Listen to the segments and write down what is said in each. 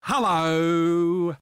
Hello.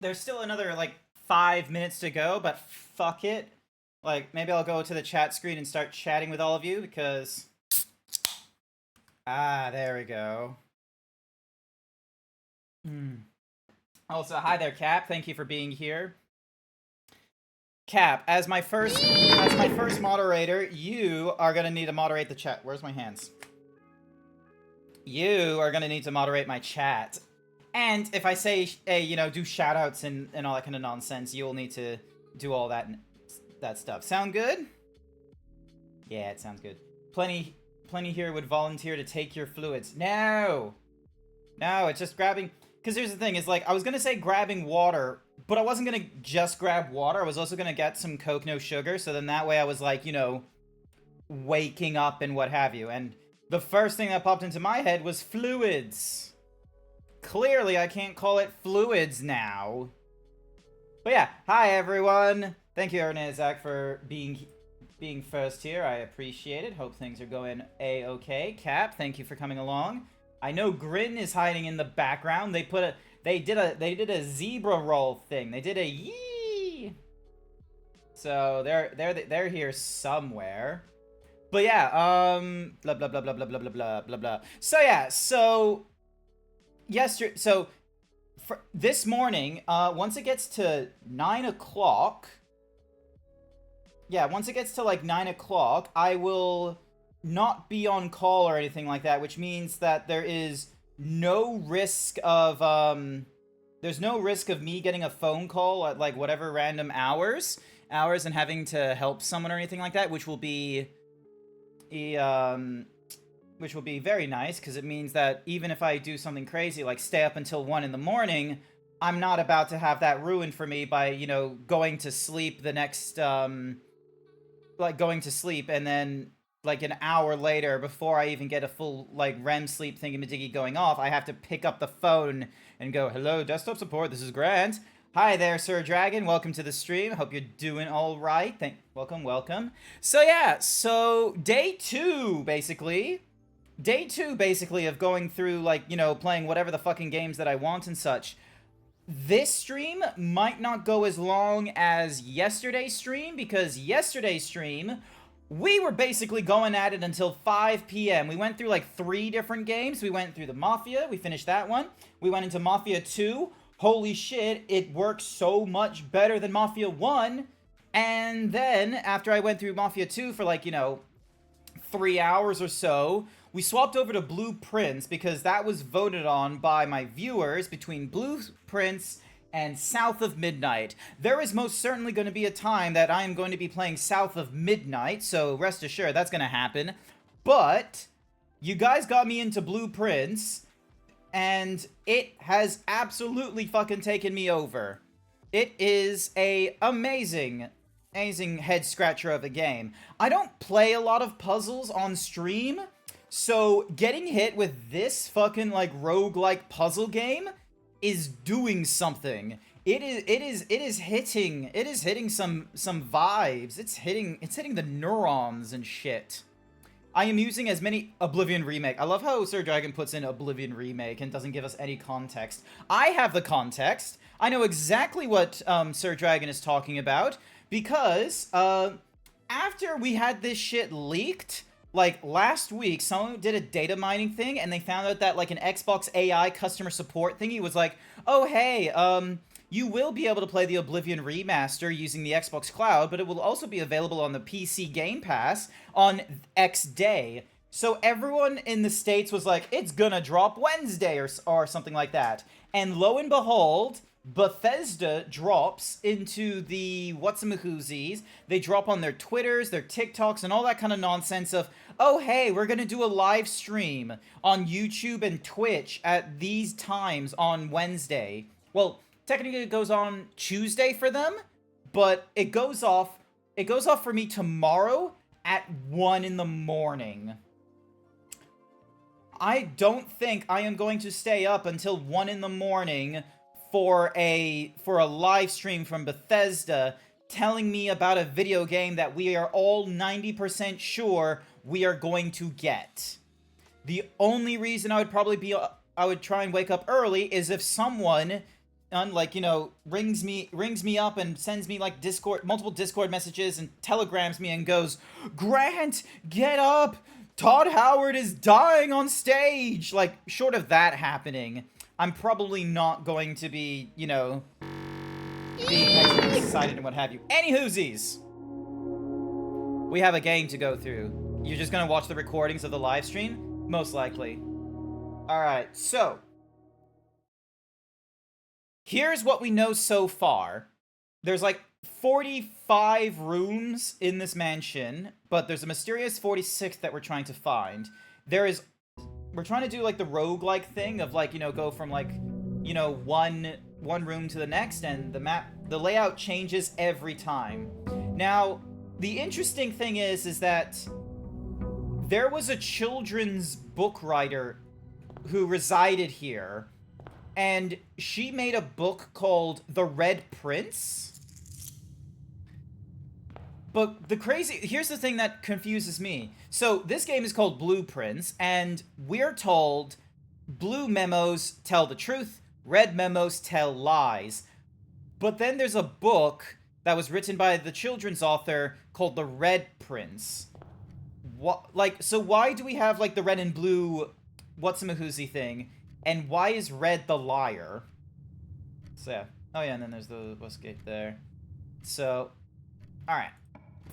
There's still another, like, 5 minutes to go, but fuck it. Like, maybe I'll go to the chat screen and start chatting with all of you because... Ah, there we go. Also, hi there, Cap. Thank you for being here. Cap, as my first moderator, you are gonna need to moderate the chat. Where's my hands? You are gonna need to moderate my chat. And if I say, hey, you know, do shoutouts and all that kind of nonsense, you'll need to do all that stuff. Sound good? Yeah, it sounds good. Plenty here would volunteer to take your fluids. No, it's just grabbing. Because here's the thing: is like I was gonna say grabbing water, but I wasn't gonna just grab water. I was also gonna get some Coke, no sugar. So then that way I was like, you know, waking up and what have you. And the first thing that popped into my head was fluids. Clearly, I can't call it fluids now. But yeah, hi everyone. Thank you, Ernezak, for being first here. I appreciate it. Hope things are going a-okay. Cap, thank you for coming along. I know Grin is hiding in the background. They did a zebra roll thing. They did a yee. So they're here somewhere. But yeah, blah blah blah blah blah blah blah blah blah blah. So yeah, so yesterday, so for this morning, once it gets to 9 o'clock, yeah, once it gets to like 9 o'clock, I will not be on call or anything like that, which means that there is no risk of there's no risk of me getting a phone call at like whatever random hours and having to help someone or anything like that, which will be very nice, because it means that even if I do something crazy like stay up until 1 in the morning, I'm not about to have that ruined for me by, you know, going to sleep the next like going to sleep and then like an hour later, before I even get a full like REM sleep thingy-majiggy going off, I have to pick up the phone and go, hello, desktop support, this is Grant. Hi there, Sir Dragon, welcome to the stream. Hope you're doing all right. Welcome. So yeah, so day two basically of going through, like, you know, playing whatever the fucking games that I want and such. This stream might not go as long as yesterday's stream, because yesterday's stream, we were basically going at it until 5 p.m. We went through like 3 different games. We went through the Mafia. We finished that one. We went into Mafia 2. Holy shit, it works so much better than Mafia 1. And then, after I went through Mafia 2 for like, you know, 3 hours or so, we swapped over to Blueprints because that was voted on by my viewers between Blueprints and South of Midnight. There is most certainly going to be a time that I am going to be playing South of Midnight, so rest assured that's going to happen. But you guys got me into Blueprints, and it has absolutely fucking taken me over. It is a amazing head scratcher of a game. I don't play a lot of puzzles on stream, so getting hit with this fucking like roguelike puzzle game is doing something. It is hitting some vibes. It's hitting the neurons and shit. I am using as many Oblivion Remake. I love how Sir Dragon puts in Oblivion Remake and doesn't give us any context. I have the context. I know exactly what Sir Dragon is talking about, because after we had this shit leaked, like last week, someone did a data mining thing and they found out that like an Xbox AI customer support thingy was like, oh hey, you will be able to play the Oblivion Remaster using the Xbox Cloud, but it will also be available on the PC Game Pass on X day. So everyone in the States was like, it's gonna drop Wednesday or something like that. And lo and behold, Bethesda drops into the whatsamahoozies. They drop on their Twitters, their TikToks, and all that kind of nonsense of, oh hey, we're gonna do a live stream on YouTube and Twitch at these times on Wednesday. Well, technically it goes on Tuesday for them, but it goes off for me tomorrow at 1 in the morning. I don't think I am going to stay up until 1 in the morning for a live stream from Bethesda telling me about a video game that we are all 90% sure we are going to get. The only reason I would try and wake up early is if someone like, you know, rings me up and sends me like multiple Discord messages and telegrams me and goes, "Grant, get up! Todd Howard is dying on stage!" Like, short of that happening, I'm probably not going to be, you know, being extra excited and what have you. Anywhoosies! We have a game to go through. You're just gonna watch the recordings of the live stream? Most likely. Alright, so here's what we know so far. There's like 45 rooms in this mansion, but there's a mysterious 46th that we're trying to find. We're trying to do like the roguelike thing of like, you know, go from like, you know, one room to the next, and the layout changes every time. Now, the interesting thing is that there was a children's book writer who resided here, and she made a book called The Red Prince. But here's the thing that confuses me. So this game is called Blueprints, and we're told blue memos tell the truth, red memos tell lies. But then there's a book that was written by the children's author called The Red Prince. So why do we have like the red and blue what's-a-mahoozy thing? And why is red the liar? So yeah. Oh yeah, and then there's the Westgate there. So, alright.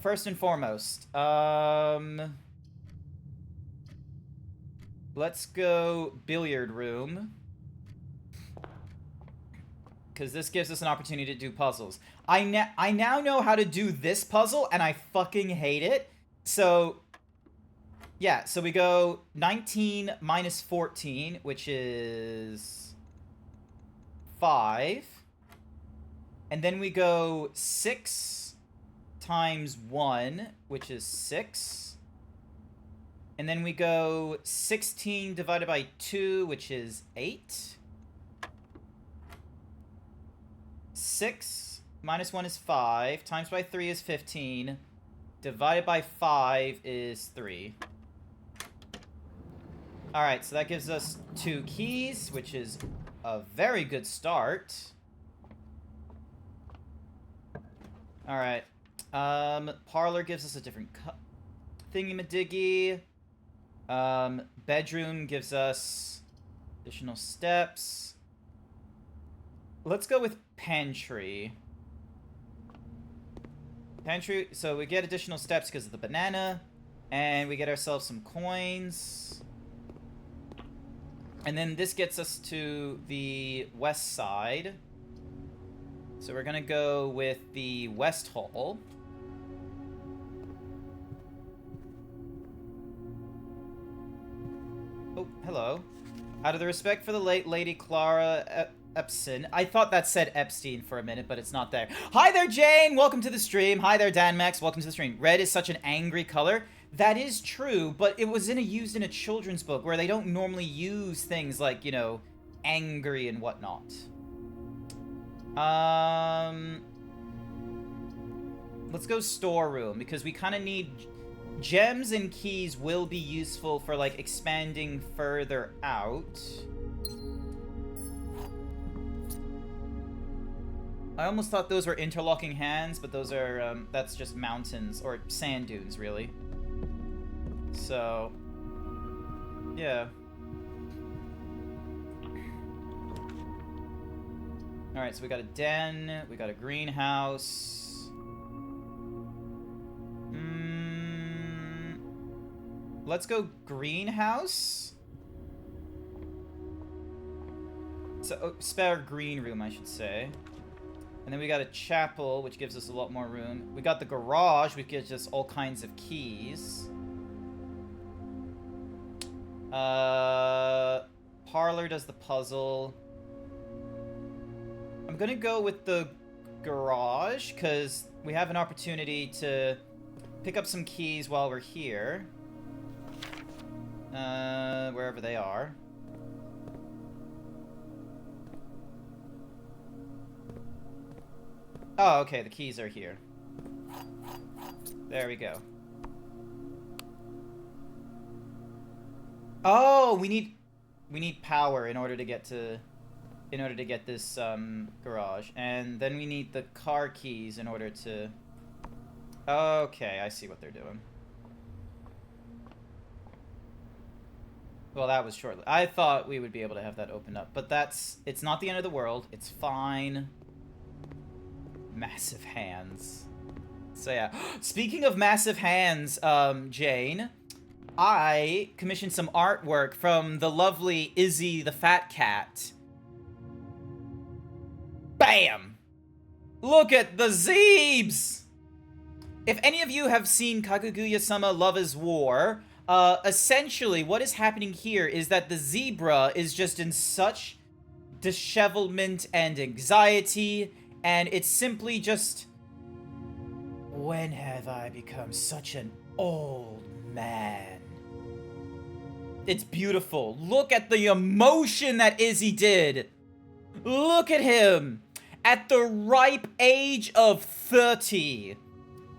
First and foremost, let's go billiard room. Because this gives us an opportunity to do puzzles. I now know how to do this puzzle, and I fucking hate it. So, yeah, so we go 19 minus 14, which is 5. And then we go 6 times 1, which is 6. And then we go 16 divided by 2, which is 8. 6 minus 1 is 5, times by 3 is 15, divided by 5 is 3. Alright, so that gives us 2 keys, which is a very good start. Alright. Parlor gives us a different thingy-madiggy. Bedroom gives us additional steps. Let's go with pantry. Pantry, so we get additional steps because of the banana, and we get ourselves some coins. And then this gets us to the west side. So we're gonna go with the west hall. Oh, hello. Out of the respect for the late Lady Clara Epson. I thought that said Epstein for a minute, but it's not there. Hi there, Jane! Welcome to the stream. Hi there, Dan Max. Welcome to the stream. Red is such an angry color. That is true, but it was used in a children's book where they don't normally use things like, you know, angry and whatnot. Let's go storeroom, because we kind of need... Gems and keys will be useful for, like, expanding further out. I almost thought those were interlocking hands, but those are, that's just mountains, or sand dunes, really. So, yeah. Alright, so we got a den, we got a greenhouse. Let's go greenhouse. So, spare green room, I should say. And then we got a chapel, which gives us a lot more room. We got the garage, which gives us all kinds of keys. Parlor does the puzzle. I'm gonna go with the garage, because we have an opportunity to pick up some keys while we're here. Wherever they are. Oh, okay, the keys are here. There we go. Oh, we need power in order to get to in order to get this garage. And then we need the car keys in order to... Okay, I see what they're doing. Well, that was shortly. I thought we would be able to have that open up, but it's not the end of the world. It's fine. Massive hands. So yeah, speaking of massive hands, Jane, I commissioned some artwork from the lovely Izzy the Fat Cat. Bam! Look at the Zeebs! If any of you have seen Kaguya-sama Love is War, essentially what is happening here is that the zebra is just in such dishevelment and anxiety, and it's simply just... When have I become such an old man? It's beautiful. Look at the emotion that Izzy did. Look at him. At the ripe age of 30,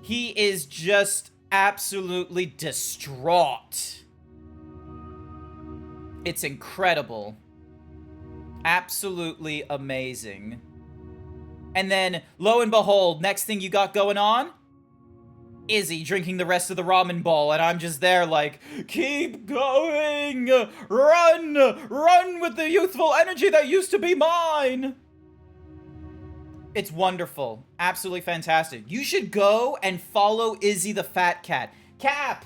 he is just absolutely distraught. It's incredible. Absolutely amazing. And then, lo and behold, next thing you got going on? Izzy drinking the rest of the ramen bowl, and I'm just there like, keep going! Run! Run with the youthful energy that used to be mine! It's wonderful. Absolutely fantastic. You should go and follow Izzy the Fat Cat. Cap!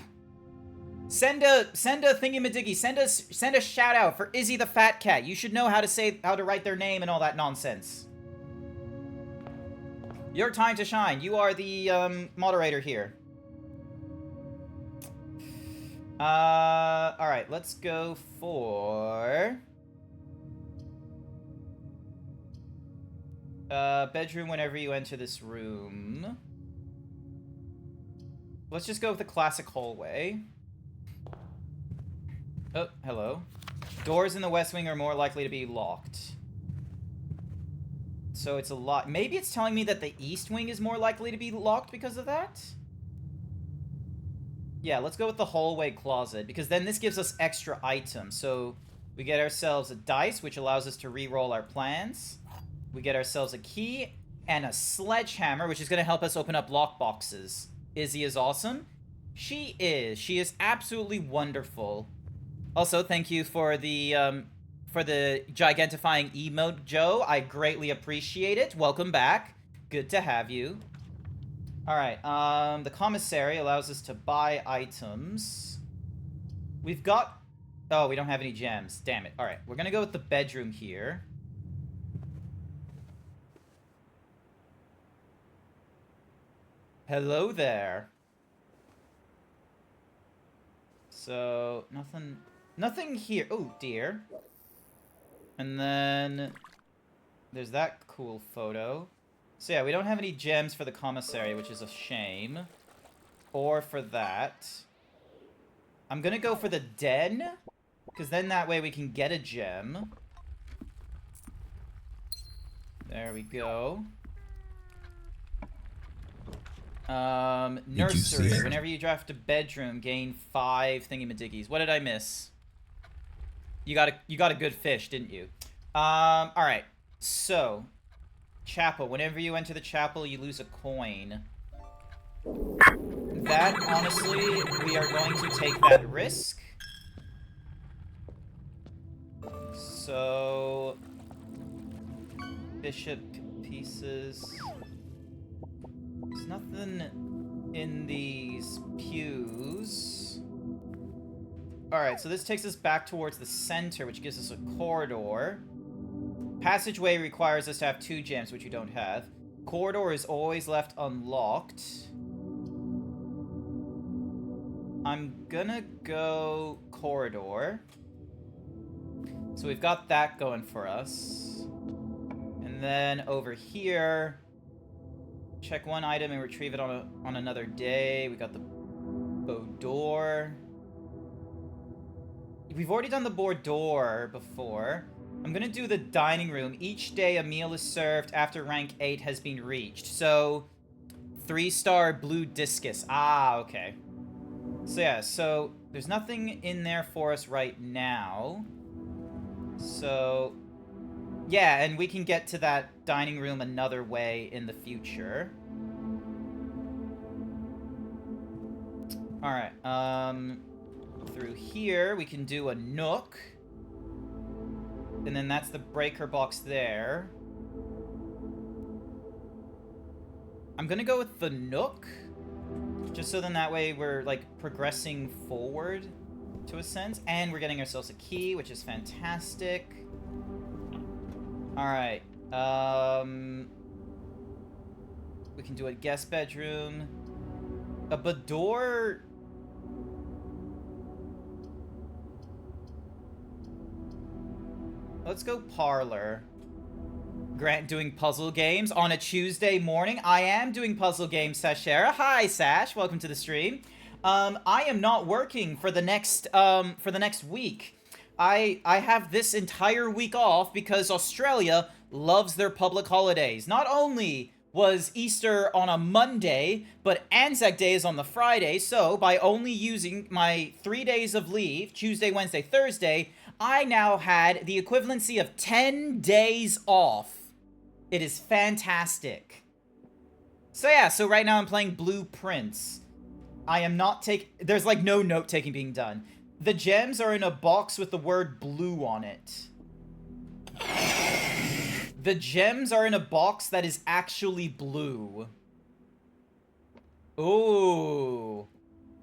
Send a thingy-majiggy. Send a shout out for Izzy the Fat Cat. You should know how to write their name and all that nonsense. Your time to shine. You are the moderator here. Alright, let's go for bedroom whenever you enter this room. Let's just go with the classic hallway. Oh, hello. Doors in the West Wing are more likely to be locked. So it's a lot. Maybe it's telling me that the East Wing is more likely to be locked because of that? Yeah, let's go with the hallway closet, because then this gives us extra items. So we get ourselves a dice, which allows us to re-roll our plans. We get ourselves a key and a sledgehammer, which is going to help us open up lockboxes. Izzy is awesome. She is. She is absolutely wonderful. Also, thank you for the gigantifying emote, Joe. I greatly appreciate it. Welcome back. Good to have you. Alright, the commissary allows us to buy items. We've got... Oh, we don't have any gems. Damn it. Alright, we're gonna go with the bedroom here. Hello there. So, nothing here. Oh, dear. And then there's that cool photo. So yeah, we don't have any gems for the commissary, which is a shame. Or for that. I'm gonna go for the den, because then that way we can get a gem. There we go. Nursery. Whenever you draft a bedroom, gain 5 thingy-majiggies. What did I miss? You got a good fish, didn't you? Alright. So, chapel. Whenever you enter the chapel, you lose a coin. That, honestly, we are going to take that risk. So, bishop pieces. There's nothing in these pews. Alright, so this takes us back towards the center, which gives us a corridor. Passageway requires us to have 2 gems, which you don't have. Corridor is always left unlocked. I'm gonna go corridor. So we've got that going for us. And then over here, check 1 item and retrieve it on another day. We got the boudoir. We've already done the boudoir before. I'm gonna do the dining room. Each day a meal is served after rank 8 has been reached. So, 3-star blue discus. Ah, okay. So yeah, so there's nothing in there for us right now. So, Yeah, and we can get to that dining room another way in the future. Alright, through here, we can do a nook. And then that's the breaker box there. I'm gonna go with the nook. Just so then that way we're, like, progressing forward to a sense. And we're getting ourselves a key, which is fantastic. Alright, we can do a guest bedroom. A boudoir... Let's go parlor. Grant doing puzzle games on a Tuesday morning. I am doing puzzle games, Sashera. Hi, Sash. Welcome to the stream. I am not working for the next week. I have this entire week off because Australia loves their public holidays. Not only was Easter on a Monday, but Anzac Day is on the Friday, so by only using my 3 days of leave, Tuesday, Wednesday, Thursday, I now had the equivalency of 10 days off. It is fantastic. So yeah, so right now I'm playing Blueprints. I am not there's like no note-taking being done. The gems are in a box with the word blue on it. The gems are in a box that is actually blue. Ooh.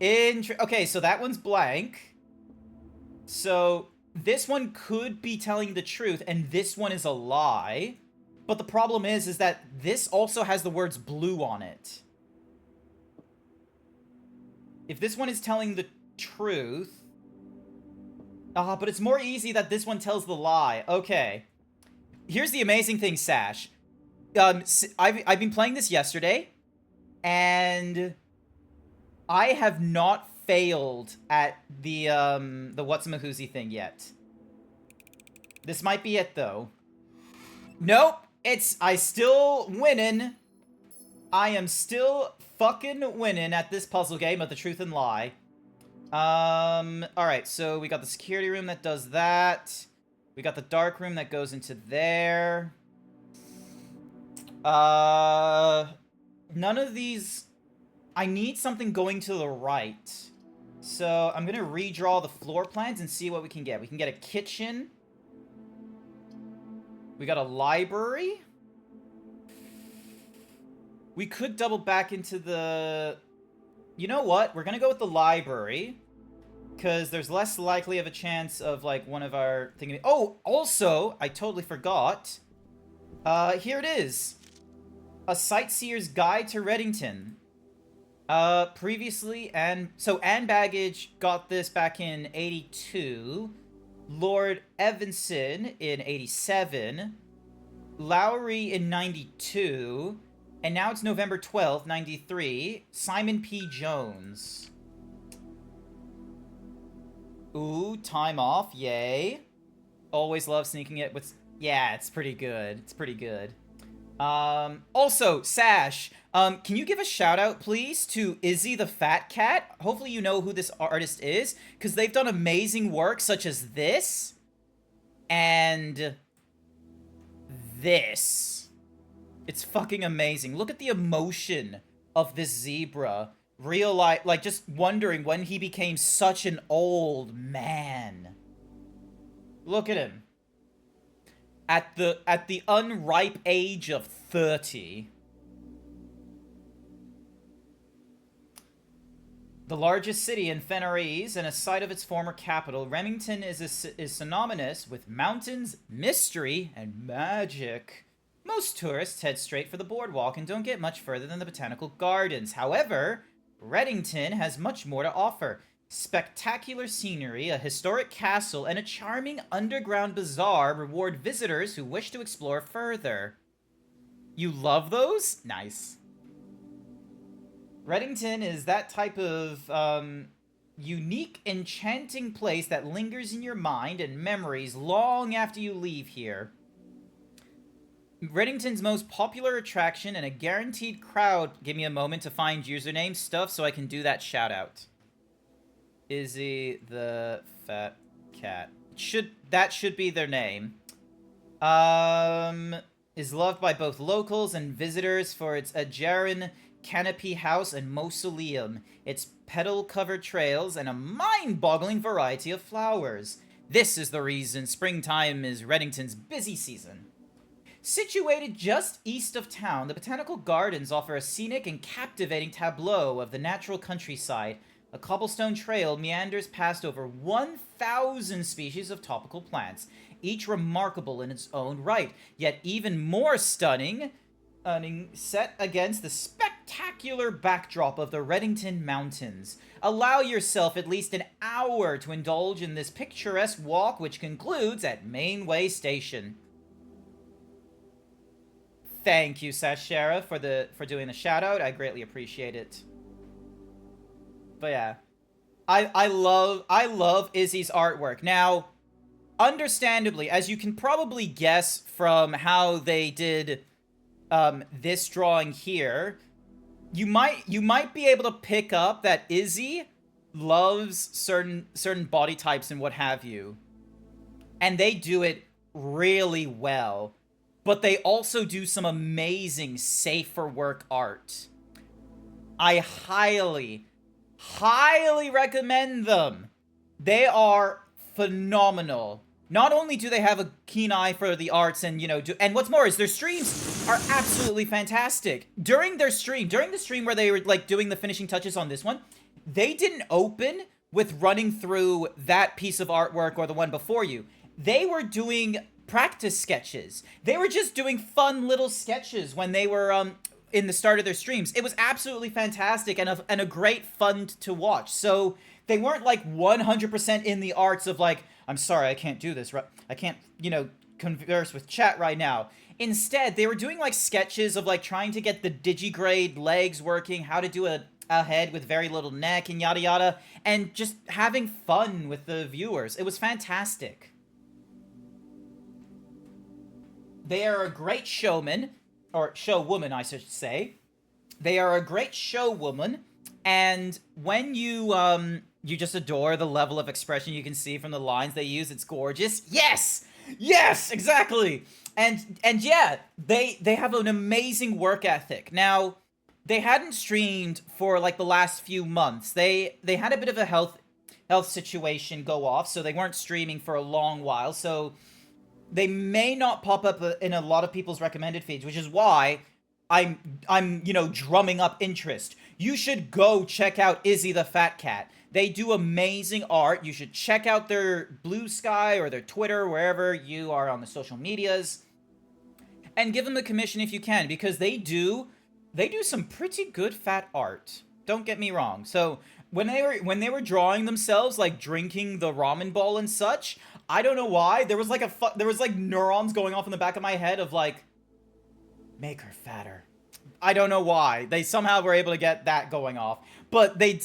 Okay, so that one's blank. So this one could be telling the truth, and this one is a lie. But the problem is that this also has the words blue on it. If this one is telling the truth... but it's more easy that this one tells the lie. Okay. Here's the amazing thing, Sash. I've been playing this yesterday, and I have not failed at the what's-a-mahoozy thing yet. This might be it, though. Nope! I still winning. I am still fucking winning at this puzzle game of the truth and lie. Alright, so we got the security room that does that. We got the dark room that goes into there. None of these... I need something going to the right. So, I'm gonna redraw the floor plans and see what we can get. We can get a kitchen. We got a library. We could double back into the... You know what? We're gonna go with the library. Because there's less likely of a chance of, like, one of our... Oh, also, I totally forgot. Here it is. A Sightseer's Guide to Reddington. Previously, so Anne Baggage got this back in 82. Lord Evanson in 87. Lowry in 92. And now it's November 12th, 93. Simon P. Jones. Ooh, time off, yay. Always love sneaking it with... Yeah, it's pretty good. It's pretty good. Also, Sash, can you give a shout out, please, to Izzy the Fat Cat? Hopefully you know who this artist is, because they've done amazing work such as this, and this. It's fucking amazing. Look at the emotion of this zebra. Real life, like, just wondering when he became such an old man. Look at him. At the unripe age of 30. The largest city in Fenarese and a site of its former capital, Remington is synonymous with mountains, mystery, and magic. Most tourists head straight for the boardwalk and don't get much further than the botanical gardens. However, Reddington has much more to offer. Spectacular scenery, a historic castle, and a charming underground bazaar reward visitors who wish to explore further. You love those? Nice. Reddington is that type of, unique, enchanting place that lingers in your mind and memories long after you leave here. Reddington's most popular attraction and a guaranteed crowd. Give me a moment to find username stuff so I can do that shout out. Izzy the Fat Cat. That should be their name. Um, is loved by both locals and visitors for its Ajaran canopy house and mausoleum, its petal-covered trails, and a mind-boggling variety of flowers. This is the reason springtime is Reddington's busy season. Situated just east of town, the Botanical Gardens offer a scenic and captivating tableau of the natural countryside. A cobblestone trail meanders past over 1,000 species of tropical plants, each remarkable in its own right, yet even more stunning, set against the spectacular backdrop of the Reddington Mountains. Allow yourself at least an hour to indulge in this picturesque walk, which concludes at Mainway Station. Thank you, Sashera, for doing the shout out. I greatly appreciate it. But yeah, I love Izzy's artwork. Now, understandably, as you can probably guess from how they did this drawing here, you might be able to pick up that Izzy loves certain body types and what have you, and they do it really well. But they also do some amazing safe for work art. I highly recommend them. They are phenomenal. Not only do they have a keen eye for the arts and, and what's more is their streams are absolutely fantastic. During the stream where they were, like, doing the finishing touches on this one, they didn't open with running through that piece of artwork or the one before you. They were doing practice sketches. They were just doing fun little sketches when they were in the start of their streams. It was absolutely fantastic and a great fun to watch. So they weren't like 100% in the arts of like, I'm sorry, I can't do this. I can't, converse with chat right now. Instead, they were doing like sketches of like trying to get the digigrade legs working, how to do a head with very little neck and yada yada, and just having fun with the viewers. It was fantastic. They are a great showman, or showwoman, I should say. They are a great showwoman, and when you just adore the level of expression you can see from the lines they use. It's gorgeous. Yes, exactly. And yeah, they have an amazing work ethic. Now, they hadn't streamed for like the last few months. They had a bit of a health situation go off, so they weren't streaming for a long while. So they may not pop up in a lot of people's recommended feeds, which is why I'm drumming up interest. You should go check out Izzy the Fat Cat. They do amazing art. You should check out their Blue Sky or their Twitter, wherever you are on the social medias, and give them a commission if you can, because they do some pretty good fat art. Don't get me wrong. So when they were drawing themselves like drinking the ramen ball and such, I don't know why. There was like neurons going off in the back of my head of like, make her fatter. I don't know why. They somehow were able to get that going off. But they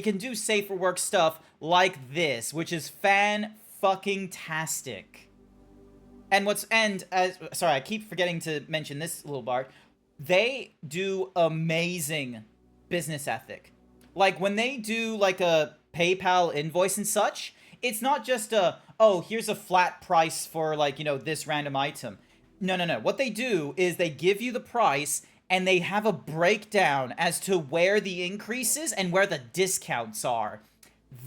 can do safer work stuff like this, which is fan-fucking-tastic. Sorry, I keep forgetting to mention this little part. They do amazing business ethic. Like when they do like a PayPal invoice and such, it's not just here's a flat price for like, this random item. No. What they do is they give you the price and they have a breakdown as to where the increases and where the discounts are.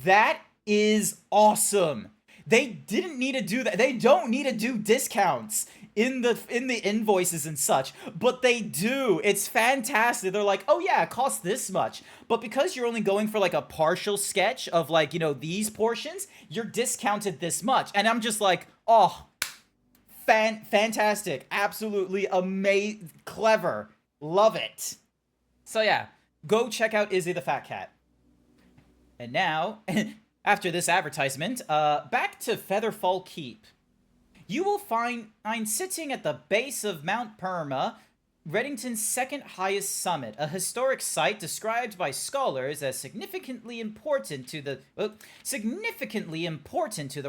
That is awesome. They didn't need to do that. They don't need to do discounts in the invoices and such, but they do. It's fantastic. They're like, oh yeah, it costs this much. But because you're only going for like a partial sketch of like, these portions, you're discounted this much. And I'm just like, oh, fantastic. Absolutely amazing. Clever. Love it. So yeah, go check out Izzy the Fat Cat. And now, after this advertisement, back to Featherfall Keep. You will find sitting at the base of Mount Perma, Reddington's second highest summit, a historic site described by scholars as significantly important to the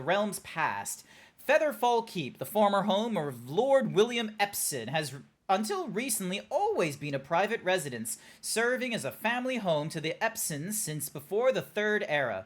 realm's past. Featherfall Keep, the former home of Lord William Epson, has until recently always been a private residence, serving as a family home to the Epsons since before the Third Era.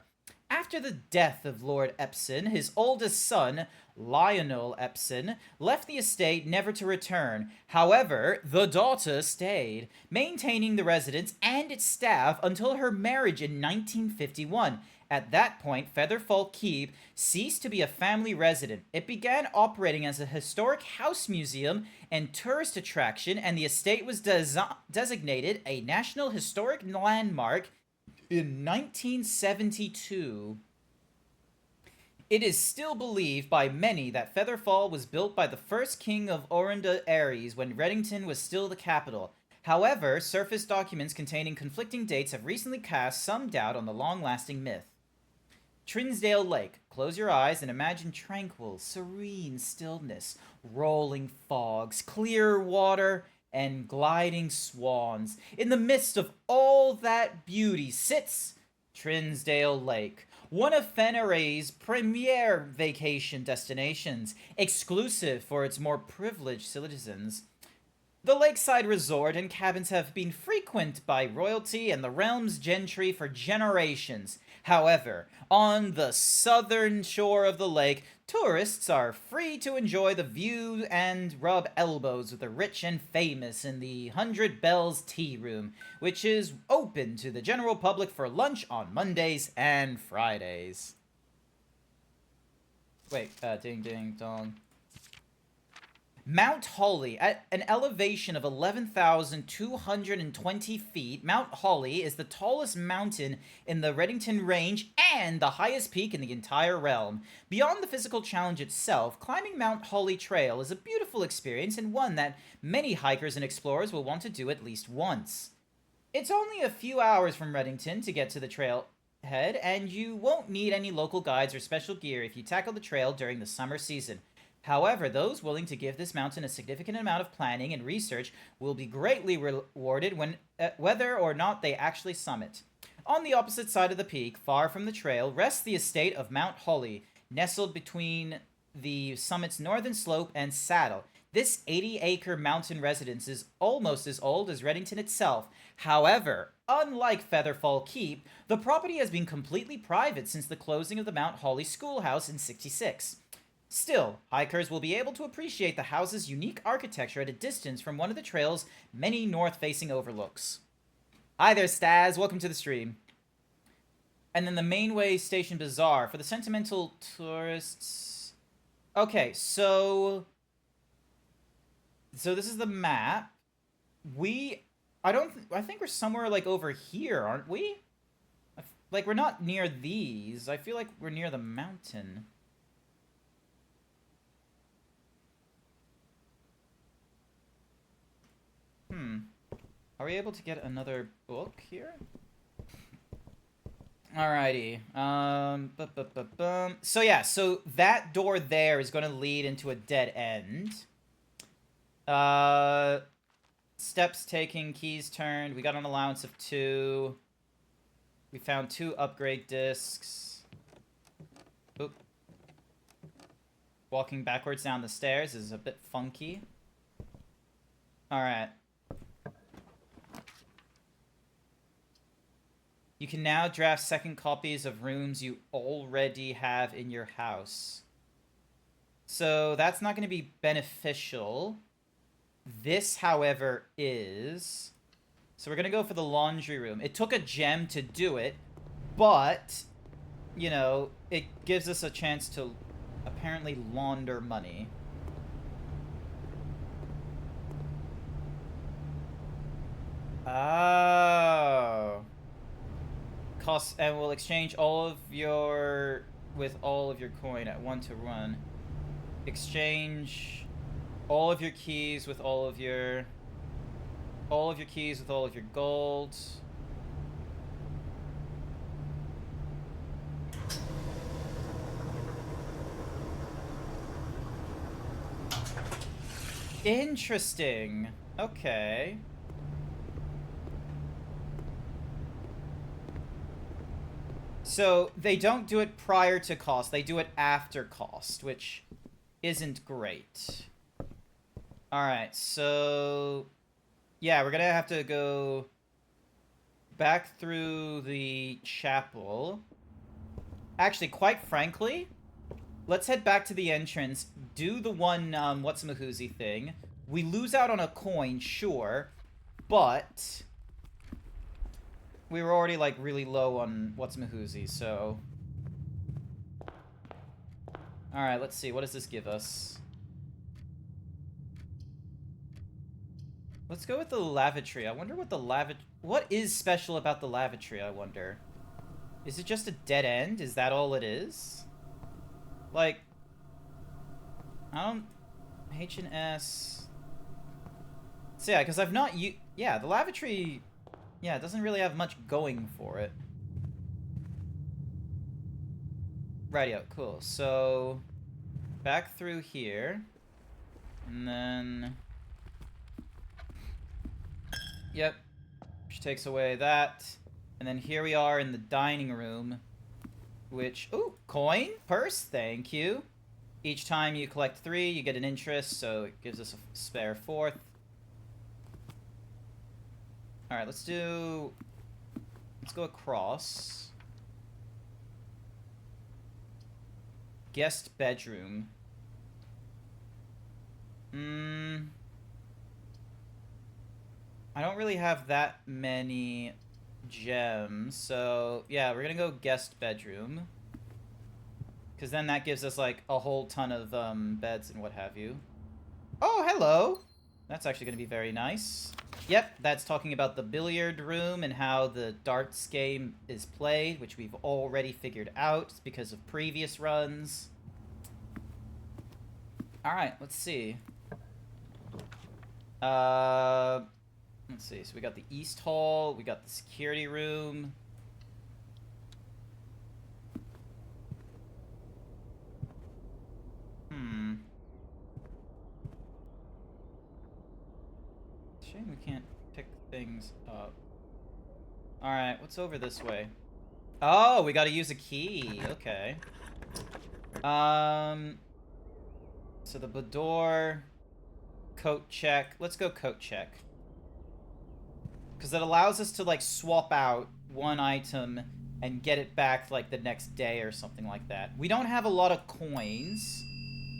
After the death of Lord Epsom, his oldest son, Lionel Epsom, left the estate never to return. However, the daughter stayed, maintaining the residence and its staff until her marriage in 1951. At that point, Featherfall Keep ceased to be a family residence. It began operating as a historic house museum and tourist attraction, and the estate was designated a National Historic Landmark in 1972. It is still believed by many that Featherfall was built by the first king of Orunda Ares when Reddington was still the capital. However, surface documents containing conflicting dates have recently cast some doubt on the long-lasting myth. Trinsdale Lake. Close your eyes and imagine tranquil, serene stillness, rolling fogs, clear water, and gliding swans. In the midst of all that beauty sits Trinsdale Lake, one of Fenaray's premier vacation destinations, exclusive for its more privileged citizens. The lakeside resort and cabins have been frequented by royalty and the realm's gentry for generations. However, on the southern shore of the lake, tourists are free to enjoy the view and rub elbows with the rich and famous in the 100 Bells Tea Room, which is open to the general public for lunch on Mondays and Fridays. Wait, ding ding dong. Mount Holly. At an elevation of 11,220 feet, Mount Holly is the tallest mountain in the Reddington Range and the highest peak in the entire realm. Beyond the physical challenge itself, climbing Mount Holly Trail is a beautiful experience and one that many hikers and explorers will want to do at least once. It's only a few hours from Reddington to get to the trail head, and you won't need any local guides or special gear if you tackle the trail during the summer season. However, those willing to give this mountain a significant amount of planning and research will be greatly rewarded when, whether or not they actually summit. On the opposite side of the peak, far from the trail, rests the estate of Mount Holly, nestled between the summit's northern slope and saddle. This 80-acre mountain residence is almost as old as Reddington itself. However, unlike Featherfall Keep, the property has been completely private since the closing of the Mount Holly Schoolhouse in '66. Still, hikers will be able to appreciate the house's unique architecture at a distance from one of the trail's many north-facing overlooks. Hi there, Staz. Welcome to the stream. And then the Mainway Station Bazaar for the sentimental tourists. Okay, so this is the map. I think we're somewhere like over here, aren't we? Like we're not near these. I feel like we're near the mountain. Are we able to get another book here? Alrighty. So yeah, so that door there is going to lead into a dead end. Steps taken, keys turned. We got an allowance of 2. We found 2 upgrade discs. Oop. Walking backwards down the stairs is a bit funky. Alright. You can now draft second copies of rooms you already have in your house. So that's not going to be beneficial. This, however, is. So we're going to go for the laundry room. It took a gem to do it, but, you know, it gives us a chance to apparently launder money. Oh. Cost, and we'll exchange all of your with all of your coin at 1 to 1. Exchange all of your keys with all of your keys with all of your gold. Interesting. Okay. So, they don't do it prior to cost, they do it after cost, which isn't great. Alright, so... yeah, we're gonna have to go back through the chapel. Actually, quite frankly, let's head back to the entrance, do the one, what's-a-mahoozy thing. We lose out on a coin, sure, but we were already, like, really low on what's-a-mahoozy, so... Alright, let's see. What does this give us? Let's go with the lavatory. I wonder what the what is special about the lavatory, I wonder? Is it just a dead end? Is that all it is? Like... I don't... H&S... So yeah, because I've not yeah, the lavatory... Yeah, it doesn't really have much going for it. Rightio, cool. So... Back through here. And then... Yep. Which takes away that. And then here we are in the dining room. Which... Ooh, coin? Purse? Thank you. Each time you collect 3, you get an interest, so it gives us a spare 4th. Alright, let's go across. Guest bedroom. I don't really have that many gems, so yeah, we're gonna go guest bedroom. Because then that gives us, like, a whole ton of beds and what have you. Oh, hello! That's actually gonna be very nice. Yep, that's talking about the billiard room and how the darts game is played, which we've already figured out because of previous runs. Alright, let's see. Let's see, so we got the East Hall, we got the security room. Shame we can't pick things up. Alright, what's over this way? Oh, we gotta use a key. Okay. So the boudoir... Coat check. Let's go coat check. Because that allows us to, like, swap out one item and get it back, like, the next day or something like that. We don't have a lot of coins.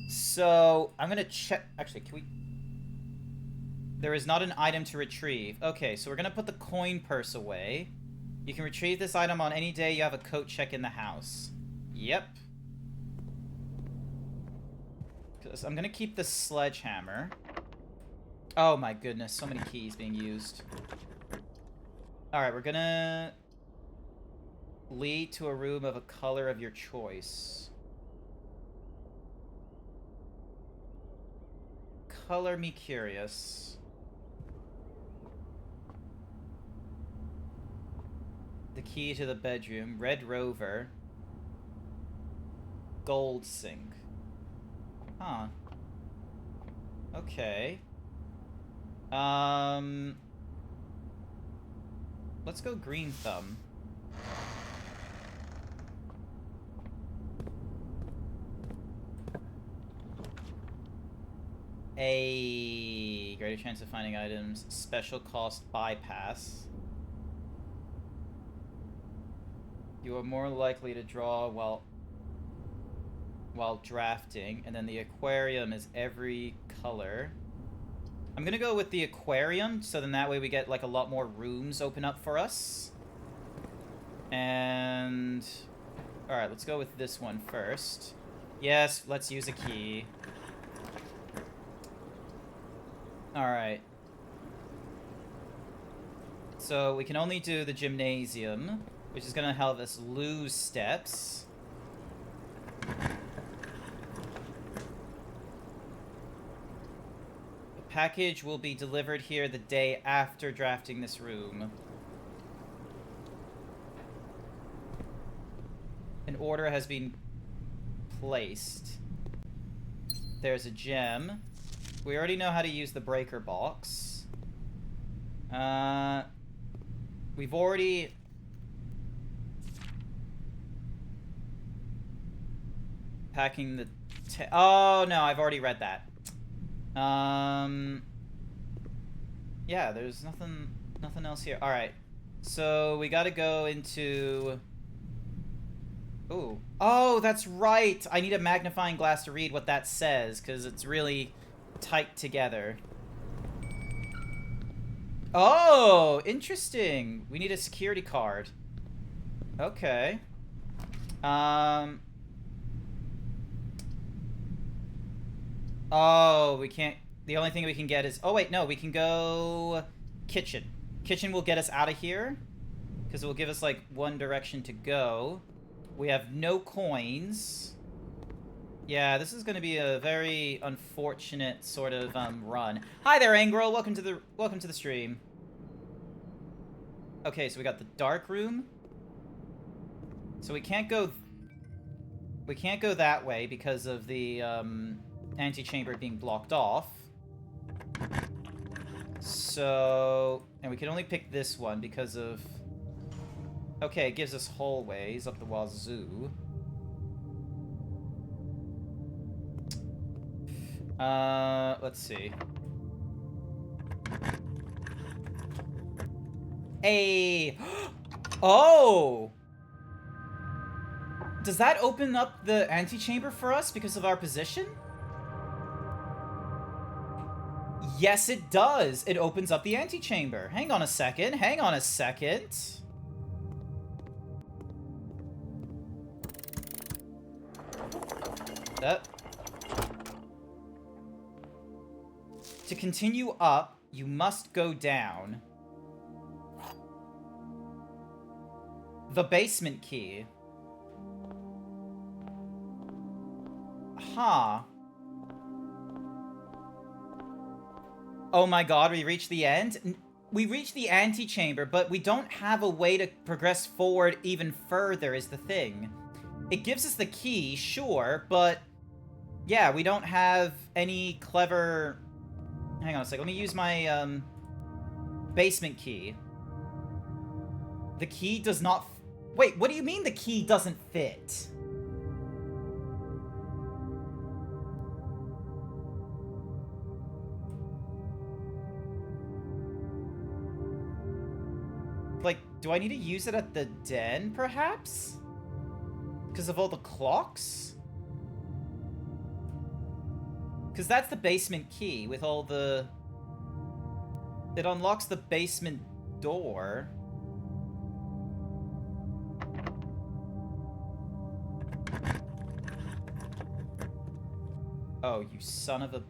So, I'm gonna check... Actually, can we... There is not an item to retrieve. Okay, so we're gonna put the coin purse away. You can retrieve this item on any day you have a coat check in the house. Yep. I'm gonna keep the sledgehammer. Oh my goodness, so many keys being used. Alright, we're gonna lead to a room of a color of your choice. Color me curious. The key to the bedroom. Red Rover. Gold sink. Huh. Okay. Let's go green thumb. A greater chance of finding items. Special cost bypass. You are more likely to draw while drafting, and then the aquarium is every color. I'm gonna go with the aquarium, so then that way we get, like, a lot more rooms open up for us. And... Alright, let's go with this one first. Yes, let's use a key. Alright. So, we can only do the gymnasium, which is gonna help us lose steps. Package will be delivered here the day after drafting this room. An order has been placed. There's a gem. We already know how to use the breaker box. We've already... Packing the... Oh, no, I've already read that. Yeah, there's nothing else here. Alright. So, we gotta go into... Ooh. Oh, that's right. I need a magnifying glass to read what that says, because it's really tight together. Oh, interesting. We need a security card. Okay. Oh, we can't... The only thing we can get is... Oh, wait, no. We can go... Kitchen. Kitchen will get us out of here. Because it will give us, like, one direction to go. We have no coins. Yeah, this is going to be a very unfortunate sort of, run. Hi there, Angrel. Welcome to the stream. Okay, so we got the dark room. So we can't go that way because of the, antechamber being blocked off. So... And we can only pick this one because of... Okay, it gives us hallways up the wazoo. Let's see. Hey! Oh! Does that open up the antechamber for us because of our position? Yes, it does. It opens up the antechamber. Hang on a second. Hang on a second. To continue up, you must go down. The basement key. Huh. Oh my god, we reached the end? We reached the antechamber, but we don't have a way to progress forward even further is the thing. It gives us the key, sure, but... Yeah, we don't have any clever... Hang on a second, let me use my, basement key. The key does not... Wait, what do you mean the key doesn't fit? Like, do I need to use it at the den, perhaps? Because of all the clocks? Because that's the basement key with all the... It unlocks the basement door. Oh, you son of a...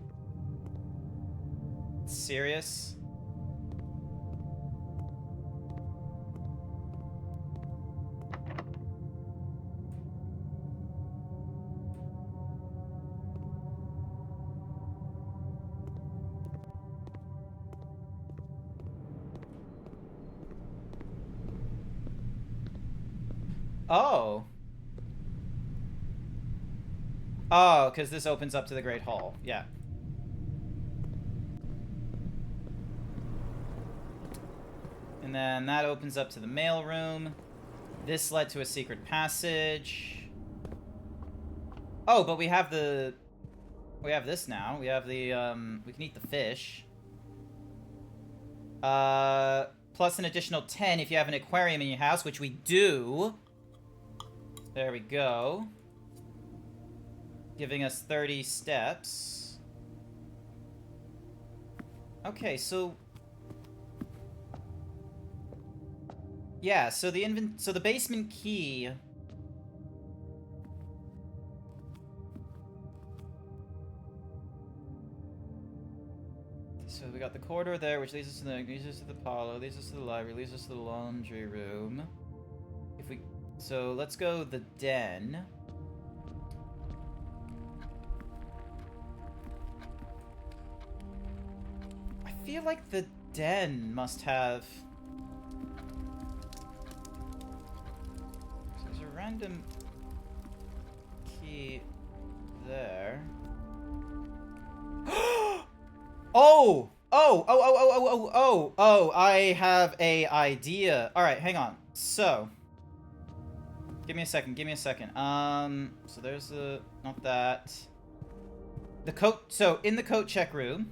Serious? Oh. Oh, because this opens up to the Great Hall. Yeah. And then that opens up to the mailroom. This led to a secret passage. Oh, but we have the... We have this now. We have the, we can eat the fish. Plus an additional 10 if you have an aquarium in your house, which we do. There we go. Giving us 30 steps. Okay, so... Yeah, so the basement key... So we got the corridor there, which leads us to the parlor, leads us to the library, leads us to the laundry room. If we... So let's go the den. I feel like the den must have... So there's a random key there. Oh! Oh, I have a idea. Alright, hang on. So... Give me a second, so there's the... Not that. The coat... So, in the coat check room...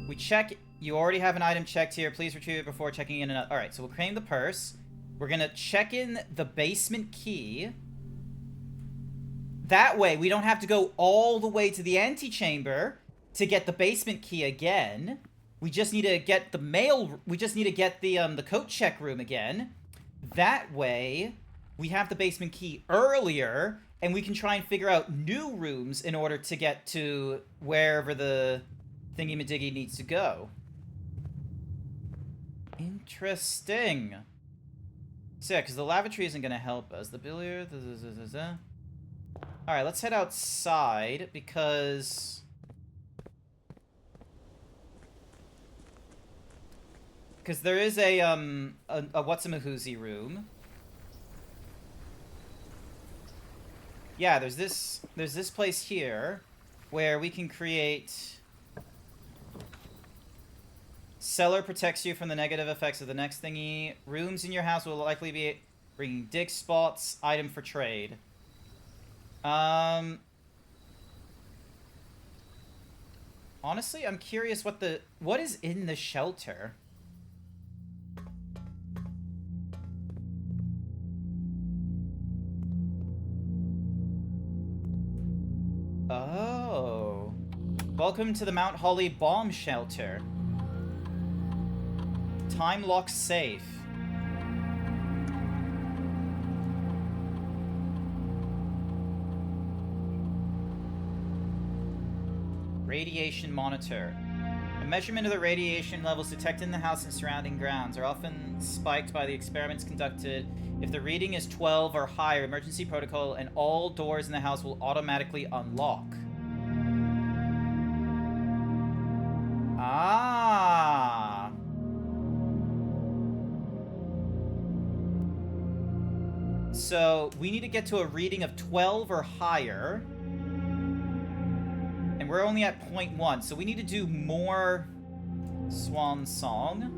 We check... You already have an item checked here. Please retrieve it before checking in another... Alright, so we'll claim the purse. We're gonna check in the basement key. That way, we don't have to go all the way to the antechamber to get the basement key again. We just need to get the mail. We just need to get the coat check room again. That way, we have the basement key earlier, and we can try and figure out new rooms in order to get to wherever the thingy-majiggy needs to go. Interesting. So yeah, because the lavatory isn't going to help us. The billiard... Alright, let's head outside, because... Because there is a what's-a-mahoozy room. Yeah, there's this place here, where we can create... Cellar protects you from the negative effects of the next thingy. Rooms in your house will likely be bringing dig spots. Item for trade. Honestly, I'm curious what is in the shelter? Oh. Welcome to the Mount Holly bomb shelter. Time lock safe. Radiation monitor. A measurement of the radiation levels detected in the house and surrounding grounds are often spiked by the experiments conducted. If the reading is 12 or higher, emergency protocol and all doors in the house will automatically unlock. Ah. So, we need to get to a reading of 12 or higher. And we're only at 0.1, so we need to do more Swan Song.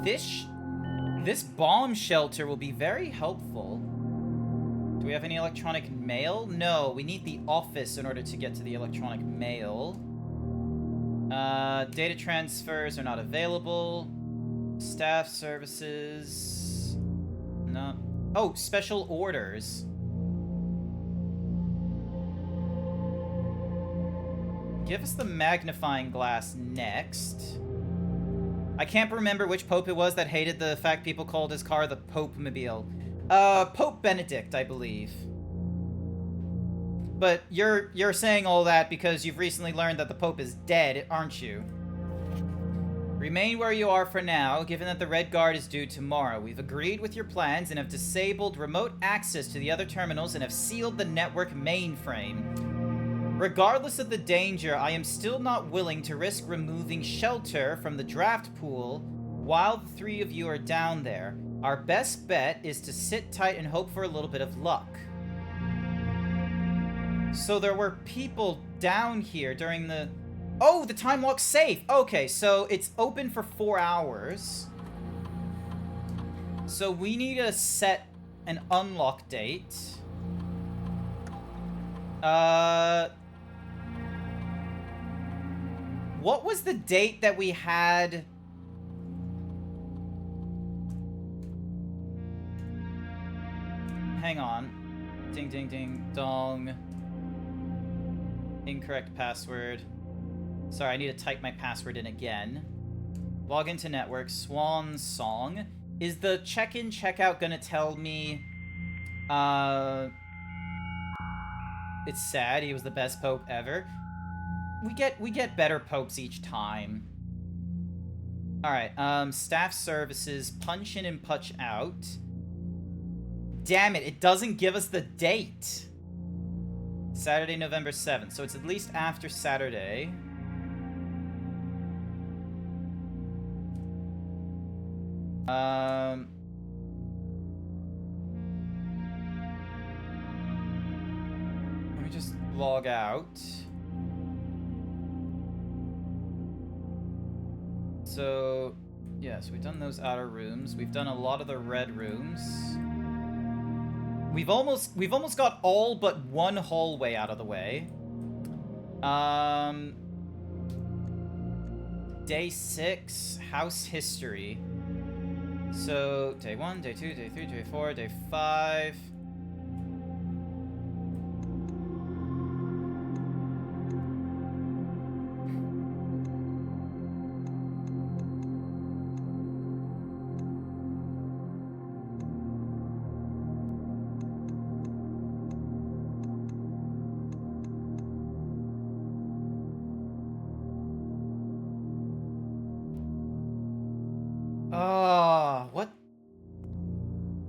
This bomb shelter will be very helpful. Do we have any electronic mail? No, we need the office in order to get to the electronic mail. Data transfers are not available. Staff services. No. Oh, special orders. Give us the magnifying glass next. I can't remember which pope it was that hated the fact people called his car the Pope-mobile. Pope Benedict, I believe. But you're saying all that because you've recently learned that the Pope is dead, aren't you? Remain where you are for now, given that the Red Guard is due tomorrow. We've agreed with your plans and have disabled remote access to the other terminals and have sealed the network mainframe. Regardless of the danger, I am still not willing to risk removing shelter from the draft pool while the three of you are down there. Our best bet is to sit tight and hope for a little bit of luck. So there were people down here during the... Oh, the time lock's safe! Okay, so it's open for 4 hours. So we need to set an unlock date. What was the date that we had... Hang on. Ding, ding, ding, dong. Incorrect password. Sorry, I need to type my password in again. Log into network. Swan Song. Is the check-in, check-out gonna tell me... It's sad, he was the best pope ever. We get better popes each time. Alright, staff services, punch in and punch out. Damn it, it doesn't give us the date. Saturday, November 7th, so it's at least after Saturday. Let me just log out. So, yes, we've done those outer rooms. We've done a lot of the red rooms. We've almost got all but one hallway out of the way. Day 6, house history. So, day 1, day 2, day 3, day 4, day 5.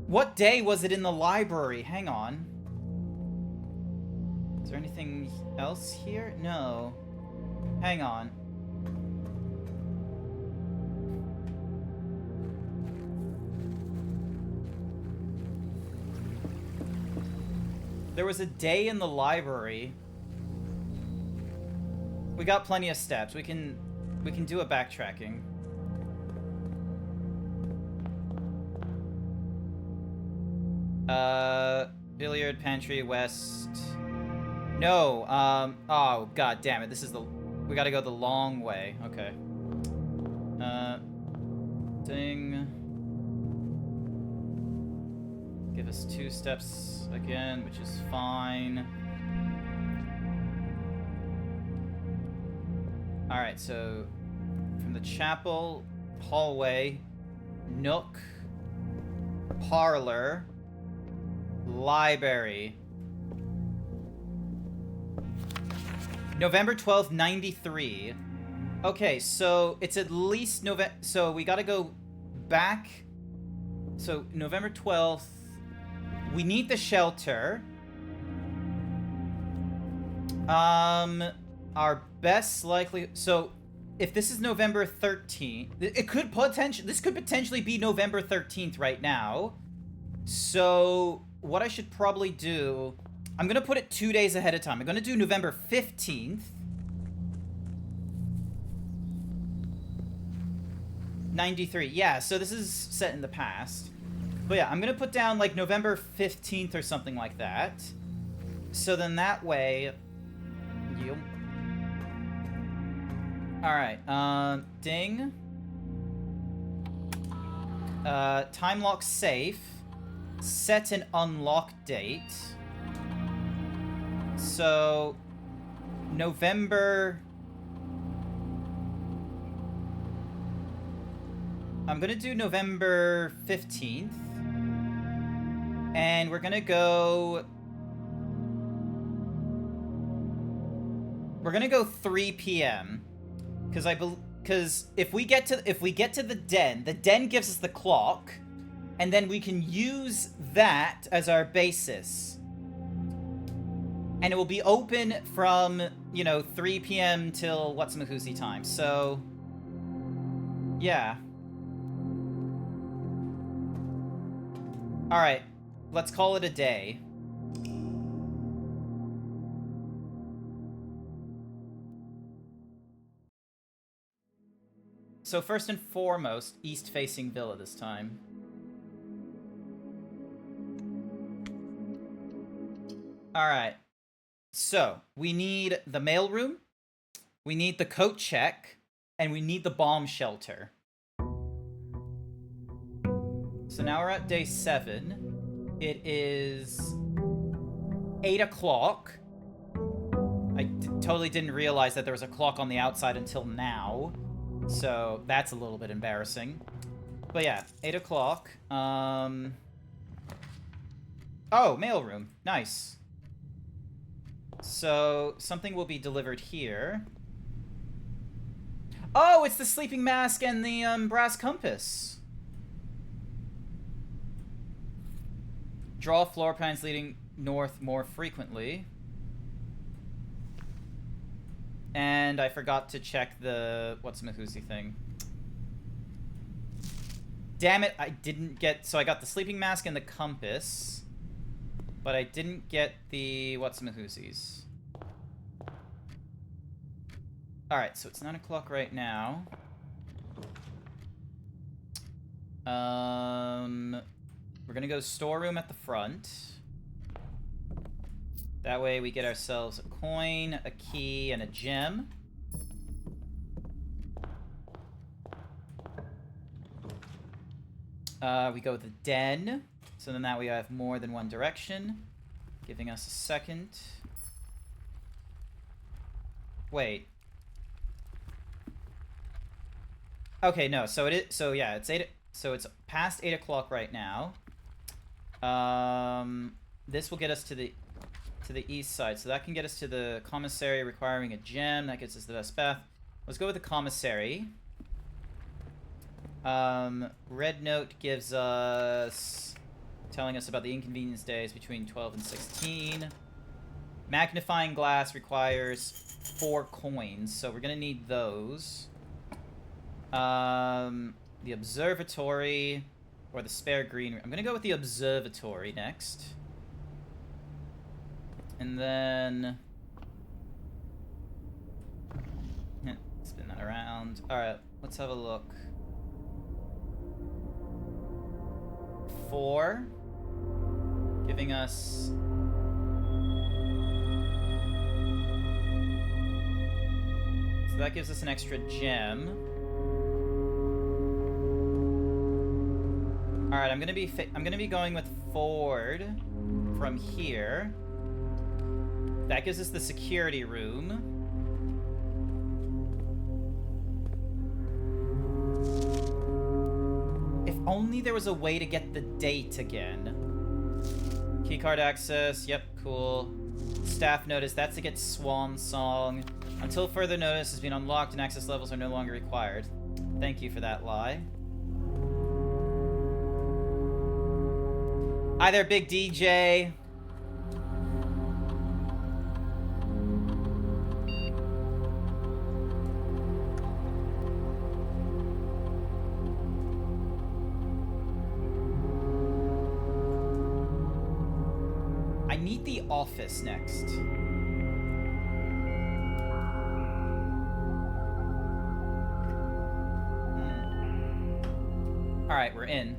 What day was it in the library? Hang on. Is there anything else here? No. Hang on. There was a day in the library. We got plenty of steps. We can do a backtracking. Billiard, pantry, west. No, oh, god damn it. This is the... We gotta go the long way. Okay. Ding. Give us 2 steps again, which is fine. Alright, so... From the chapel, hallway, nook, parlor, library. November 12th, 93. Okay, so it's at least November... So we gotta go back. So November 12th. We need the shelter. Our best likely... So if this is November 13th... It could potentially... This could potentially be November 13th right now. So what I should probably do... I'm gonna put it 2 days ahead of time. I'm gonna do November 15th. 93. Yeah, so this is set in the past. But yeah, I'm gonna put down like November 15th or something like that. So then that way... Yep. Alright, ding. Time lock safe. Set an unlock date. So, November... I'm gonna do November 15th. And we're gonna go... We're gonna go 3 p.m. Because if we get to the den gives us the clock, and then we can use that as our basis. And it will be open from, you know, 3 p.m. till what's-a-mahoosie time. So, yeah. Alright, let's call it a day. So first and foremost, east-facing villa this time. Alright. So, we need the mailroom, we need the coat check, and we need the bomb shelter. So now we're at day 7. It is 8 o'clock. I totally didn't realize that there was a clock on the outside until now. So that's a little bit embarrassing. But yeah, 8 o'clock. Oh, mailroom. Nice. So, something will be delivered here. Oh, it's the sleeping mask and the brass compass. Draw floor plans leading north more frequently. And I forgot to check the what's-a-mahoosie thing. Damn it, I didn't get... So I got the sleeping mask and the compass. But I didn't get the what's-a-mahoosies. Alright, so it's 9 o'clock right now. We're gonna go storeroom at the front. That way we get ourselves a coin, a key, and a gem. We go with the den. So then that way I have more than one direction. Giving us a second. Wait. Okay, no, so it is, so yeah, it's 8, so it's past 8 o'clock right now. This will get us to the east side, so that can get us to the commissary requiring a gem. That gets us the best path. Let's go with the commissary. Red note gives us, telling us about the inconvenience days between 12 and 16. Magnifying glass requires 4 coins, so we're gonna need those. The observatory or the spare green. I'm gonna go with the observatory next. And then spin that around. Alright, let's have a look. 4. Giving us... So that gives us an extra gem. Alright, I'm gonna be going with forward from here. That gives us the security room. If only there was a way to get the date again. Keycard access, yep, cool. Staff notice, that's to get Swan Song. Until further notice has been unlocked and access levels are no longer required. Thank you for that lie. Hi there, Big DJ. I need the office next. Alright, we're in.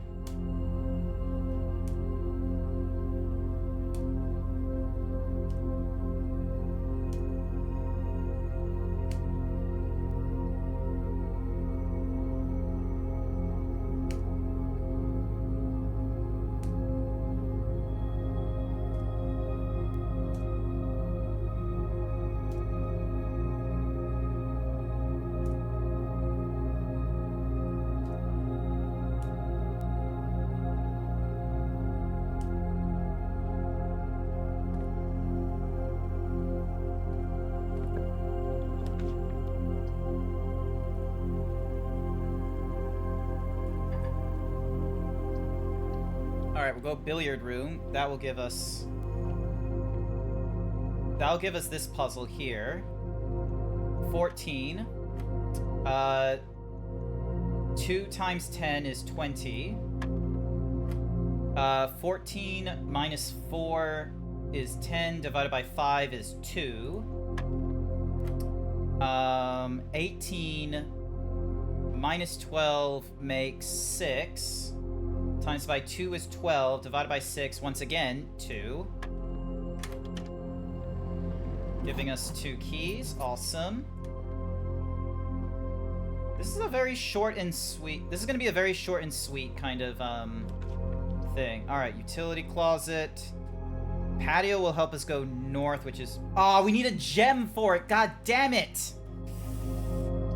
Alright, we'll go billiard room. That'll give us this puzzle here. 14. 2 times 10 is 20. 14 minus 4 is 10, divided by 5 is 2. 18 minus 12 makes 6. Times by 2 is 12, divided by 6, once again, 2. Giving us 2 keys, awesome. This is a very short and sweet, this is gonna be a very short and sweet kind of, thing. Alright, utility closet. Patio will help us go north, which is, oh, we need a gem for it, god damn it!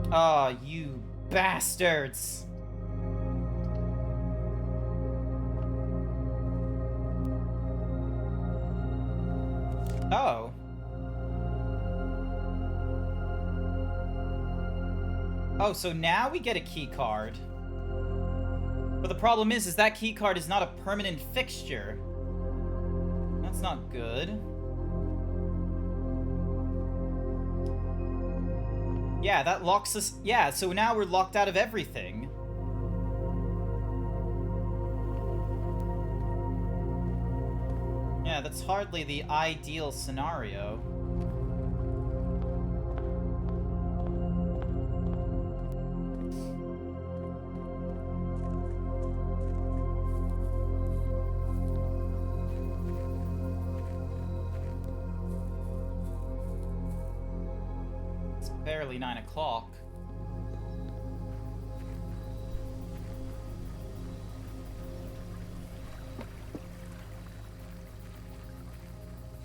Oh, you bastards. Oh. Oh, so now we get a key card. But the problem is that key card is not a permanent fixture. That's not good. Yeah, that locks us... Yeah, so now we're locked out of everything. Yeah, that's hardly the ideal scenario. barely 9 o'clock.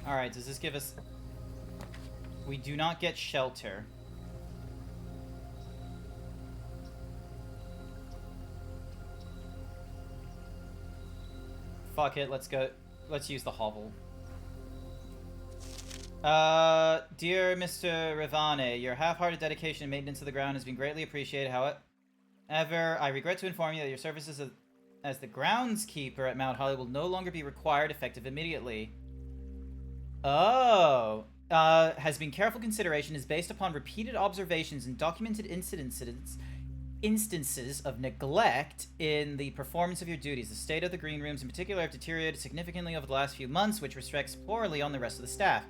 Alright, does this give us... We do not get shelter. Fuck it, let's go. Let's use the hovel. Dear Mr. Rivane, your half-hearted dedication and maintenance of the ground has been greatly appreciated. However, I regret to inform you that your services as the groundskeeper at Mount Holly will no longer be required, effective immediately. Oh. Has been careful consideration, is based upon repeated observations and documented instances of neglect in the performance of your duties. The state of the green rooms in particular have deteriorated significantly over the last few months, which reflects poorly on the rest of the staff.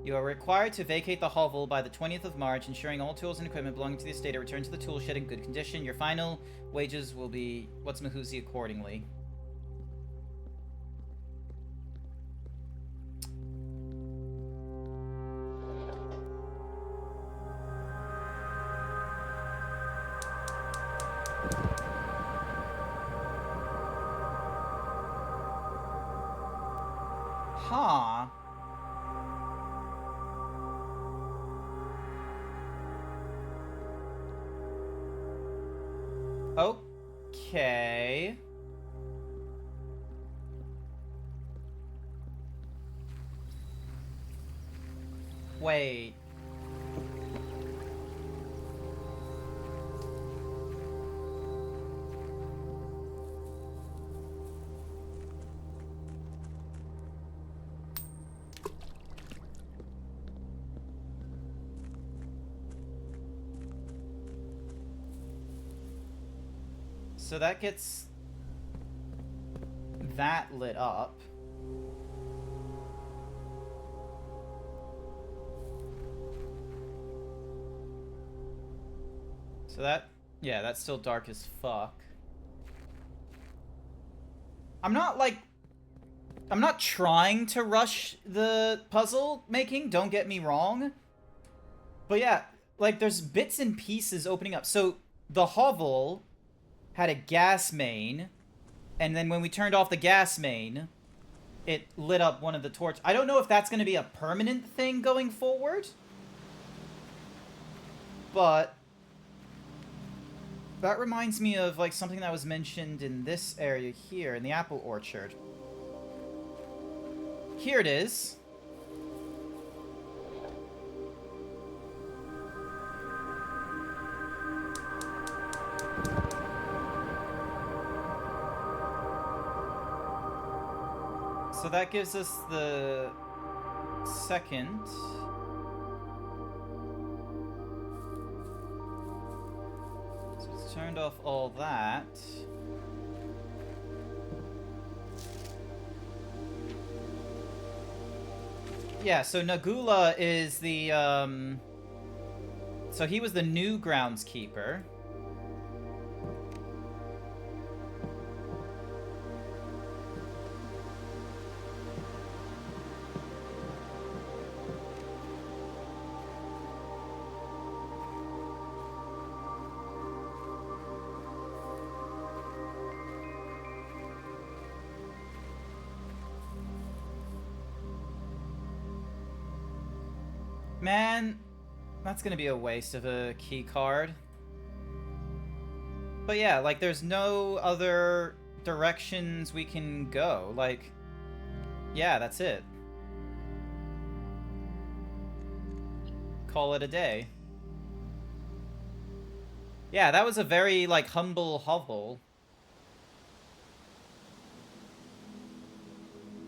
You are required to vacate the hovel by the 20th of March, ensuring all tools and equipment belonging to the estate are returned to the tool shed in good condition. Your final wages will be what's Mahuzi accordingly. Huh. Okay. Wait. So that gets that lit up. So that, yeah, that's still dark as fuck. I'm not trying to rush the puzzle making, don't get me wrong. But yeah, like, there's bits and pieces opening up. So, the hovel had a gas main, and then when we turned off the gas main, it lit up one of the torches. I don't know if that's going to be a permanent thing going forward, but that reminds me of, like, something that was mentioned in this area here, in the apple orchard. Here it is. So that gives us the second. So it's turned off all that. Yeah, so Nagula is the, so he was the new groundskeeper. Man, that's gonna be a waste of a key card. But yeah, like, there's no other directions we can go. Like, yeah, that's it. Call it a day. Yeah, that was a very, like, humble hovel.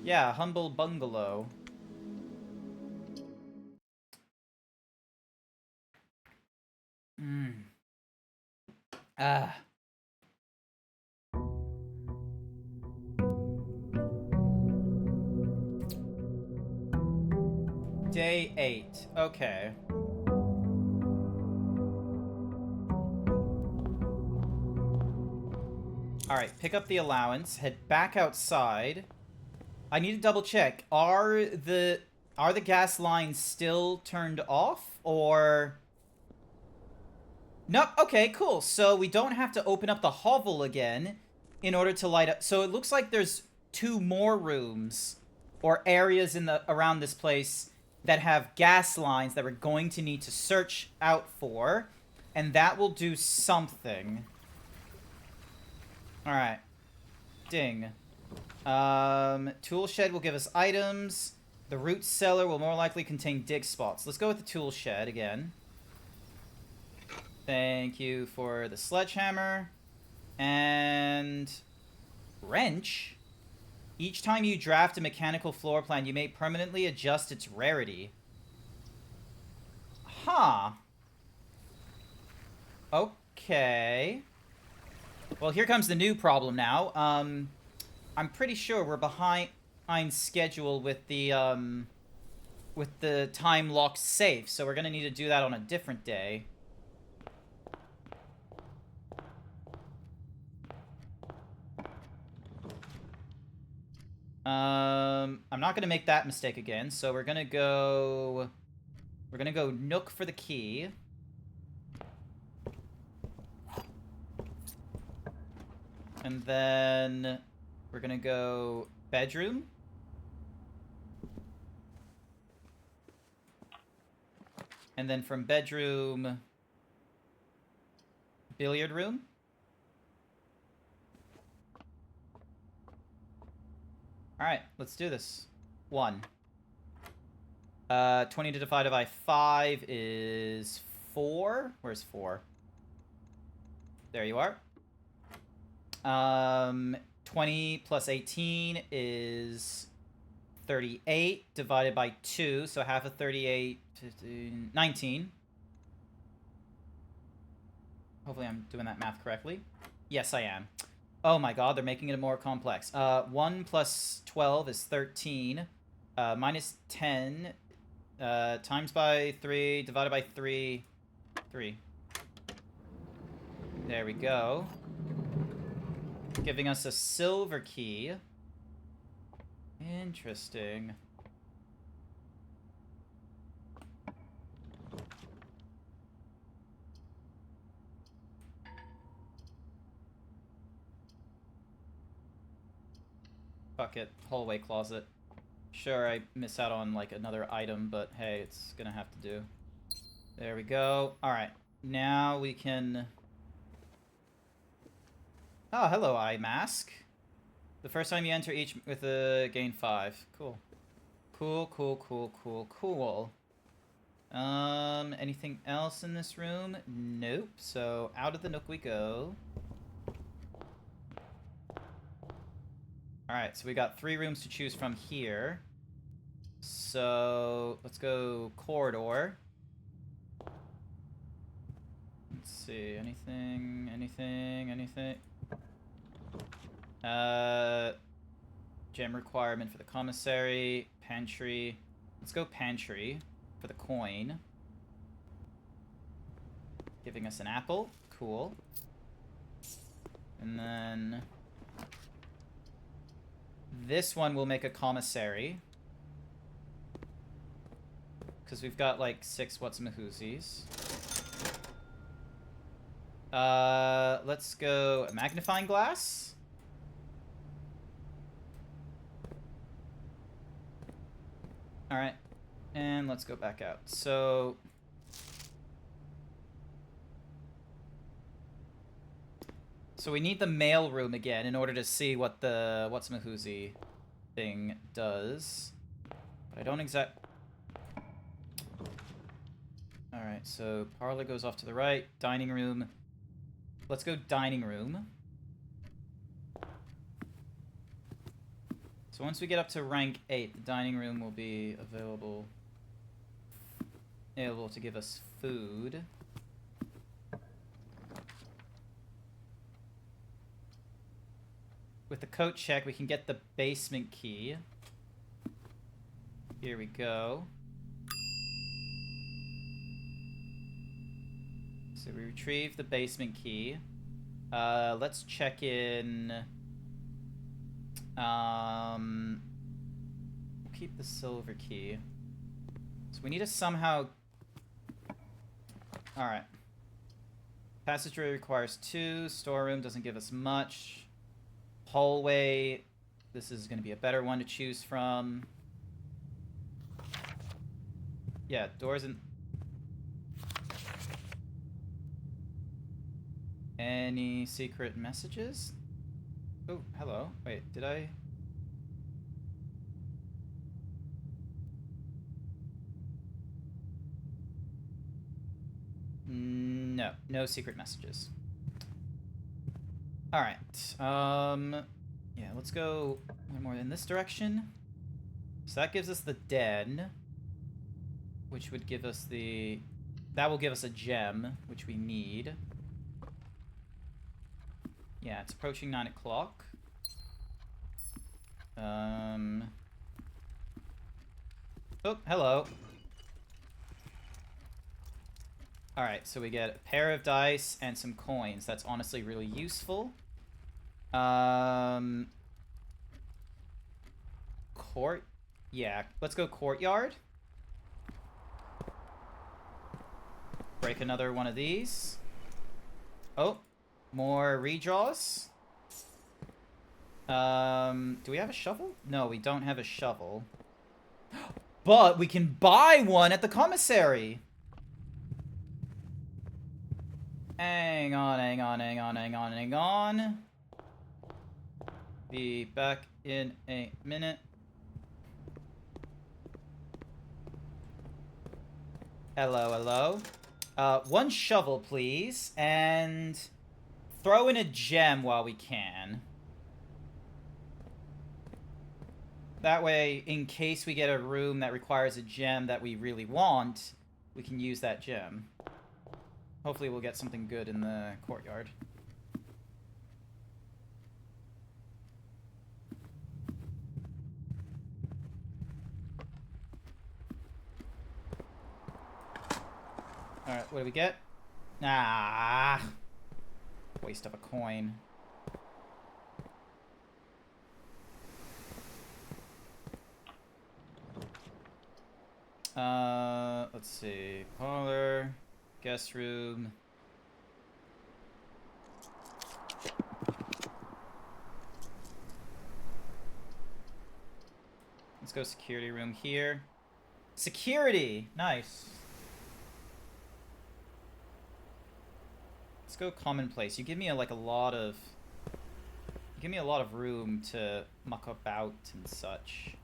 Yeah, humble bungalow. Day 8. Okay. Alright, pick up the allowance, head back outside. I need to double check. Are the gas lines still turned off, or Nope, okay, cool. So we don't have to open up the hovel again in order to light up. So it looks like there's 2 more rooms or areas in the around this place that have gas lines that we're going to need to search out for, and that will do something. All right. Ding. Tool shed will give us items. The root cellar will more likely contain dig spots. Let's go with the tool shed again. Thank you for the sledgehammer. And wrench. Each time you draft a mechanical floor plan, you may permanently adjust its rarity. Huh. Okay. Well, here comes the new problem now. I'm pretty sure we're behind schedule with the time locked safe, so we're gonna need to do that on a different day. I'm not gonna make that mistake again, so we're gonna go Nook for the key. And then we're gonna go bedroom. And then from bedroom, billiard room. Alright, let's do this. 1. 20 divided by 5 is 4. Where's 4? There you are. 20 plus 18 is 38 divided by 2, so half of 38, 15, 19. Hopefully I'm doing that math correctly. Yes, I am. Oh my god, they're making it more complex. 1 plus 12 is 13. Minus 10 times by 3, divided by 3, 3. There we go. Giving us a silver key. Interesting. Fuck it. Hallway closet. Sure, I miss out on, like, another item, but hey, it's gonna have to do. There we go. Alright. Now we can... Oh, hello, eye mask. The first time you enter each with a gain 5. Cool. Cool, cool, cool, cool, cool. Anything else in this room? Nope. So, out of the nook we go. Alright, so we got 3 rooms to choose from here. So, let's go corridor. Let's see, anything? Gem requirement for the commissary, pantry. Let's go pantry for the coin. Giving us an apple, cool. And then this one will make a commissary. Because we've got like 6 what's-a-mahoozies. Let's go a magnifying glass. Alright. And let's go back out. So we need the mail room again in order to see what the what's-a-mahoozy thing does. But I don't Alright, so parlor goes off to the right. Dining room. Let's go dining room. So once we get up to rank 8, the dining room will be available to give us food. With the coat check, we can get the basement key. Here we go. So we retrieve the basement key. Let's check in. We'll keep the silver key. So we need to somehow... Alright. Passageway requires 2. Storeroom doesn't give us much. Hallway. This is going to be a better one to choose from. Yeah, doors and... Any secret messages? Oh, hello. Wait, did I... No, no secret messages. Alright, yeah, let's go more in this direction. So that gives us the den, which would give us the... That will give us a gem, which we need. Yeah, it's approaching 9 o'clock. Oh, hello. Alright, so we get a pair of dice and some coins. That's honestly really useful. Court? Yeah, let's go courtyard. Break another one of these. Oh, more redraws. Do we have a shovel? No, we don't have a shovel. But we can buy one at the commissary. Hang on, hang on, hang on, hang on, hang on. Be back in a minute. Hello, hello. One shovel, please. And throw in a gem while we can. That way, in case we get a room that requires a gem that we really want, we can use that gem. Hopefully we'll get something good in the courtyard. Alright, what do we get? Ah! Waste of a coin. Let's see. Parlor, guest room. Let's go security room here. Security! Nice. Let's go commonplace. You give me like a lot of... You give me a lot of room to muck about and such.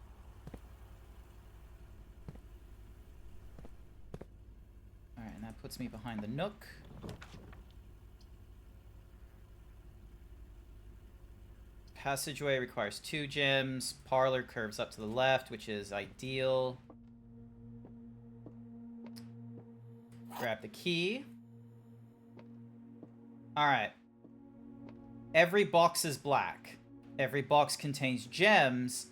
Alright, and that puts me behind the nook. Passageway requires 2 gems. Parlor curves up to the left, which is ideal. Grab the key. Alright. Every box is black. Every box contains gems.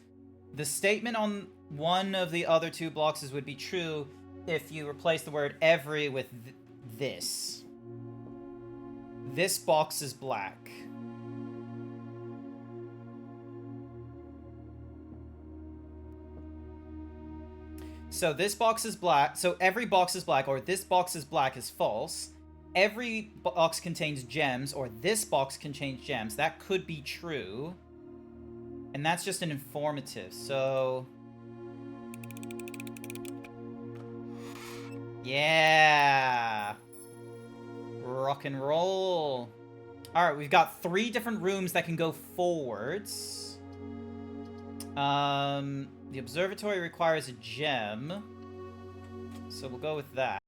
The statement on one of the other 2 boxes would be true if you replace the word every with this. This box is black. So this box is black. So every box is black, or this box is black is false. Every box contains gems, or this box contains gems. That could be true. And that's just an informative, so... Yeah! Rock and roll. Alright, we've got 3 different rooms that can go forwards. The observatory requires a gem. So we'll go with that.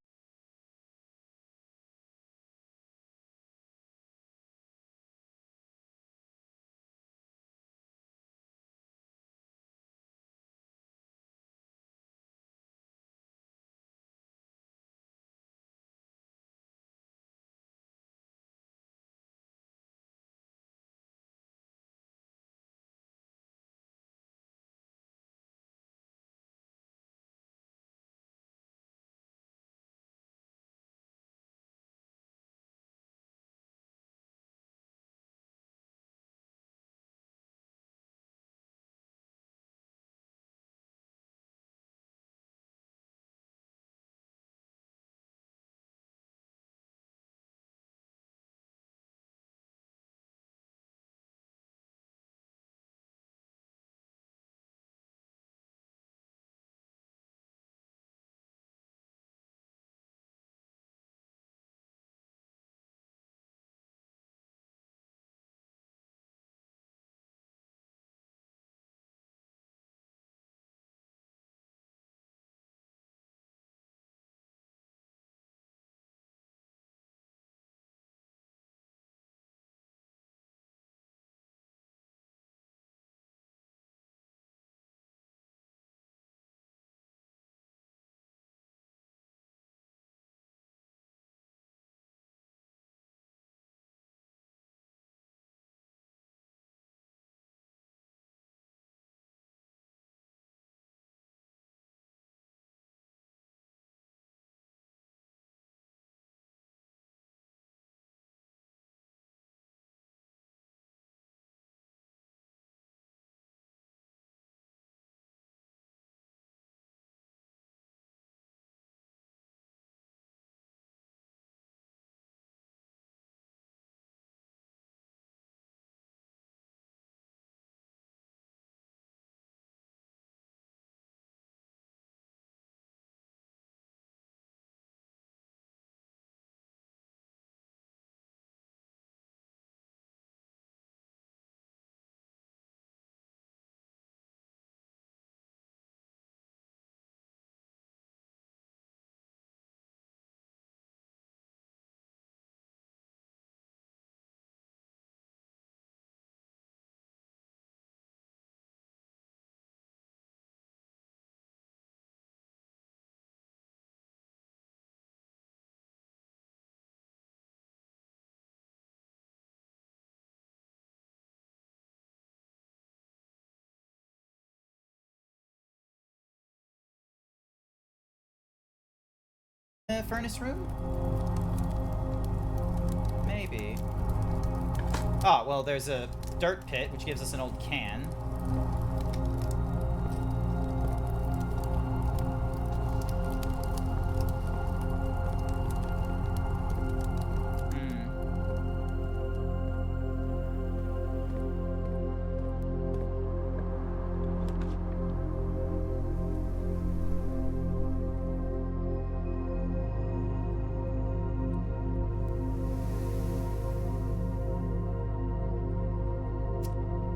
furnace room? Maybe. Ah, well, there's a dirt pit, which gives us an old can.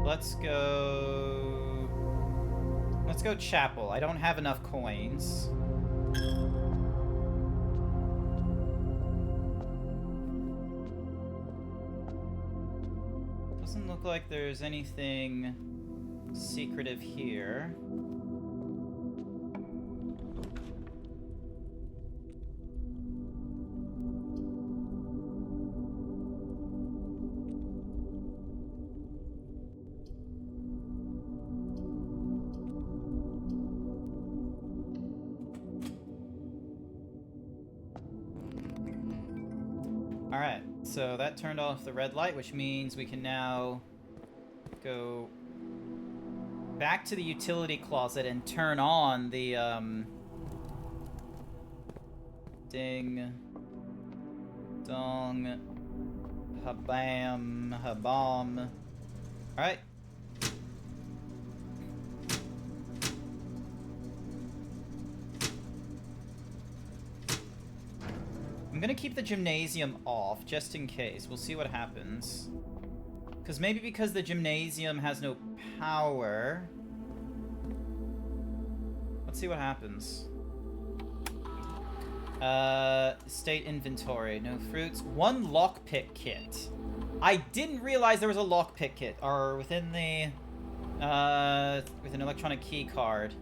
Let's go chapel. I don't have enough coins. Doesn't look like there's anything secretive here. Alright, so that turned off the red light, which means we can now go back to the utility closet and turn on the, ding, dong, habam, habam. Alright. I'm gonna keep the gymnasium off, just in case. We'll see what happens. Because maybe because the gymnasium has no power. Let's see what happens. State inventory. No fruits. One lockpick kit. I didn't realize there was a lockpick kit. Or within the... with an electronic key card.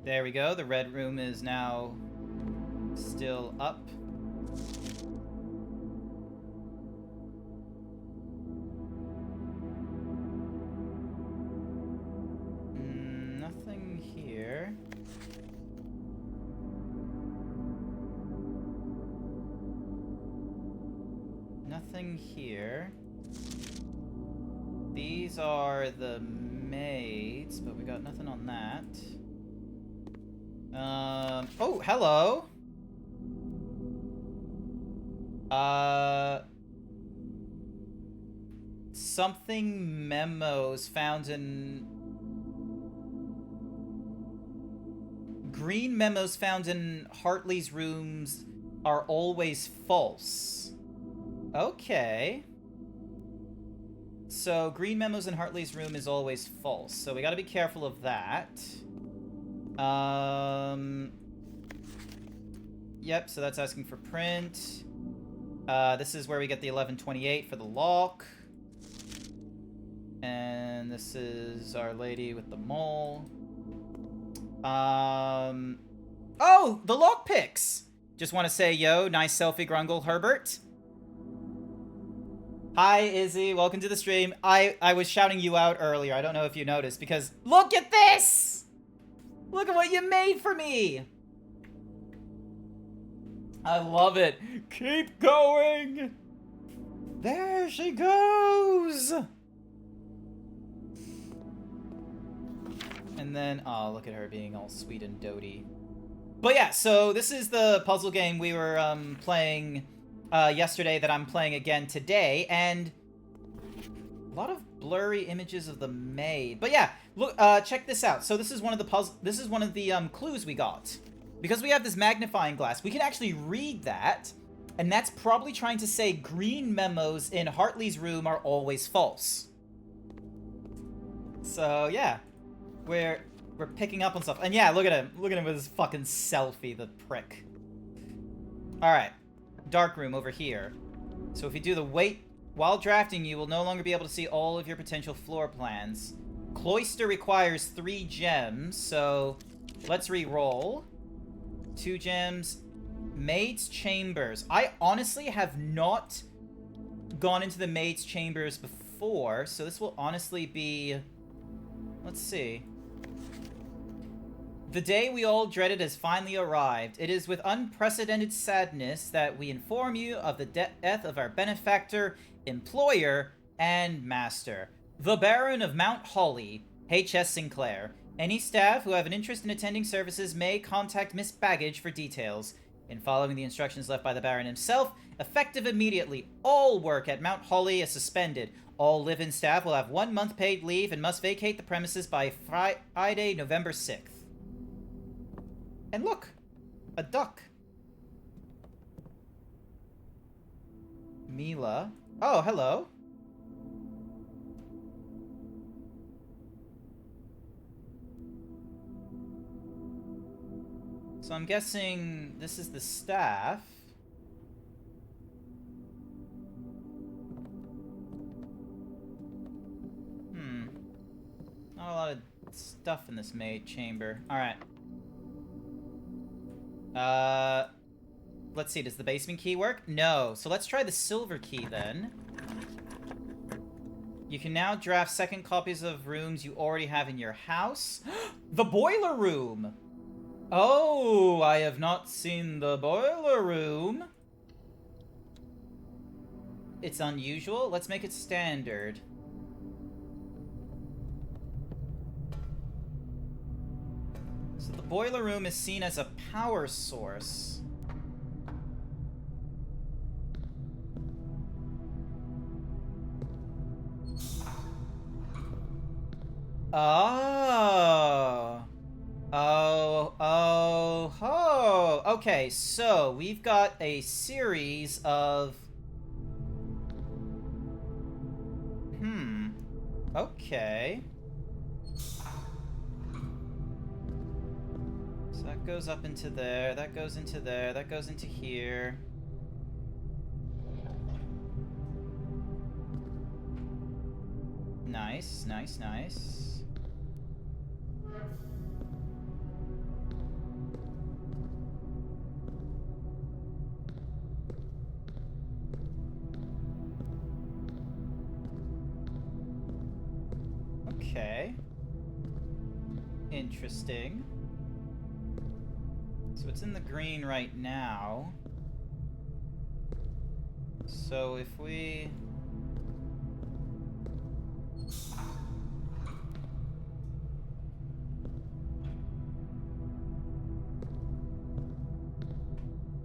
There we go. The red room is now still up. Nothing here. Nothing here. These are the maids, but we got nothing on that. Oh, hello. Something memos found in... Green memos found in Hartley's rooms are always false. Okay. So, green memos in Hartley's room is always false. So we gotta be careful of that. Yep, so that's asking for print. This is where we get the 1128 for the lock. And this is Our Lady with the mole. Oh, the lockpicks! Just want to say, yo, nice selfie, Grungle Herbert. Hi, Izzy. Welcome to the stream. I was shouting you out earlier. I don't know if you noticed, because look at this! Look at what you made for me! I love it. Keep going! There she goes! And then, oh, look at her being all sweet and doty. But yeah, so this is the puzzle game we were playing yesterday that I'm playing again today, and a lot of blurry images of the maid. But yeah, look, check this out. So this is one of the this is one of the clues we got. Because we have this magnifying glass, we can actually read that, and that's probably trying to say green memos in Hartley's room are always false. So yeah, we're We're picking up on stuff. And yeah, look at him. Look at him with his fucking selfie, the prick. Alright. Dark room over here. So if you do the wait while drafting, you will no longer be able to see all of your potential floor plans. Cloister requires 3 gems, so let's re-roll. 2 gems. Maid's Chambers. I honestly have not gone into the Maid's Chambers before, so this will honestly be... Let's see. The day we all dreaded has finally arrived. It is with unprecedented sadness that we inform you of the death of our benefactor, employer, and master, the Baron of Mount Holly, H.S. Sinclair. Any staff who have an interest in attending services may contact Miss Baggage for details. In following the instructions left by the Baron himself, effective immediately, all work at Mount Holly is suspended. All live-in staff will have 1 month paid leave and must vacate the premises by Friday, November 6th. And look! A duck. Mila. Oh, hello. So I'm guessing this is the staff. Not a lot of stuff in this maid chamber. Alright. Let's see, does the basement key work? No. So let's try the silver key then. You can now draft second copies of rooms you already have in your house. The boiler room! Oh, I have not seen the boiler room. It's unusual. Let's make it standard. So the boiler room is seen as a power source. Oh. Oh. Okay, so we've got a series of... Okay. So that goes up into there, that goes into there, that goes into here. Nice, nice, nice. Okay. Interesting. So it's in the green right now. So if we...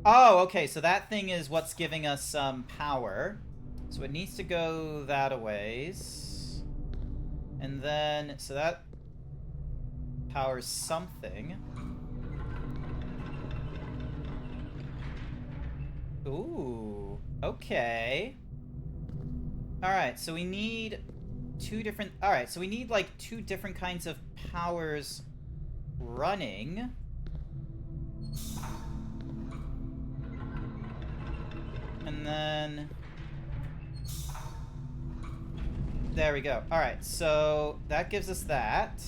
Oh, okay, so that thing is what's giving us some power. So it needs to go that a ways. And then, so that powers something. Ooh, okay. Alright, so we need two different... Alright, so we need like 2 different kinds of powers running. And then... There we go. Alright, so that gives us that.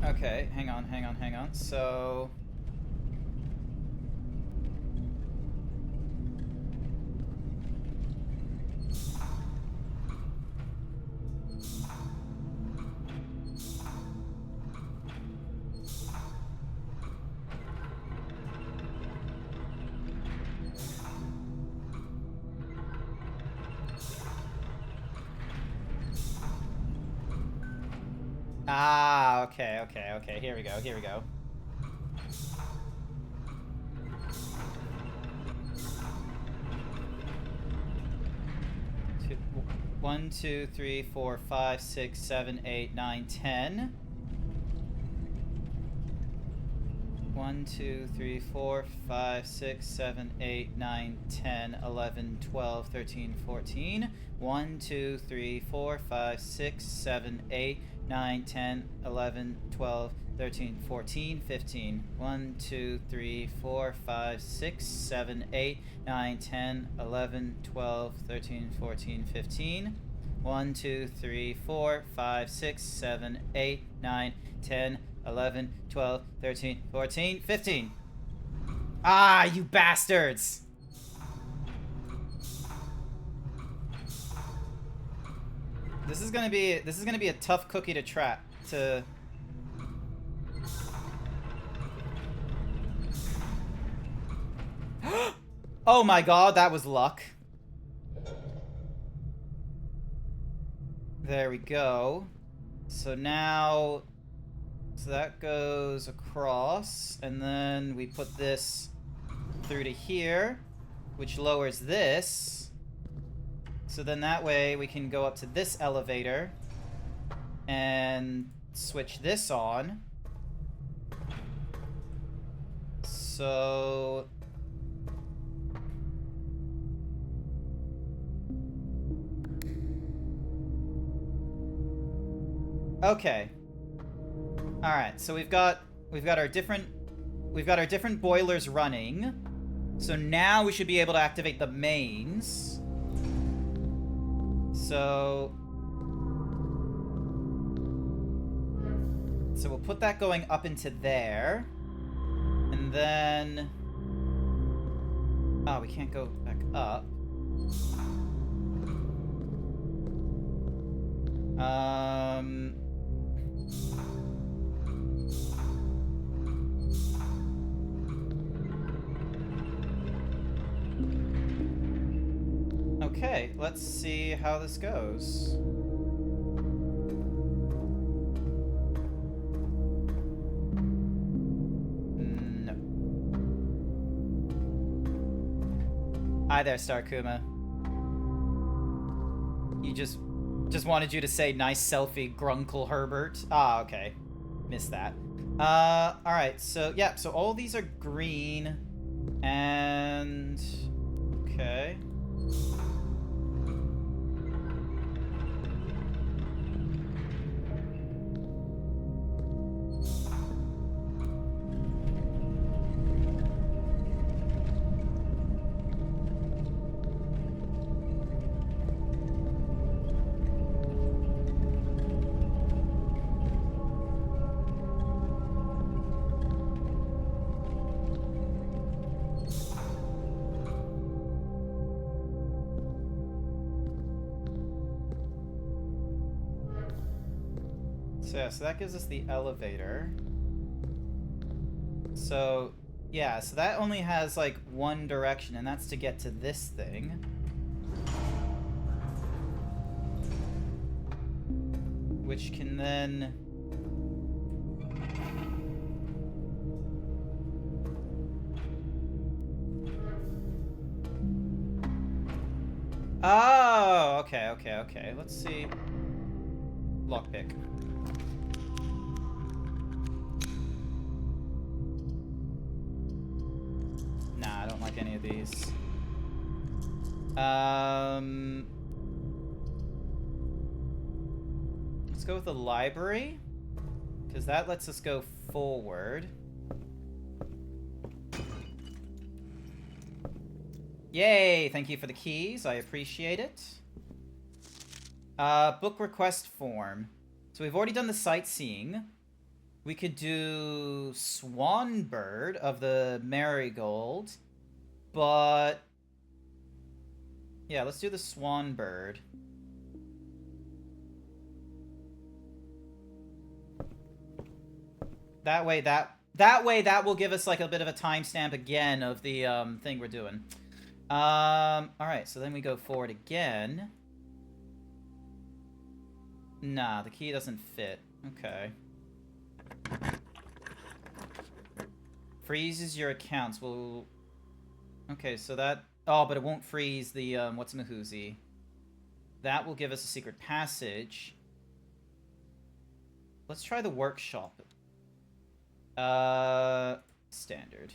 Okay, hang on. So... Ah, okay. Here we go. Two, 1, 2, 3, 4, 5, 6, 7, 8, 9, 10. 1, 2, 3, 4, 5, 6, 7, 8, 9, 10, 11, 12, 13, 14. 1, 2, 3, 4, 5, 6, 7, 8, 9, 10, 11, 12, 13, 14, 15. 1, 2, 3, 4, 5, 6, 7, 8, 9, 10, 11, 12, 13, 14, 15. 1, 2, 3, 4, 5, 6, 7, 8, 9, 10, 11, 12, 13, 14, 15. Ah, you bastards! This is gonna be a tough cookie to trap. Oh my god, that was luck. There we go. So now, so that goes across, and then we put this through to here, which lowers this. So then that way we can go up to this elevator and switch this on. So... okay. All right. So we've got our different boilers running. So now we should be able to activate the mains. So we'll put that going up into there. And then oh, we can't go back up. Okay, let's see how this goes. No. Hi there, Starkuma. You just wanted you to say nice selfie, Grunkle Herbert. Ah, okay. Missed that. Alright, so yeah, so all these are green. And okay. So yeah, so that gives us the elevator. So yeah, so that only has like one direction, and that's to get to this thing. Which can then... oh, okay, okay, okay. Let's see. Lockpick. Nah, I don't like any of these. Let's go with the library, because that lets us go forward. Yay! Thank you for the keys. I appreciate it. Book request form. So we've already done the sightseeing. We could do Swanbird of the Marigold, but yeah, let's do the Swanbird. That way that will give us like a bit of a timestamp again of the thing we're doing. All right, so then we go forward again. Nah, the key doesn't fit. Okay. Freezes your accounts. Well, okay, so that... oh, but it won't freeze the, what's-mahoozy. That will give us a secret passage. Let's try the workshop. Standard.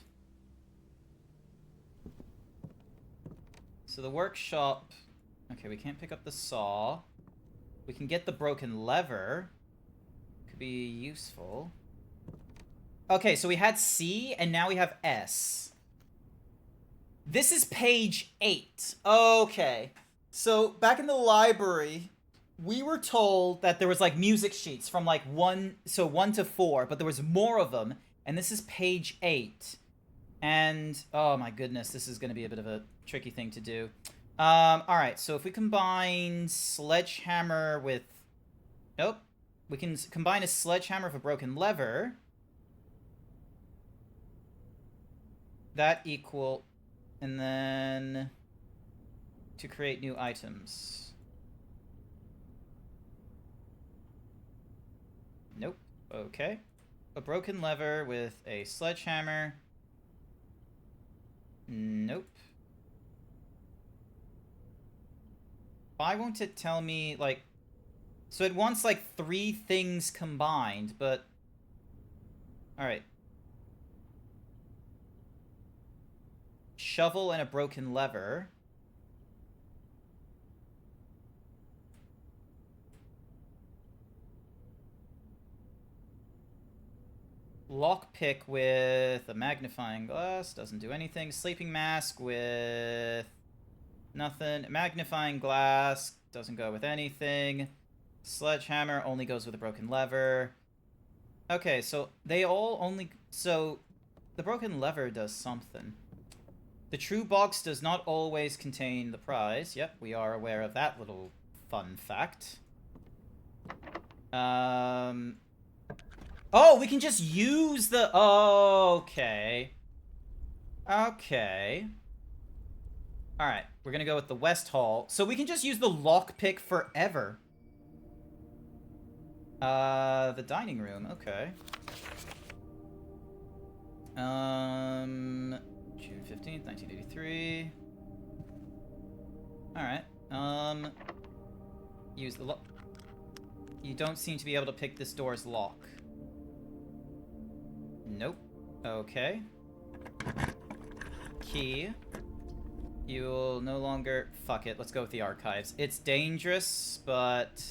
So the workshop... Okay, we can't pick up the saw. We can get the broken lever. Could be useful. Okay, so we had C, and now we have S. This is page 8. Okay. So, back in the library, we were told that there was, like, music sheets from, like, 1 to 4, but there was more of them, and this is page 8. And, oh my goodness, this is going to be a bit of a tricky thing to do. Alright, so if we combine sledgehammer with... Nope. We can combine a sledgehammer with a broken lever. That equal... And then... To create new items. Nope. Okay. A broken lever with a sledgehammer. Nope. Why won't it tell me, like... So it wants, like, 3 things combined, but... Alright. Shovel and a broken lever. Lockpick with a magnifying glass. Doesn't do anything. Sleeping mask with... Nothing. Magnifying glass. Doesn't go with anything. Sledgehammer only goes with a broken lever. Okay, so they all only... So, the broken lever does something. The true box does not always contain the prize. Yep, we are aware of that little fun fact. Oh, we can just use the... Oh, okay. Okay. Alright, we're gonna go with the West Hall. So we can just use the lockpick forever. The dining room, okay. June 15th, 1983. Alright, use the lock. You don't seem to be able to pick this door's lock. Nope. Okay. Key. You'll no longer... Fuck it, let's go with the archives. It's dangerous, but...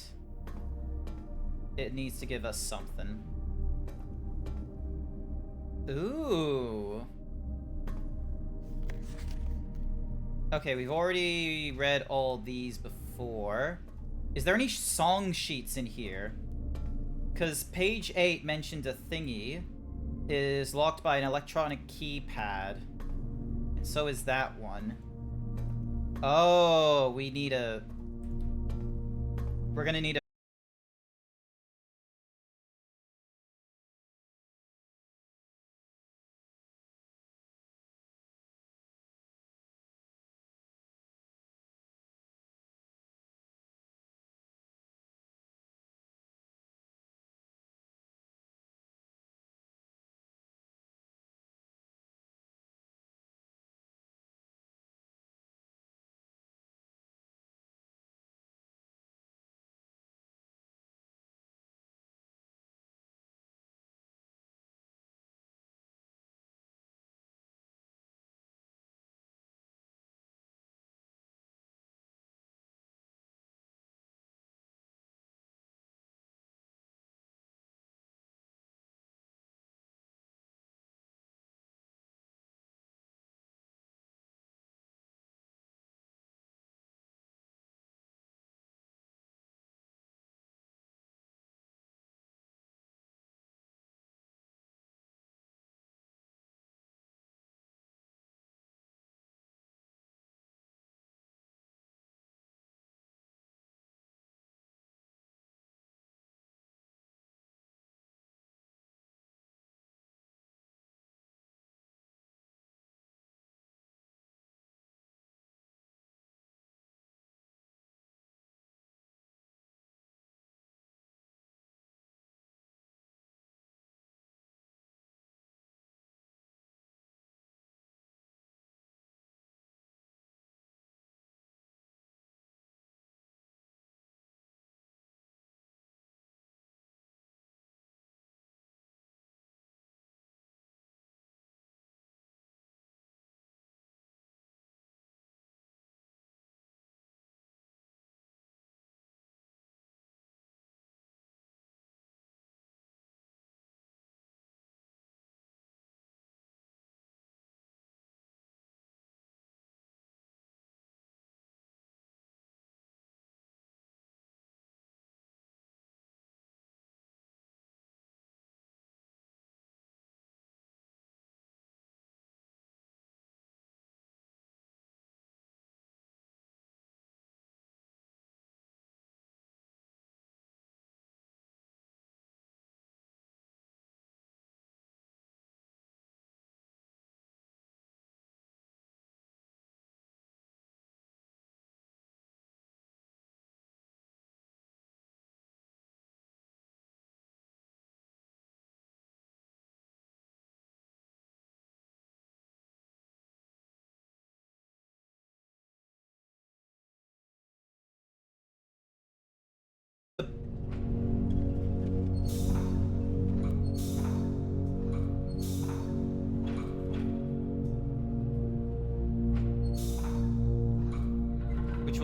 It needs to give us something. Ooh. Okay, we've already read all these before. Is there any song sheets in here? Because page 8 mentioned a thingy is locked by an electronic keypad. And so is that one. Oh, we need a... We're gonna need a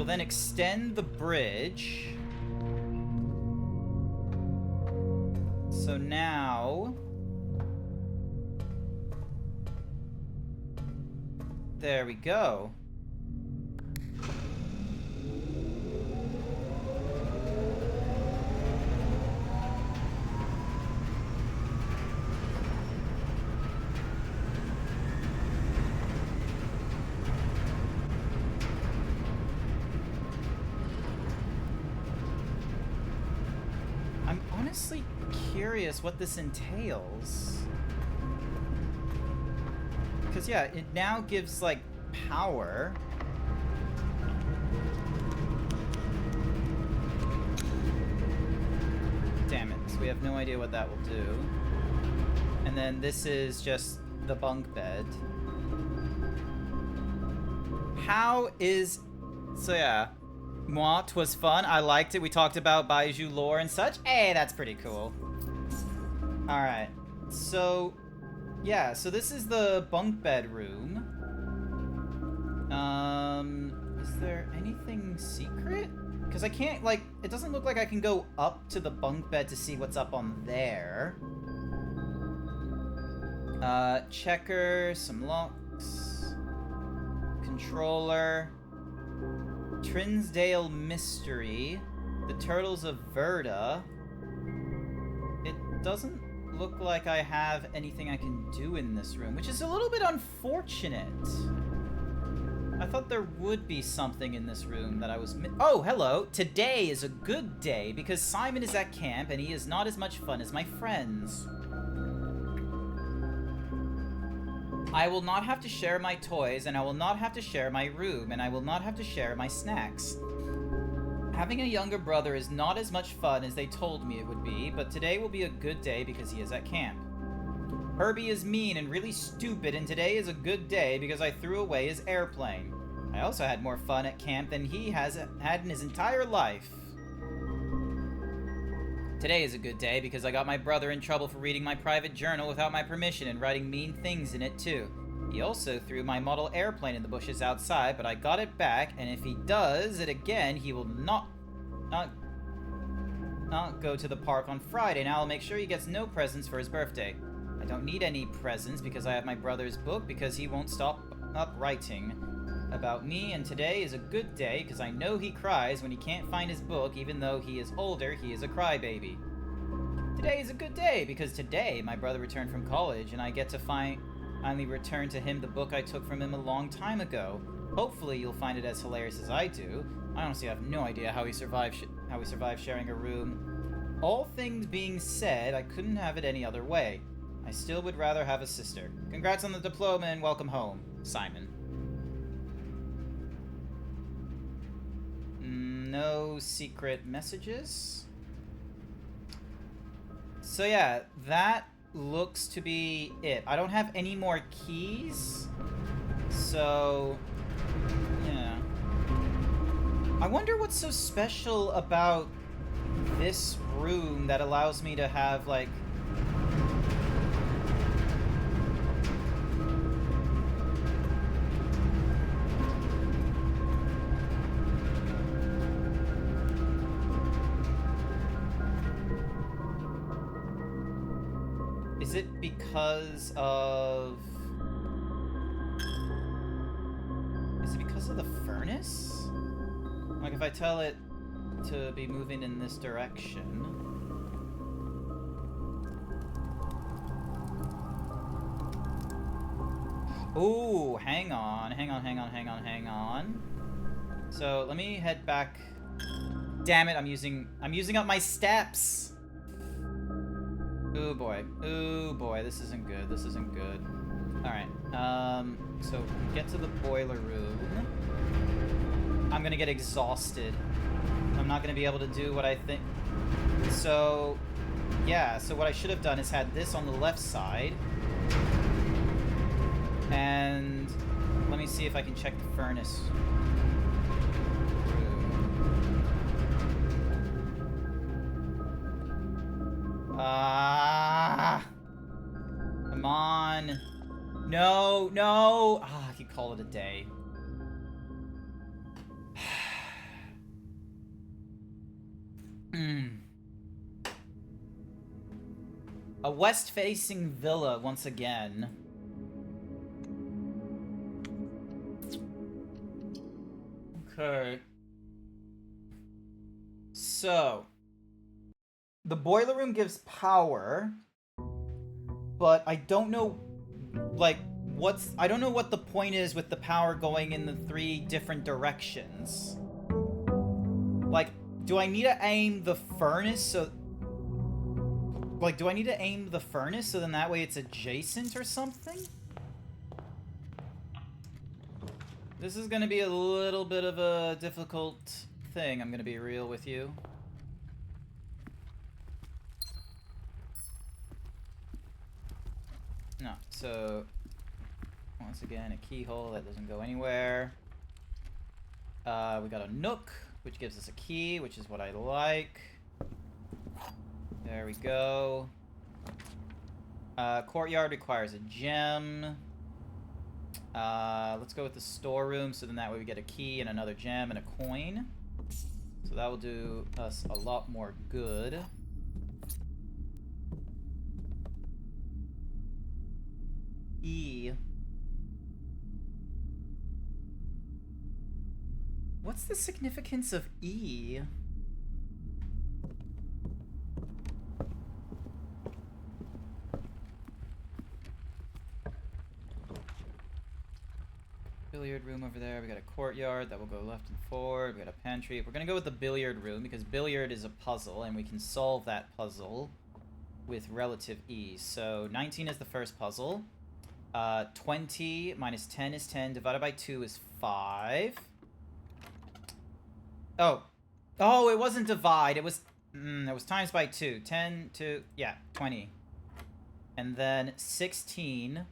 then extend the bridge. So now... There we go. I'm honestly curious what this entails. Because, yeah, it now gives, like, power. Damn it. So we have no idea what that will do. And then this is just the bunk bed. How is... So, yeah. Moi, 'twas fun. I liked it. We talked about Baiju lore and such. Hey, that's pretty cool. Alright. So... Yeah, so this is the bunk bed room. Is there anything secret? Because I can't, like, it doesn't look like I can go up to the bunk bed to see what's up on there. Checker, some locks. Controller. Trinsdale Mystery. The Turtles of Verda. It doesn't look like I have anything I can do in this room, which is a little bit unfortunate. I thought there would be something in this room that I was oh, hello! Today is a good day because Simon is at camp and he is not as much fun as my friends. I will not have to share my toys, and I will not have to share my room, and I will not have to share my snacks. Having a younger brother is not as much fun as they told me it would be, but today will be a good day because he is at camp. Herbie is mean and really stupid, and today is a good day because I threw away his airplane. I also had more fun at camp than he has had in his entire life. Today is a good day because I got my brother in trouble for reading my private journal without my permission and writing mean things in it too. He also threw my model airplane in the bushes outside, but I got it back, and if he does it again, he will not go to the park on Friday, and I'll make sure he gets no presents for his birthday. I don't need any presents because I have my brother's book because he won't stop writing about me, and today is a good day because I know he cries when he can't find his book. Even though he is older, he is a crybaby. Today is a good day because today my brother returned from college, and I get to finally return to him the book I took from him a long time ago. Hopefully you'll find it as hilarious as I do. I honestly have no idea how he survived sharing a room. All things being said, I couldn't have it any other way. I still would rather have a sister. Congrats on the diploma and welcome home, Simon. No secret messages. So yeah, that looks to be it. I don't have any more keys, so yeah. I wonder what's so special about this room that allows me to have, like... Is it because of... Is it because of the furnace? Like, if I tell it to be moving in this direction... Ooh, hang on. So, let me head back... Damn it, I'm using up my steps! Ooh boy, this isn't good, Alright, so get to the boiler room. I'm gonna get exhausted. I'm not gonna be able to do what I think. So, yeah, so what I should have done is had this on the left side. And let me see if I can check the furnace. Come on. No. I could call it a day. A west-facing villa once again. Okay. So, the boiler room gives power, but I don't know, like, I don't know what the point is with the power going in the 3 different directions. Like, do I need to aim the furnace so... Like, do I need to aim the furnace so then that way it's adjacent or something? This is gonna be a little bit of a difficult thing, I'm gonna be real with you. No, so... Once again, a keyhole that doesn't go anywhere. We got a nook, which gives us a key, which is what I like. There we go. Courtyard requires a gem. Let's go with the storeroom, so then that way we get a key and another gem and a coin. So that will do us a lot more good. E. What's the significance of E? Billiard room over there. We got a courtyard that will go left and forward. We got a pantry. We're gonna go with the billiard room because billiard is a puzzle and we can solve that puzzle with relative ease. So 19 is the first puzzle. 20 minus 10 is 10. Divided by 2 is 5. Oh. Oh, it wasn't divide. It was times by 2. 10 to... Yeah, 20. And then 16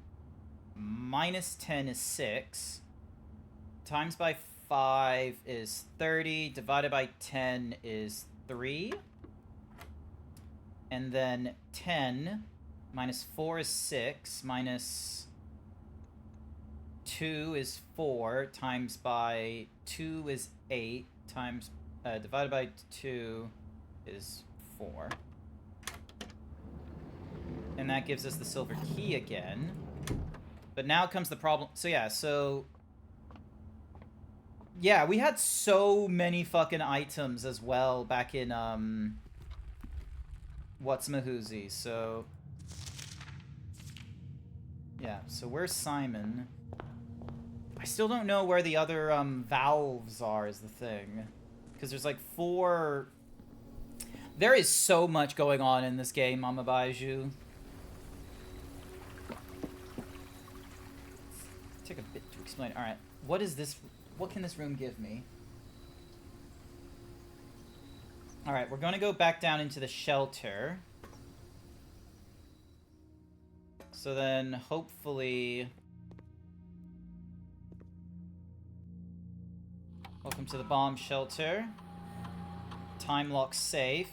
minus 10 is 6. Times by 5 is 30. Divided by 10 is 3. And then 10 minus 4 is 6. Minus 2 is 4. Times by 2 is 8. Times divided by 2 is 4. And that gives us the silver key again. But now comes the problem. So yeah, yeah, we had so many fucking items as well back in What's-Mahoozy. So yeah, so where's Simon? I still don't know where the other valves are is the thing. Because there's like 4... There is so much going on in this game, Mama Baiju. Take a bit to explain. Alright, what is this? What can this room give me? Alright, we're going to go back down into the shelter. So then, hopefully... Welcome to the bomb shelter. Time lock safe.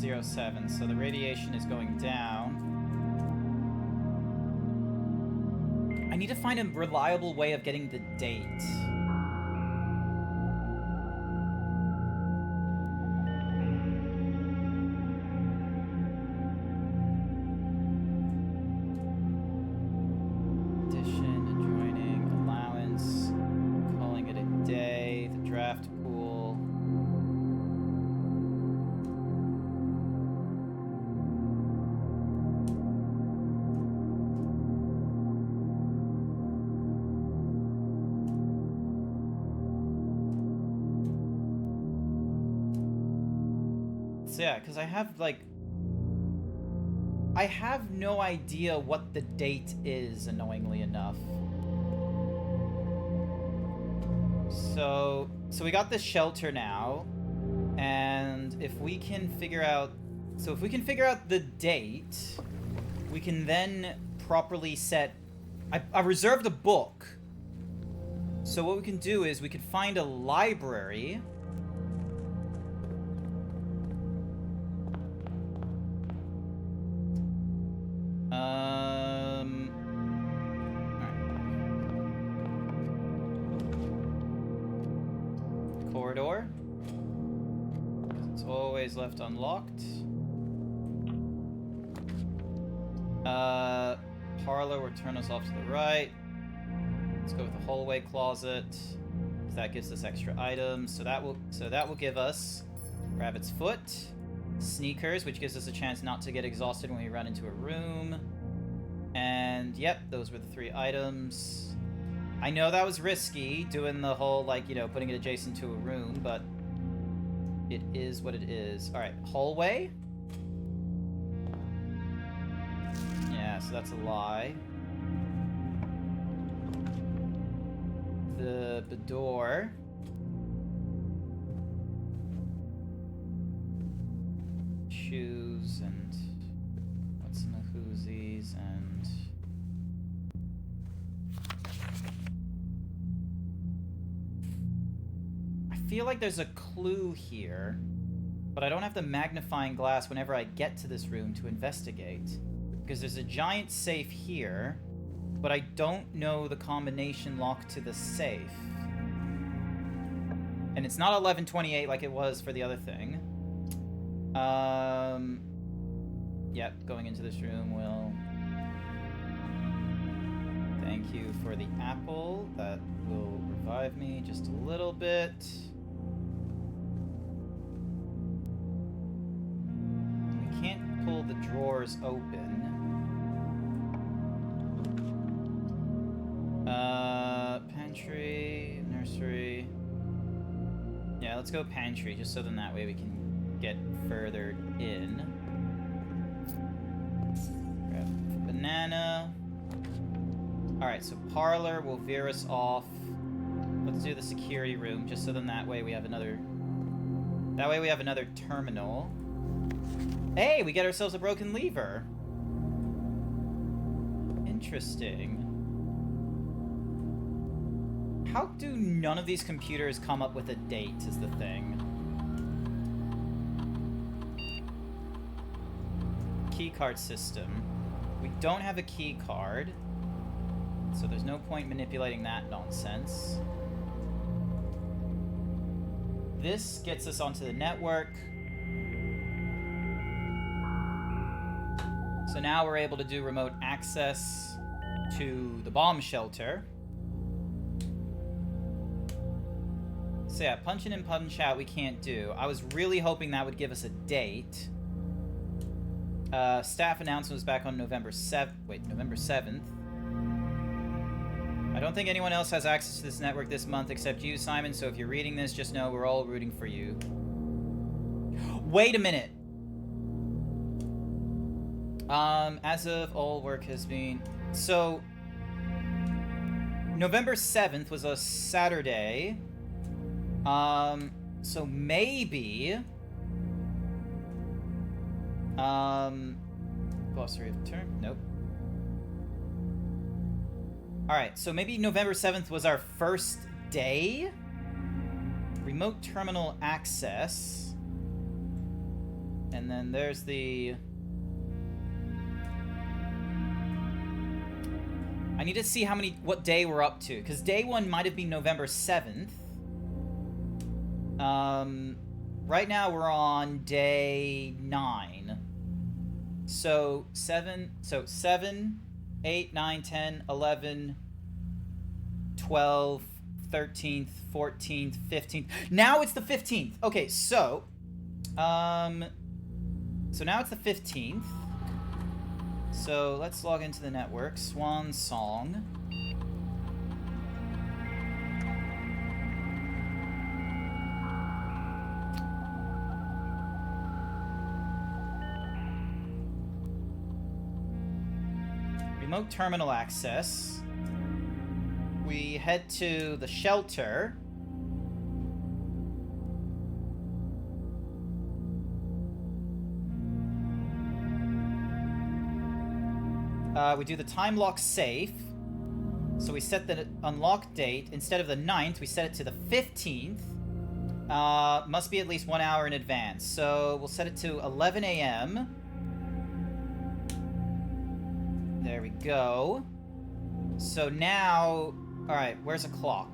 0.07, so the radiation is going down. I need to find a reliable way of getting the date. Addition, adjoining, allowance, calling it a day, the draft pool. So yeah, because I have, like... I have no idea what the date is, annoyingly enough. So we got this shelter now, and if we can figure out... So if we can figure out the date, we can then properly set I reserved a book. So what we can do is we could find a library. Alright. Corridor. It's always left unlocked. Parlor will turn us off to the right. Let's go with the hallway closet. That gives us extra items. So that will give us Rabbit's Foot, Sneakers, which gives us a chance not to get exhausted when we run into a room. And yep, those were the 3 items. I know that was risky, doing the whole, like, you know, putting it adjacent to a room, but it is what it is. Alright, hallway. Yeah, so that's a lie. The door. Shoes and what's in the whoosies and I feel like there's a clue here, but I don't have the magnifying glass whenever I get to this room to investigate, because there's a giant safe here, but I don't know the combination lock to the safe. And it's not 1128 like it was for the other thing. Yep, going into this room will... Thank you for the apple. That will revive me just a little bit. We can't pull the drawers open. Pantry, nursery. Yeah, let's go pantry, just so then that way we can get further in. Grab a banana. Alright, so parlor will veer us off. Let's do the security room, just so then that way we have another... That way we have another terminal. Hey, we get ourselves a broken lever. Interesting. How do none of these computers come up with a date is the thing. Keycard system. We don't have a key card, so there's no point manipulating that nonsense. This gets us onto the network. So now we're able to do remote access to the bomb shelter. So yeah, punch in and punch out we can't do. I was really hoping that would give us a date. Staff announcement was back on November 7th. Wait, November 7th. I don't think anyone else has access to this network this month except you, Simon, so if you're reading this, just know we're all rooting for you. Wait a minute! As of all work has been... So... November 7th was a Saturday. So maybe... Glossary of the term? Nope. Alright, so maybe November 7th was our first day? Remote terminal access. And then there's the... I need to see what day we're up to, because day 1 might have been November 7th. Right now we're on day 9. So 7, 8, 9, 10, 11, 12, 13th, 14th, 15th. Now it's the 15th. Okay, so now it's the 15th. So let's log into the network. Swan Song. Remote terminal access. We head to the shelter. We do the time lock safe. So we set the unlock date. Instead of the 9th, we set it to the 15th. Must be at least 1 hour in advance. So we'll set it to 11 a.m. There we go. So now... Alright, where's a clock?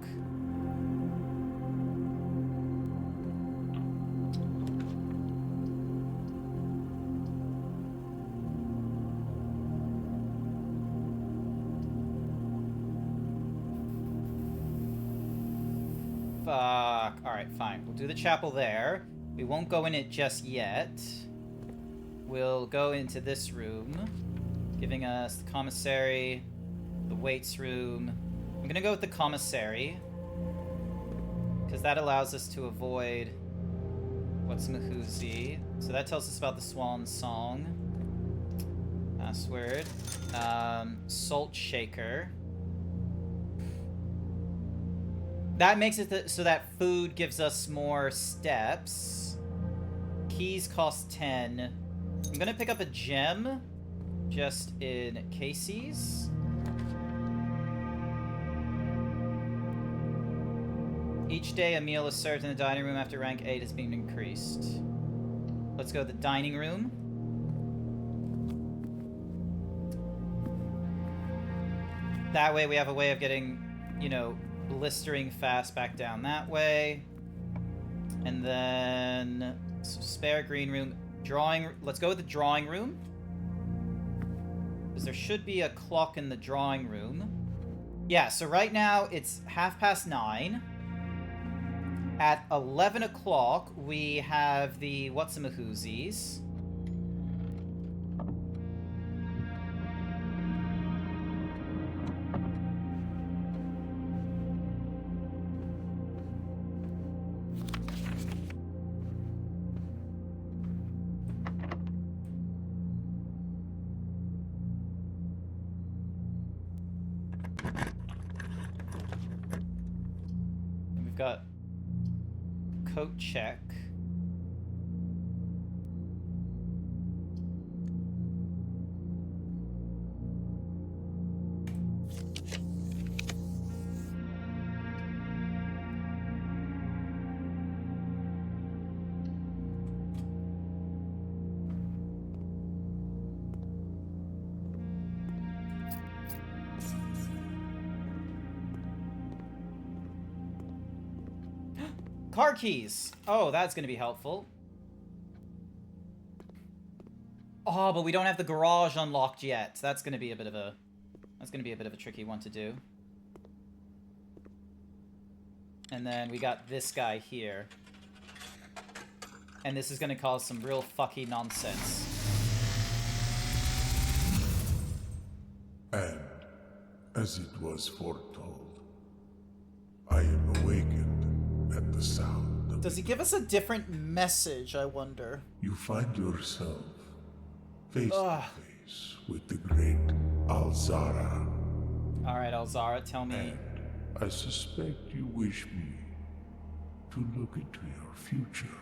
Fuck. Alright, fine. We'll do the chapel there. We won't go in it just yet. We'll go into this room, giving us the commissary, the weights room. I'm gonna go with the commissary, because that allows us to avoid what's Mahuzi. So that tells us about the Swan Song. Password. Salt Shaker. That makes it so that food gives us more steps. Keys cost 10. I'm gonna pick up a gem, just in cases. Each day a meal is served in the dining room after rank 8 has been increased. Let's go to the dining room. That way we have a way of getting, you know, blistering fast back down that way. And then some spare green room. Let's go with the drawing room, because there should be a clock in the drawing room. Yeah, so right now it's 9:30. At 11 o'clock we have the whatsamahoozies. Got coat check. Car keys! Oh, that's gonna be helpful. Oh, but we don't have the garage unlocked yet. That's gonna be a bit of a... That's gonna be a bit of a tricky one to do. And then we got this guy here. And this is gonna cause some real fucky nonsense. And, as it was foretold, I am awakened at the sound of... Does he give us a different message, I wonder? You find yourself face to face with the great Alzara. Alright, Alzara, tell me. And I suspect you wish me to look into your future.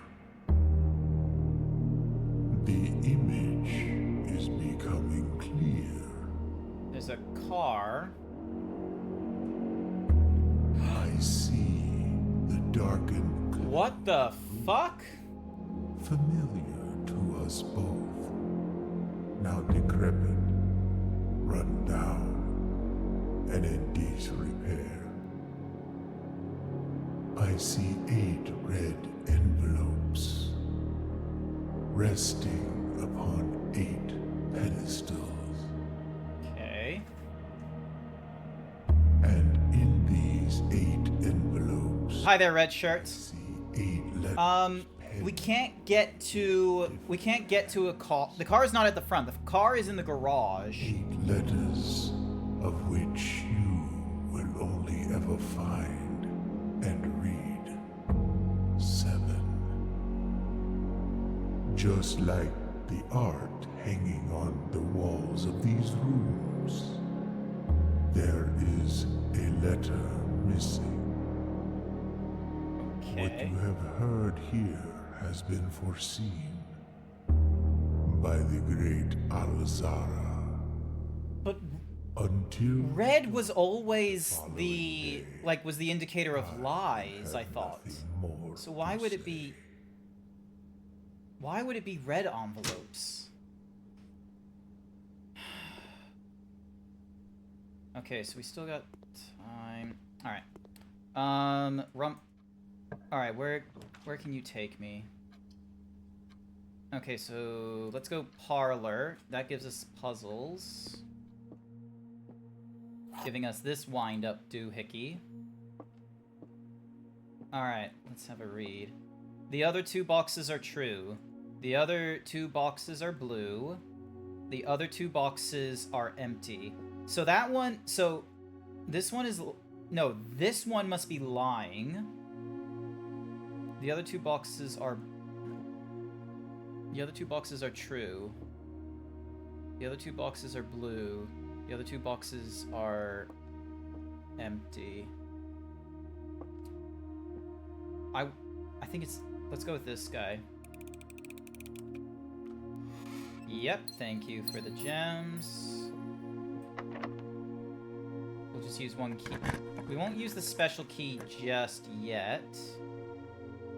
The image is becoming clear. There's a car. I see the darkened glow. What the fuck? Familiar to us both. Now decrepit, run down, and in disrepair. I see 8 red envelopes resting upon 8 pedestals. Okay. And in these 8 envelopes, Hi there, red shirt. I see 8 letters. We can't get to a car. The car is not at the front. The car is in the garage. 8 letters, of which you will only ever find and read 7. Just like the art hanging on the walls of these rooms, there is a letter missing. What Okay. you have heard here has been foreseen by the great Alzara. But until Red was always following the, day, like, was the indicator of lies, I have thought. nothing more So why to would it say. be... Why would it be red envelopes? Okay, so we still got time. Alright. Alright, where can you take me? Okay, so let's go parlor. That gives us puzzles. Giving us this wind-up doohickey. Alright, let's have a read. The other two boxes are true. The other two boxes are blue. The other two boxes are empty. So that one... So, this one is... No, this one must be lying. The other two boxes are... The other two boxes are true. The other two boxes are blue. The other two boxes are empty. I think it's... Let's go with this guy. Yep, thank you for the gems. We'll just use one key. We won't use the special key just yet.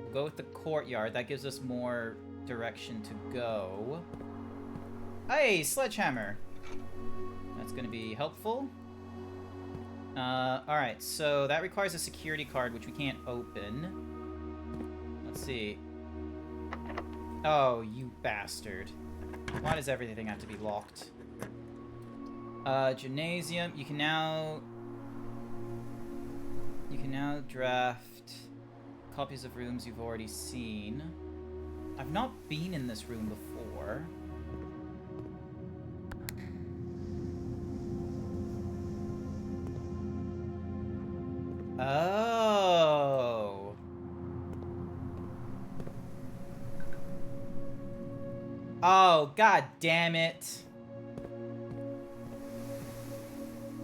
We'll go with the courtyard. That gives us more direction to go. Hey, sledgehammer! That's gonna be helpful. Alright, so that requires a security card, which we can't open. Let's see. Oh, you bastard. Why does everything have to be locked? Gymnasium. You can now draft copies of rooms you've already seen. I've not been in this room before. Oh. Oh, god damn it.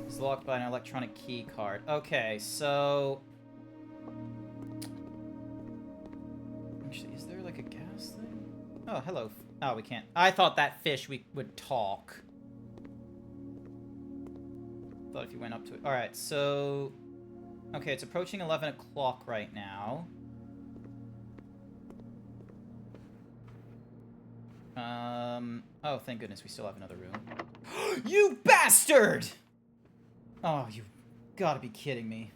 It's locked by an electronic key card. Okay, so... Actually, is there like a gas thing? Oh, hello. Oh, we can't. I thought that fish would talk. Thought if you went up to it. Alright, so... Okay, it's approaching 11 o'clock right now. Oh, thank goodness we still have another room. You bastard! Oh, you gotta be kidding me.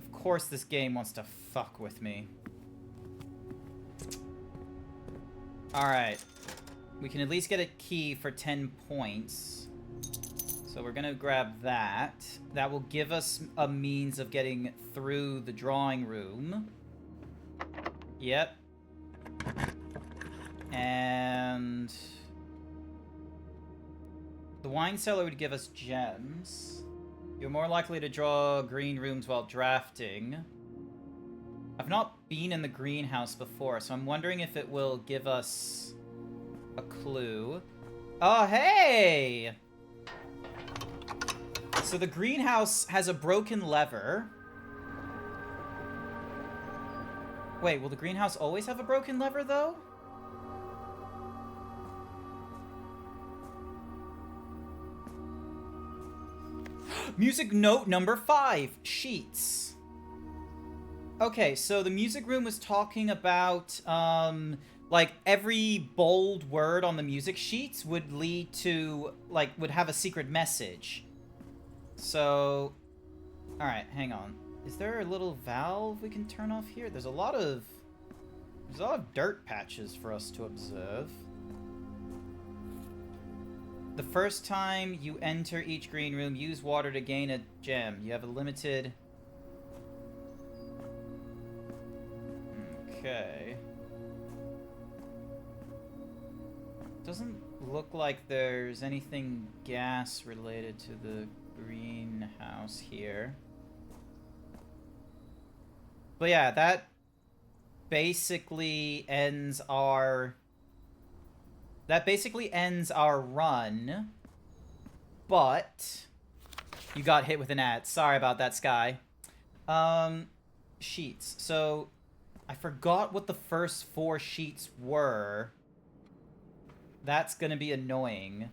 Of course this game wants to fuck with me. Alright. We can at least get a key for 10 points. So we're gonna grab that. That will give us a means of getting through the drawing room. Yep. And... the wine cellar would give us gems. You're more likely to draw green rooms while drafting. I've not been in the greenhouse before, so I'm wondering if it will give us a clue. Oh, hey! So the greenhouse has a broken lever. Wait, will the greenhouse always have a broken lever, though? Music note number 5, sheets. Okay, so the music room was talking about, like, every bold word on the music sheets would lead to, like, would have a secret message. So, alright, hang on. Is there a little valve we can turn off here? There's a lot of dirt patches for us to observe. The first time you enter each green room, use water to gain a gem. You have a limited... Okay. Doesn't look like there's anything gas related to the greenhouse here. But yeah, that basically ends our... That basically ends our run. But... You got hit with an ad. Sorry about that, Sky. Sheets. So... I forgot what the first 4 sheets were. That's gonna be annoying.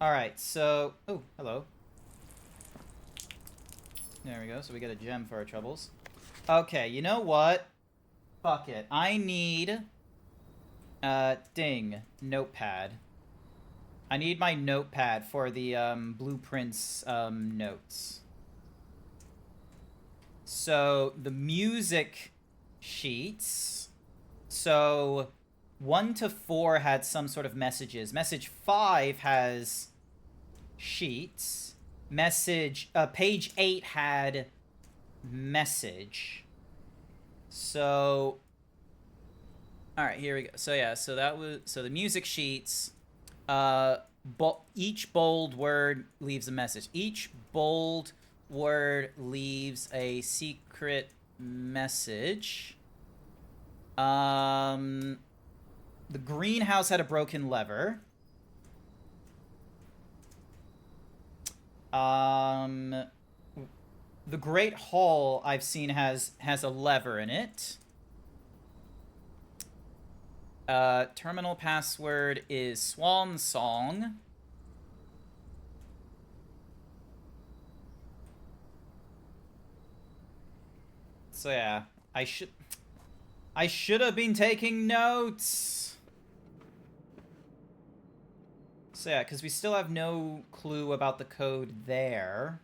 Alright, so... Oh, hello. There we go, so we get a gem for our troubles. Okay, you know what? Fuck it. I need... notepad. I need my notepad for the, blueprints, notes. So, the music sheets. So, 1 to 4 had some sort of messages. Message 5 has sheets. Page 8 had message. So, alright, here we go. So, yeah, so the music sheets, each bold word leaves a message. Each bold word leaves a secret message. The greenhouse had a broken lever. The Great Hall I've seen has a lever in it. Terminal password is Swan Song. So yeah, I should have been taking notes. So yeah, because we still have no clue about the code there.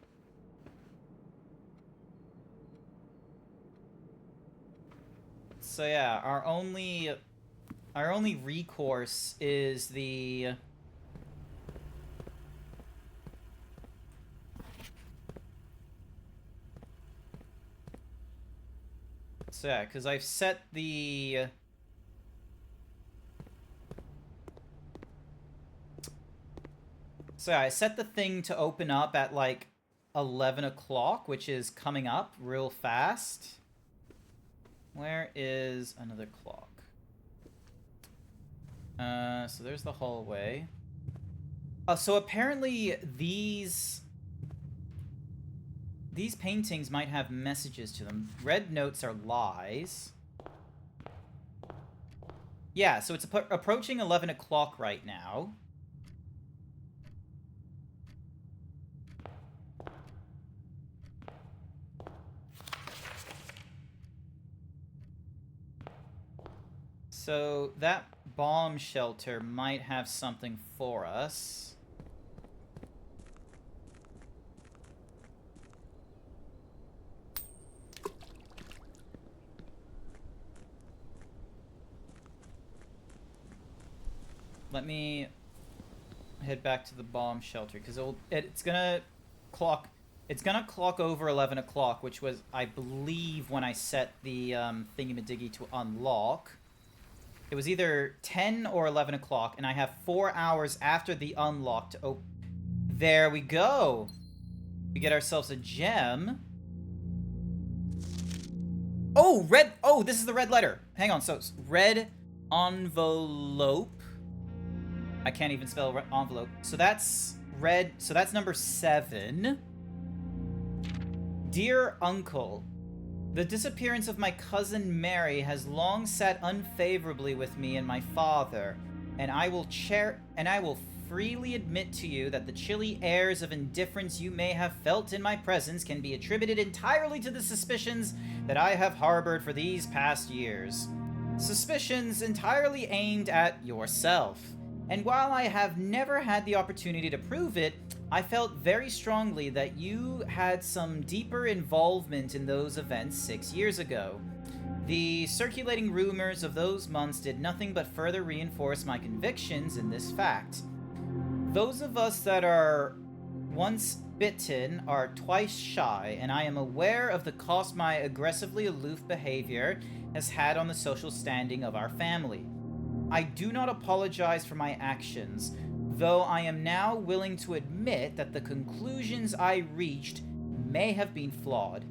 So yeah, our only recourse is the... So yeah, because I've set the... So yeah, I set the thing to open up at like 11 o'clock, which is coming up real fast. Where is another clock? So there's the hallway. So apparently these paintings might have messages to them. Red notes are lies. Yeah, so it's approaching 11 o'clock right now. So that bomb shelter might have something for us. Let me head back to the bomb shelter because it's gonna clock over 11 o'clock, which was, I believe, when I set the thingy-majiggy to unlock. It was either 10 or 11 o'clock, and I have 4 hours after the unlock to open. There we go. We get ourselves a gem. Oh, red. Oh, this is the red letter. Hang on. So it's red envelope. I can't even spell envelope. So that's red. So that's number 7. Dear Uncle, the disappearance of my cousin Mary has long sat unfavorably with me and my father, and I will freely admit to you that the chilly airs of indifference you may have felt in my presence can be attributed entirely to the suspicions that I have harbored for these past years. Suspicions entirely aimed at yourself. And while I have never had the opportunity to prove it, I felt very strongly that you had some deeper involvement in those events 6 years ago. The circulating rumors of those months did nothing but further reinforce my convictions in this fact. Those of us that are once bitten are twice shy, and I am aware of the cost my aggressively aloof behavior has had on the social standing of our family. I do not apologize for my actions, though I am now willing to admit that the conclusions I reached may have been flawed.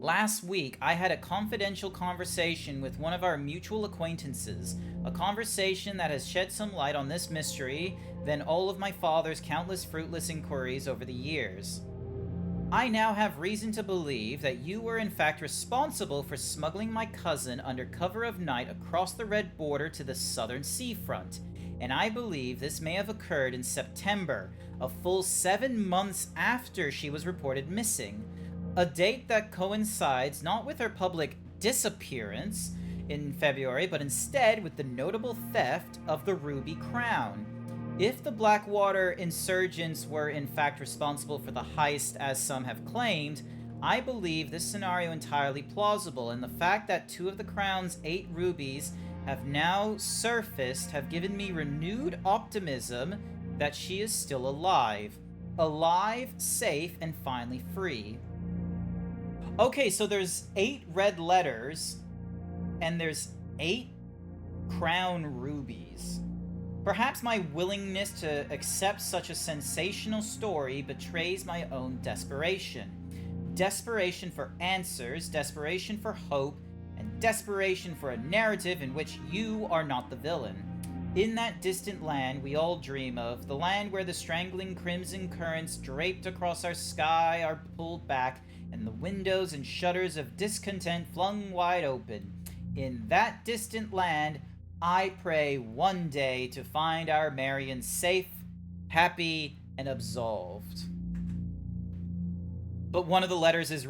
Last week, I had a confidential conversation with one of our mutual acquaintances, a conversation that has shed some light on this mystery than all of my father's countless fruitless inquiries over the years. I now have reason to believe that you were in fact responsible for smuggling my cousin under cover of night across the Red Border to the southern seafront, and I believe this may have occurred in September, a full 7 months after she was reported missing. A date that coincides not with her public disappearance in February, but instead with the notable theft of the ruby crown. If the Blackwater insurgents were in fact responsible for the heist as some have claimed, I believe this scenario entirely plausible, and the fact that 2 of the crown's 8 rubies have now surfaced have given me renewed optimism that she is still alive. Alive, safe, and finally free. Okay, so there's 8 red letters, and there's 8 crown rubies. Perhaps my willingness to accept such a sensational story betrays my own desperation. Desperation for answers, desperation for hope, and desperation for a narrative in which you are not the villain. In that distant land we all dream of, the land where the strangling crimson currents draped across our sky are pulled back, and the windows and shutters of discontent flung wide open. In that distant land, I pray one day to find our Marion safe, happy, and absolved. But one of the letters is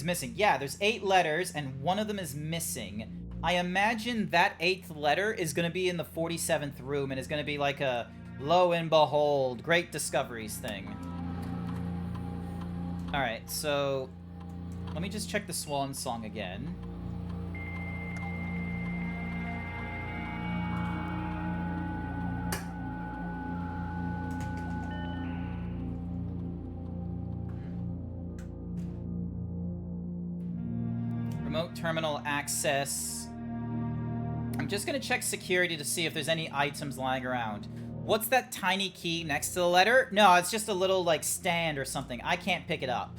missing. Yeah, there's 8 letters, and one of them is missing. I imagine that 8th letter is going to be in the 47th room, and is going to be like a lo and behold, great discoveries thing. Alright, so let me just check the swan song again. Remote terminal access. I'm just gonna check security to see if there's any items lying around. What's that tiny key next to the letter? No, it's just a little, like, stand or something. I can't pick it up.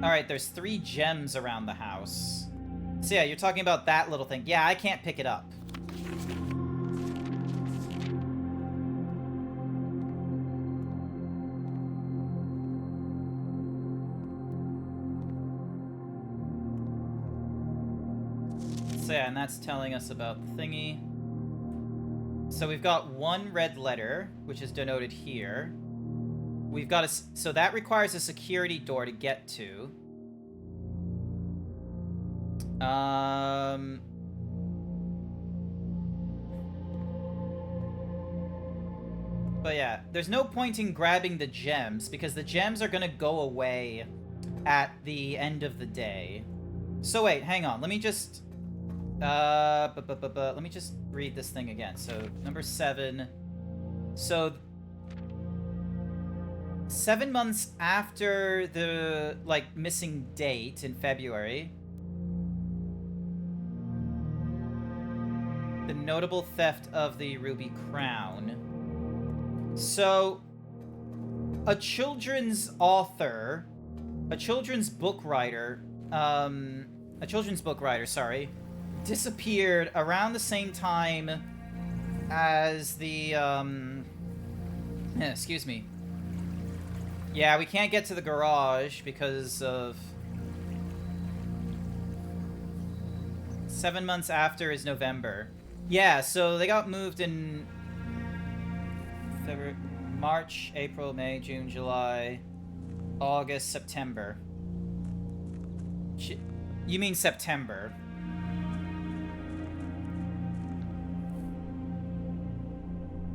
Alright, there's 3 gems around the house. So yeah, you're talking about that little thing. Yeah, I can't pick it up. So yeah, and that's telling us about the thingy. So we've got 1 red letter, which is denoted here. We've got so that requires a security door to get to. But yeah, there's no point in grabbing the gems, because the gems are gonna go away at the end of the day. So wait, hang on, let me just... let me just read this thing again. So, number 7. So, 7 months after the, like, missing date in February, the notable theft of the ruby crown. So, a children's author, a children's book writer, sorry, disappeared around the same time as the, excuse me. Yeah, we can't get to the garage because of... 7 months after is November. Yeah, so they got moved in February, March, April, May, June, July, August, September. You mean September.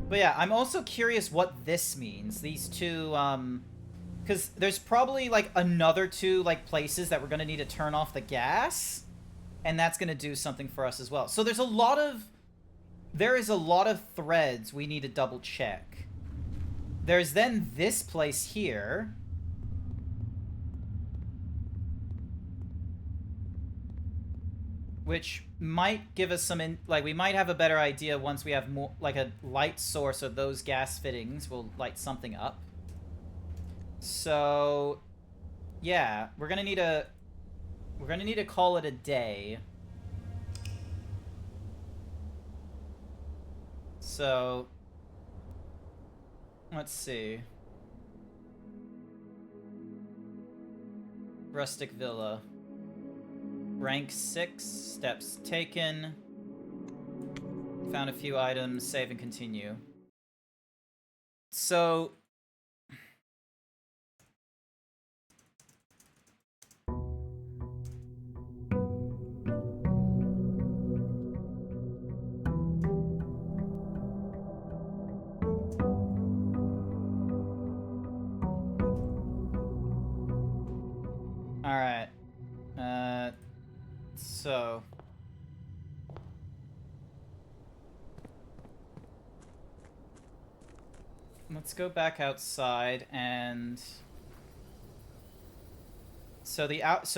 But yeah, I'm also curious what this means. These 2, because there's probably, like, another 2, like, places that we're gonna need to turn off the gas, and that's gonna do something for us as well. So there is a lot of threads we need to double check. There's then this place here. Which might give us some, we might have a better idea once we have more, like, a light source of those gas fittings will light something up. So, yeah, we're gonna need to call it a day. So, let's see. Rustic Villa. Rank 6, steps taken. Found a few items, save and continue. So... Alright. So... Let's go back outside and... So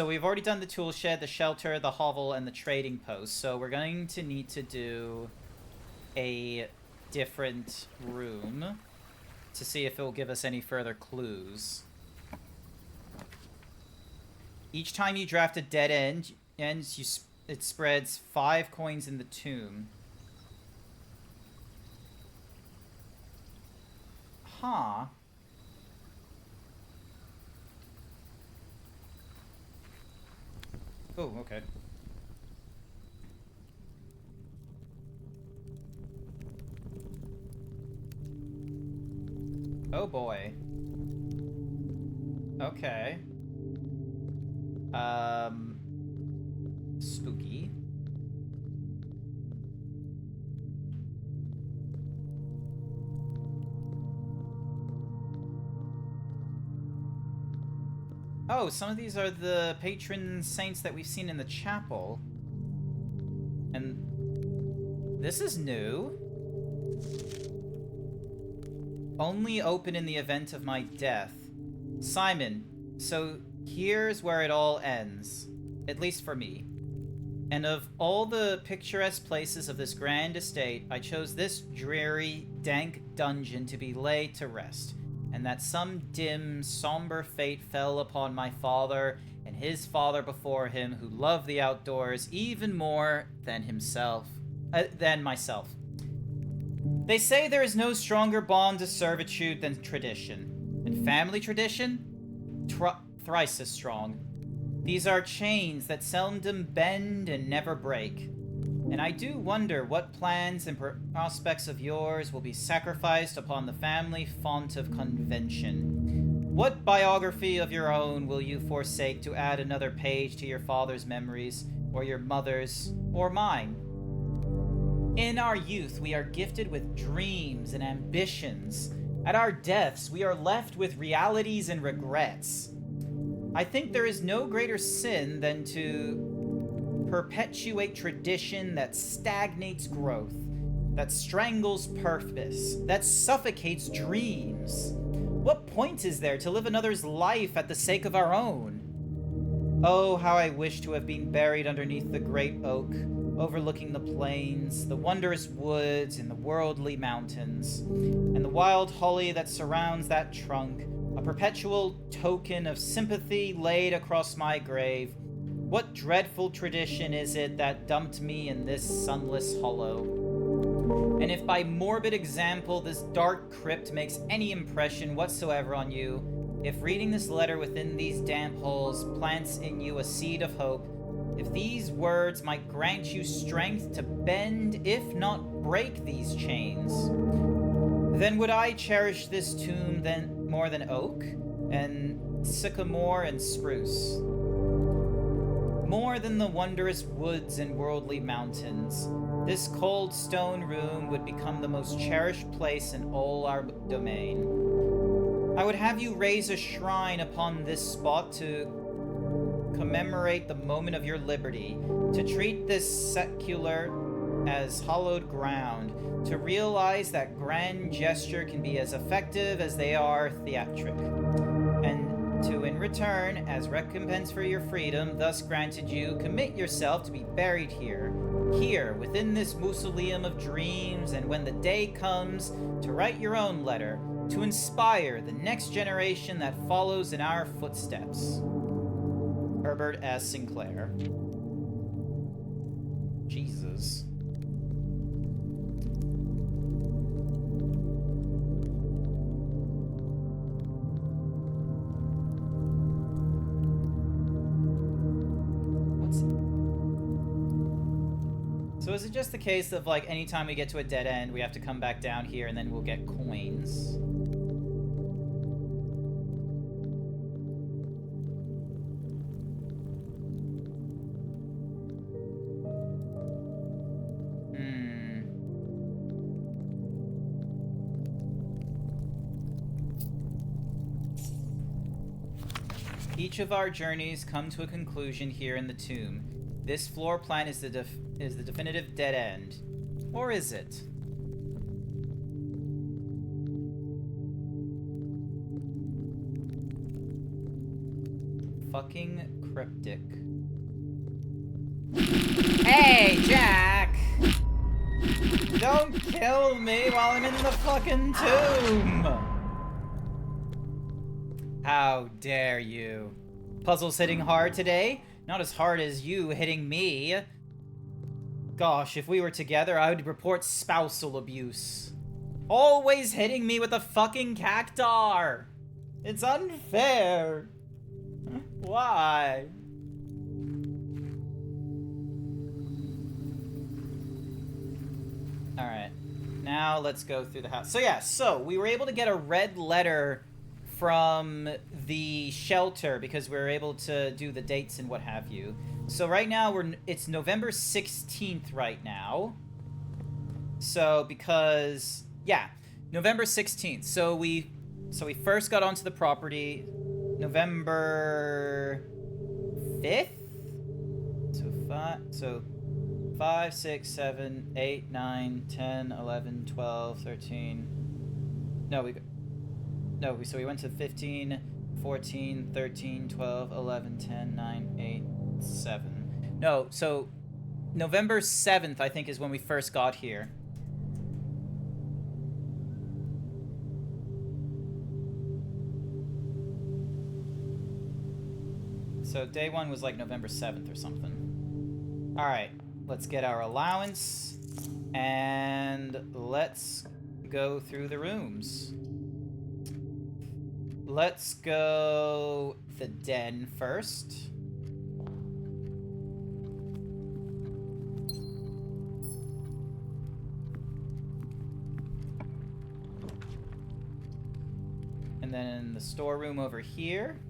we've already done the tool shed, the shelter, the hovel, and the trading post. So we're going to need to do a different room to see if it will give us any further clues. Each time you draft a dead end, it spreads 5 coins in the tomb. Huh. Oh, okay. Oh boy. Okay. Spooky. Oh, some of these are the patron saints that we've seen in the chapel. And this is new. Only open in the event of my death. Simon, so here's where it all ends. At least for me. And of all the picturesque places of this grand estate, I chose this dreary, dank dungeon to be laid to rest. And that some dim, somber fate fell upon my father and his father before him, who loved the outdoors even more than myself. They say there is no stronger bond of servitude than tradition, and family tradition, thrice as strong. These are chains that seldom bend and never break. And I do wonder what plans and prospects of yours will be sacrificed upon the family font of convention. What biography of your own will you forsake to add another page to your father's memories, or your mother's, or mine? In our youth, we are gifted with dreams and ambitions. At our deaths, we are left with realities and regrets. I think there is no greater sin than to perpetuate tradition that stagnates growth, that strangles purpose, that suffocates dreams. What point is there to live another's life at the sake of our own? Oh, how I wish to have been buried underneath the great oak, overlooking the plains, the wondrous woods, and the worldly mountains, and the wild holly that surrounds that trunk, a perpetual token of sympathy laid across my grave. What dreadful tradition is it that dumped me in this sunless hollow? And if by morbid example this dark crypt makes any impression whatsoever on you, if reading this letter within these damp holes plants in you a seed of hope, if these words might grant you strength to bend, if not break these chains, then would I cherish this tomb then more than oak, and sycamore and spruce. More than the wondrous woods and worldly mountains, this cold stone room would become the most cherished place in all our domain. I would have you raise a shrine upon this spot to commemorate the moment of your liberty, to treat this secular as hallowed ground, to realize that grand gesture can be as effective as they are theatric, and to, in return, as recompense for your freedom thus granted you, commit yourself to be buried here, within this mausoleum of dreams, and when the day comes, to write your own letter, to inspire the next generation that follows in our footsteps. Herbert S. Sinclair. Jesus. So is it just the case of, like, anytime we get to a dead end, we have to come back down here and then we'll get coins? Each of our journeys come to a conclusion here in the tomb. This floor plan is the definitive dead end. Or is it? Fucking cryptic. Hey, Jack! Don't kill me while I'm in the fucking tomb! How dare you? Puzzles hitting hard today? Not as hard as you hitting me. Gosh, if we were together, I would report spousal abuse. Always hitting me with a fucking cactar. It's unfair. Why? Alright. Now let's go through the house. So yeah, so we were able to get a red letter from the shelter because we were able to do the dates and what have you. So right now it's November 16th right now. So because yeah, November 16th. So we first got onto the property November 5th. So 5, 6, 7, 8, 9, 10, 11, 12, 13. So we went to 15, 14, 13, 12, 11, 10, 9, 8, 7. No, so November 7th, I think, is when we first got here. So day one was like November 7th or something. Alright, let's get our allowance, and let's go through the rooms. Let's go the den first. And then the storeroom over here.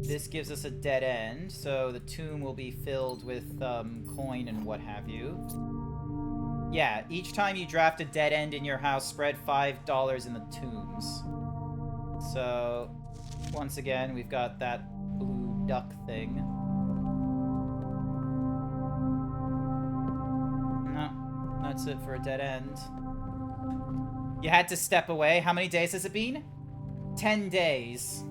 This gives us a dead end, so the tomb will be filled with coin and what have you. Yeah, each time you draft a dead end in your house, spread $5 in the tombs. So, once again, we've got that blue duck thing. No, that's it for a dead end. You had to step away. How many days has it been? 10 days.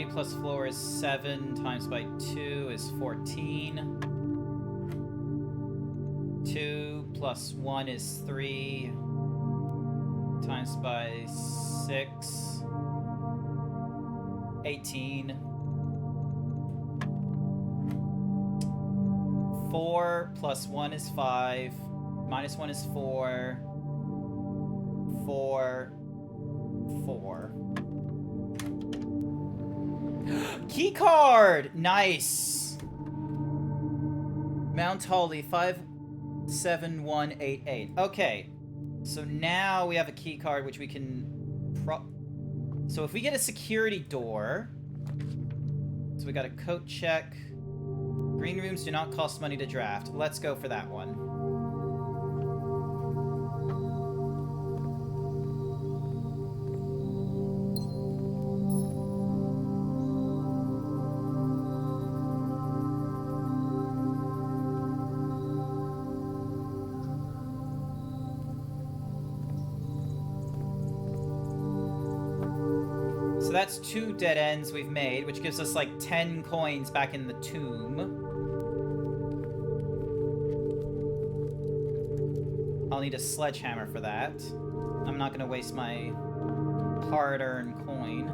Plus floor is 7 times by 2 is 14. 2 plus 1 is 3 times by 6. 18. 4 plus 1 is 5. Minus 1 is 4. 4. 4. Key card! Nice! Mount Holly, 57188. Okay. So now we have a key card which we can so if we get a security door. So we got a coat check. Green rooms do not cost money to draft. Let's go for that one. So that's 2 dead ends we've made, which gives us like 10 coins back in the tomb. I'll need a sledgehammer for that. I'm not gonna waste my hard-earned coin.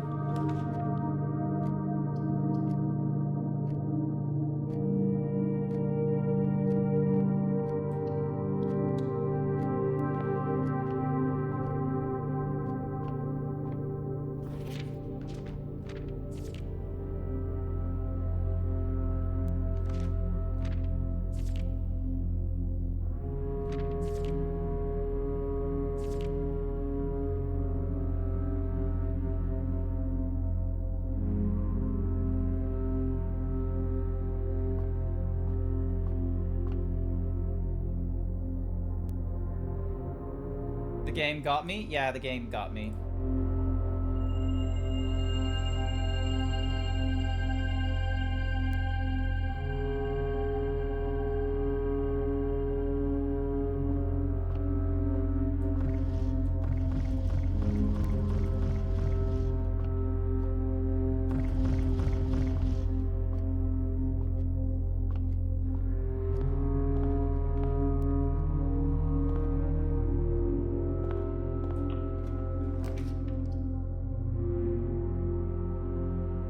The game got me? Yeah, the game got me.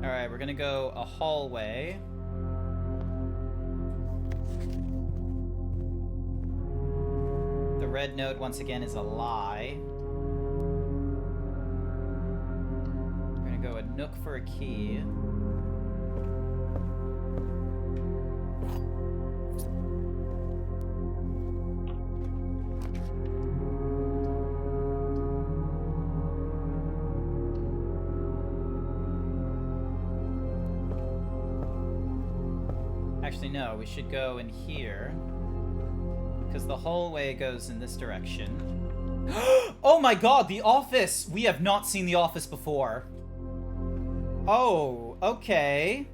Alright, we're gonna go a hallway. The red node, once again, is a lie. We're gonna go a nook for a key. Actually, no, we should go in here. Because the hallway goes in this direction. Oh my god, the office! We have not seen the office before. Oh, okay.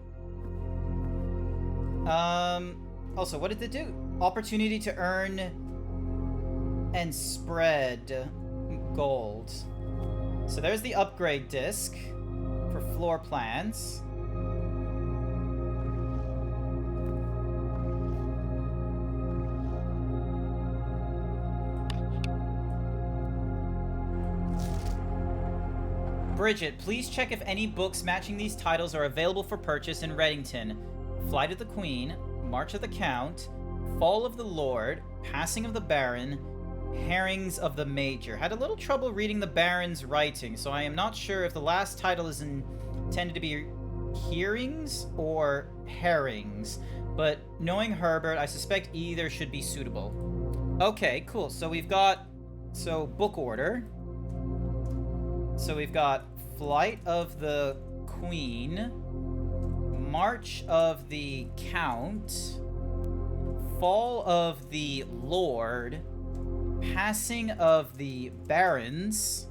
Also, what did it do? Opportunity to earn and spread gold. So there's the upgrade disc for floor plans. Bridget, please check if any books matching these titles are available for purchase in Reddington. Flight of the Queen, March of the Count, Fall of the Lord, Passing of the Baron, Herrings of the Major. Had a little trouble reading the Baron's writing, so I am not sure if the last title is intended to be hearings or herrings. But knowing Herbert, I suspect either should be suitable. Okay, cool. So we've got... So, book order. So we've got Flight of the Queen, March of the Count, Fall of the Lord, Passing of the Barons,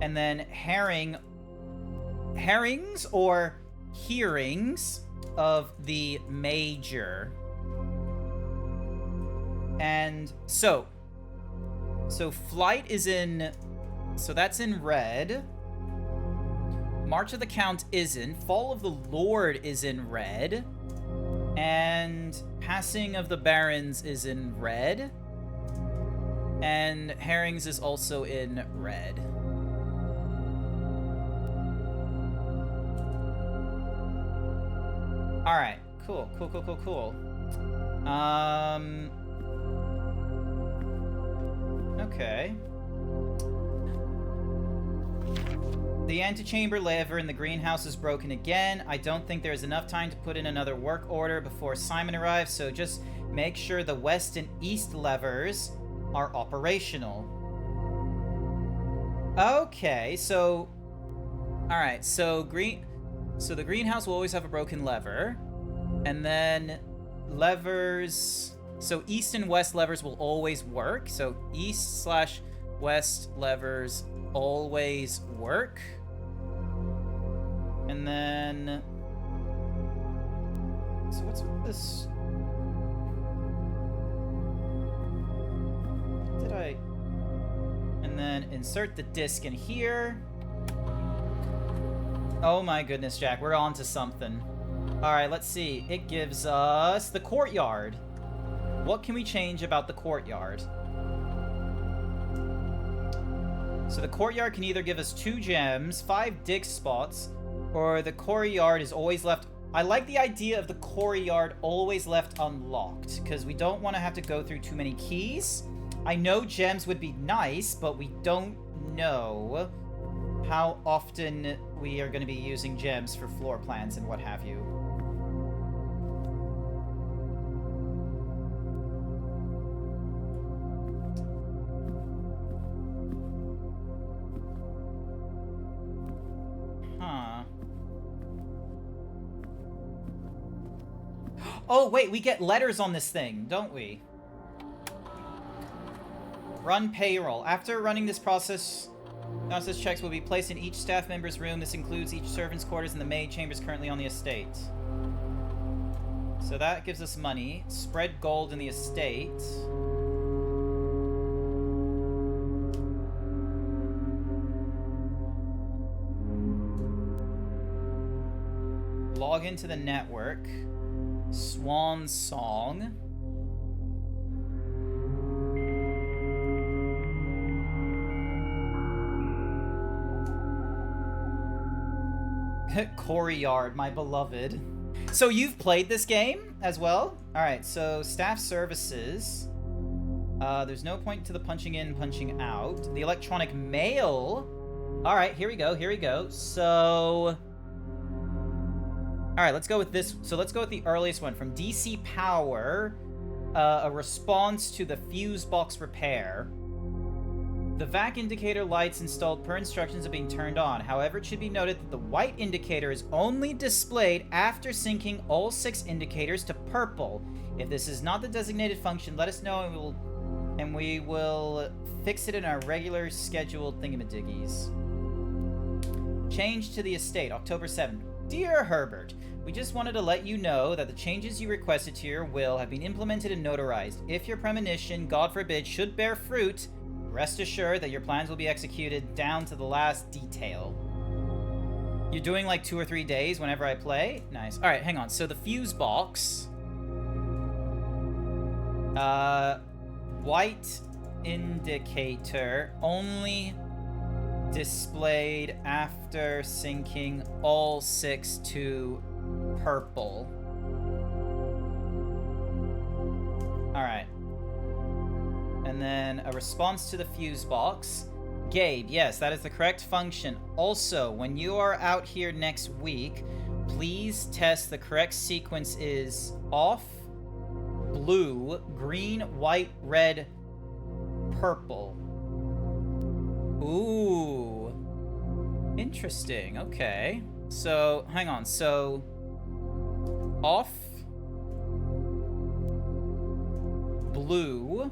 and then herrings or hearings of the Major. And so Flight is in... So that's in red. March of the Count isn't. Fall of the Lord is in red. And Passing of the Barons is in red. And Herrings is also in red. Alright, cool. Okay. The antechamber lever in the greenhouse is broken again. I don't think there's enough time to put in another work order before Simon arrives, so just make sure the west and east levers are operational. Okay, so... Alright, so the greenhouse will always have a broken lever. And then levers... So east and west levers will always work. So east/west levers always work. And then... So what's with this? And then insert the disc in here. Oh my goodness, Jack. We're on to something. Alright, let's see. It gives us the courtyard. What can we change about the courtyard? So the courtyard can either give us 2 gems, 5 dig spots, or the courtyard is always left... I like the idea of the courtyard always left unlocked, because we don't want to have to go through too many keys. I know gems would be nice, but we don't know how often we are going to be using gems for floor plans and what have you. Huh. Oh, wait, we get letters on this thing, don't we? Run payroll. After running this process checks will be placed in each staff member's room. This includes each servant's quarters and the maid chambers currently on the estate. So that gives us money. Spread gold in the estate. Log into the network. Swan Song. Courtyard, my beloved. So you've played this game as well? Alright, so staff services. There's no point to the punching in, punching out. The electronic mail. Alright, here we go. So... Alright, let's go with this. So let's go with the earliest one. From DC Power, a response to the fuse box repair. The VAC indicator lights installed per instructions are being turned on. However, it should be noted that the white indicator is only displayed after syncing all 6 indicators to purple. If this is not the designated function, let us know and we will fix it in our regular scheduled thingamadiggies. Change to the estate, October 7th. Dear Herbert, we just wanted to let you know that the changes you requested to your will have been implemented and notarized. If your premonition, God forbid, should bear fruit, rest assured that your plans will be executed down to the last detail. You're doing like 2 or 3 days whenever I play? Nice. Alright, hang on. So the fuse box. White indicator only displayed after syncing all 6 to purple. Alright. And then a response to the fuse box. Gabe, yes, that is the correct function. Also, when you are out here next week, please test the correct sequence is off, blue, green, white, red, purple. Ooh. Interesting, okay. So, hang on, so... Off, blue,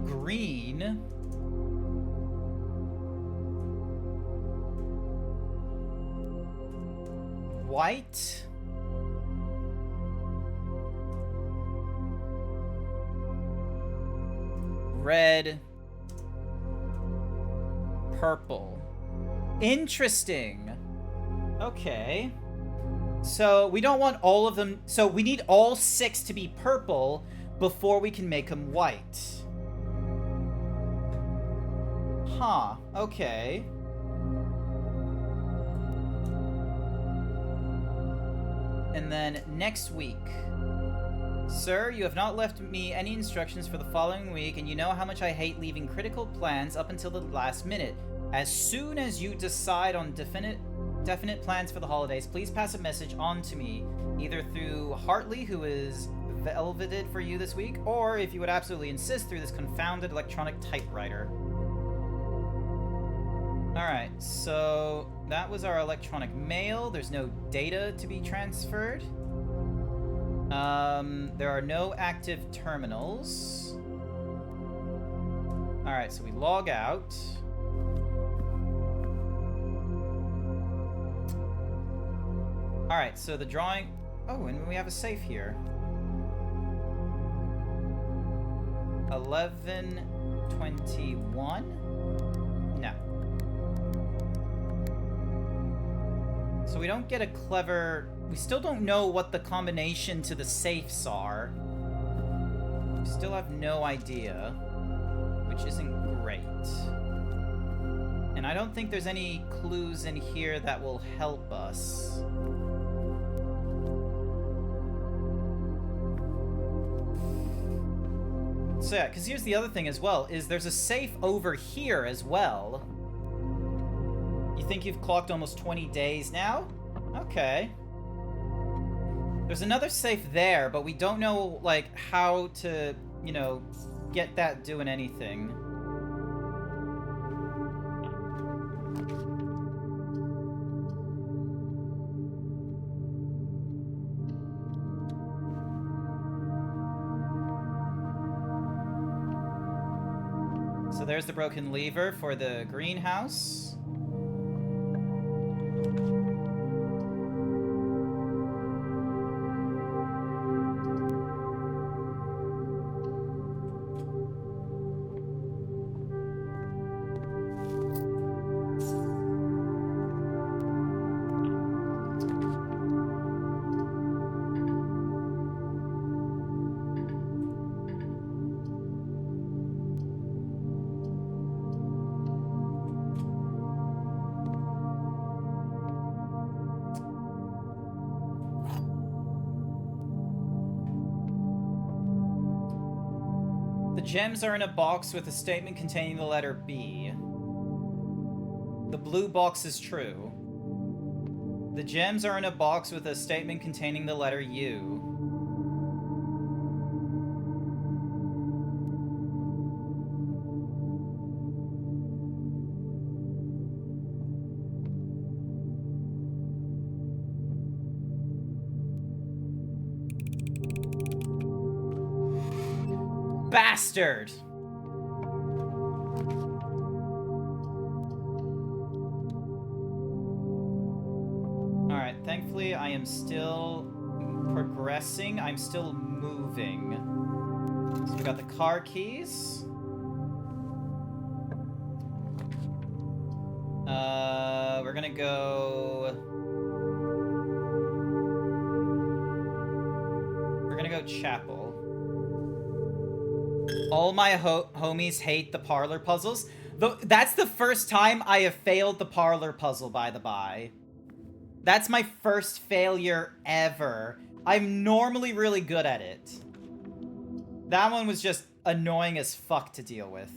green, white, red, purple. Interesting. Okay. So we don't want all of them. So we need all 6 to be purple before we can make them white. Huh. Okay. And then next week. Sir, you have not left me any instructions for the following week, and you know how much I hate leaving critical plans up until the last minute. As soon as you decide on definite plans for the holidays, please pass a message on to me, either through Hartley, who is velveted for you this week, or if you would absolutely insist, through this confounded electronic typewriter. Alright, so that was our electronic mail. There's no data to be transferred. There are no active terminals. Alright, so we log out. Alright, so the drawing... Oh, and we have a safe here. 11:21? No. we don't get a clever... We still don't know what the combination to the safes are. We still have no idea, which isn't great. And I don't think there's any clues in here that will help us. So yeah, because here's the other thing as well, is there's a safe over here as well. You think you've clocked almost 20 days now? Okay. There's another safe there, but we don't know, like, how to, you know, get that doing anything. So there's the broken lever for the greenhouse. The gems are in a box with a statement containing the letter B. The blue box is true. The gems are in a box with a statement containing the letter U. Bastard! Alright, thankfully I am still progressing. I'm still moving. So we got the car keys. We're gonna go... We're gonna go chapel. All my homies hate the parlor puzzles. That's the first time I have failed the parlor puzzle, by the by. That's my first failure ever. I'm normally really good at it. That one was just annoying as fuck to deal with.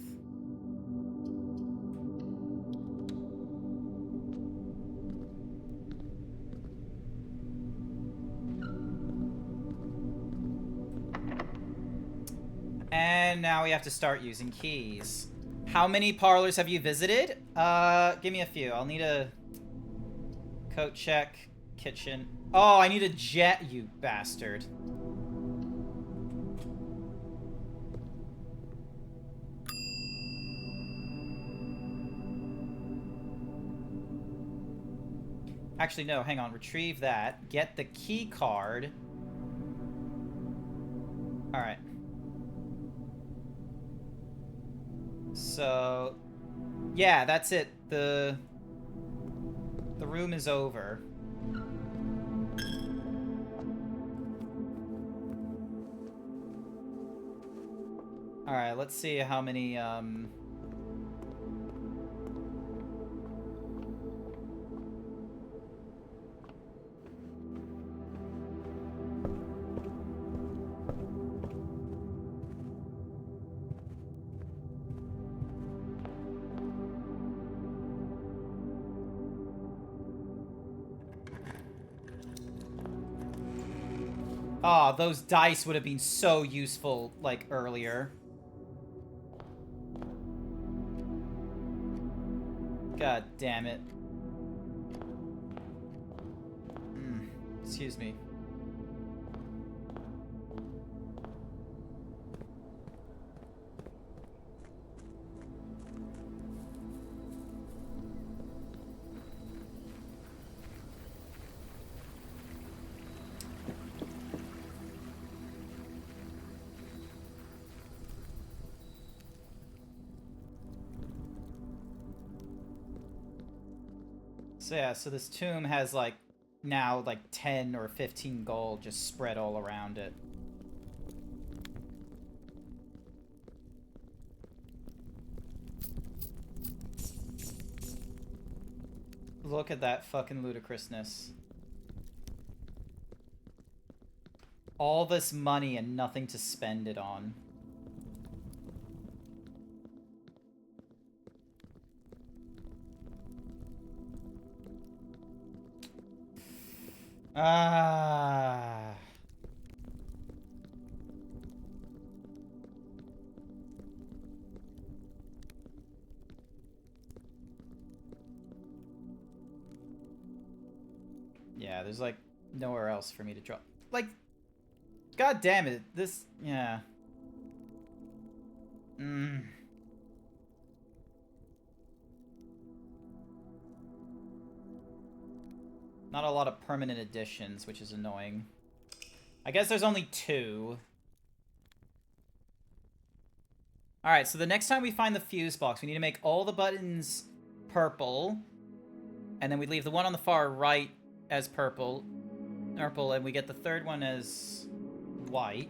And now we have to start using keys. How many parlors have you visited? Give me a few. I'll need a coat check, kitchen. Oh, I need a jet, you bastard. Actually, no, hang on. Retrieve that. Get the key card. Alright. So, yeah, that's it. The room is over. Alright, let's see how many, Oh, those dice would have been so useful, like, earlier. God damn it. Excuse me. So yeah, so this tomb has, like, now like 10 or 15 gold just spread all around it. Look at that fucking ludicrousness. All this money and nothing to spend it on. Ah. Yeah, there's like nowhere else for me to drop. Like, god damn it, this, yeah. Not a lot of permanent additions, which is annoying. I guess there's only 2. Alright, so the next time we find the fuse box, we need to make all the buttons purple. And then we leave the one on the far right as purple. And we get the third one as white.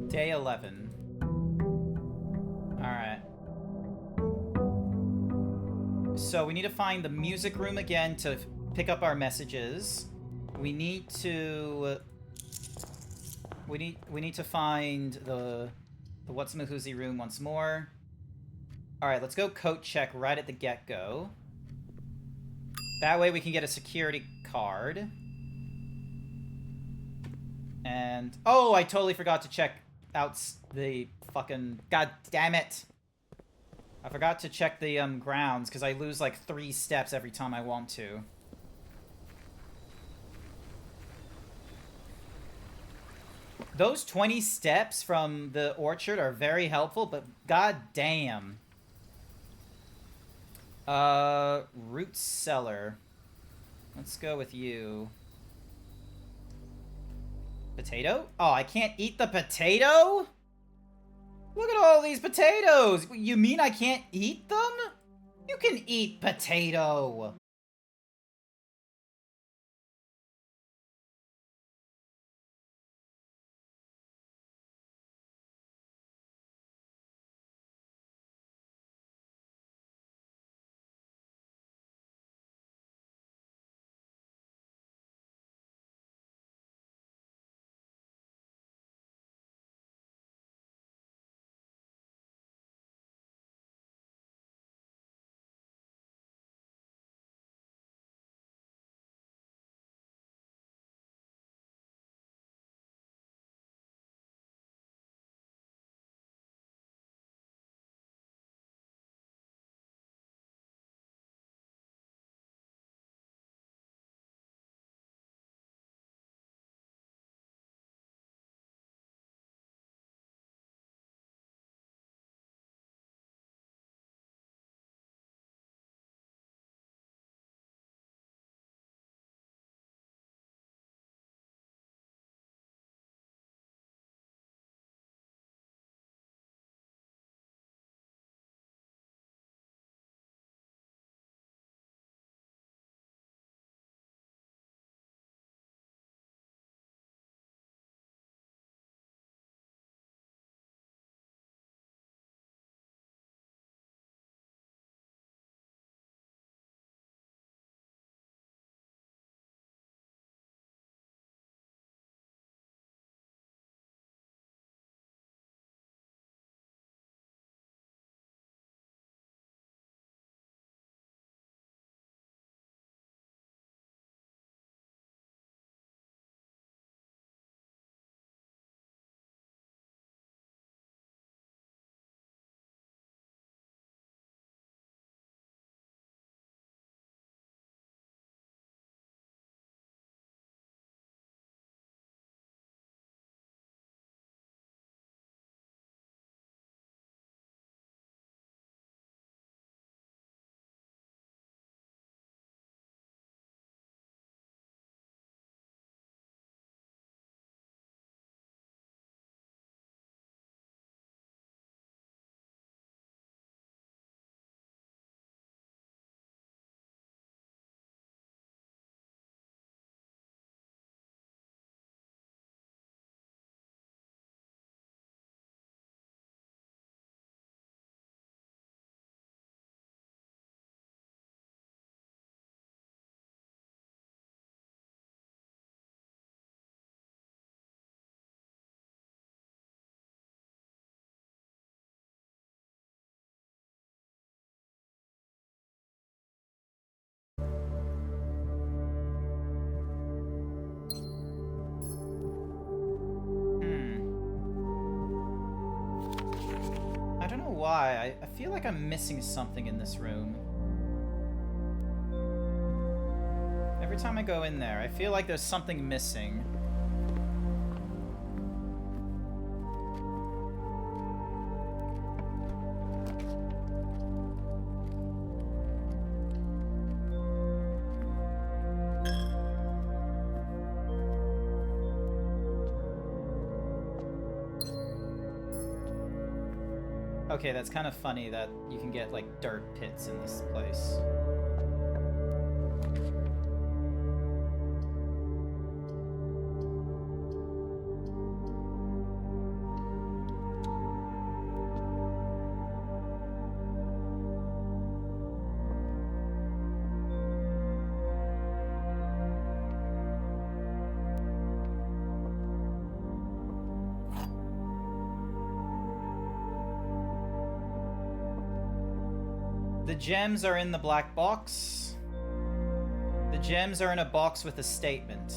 Day 11. Alright. So we need to find the music room again to pick up our messages. We need to... We need to find the What's-Mahoozy room once more. Alright, let's go coat check right at the get-go. That way we can get a security card. And... Oh, I totally forgot to check out the fucking... God damn it! I forgot to check the grounds, because I lose like 3 steps every time I want to. Those 20 steps from the orchard are very helpful, but god damn. Root cellar. Let's go with you. Potato? Oh, I can't eat the potato? Look at all these potatoes! You mean I can't eat them? You can eat potato! why. I feel like I'm missing something in this room. Every time I go in there, I feel like there's something missing. Okay, that's kind of funny that you can get, like, dirt pits in this place. The gems are in the black box. The gems are in a box with a statement.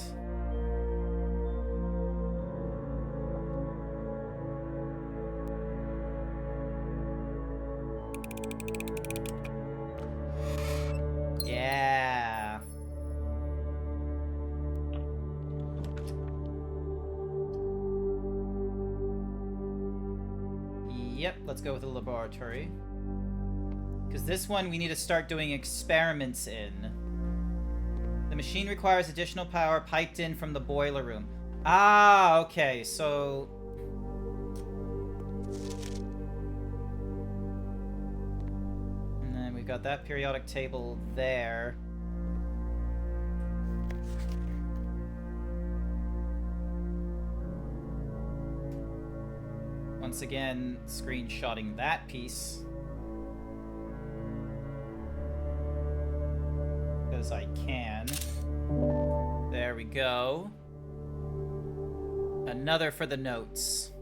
Yeah. Yep, let's go with the laboratory. Because this one we need to start doing experiments in. The machine requires additional power piped in from the boiler room. Ah, okay, so... And then we've got that periodic table there. Once again, screenshotting that piece. I can. There we go. Another for the notes.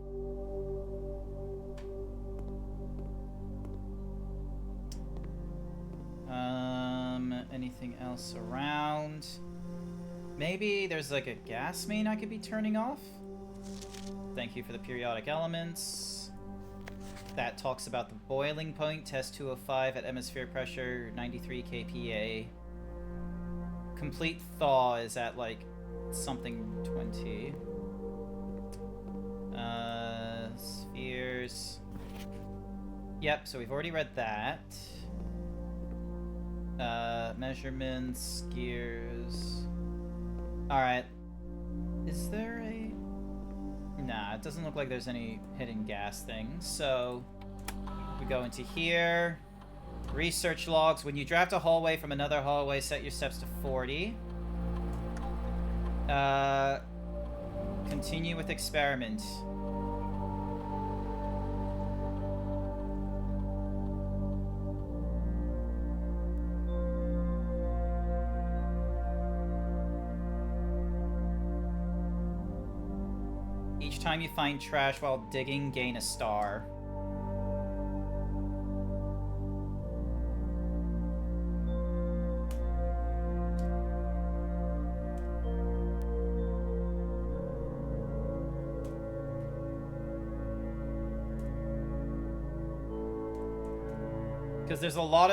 Anything else around? Maybe there's like a gas main I could be turning off? Thank you for the periodic elements. That talks about the boiling point, test 205 at atmospheric pressure, 93 kPa. Complete thaw is at like something 20. Spheres. Yep, so we've already read that. Measurements, gears. Alright. Is there a... Nah, it doesn't look like there's any hidden gas things. So we go into here. Research logs. When you draft a hallway from another hallway, set your steps to 40. Continue with experiment. Each time you find trash while digging, gain a star. Because there's a lot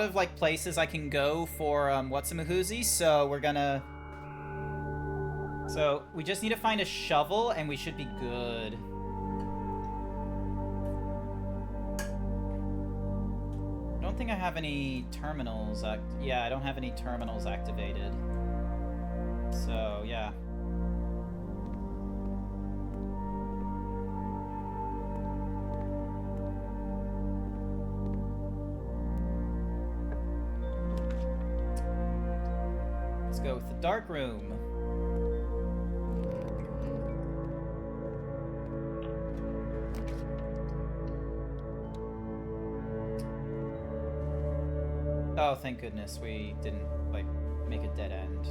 of like places I can go for whatsamahoozy, so we're gonna... So we just need to find a shovel and we should be good. I don't think I have any terminals. Yeah, I don't have any terminals activated. So yeah. Let's go with the dark room. Oh, thank goodness we didn't, like, make a dead end.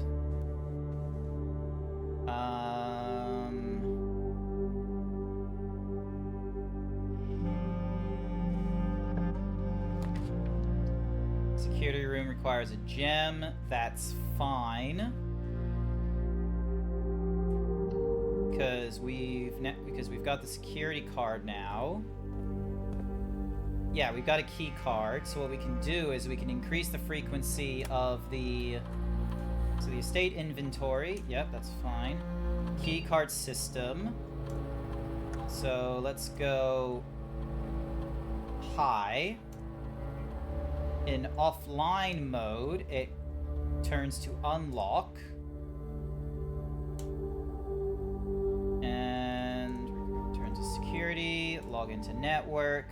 Security room requires a gem. That's fine. Because we've got the security card now. Yeah, we've got a key card. So what we can do is we can increase the frequency of the... So the estate inventory. Yep, that's fine. Key card system. So let's go high. In offline mode, it turns to unlock. And return to security, log into network,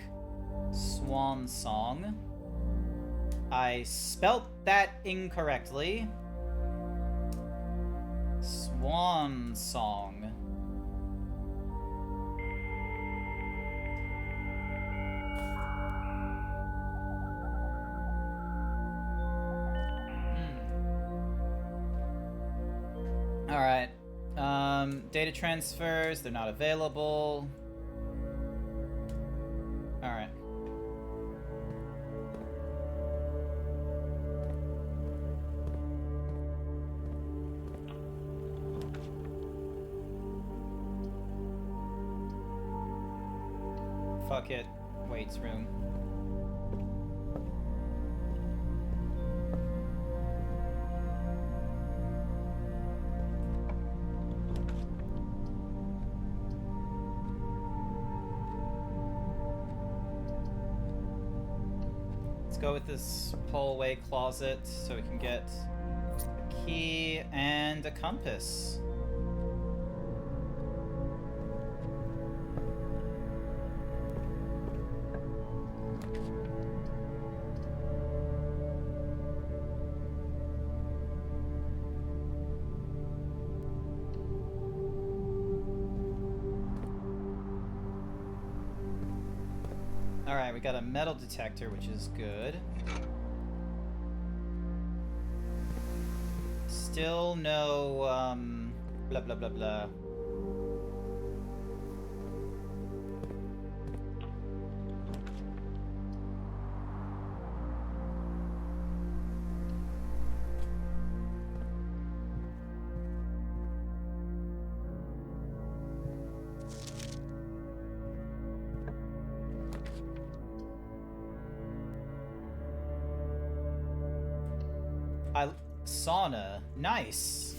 swan song. I spelt that incorrectly. Swan song. Alright. Data transfers, they're not available. Alright. Fuck it. Waits room. Let's go with this pull-away closet so we can get a key and a compass. Alright, we got a metal detector, which is good. Still no, blah blah blah blah. Sauna. Nice.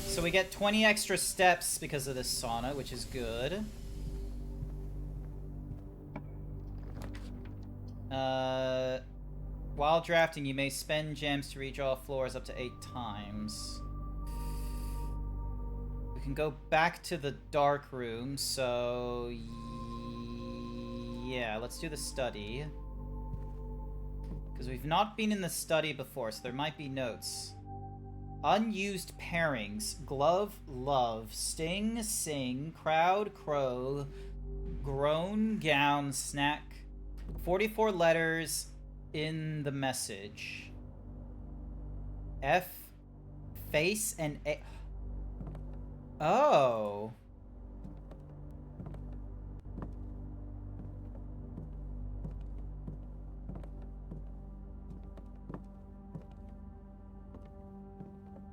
So we get 20 extra steps because of this sauna, which is good. While drafting, you may spend gems to redraw floors up to 8 times. We can go back to the dark room, so... yeah, let's do the study. Because we've not been in the study before, so there might be notes. Unused pairings. Glove, love. Sting, sing. Crowd, crow. Groan, gown, snack. 44 letters in the message. F, face, and A. Oh.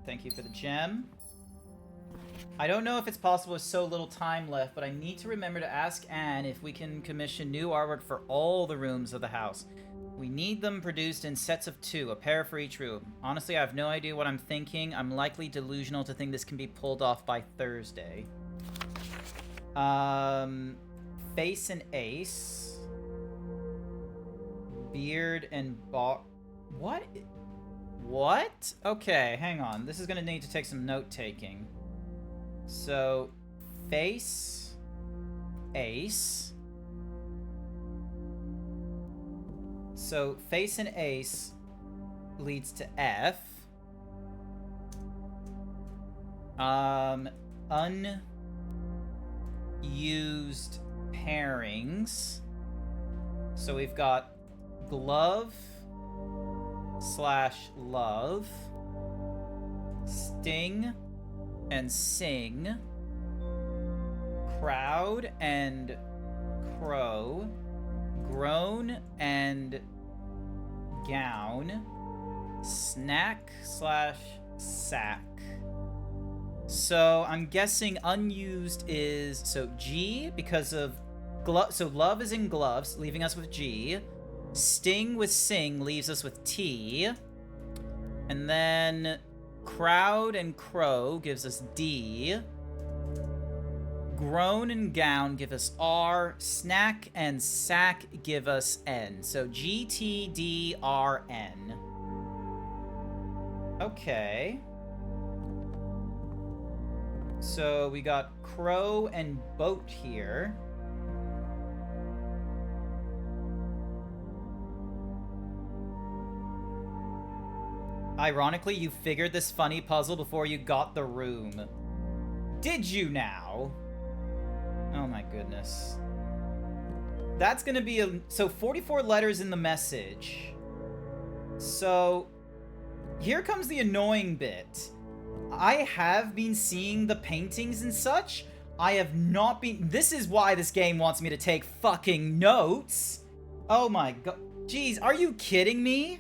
Thank you for the gem. I don't know if it's possible with so little time left, but I need to remember to ask Anne if we can commission new artwork for all the rooms of the house. We need them produced in sets of 2, a pair for each room. Honestly, I have no idea what I'm thinking. I'm likely delusional to think this can be pulled off by Thursday. Face and Ace. Beard and What? What? Okay, hang on. This is gonna need to take some note-taking. So, face, ace. So, face and ace leads to F. Unused pairings. So we've got glove / love, sting and sing, crowd and crow, groan and gown, snack / sack, So I'm guessing unused is so G because of so love is in gloves, leaving us with G. Sting with sing leaves us with T. And then crowd and crow gives us D. Groan and gown give us R. Snack and sack give us N. So G, T, D, R, N. Okay. So we got crow and boat here. Ironically, you figured this funny puzzle before you got the room. Did you now? Oh my goodness. That's gonna be a... So 44 letters in the message. So here comes the annoying bit. I have been seeing the paintings and such. I have not been... This is why this game wants me to take fucking notes. Oh my god. Jeez, are you kidding me?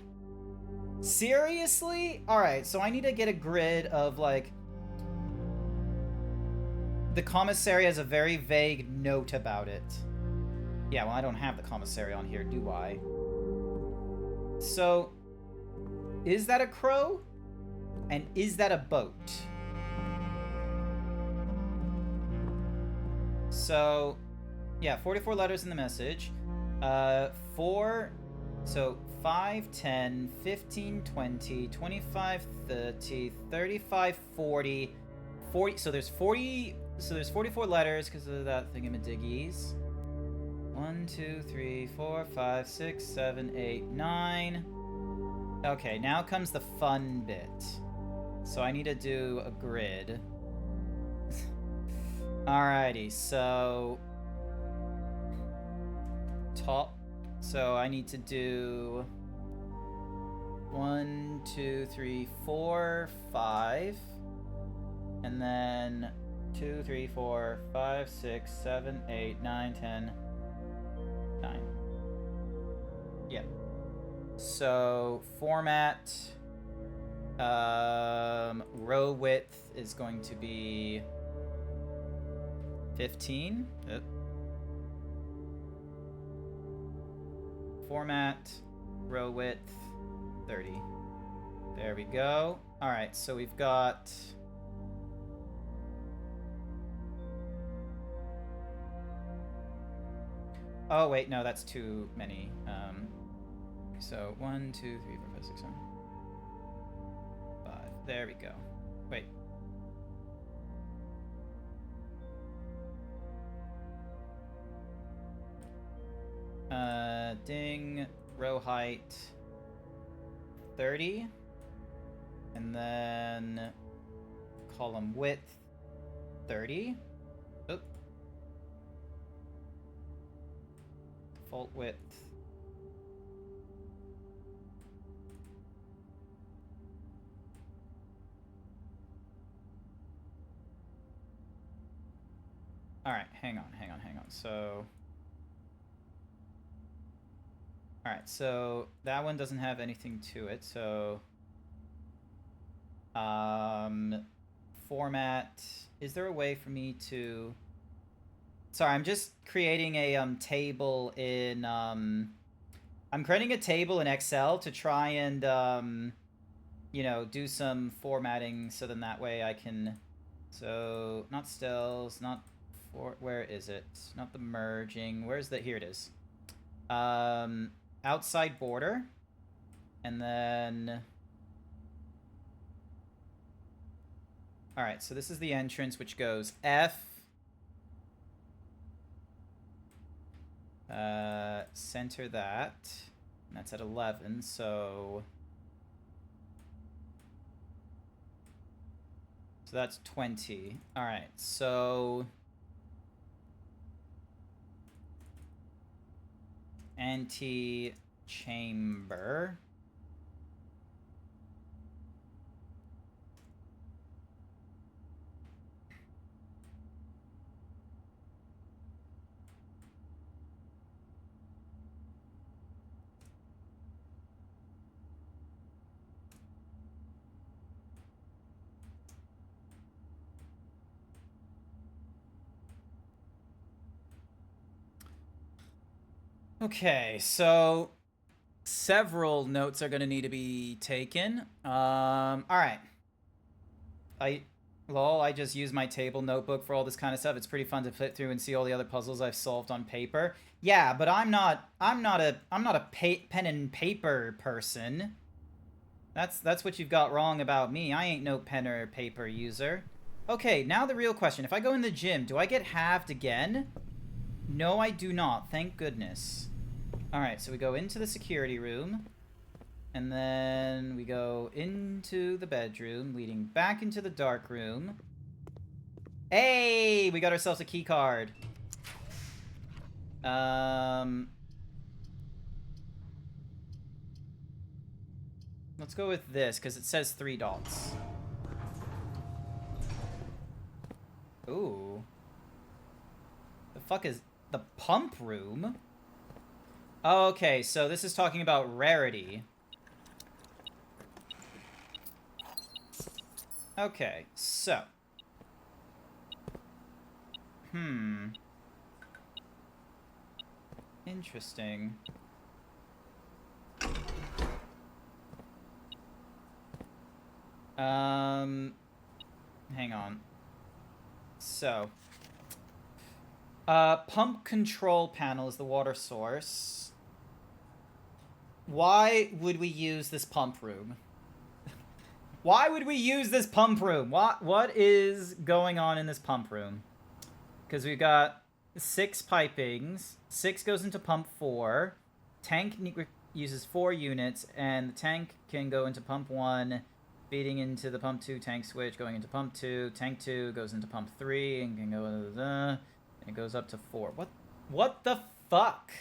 Seriously? Alright, so I need to get a grid of, like... The commissary has a very vague note about it. Yeah, well, I don't have the commissary on here, do I? So... Is that a crow? And is that a boat? So... Yeah, 44 letters in the message. 4... So, 5, 10, 15, 20, 25, 30, 35, 40, 40... So there's 40... So there's 44 letters because of that thingamadiggies. 1, 2, 3, 4, 5, 6, 7, 8, 9. Okay, now comes the fun bit. So I need to do a grid. Alrighty, so... Top... So I need to do 1, 2, 3, 4, 5, and then 2, 3, 4, 5, 6, 7, 8, 9, 10, 9. Yep. So format, row width is going to be 15. Format, row width, 30. There we go. Alright, so we've got... Oh, wait, no, that's too many. So 1, 2, 3, 4, 5, 6, 7, 5. There we go. Wait. Ding, row height 30, and then column width 30. Oop. Default width. All right, hang on. So Alright, so that one doesn't have anything to it, so... Format... Is there a way for me to... Sorry, I'm just creating a, table in, I'm creating a table in Excel to try and, you know, do some formatting, so then that way I can... So, not stills, not... Where is it? Not the merging. Where's the... Here it is. Outside border, and then... Alright, so this is the entrance, which goes F, center that, and that's at 11, so that's 20. Alright, so... Anti-chamber. Okay, so several notes are going to need to be taken. All right. I just use my table notebook for all this kind of stuff. It's pretty fun to flip through and see all the other puzzles I've solved on paper. Yeah, but I'm not a pen and paper person. That's what you've got wrong about me. I ain't no pen or paper user. Okay, now the real question. If I go in the gym, do I get halved again? No, I do not. Thank goodness. Alright, so we go into the security room. And then we go into the bedroom, leading back into the dark room. Hey! We got ourselves a key card. Let's go with this, because it says 3 dots. Ooh. The fuck is... the pump room? Okay, so this is talking about rarity. Okay, so... Interesting. Hang on. So... pump control panel is the water source. Why would we use this pump room? Why would we use this pump room? What is going on in this pump room? Because we've got 6 pipings. 6 goes into pump 4. Tank uses 4 units, and the tank can go into pump 1, feeding into the pump 2 tank switch, going into pump 2. Tank 2 goes into pump 3, and can go... it goes up to 4. What the fuck?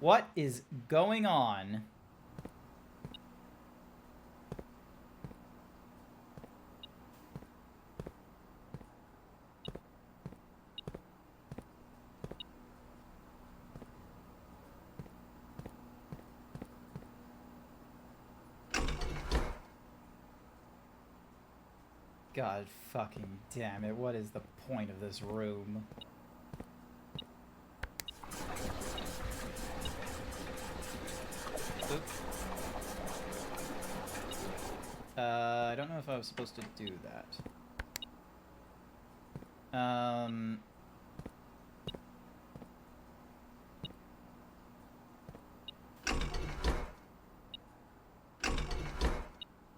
What is going on? God fucking damn it, what is the point of this room? Oops. I don't know if I was supposed to do that.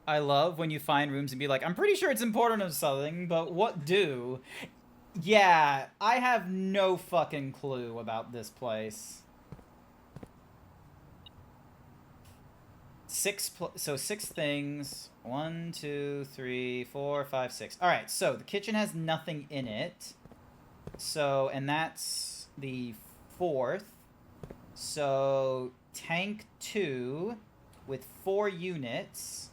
I love when you find rooms and be like, I'm pretty sure it's important or something, but what do? Yeah, I have no fucking clue about this place. 6 things. 1, 2, 3, 4, 5, 6. All right, so the kitchen has nothing in it. So, and that's the 4th. So, tank 2 with 4 units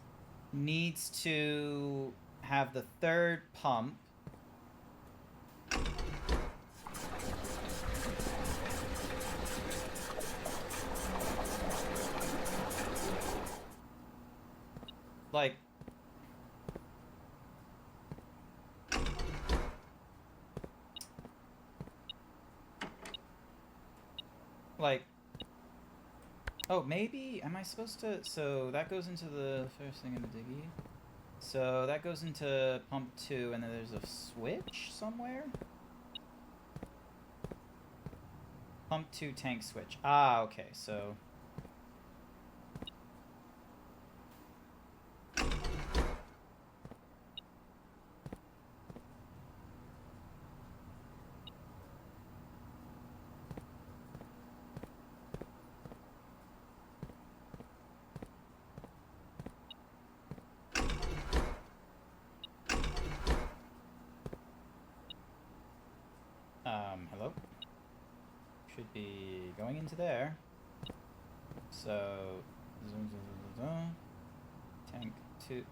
needs to have the 3rd pump. Like... oh, maybe? Am I supposed to... so that goes into the first thing in the diggy. So that goes into pump 2, and then there's a switch somewhere? Pump 2 tank switch. Ah, okay, so... hello? Should be going into there. So, tank 2.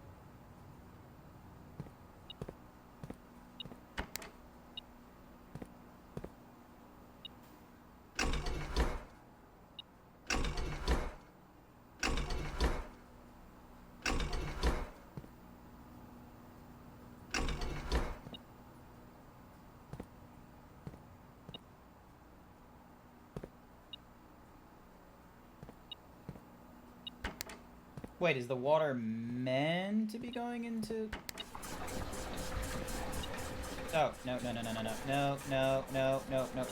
Wait, is the water meant to be going into... Oh, no, no, no, no, no, no, no, no, no, no, no, no, no.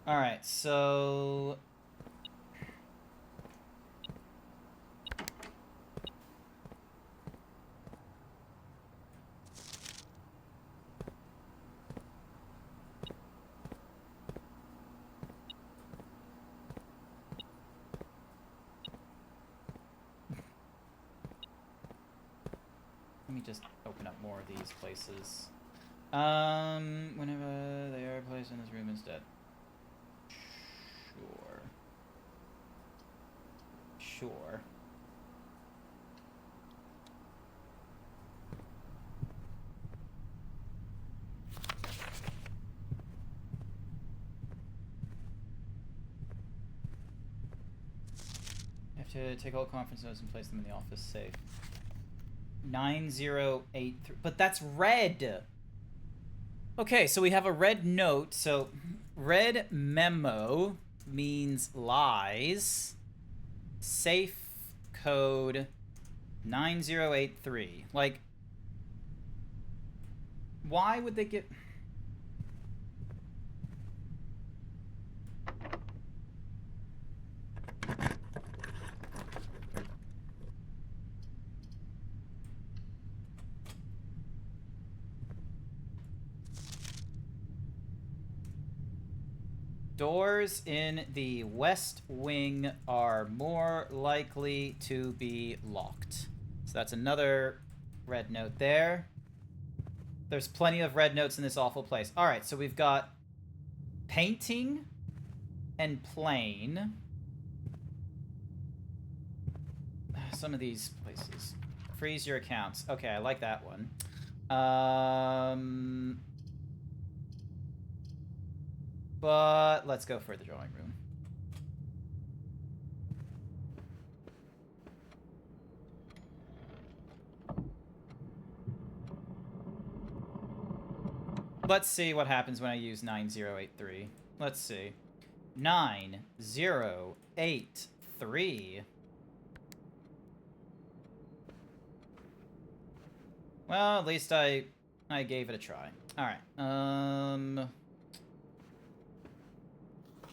Alright, so... Let me just open up more of these places. Whenever they are placed in this room instead. Sure. Sure. You have to take all conference notes and place them in the office safe. 9083. But that's red. Okay, so we have a red note. So red memo means lies. Safe code 9083. Like, why would they get... Doors in the west wing are more likely to be locked. So that's another red note there. There's plenty of red notes in this awful place. Alright, so we've got painting and plain. Some of these places. Freeze your accounts. Okay, I like that one. But let's go for the drawing room. Let's see what happens when I use 9083. Let's see. 9083. Well, at least I gave it a try. Alright.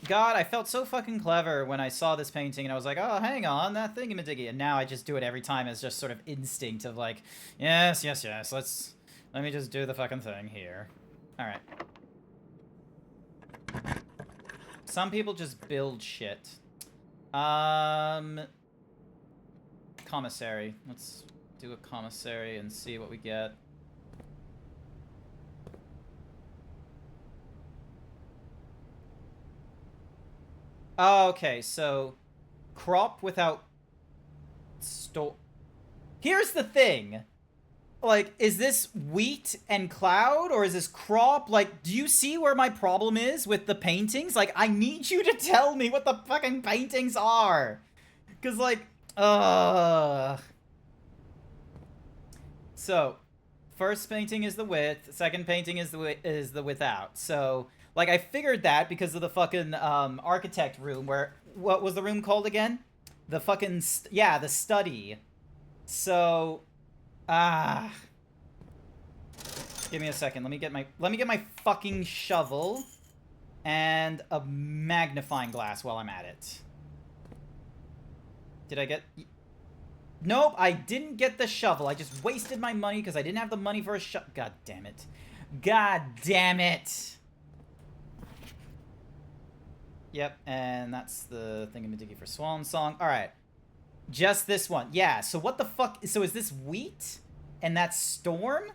God, I felt so fucking clever when I saw this painting and I was like, oh, hang on, that thingamadiggy. And now I just do it every time as just sort of instinct of like, yes, yes, yes, let me just do the fucking thing here. Alright. Some people just build shit. Commissary. Let's do a commissary and see what we get. Okay, so crop without store. Here's the thing. Like, is this wheat and cloud, or is this crop? Like, do you see where my problem is with the paintings? Like, I need you to tell me what the fucking paintings are. Because, like, So, first painting is the with, second painting is the without. So, like, I figured that because of the fucking architect room where, what was the room called again? The fucking, yeah, the study. So, give me a second. Let me get my fucking shovel and a magnifying glass while I'm at it. Did I get... Nope, I didn't get the shovel. I just wasted my money because I didn't have the money for a shovel. God damn it. God damn it. Yep, and that's the thingamadiggy for Swan Song. Alright. Just this one. Yeah, so what the fuck? So is this wheat? And that's storm?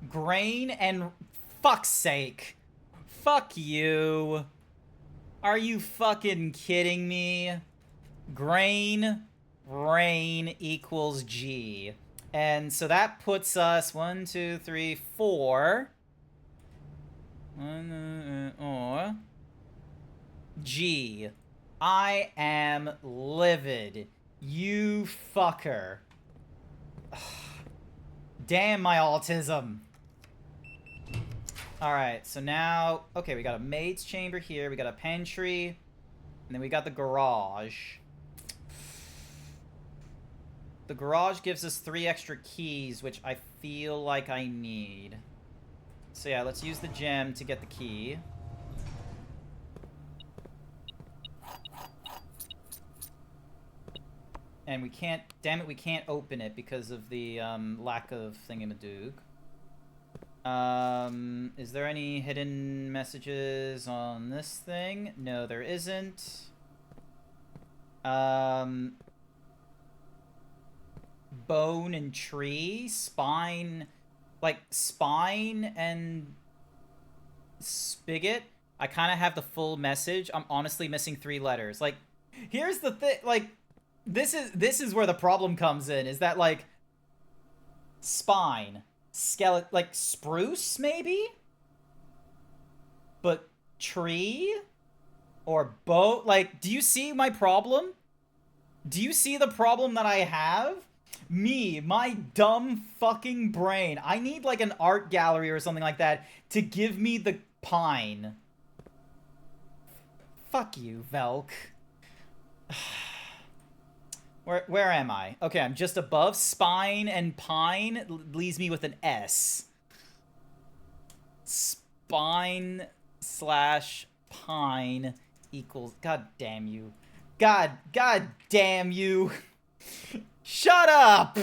Grain and... Fuck's sake. Fuck you. Are you fucking kidding me? Grain, rain equals G. And so that puts us 1, 2, 3, 4. Or G. I am livid. You fucker. Damn my autism. Alright, so now... Okay, we got a maid's chamber here, we got a pantry, and then we got the garage. The garage gives us 3 extra keys, which I feel like I need. So yeah, let's use the gem to get the key. And we can't... Damn it, we can't open it because of the lack of thingamadoog. Is there any hidden messages on this thing? No, there isn't. Bone and tree, spine, like spine and spigot. I kind of have the full message. I'm honestly missing 3 letters. Like, here's the thing. Like, this is where the problem comes in. Is that like spine, skeleton, like spruce maybe, but tree or boat. Like, do you see my problem? Do you see the problem that I have? Me, my dumb fucking brain. I need like an art gallery or something like that to give me the pine. Fuck you, Velk. Where am I? Okay, I'm just above spine and pine leaves me with an S. Spine / pine equals... God damn you. God damn you. Shut up!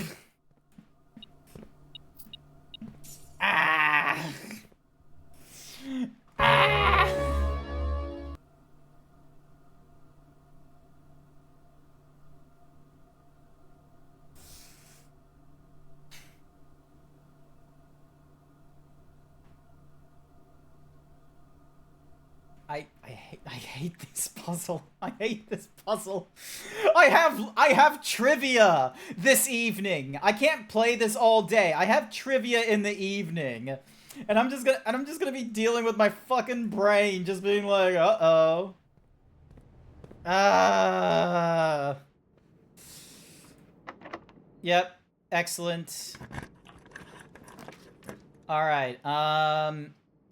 Ah! Ah! I hate this puzzle. I hate this puzzle. I have trivia this evening. I can't play this all day. I have trivia in the evening. And I'm just gonna be dealing with my fucking brain just being like, uh-oh. Yep. Excellent. Alright,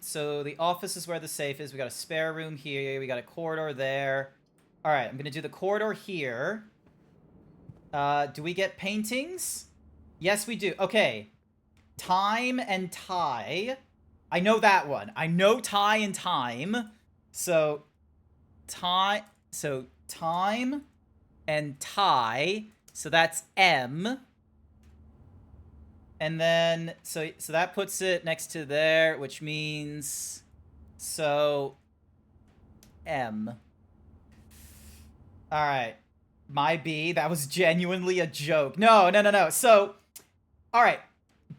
so the office is where the safe is. We got a spare room here. We got a corridor there. All right, I'm going to do the corridor here. Do we get paintings? Yes, we do. Okay. Time and tie. I know that one. I know tie and time. So, time and tie. So that's M. And then, so that puts it next to there, which means, so, M. Alright. My B, that was genuinely a joke. No. So, alright.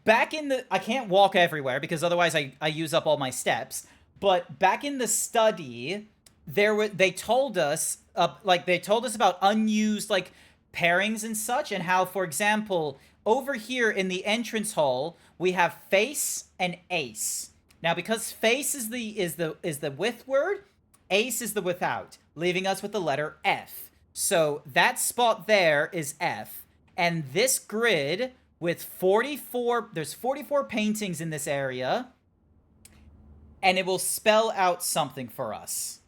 Back in the, I can't walk everywhere because otherwise I use up all my steps. But back in the study, they told us about unused, like, pairings and such, and how, for example... Over here in the entrance hall, we have face and ace. Now, because face is the with word, ace is the without, leaving us with the letter F. So that spot there is F. And this grid with 44, there's 44 paintings in this area, and it will spell out something for us.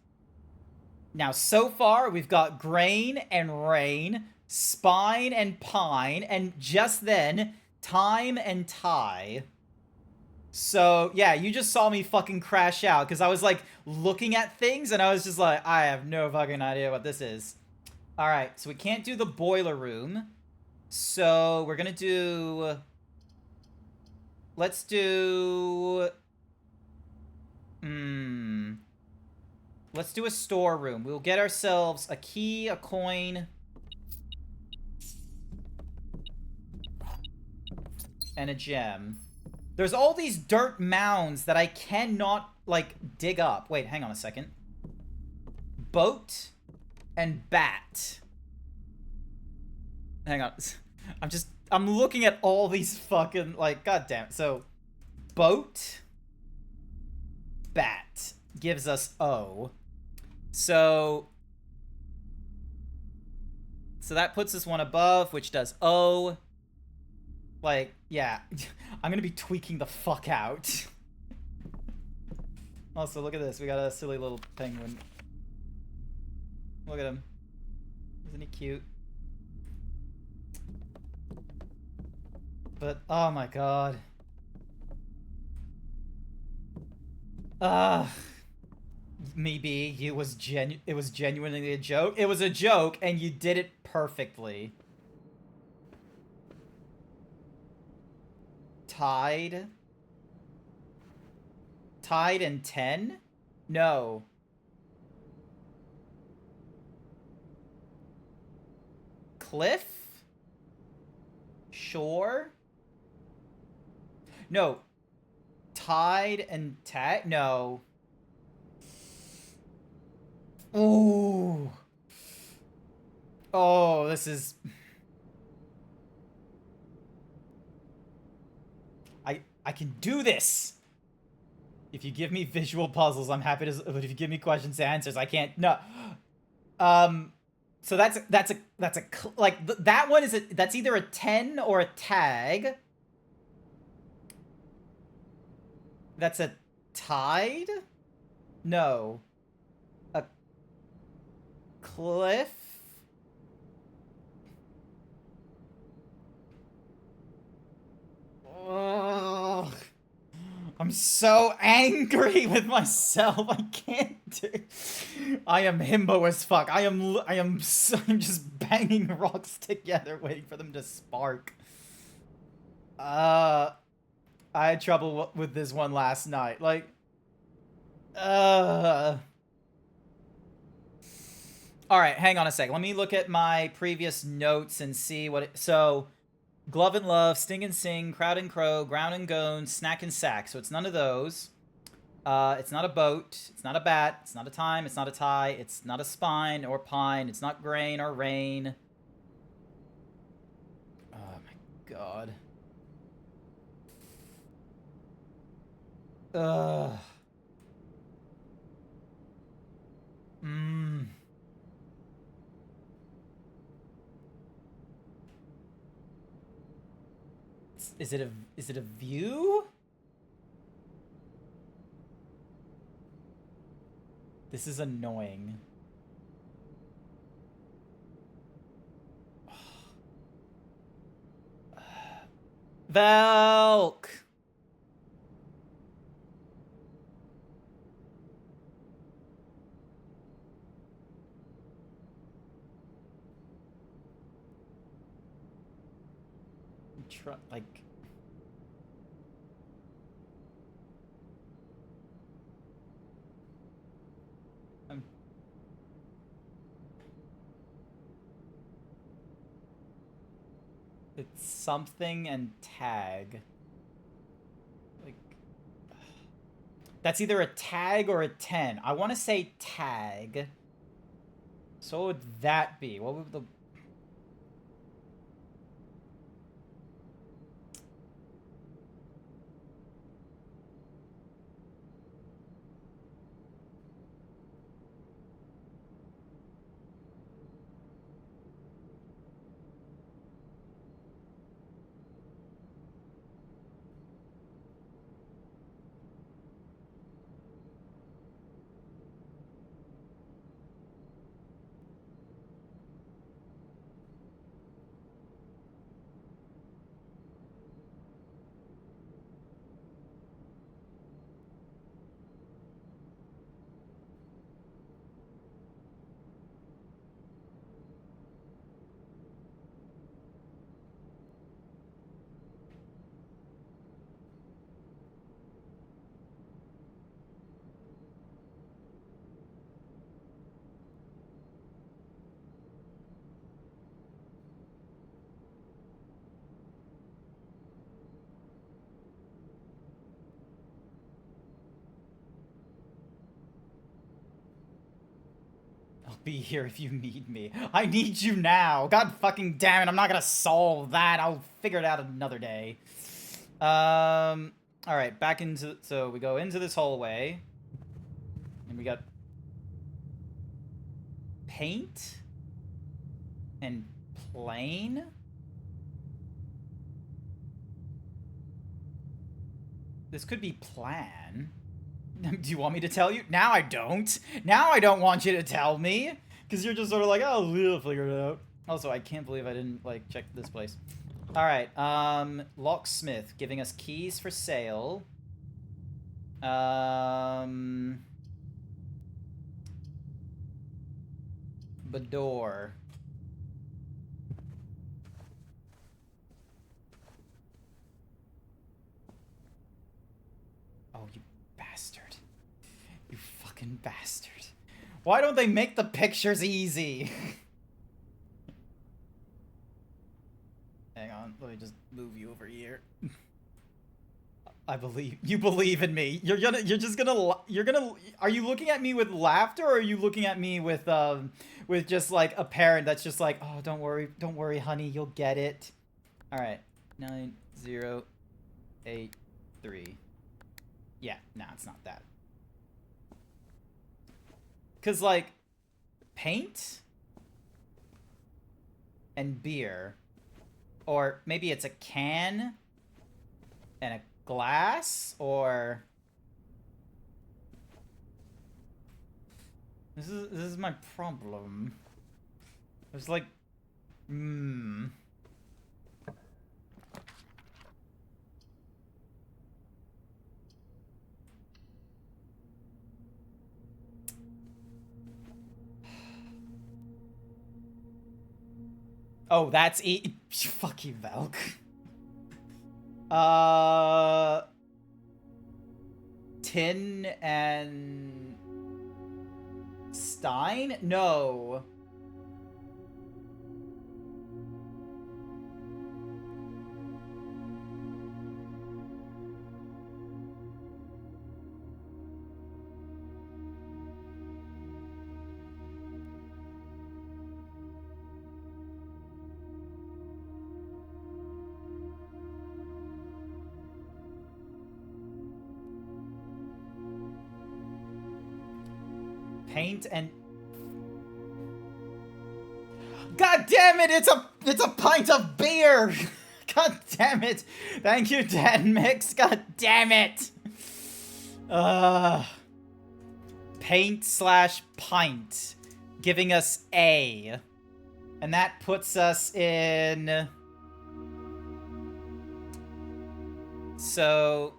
Now, so far, we've got grain and rain, spine and pine, and just then, time and tie. So, yeah, you just saw me fucking crash out, because I was, like, looking at things, and I was just like, I have no fucking idea what this is. Alright, so we can't do the boiler room. So, we're gonna do... Let's do... Let's do a storeroom. We'll get ourselves a key, a coin... and a gem. There's all these dirt mounds that I cannot, like, dig up. Wait, hang on a second. Boat and bat. Hang on. I'm looking at all these fucking, like, goddamn. So, boat, bat gives us O. So, So that puts us one above, which does O. Like, yeah. I'm gonna be tweaking the fuck out. Also, look at this. We got a silly little penguin. Look at him. Isn't he cute? But, oh my god. Maybe it was genuinely a joke. It was a joke, and you did it perfectly. Tied and 10? No. Cliff? Shore? No. Tied and tag? No. Ooh. Oh, this is... I can do this! If you give me visual puzzles, I'm happy to... But if you give me questions and answers, I can't... No. So that's a... Like, that one is a... That's either a 10 or a tag. That's a tide? No. A cliff? Ugh. I'm so angry with myself. I can't do... I am himbo as fuck. I'm just banging rocks together waiting for them to spark. I had trouble with this one last night. Like, all right, hang on a sec. Let me look at my previous notes and see what it... So, Glove and Love, Sting and Sing, Crowd and Crow, Ground and Gone, Snack and Sack. So it's none of those. It's not a boat. It's not a bat. It's not a time. It's not a tie. It's not a spine or pine. It's not grain or rain. Oh my god. Ugh. Is it a view? This is annoying. Velk! Like... It's something and tag. Like... That's either a tag or a 10. I want to say tag. So what would that be? What would the... Be here if you need me. I need you now. God fucking damn it. I'm not gonna solve that. I'll figure it out another day. All right, back into... So we go into this hallway. And we got... paint? and plane? This could be plan. Do you want me to tell you? Now I don't. Now I don't want you to tell me. Because you're just sort of like, oh, we'll figure it out. Also, I can't believe I didn't, like, check this place. Alright, locksmith giving us keys for sale. Bador. Oh, you bastard. You fucking bastard. Why don't they make the pictures easy? Hang on, let me just move you over here. I believe you believe in me. You're gonna are you looking at me with laughter, or are you looking at me with just like a parent that's just like, oh, don't worry, honey, you'll get it. All right, 9083. Yeah, no, it's not that. Cause like, paint and beer, or maybe it's a can and a glass, or this is my problem. It's like, oh, that's fuck you, Velk. Tin and Stein? No. Paint and... God damn it! It's a pint of beer! God damn it! Thank you, Dan Mix. God damn it! Paint slash pint, giving us A, and that puts us in. So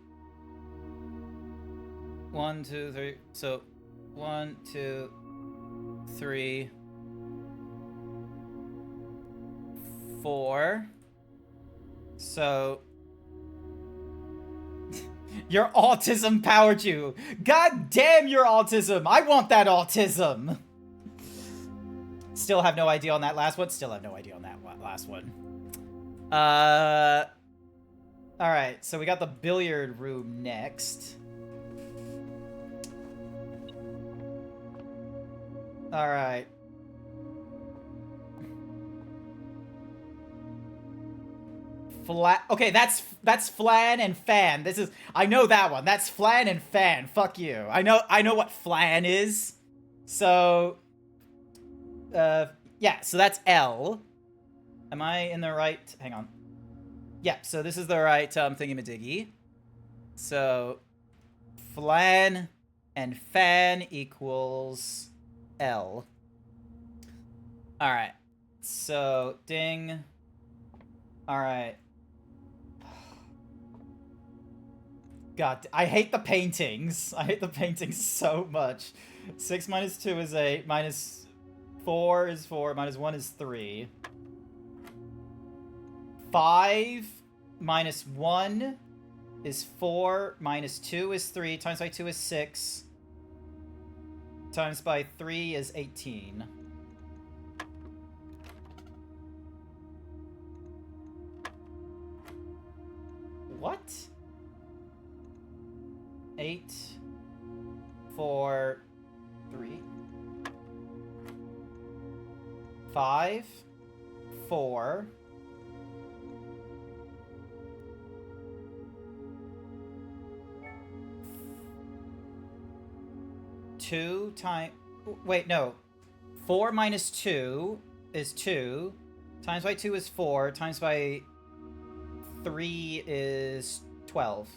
1, 2, 3. So 1, 2, 3, 4. So your autism powered you. God damn your autism. I want that autism. Still have no idea on that last one. Still have no idea on that last one. Alright, so we got the billiard room next. Alright. Okay, that's flan and fan. This is, I know that one. That's flan and fan. Fuck you. I know what flan is. So yeah, so that's L. Am I in the right? Hang on. Yeah, so this is the right thingy-majiggy. So flan and fan equals L. Alright. So ding. Alright. God, I hate the paintings. I hate the paintings so much. 6 minus 2 is 8. Minus 4 is 4. Minus 1 is 3. 5 minus 1 is 4. Minus 2 is 3. Times by 2 is 6. Times by 3 is 18. What? 8, 4, 3, 5, 4, 2 times... Wait, no. 4 minus 2 is 2. Times by 2 is 4. Times by 3 is 12.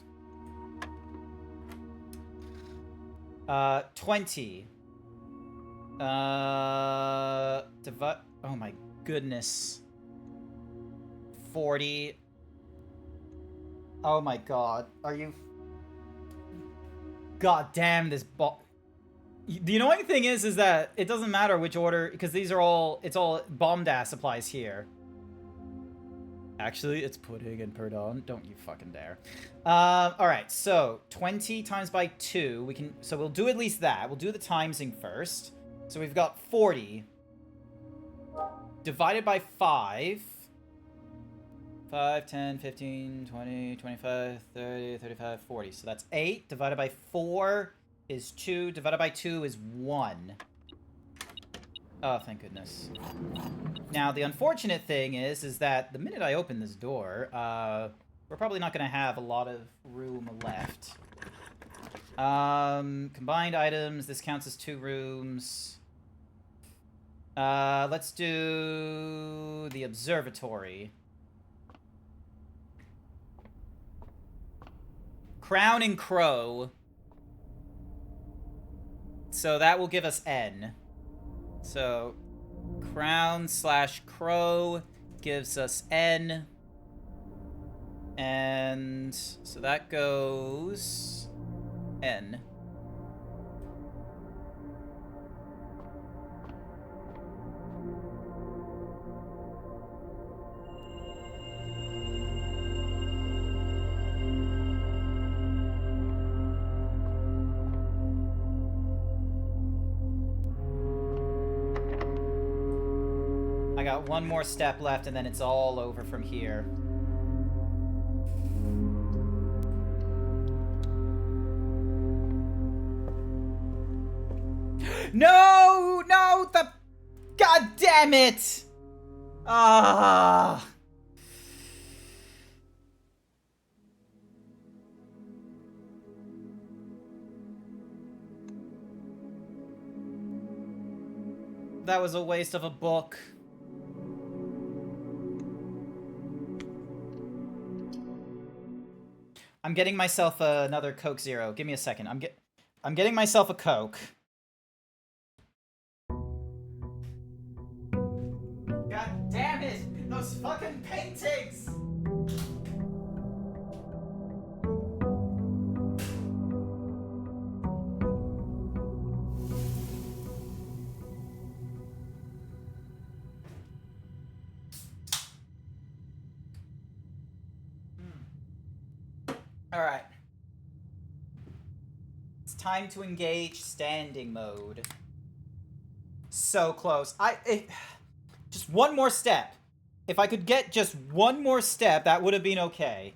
20. Divide. Oh my goodness. 40. Oh my god. Are you... God damn this ball. The annoying thing is that it doesn't matter which order, because these are all... It's all bomb-ass applies here. Actually, it's pudding and perdon. Don't you fucking dare. Alright, so 20 times by 2. We can... So we'll do at least that. We'll do the timesing first. So we've got 40. Divided by 5. 5, 10, 15, 20, 25, 30, 35, 40. So that's 8. Divided by 4 is 2. Divided by 2 is 1. Oh, thank goodness. Now, the unfortunate thing is that the minute I open this door, we're probably not going to have a lot of room left. Combined items. This counts as 2 rooms. Let's do the observatory. Crown and Crow. So that will give us N. So, Crown / Crow gives us N. And so that goes N. I got one more step left, and then it's all over from here. No! No! The... God damn it! Ah! That was a waste of a book. I'm getting myself another Coke Zero. Give me a second. I'm getting myself a Coke. God damn it! Those fucking paintings! Alright. It's time to engage standing mode. So close. Just one more step. If I could get just one more step, that would have been okay.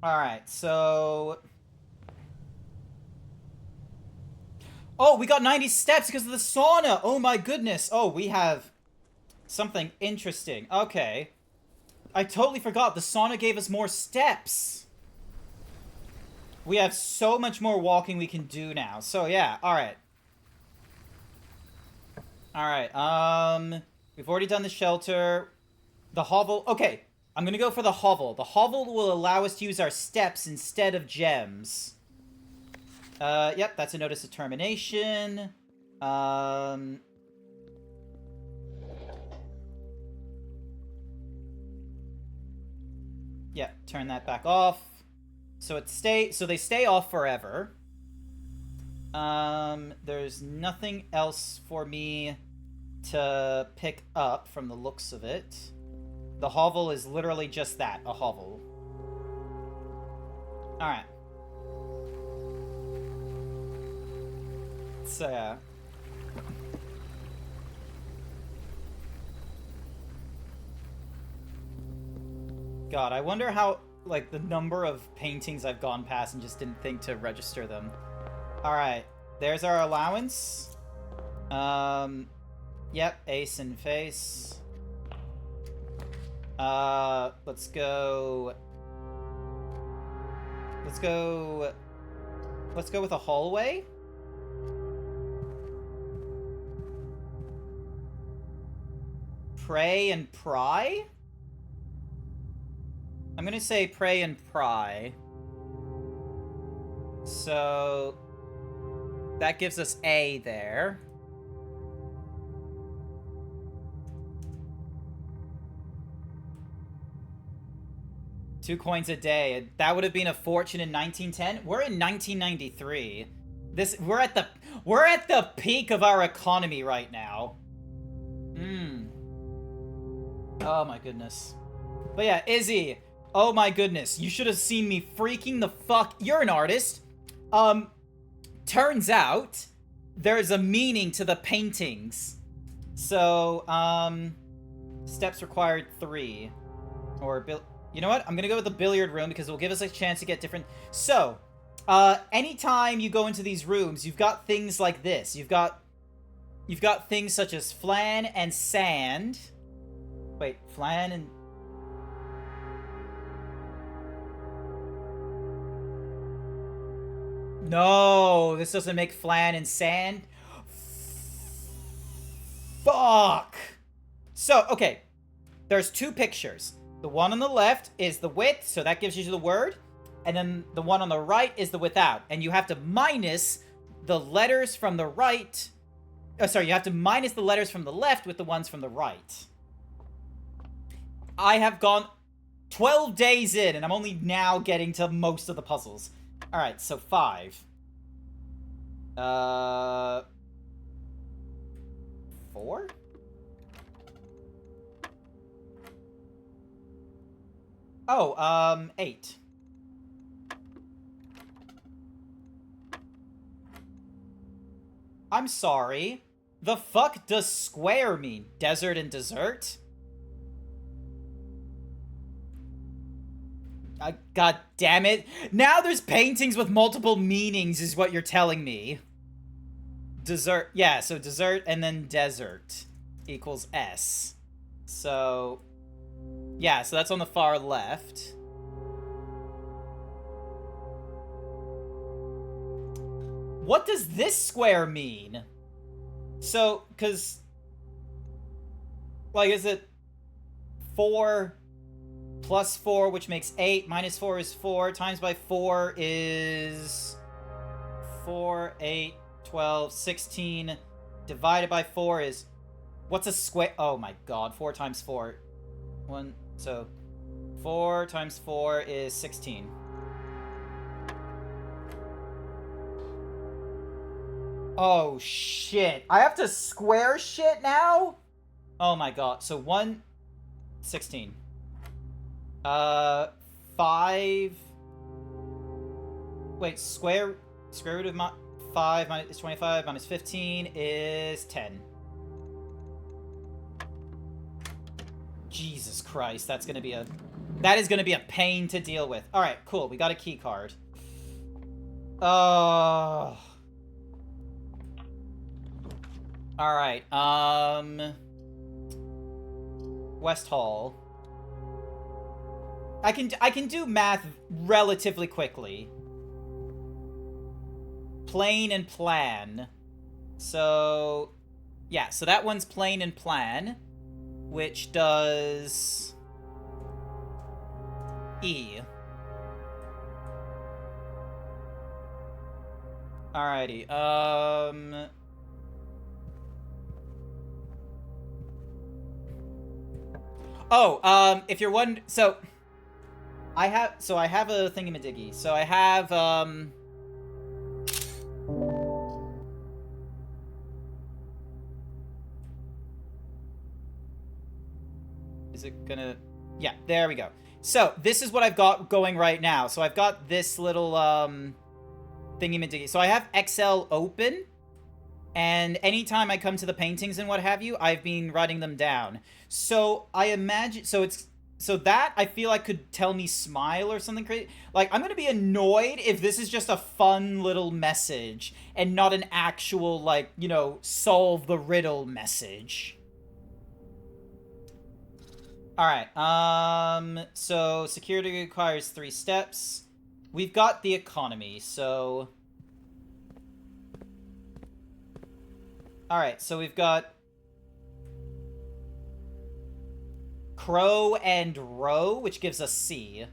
Alright, so... Oh, we got 90 steps because of the sauna! Oh my goodness! Oh, we have something interesting. Okay. I totally forgot. The sauna gave us more steps. We have so much more walking we can do now. So, yeah. Alright. Alright, we've already done the shelter. The hovel. Okay, I'm gonna go for the hovel. The hovel will allow us to use our steps instead of gems. Yep, that's a notice of termination. Yeah, turn that back off. So they stay off forever. There's nothing else for me to pick up from the looks of it. The hovel is literally just that, a hovel. Alright. So, yeah. God, I wonder how, like, the number of paintings I've gone past and just didn't think to register them. Alright, there's our allowance. Yep, ace in face. Let's go with a hallway. pray and pry? I'm gonna say pray and pry. So that gives us A there. $2 a day. That would have been a fortune in 1910. We're in 1993. We're at the peak of our economy right now. Oh my goodness. But yeah, Izzy. Oh my goodness. You should have seen me freaking the fuck. You're an artist. Turns out there's a meaning to the paintings. So, steps required 3. Or you know what? I'm gonna go with the billiard room because it will give us a chance to get different. So, anytime you go into these rooms, you've got things like this. You've got things such as flan and sand. Wait, flan and... No, this doesn't make flan and sand. Fuck! So, okay. There's 2 pictures. The one on the left is the with, so that gives you the word. And then the one on the right is the without. And you have to minus the letters from the right. Oh, sorry, you have to minus the letters from the left with the ones from the right. I have gone 12 days in, and I'm only now getting to most of the puzzles. Alright, so 5. 4? Oh, 8. I'm sorry. The fuck does square mean? Desert and dessert? God damn it. Now there's paintings with multiple meanings is what you're telling me. Dessert. Yeah, so dessert and then desert equals S. So... yeah, so that's on the far left. What does this square mean? So, because... like, is it 4 plus 4, which makes 8, minus 4 is 4, times by 4 is 4, 8, 12, 16, divided by 4 is... what's a square? Oh my god, 4 times 4. 1, so 4 times 4 is 16. Oh shit. I have to square shit now? Oh my god. So 1, 16. 5. Wait, square root of 5 is 25 minus 15 is 10. Jesus Christ, that is gonna be a pain to deal with. Alright, cool, we got a key card. Alright, West Hall. I can do math relatively quickly. Plane and plan. So, yeah, so that one's plane and plan, which does E. Alrighty, if you're one, so I have a thingamadiggy. So I have, is it gonna, yeah, there we go. So this is what I've got going right now. So I've got this little, thingamadiggy. So I have Excel open, and anytime I come to the paintings and what have you, I've been writing them down. So I imagine, so that I feel like could tell me smile or something crazy. Like, I'm gonna be annoyed if this is just a fun little message and not an actual, like, you know, solve the riddle message. Alright, so security requires 3 steps. We've got the economy, so... alright, so we've got... crow and row, which gives us C.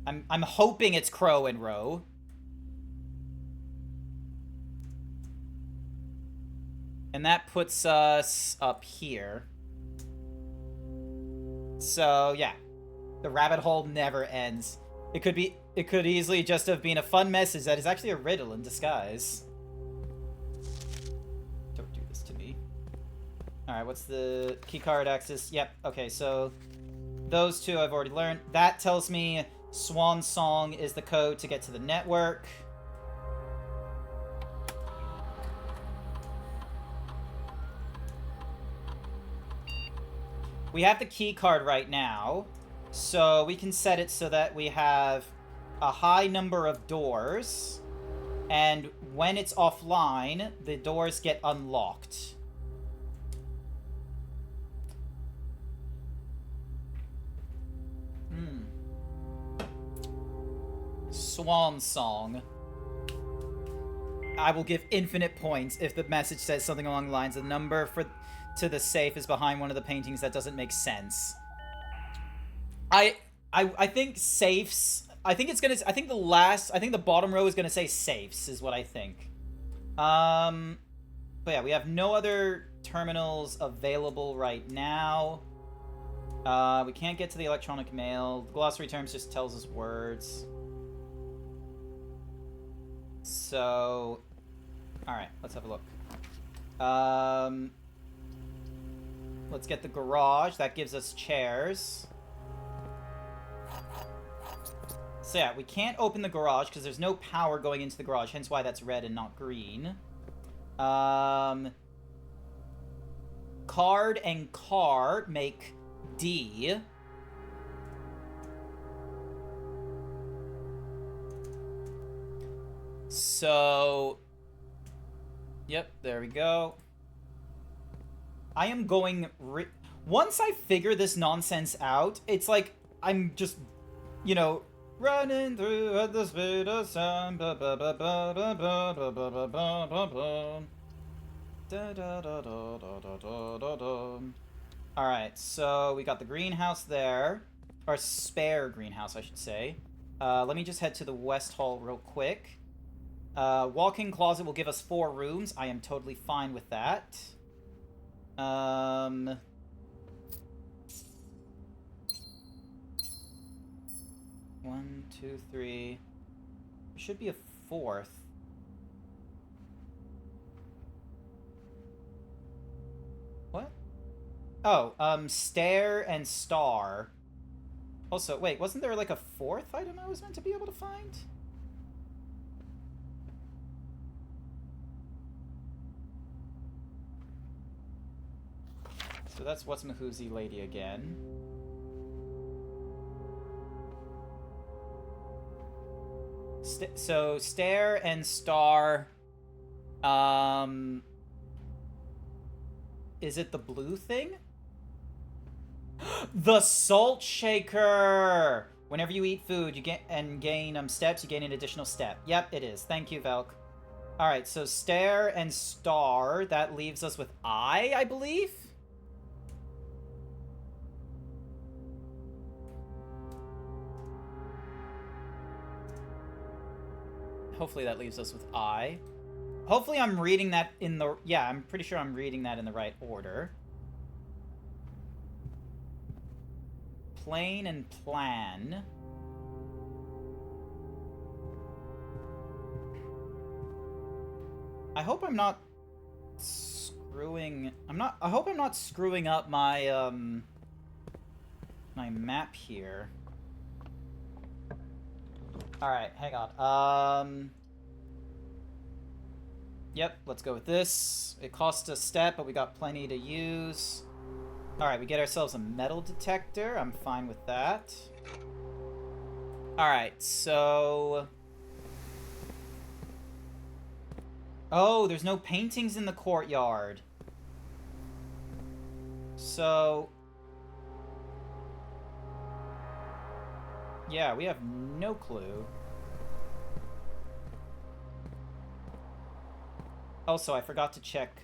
I'm hoping it's crow and row. And that puts us up here. So, yeah. The rabbit hole never ends. It could easily just have been a fun message that is actually a riddle in disguise. Don't do this to me. Alright, what's the keycard access? Yep, okay, so those two I've already learned. That tells me Swan Song is the code to get to the network. We have the key card right now, so we can set it so that we have a high number of doors, and when it's offline, the doors get unlocked. Swan Song. I will give infinite points if the message says something along the lines of the number to the safe is behind one of the paintings. That doesn't make sense. I think safes. I think the bottom row is gonna say safes is what I think. But yeah, we have no other terminals available right now. We can't get to the electronic mail. The glossary terms just tells us words. So, all right, let's have a look. Let's get the garage. That gives us chairs. So yeah, we can't open the garage because there's no power going into the garage, hence why that's red and not green. Card and car make D. So, yep, there we go. I am going... Once I figure this nonsense out, it's like I'm just, you know, running through at the speed of sound. Alright, so we got the greenhouse there. Or spare greenhouse, I should say. Let me just head to the West Hall real quick. Walk-in closet will give us 4 rooms. I am totally fine with that. 1, 2, 3. Should be a 4th. What? Oh, stair and star. Also, wait, wasn't there like a 4th item I was meant to be able to find? So that's What's Mahoozy Lady again. So stair and star. Is it the blue thing? The salt shaker! Whenever you eat food, you gain steps, you gain an additional step. Yep, it is. Thank you, Velk. Alright, so stair and star. That leaves us with I believe? Hopefully that leaves us with I. Hopefully I'm reading that in the... Yeah, I'm pretty sure I'm reading that in the right order. Plane and plan. I hope I'm not screwing... I hope I'm not screwing up my, my map here. Alright, hang on. Yep, let's go with this. It costs a step, but we got plenty to use. Alright, we get ourselves a metal detector. I'm fine with that. Alright, so... Oh, there's no paintings in the courtyard. So... Yeah, we have no clue. Also, I forgot to check,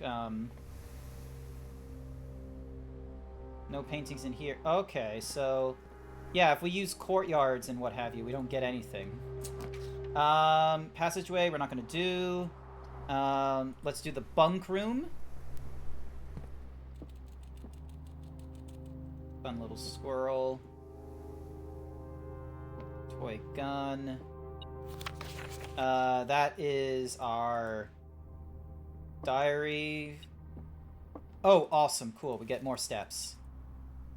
No paintings in here. Okay, so... Yeah, if we use courtyards and what have you, we don't get anything. Passageway, we're not gonna do. Let's do the bunk room. Fun little squirrel. Toy gun. That is our diary. Oh, awesome, cool. We get more steps.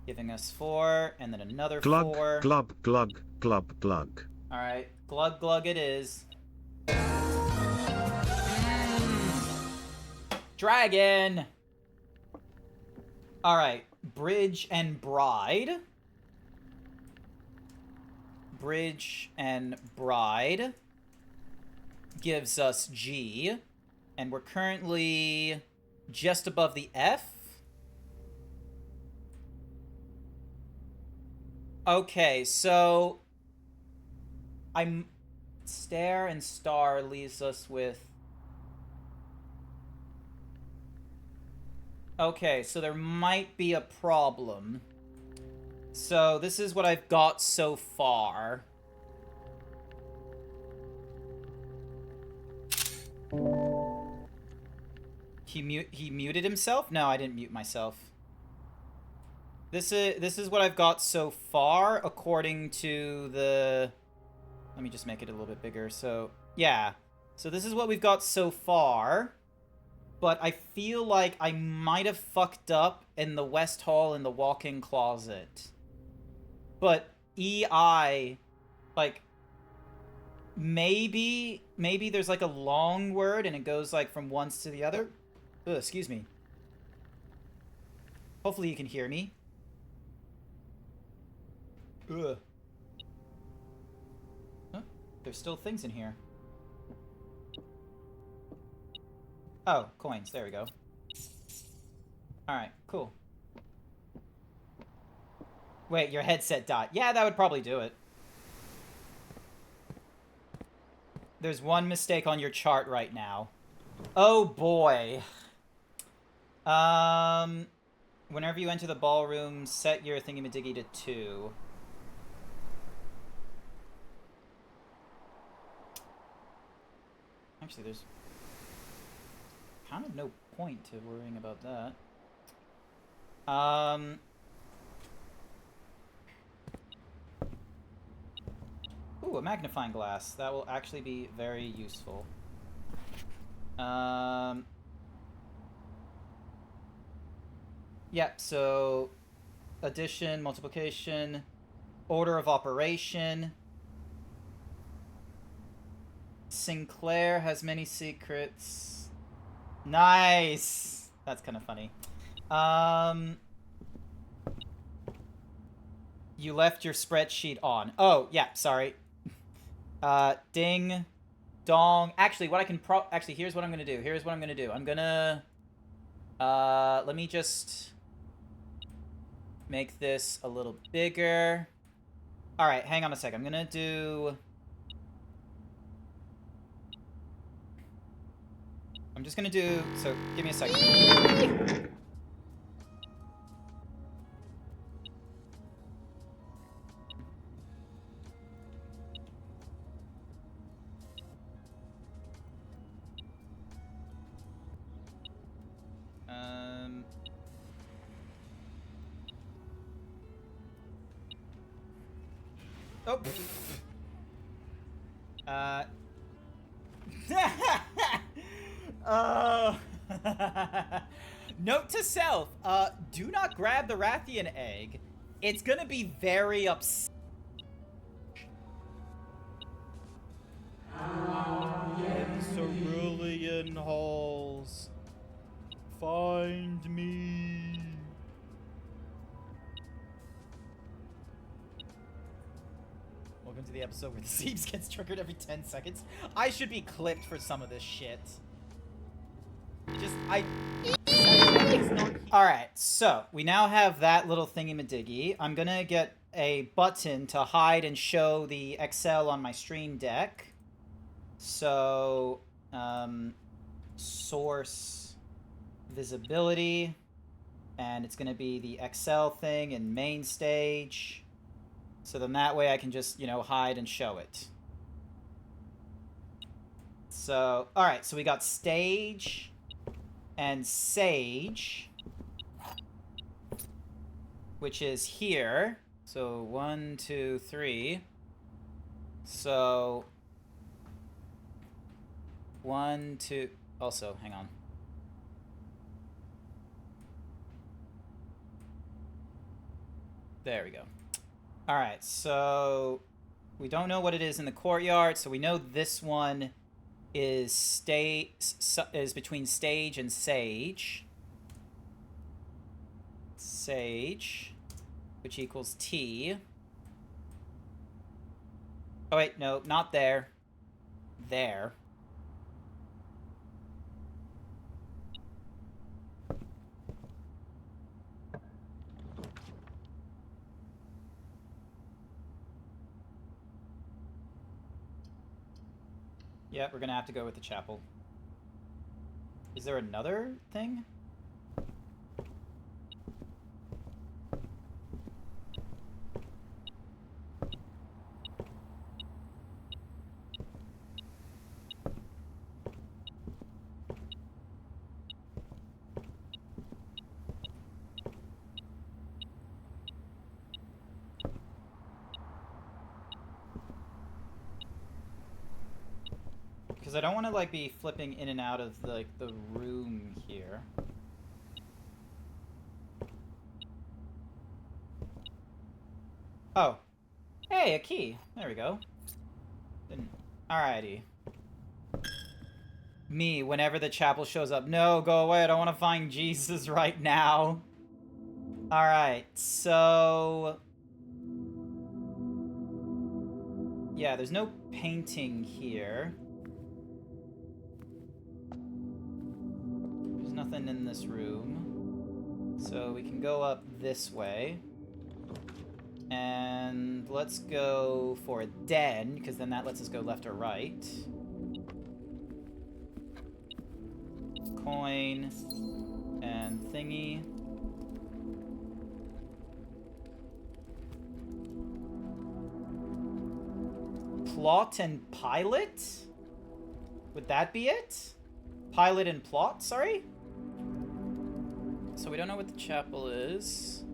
Giving us 4, and then another Glug, 4. glub, glug, glub, glug. Alright, glug glug it is. Dragon! Alright, bridge and bride. Bridge and bride gives us G. And we're currently just above the F. Okay, so I'm stare and star leaves us with. Okay, so there might be a problem. So this is what I've got so far. He muted himself? No, I didn't mute myself. This is what I've got so far, according to the... Let me just make it a little bit bigger. So, yeah. So this is what we've got so far. But I feel like I might have fucked up in the West Hall in the walk-in closet. But EI, like, maybe there's like a long word and it goes like from one to the other. Ugh, excuse me. Hopefully you can hear me. Ugh. Huh? There's still things in here. Oh, coins. There we go. Alright, cool. Wait, your headset died. Yeah, that would probably do it. There's one mistake on your chart right now. Oh, boy. Whenever you enter the ballroom, set your thingy-majiggy to 2. Actually, there's kind of no point to worrying about that. Ooh, a magnifying glass. That will actually be very useful. Yep, so addition, multiplication, order of operation. Sinclair has many secrets. Nice! That's kind of funny. You left your spreadsheet on. Oh, yeah, sorry. Ding. Dong. Actually, what I can actually, here's what I'm gonna do. Here's what I'm gonna do. I'm gonna... let me just... make this a little bigger. Alright, hang on a sec. I'm gonna do... I'm just gonna do... So, give me a second. Oh. Note to self, do not grab the Rathian egg. It's gonna be very upset. Cerulean halls. Find me. Welcome to the episode where the Zeebs gets triggered every 10 seconds. I should be clipped for some of this shit. Alright, so we now have that little thingy-madiggy. I'm gonna get a button to hide and show the Excel on my stream deck. So, source, visibility. And it's going to be the Excel thing in main stage. So then that way I can just, you know, hide and show it. So, alright, so we got stage and sage, which is here. So 1, 2, 3. So 1, 2. Also, hang on. There we go. All right, so we don't know what it is in the courtyard, so we know this one is between stage and sage. Sage, which equals T. Oh wait, no, not there. There. Yeah, we're gonna have to go with the chapel. Is there another thing? Because I don't want to, like, be flipping in and out of, like, the room here. Oh. Hey, a key. There we go. Alrighty. Me, whenever the chapel shows up. No, go away. I don't want to find Jesus right now. Alright, so... yeah, there's no painting here. There's nothing in this room. So we can go up this way. And let's go for a den, because then that lets us go left or right. Coin and thingy. Plot and pilot? Would that be it? Pilot and plot, sorry? So we don't know what the chapel is.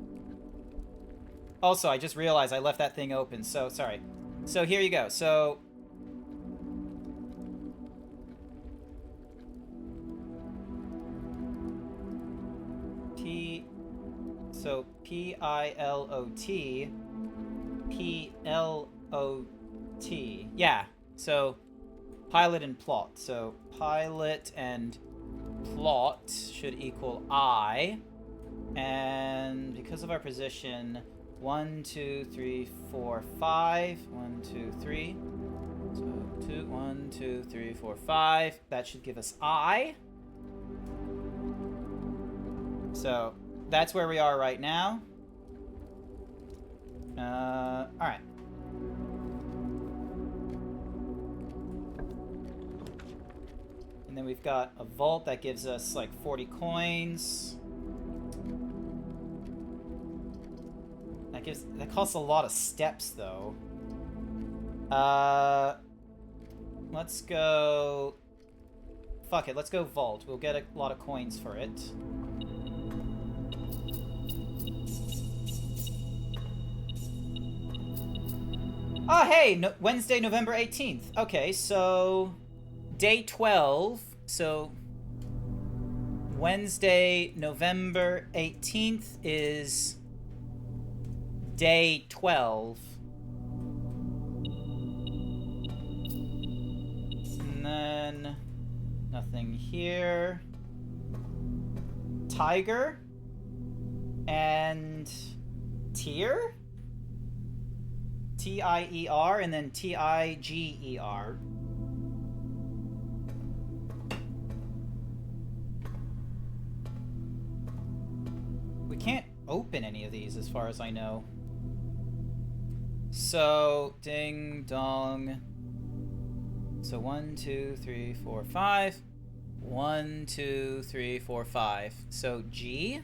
Also, I just realized I left that thing open, so sorry. So here you go. So P-I-L-O-T P-L-O-T. Yeah. So pilot and plot. So pilot and plot should equal I. And because of our position, 1, 2, 3, 4, 5. 1, 2, 3. So 1, 2, 3, 4, 5. That should give us I. So that's where we are right now. Alright. And then we've got a vault that gives us like 40 coins. That costs a lot of steps though. Let's go... fuck it, let's go vault. We'll get a lot of coins for it. Oh, hey! No, Wednesday, November 18th. Okay, so... day 12. So... Wednesday, November 18th is... day 12. And then... nothing here. Tiger. And... tier? T-I-E-R and then T-I-G-E-R. We can't open any of these as far as I know. So, ding dong. So 1, 2, 3, 4, 5. 1, 2, 3, 4, 5. So G.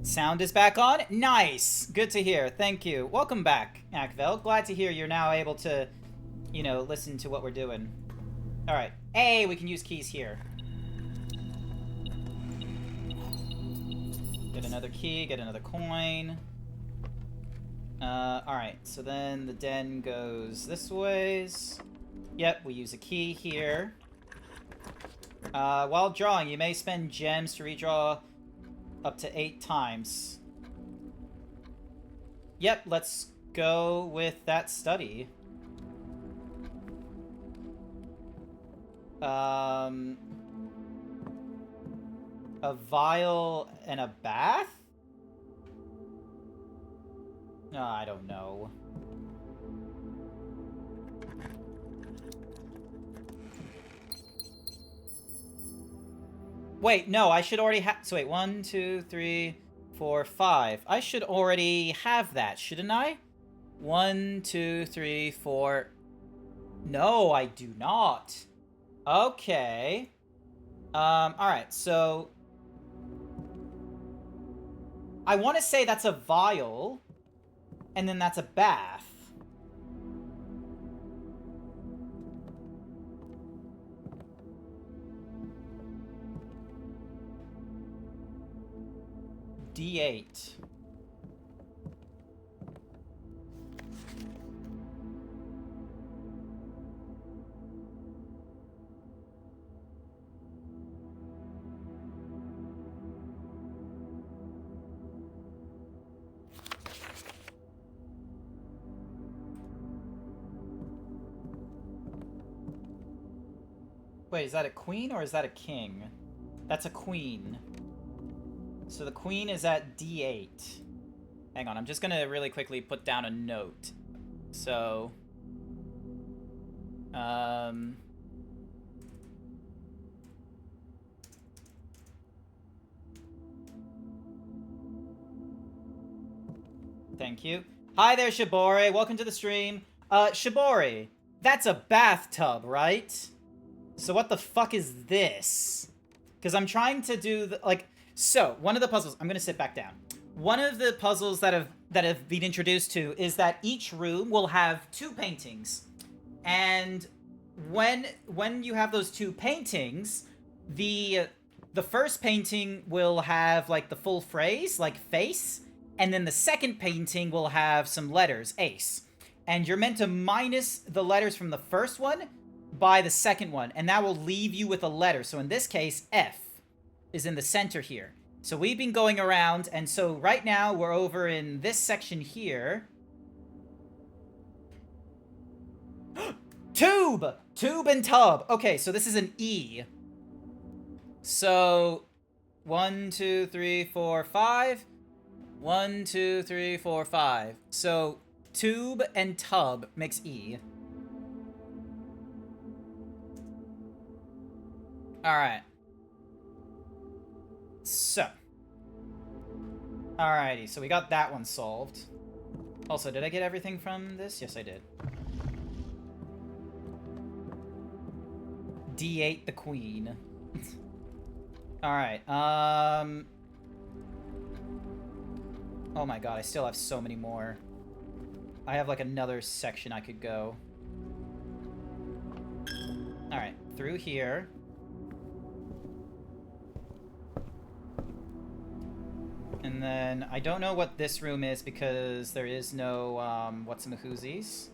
Sound is back on? Nice! Good to hear. Thank you. Welcome back, Akvel. Glad to hear you're now able to, you know, listen to what we're doing. Alright. Hey, we can use keys here. Get another key, get another coin. Alright, so then the den goes this ways. Yep, we use a key here. While drawing, you may spend gems to redraw up to 8 times. Yep, let's go with that study. A vial and a bath? No, I don't know. Wait, no, I should already have... So wait, 1, 2, 3, 4, 5. I should already have that, shouldn't I? 1, 2, 3, 4... No, I do not. Okay. Alright, so... I want to say that's a vial, and then that's a bath. D8. Wait, is that a queen or is that a king? That's a queen. So the queen is at D8. Hang on, I'm just gonna really quickly put down a note. So... Thank you. Hi there, Shibori. Welcome to the stream. Shibori, that's a bathtub, right? So what the fuck is this? Because I'm trying to do the, like... So, one of the puzzles... I'm gonna sit back down. One of the puzzles that have been introduced to is that each room will have 2 paintings. And when you have those 2 paintings, the first painting will have, like, the full phrase, like, face, and then the second painting will have some letters, ace. And you're meant to minus the letters from the first one by the second one, and that will leave you with a letter. So in this case, F is in the center here. So we've been going around, and so right now we're over in this section here. Tube! Tube and tub. Okay, so this is an E. So 1, 2, 3, 4, 5. 1, 2, 3, 4, 5. So tube and tub makes E. Alright. So. Alrighty, so we got that one solved. Also, did I get everything from this? Yes, I did. D8 the queen. Alright, oh my god, I still have so many more. I have, like, another section I could go. Alright, through here. And then, I don't know what this room is because there is no, whatsamahoozies.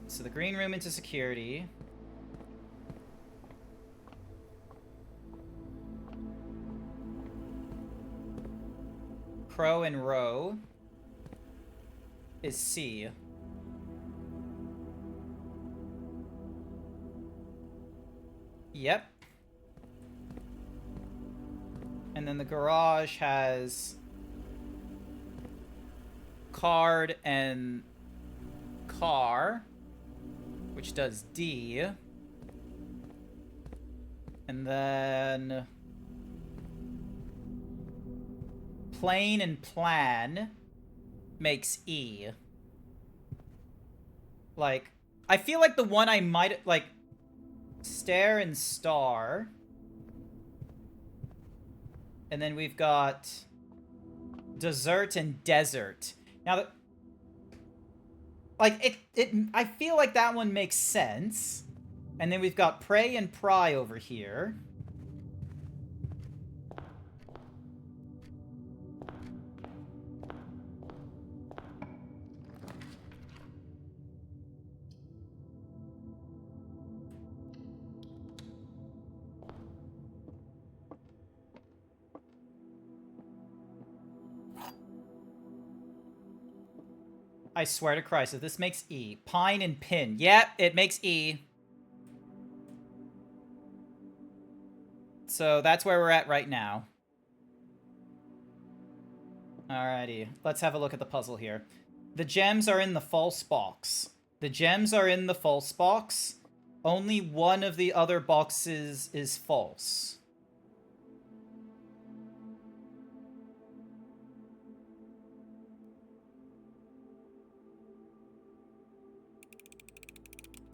So the green room into security. Crow and row is C. Yep. And then the garage has card and car, which does D. And then plane and plan makes E. Like, I feel like the one I might, like, stare and star And then we've got dessert and desert. Now, like, I feel like that one makes sense. And then we've got pray and pry over here. I swear to Christ, if this makes E. Pine and pin. Yep, it makes E. So that's where we're at right now. Alrighty, let's have a look at the puzzle here. The gems are in the false box. The gems are in the false box. Only one of the other boxes is false.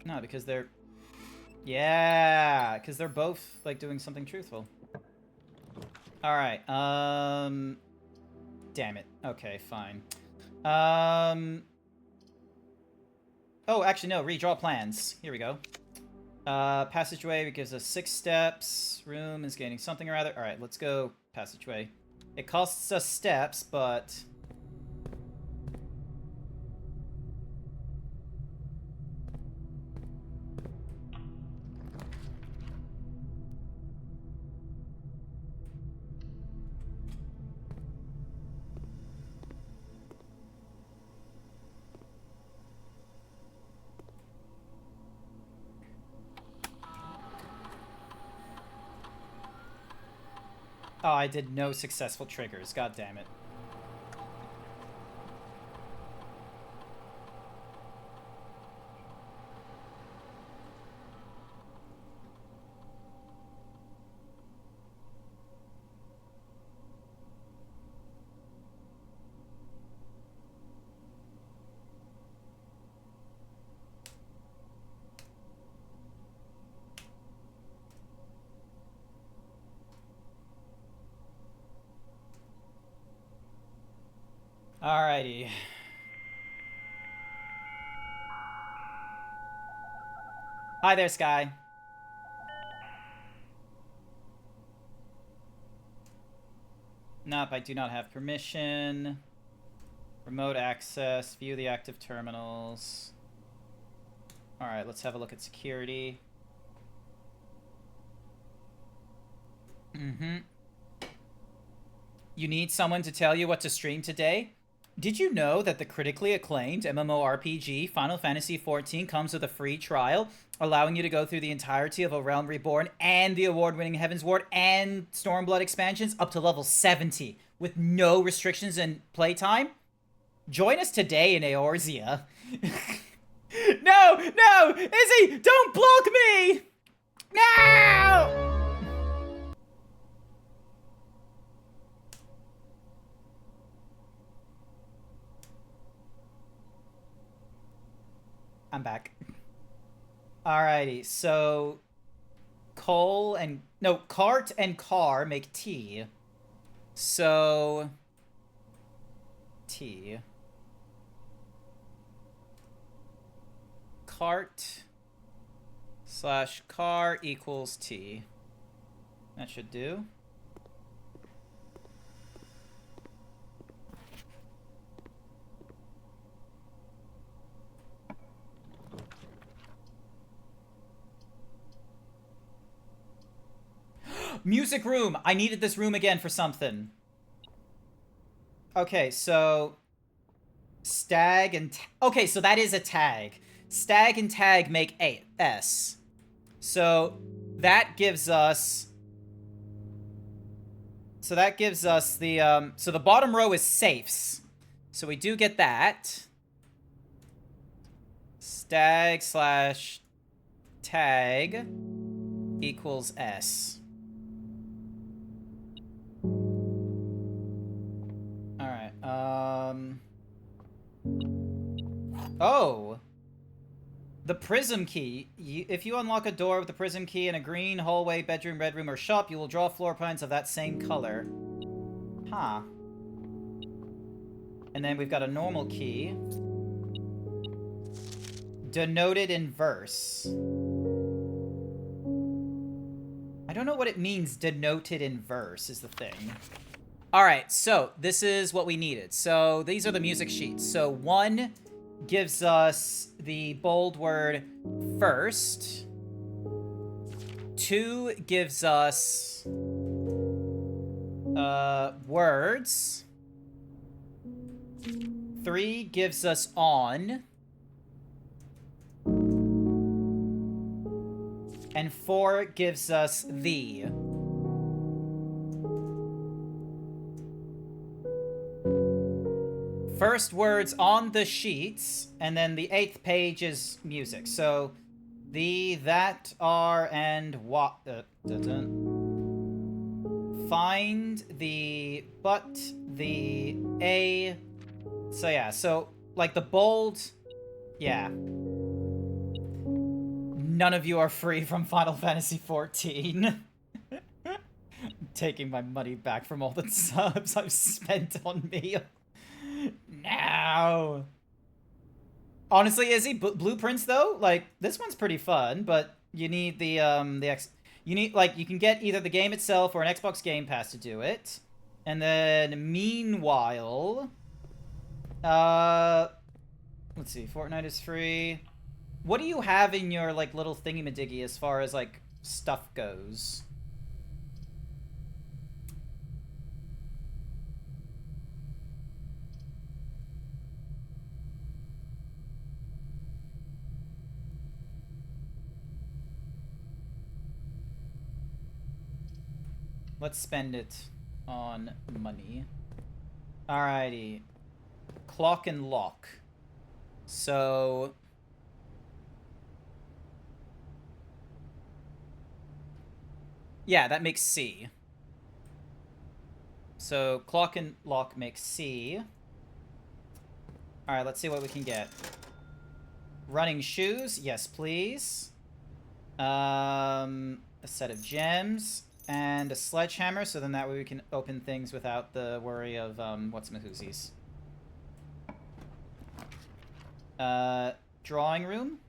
No, because they're... Yeah, because they're both, like, doing something truthful. Alright, damn it. Okay, fine. Oh, actually, no, redraw plans. Here we go. Passageway gives us 6 steps. Room is gaining something or other. Alright, let's go passageway. It costs us steps, but... Oh, I did no successful triggers. God damn it. Alrighty. Hi there, Sky. Nope, I do not have permission. Remote access, view the active terminals. Alright, let's have a look at security. You need someone to tell you what to stream today? Did you know that the critically acclaimed MMORPG Final Fantasy XIV comes with a free trial, allowing you to go through the entirety of A Realm Reborn and the award-winning Heaven's Ward and Stormblood expansions up to level 70 with no restrictions in playtime? Join us today in Eorzea. No! No! Izzy! Don't block me! No! I'm back. Alrighty, so... Cart and car make T. So... T. Cart / car equals T. That should do. Music room! I needed this room again for something. Okay, so... Stag and... Okay, so that is a tag. Stag and tag make A S. So, that gives us... So that gives us the, So the bottom row is safes. So we do get that. Stag / tag equals S. Alright, Oh! the prism key. If you unlock a door with the prism key in a green hallway, bedroom, red room, or shop, you will draw floor plans of that same color. Huh. And then we've got a normal key. Denoted in verse. I don't know what it means, denoted in verse, is the thing. Alright, so this is what we needed. So these are the music sheets. So 1 gives us the bold word first. 2 gives us words. 3 gives us on. And 4 gives us the. First words on the sheets, and then the 8th page is music. So, the, that, are, and what. Find the, but, the, a. So yeah, so like the bold, yeah. None of you are free from Final Fantasy XIV. Taking my money back from all the subs I've spent on me. No. Honestly, Izzy, blueprints though, like this one's pretty fun, but you need the you need like you can get either the game itself or an Xbox Game Pass to do it. And then meanwhile, let's see, Fortnite is free. What do you have in your, like, little thingy-majiggy as far as, like, stuff goes? Let's spend it on money. Alrighty. Clock and lock. So... yeah, that makes C. So, clock and lock makes C. Alright, let's see what we can get. Running shoes, yes please. A set of gems. And a sledgehammer, so then that way we can open things without the worry of, what's-mahoozies. Drawing room.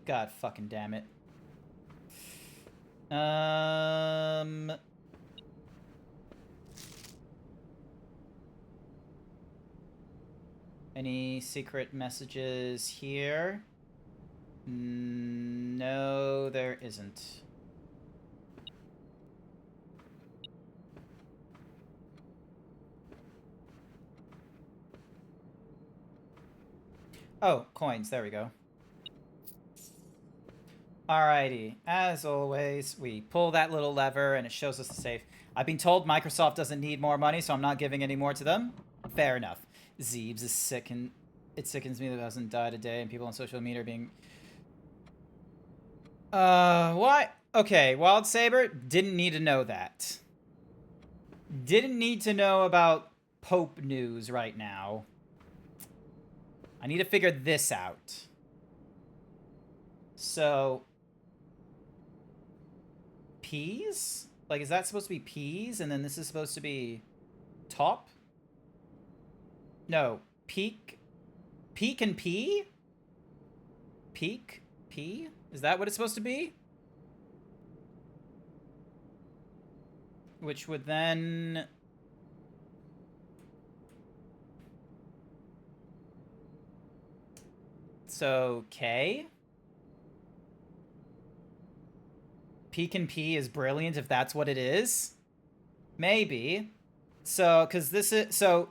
God fucking damn it. Any secret messages here? No, there isn't. Oh, coins. There we go. Alrighty. As always, we pull that little lever and it shows us the safe. I've been told Microsoft doesn't need more money, so I'm not giving any more to them. Fair enough. Zeebs is sick, and it sickens me that it hasn't died a day and people on social media are being... why? Okay, Wild Saber didn't need to know that. Didn't need to know about Pope news right now. I need to figure this out. So... peas? Like, is that supposed to be peas? And then this is supposed to be... top? No. Peak? Peak and pea? Peak? Pea? Is that what it's supposed to be? Which would then... so, K? Peak and P is brilliant if that's what it is? Maybe. So, because this is... so,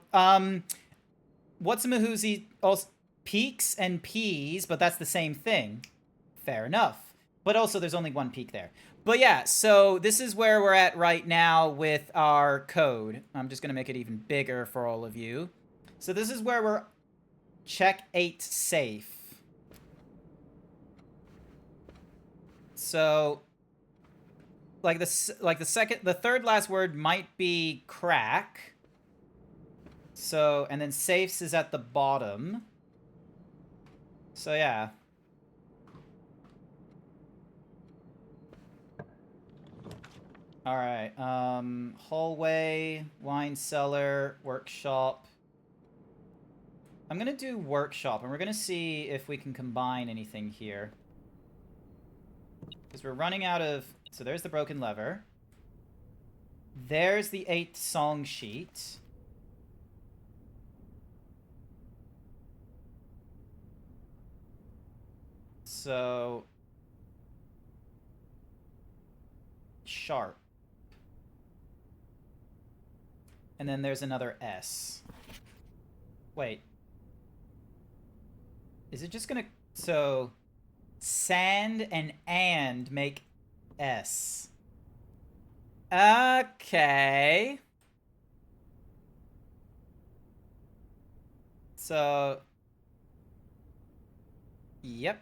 What's-a-mahoozy also... peaks and peas, but that's the same thing. Fair enough. But also, there's only one peak there. But yeah, so this is where we're at right now with our code. I'm just going to make it even bigger for all of you. So this is where we're... check 8 safe. So, like the third last word might be crack. So, and then safes is at the bottom. So yeah. All right. Hallway, wine cellar, workshop. I'm gonna do workshop, and we're gonna see if we can combine anything here. Because we're running out of... So there's the broken lever. There's the 8th song sheet. So... Sharp. And then there's another S. Wait. Is it just gonna... So... Sand and make S. Okay. So... Yep.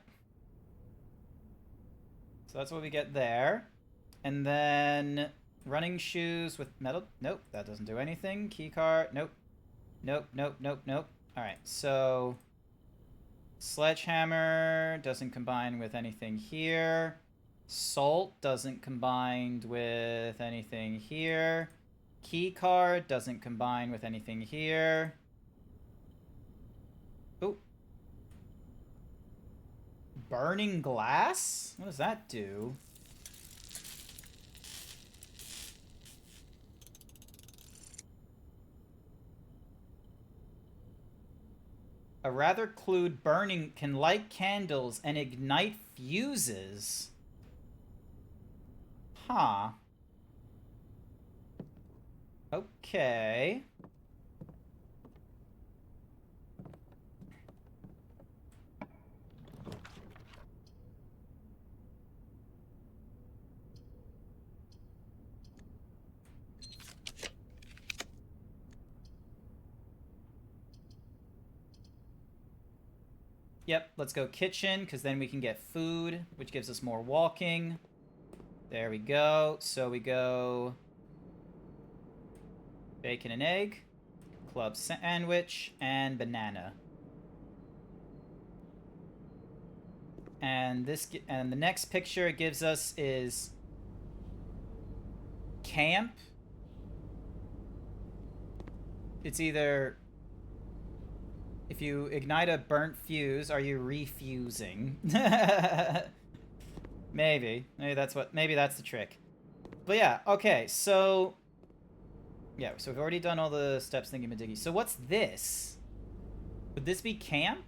So that's what we get there. And then... Running shoes with metal... Nope, that doesn't do anything. Keycard... Nope. Nope, nope, nope, nope. Alright, so... Sledgehammer doesn't combine with anything here. Salt doesn't combine with anything here. Keycard doesn't combine with anything here. Ooh. Burning glass? What does that do? A rather crude burning can light candles and ignite fuses. Huh. Okay. Yep, let's go kitchen, because then we can get food, which gives us more walking. There we go. So we go... Bacon and egg, club sandwich, and banana. And this, and the next picture it gives us is... Camp. It's either... If you ignite a burnt fuse, are you refusing? Maybe. Maybe that's the trick. But yeah, okay, so... Yeah, so we've already done all the steps thingy-majiggy. So what's this? Would this be camp?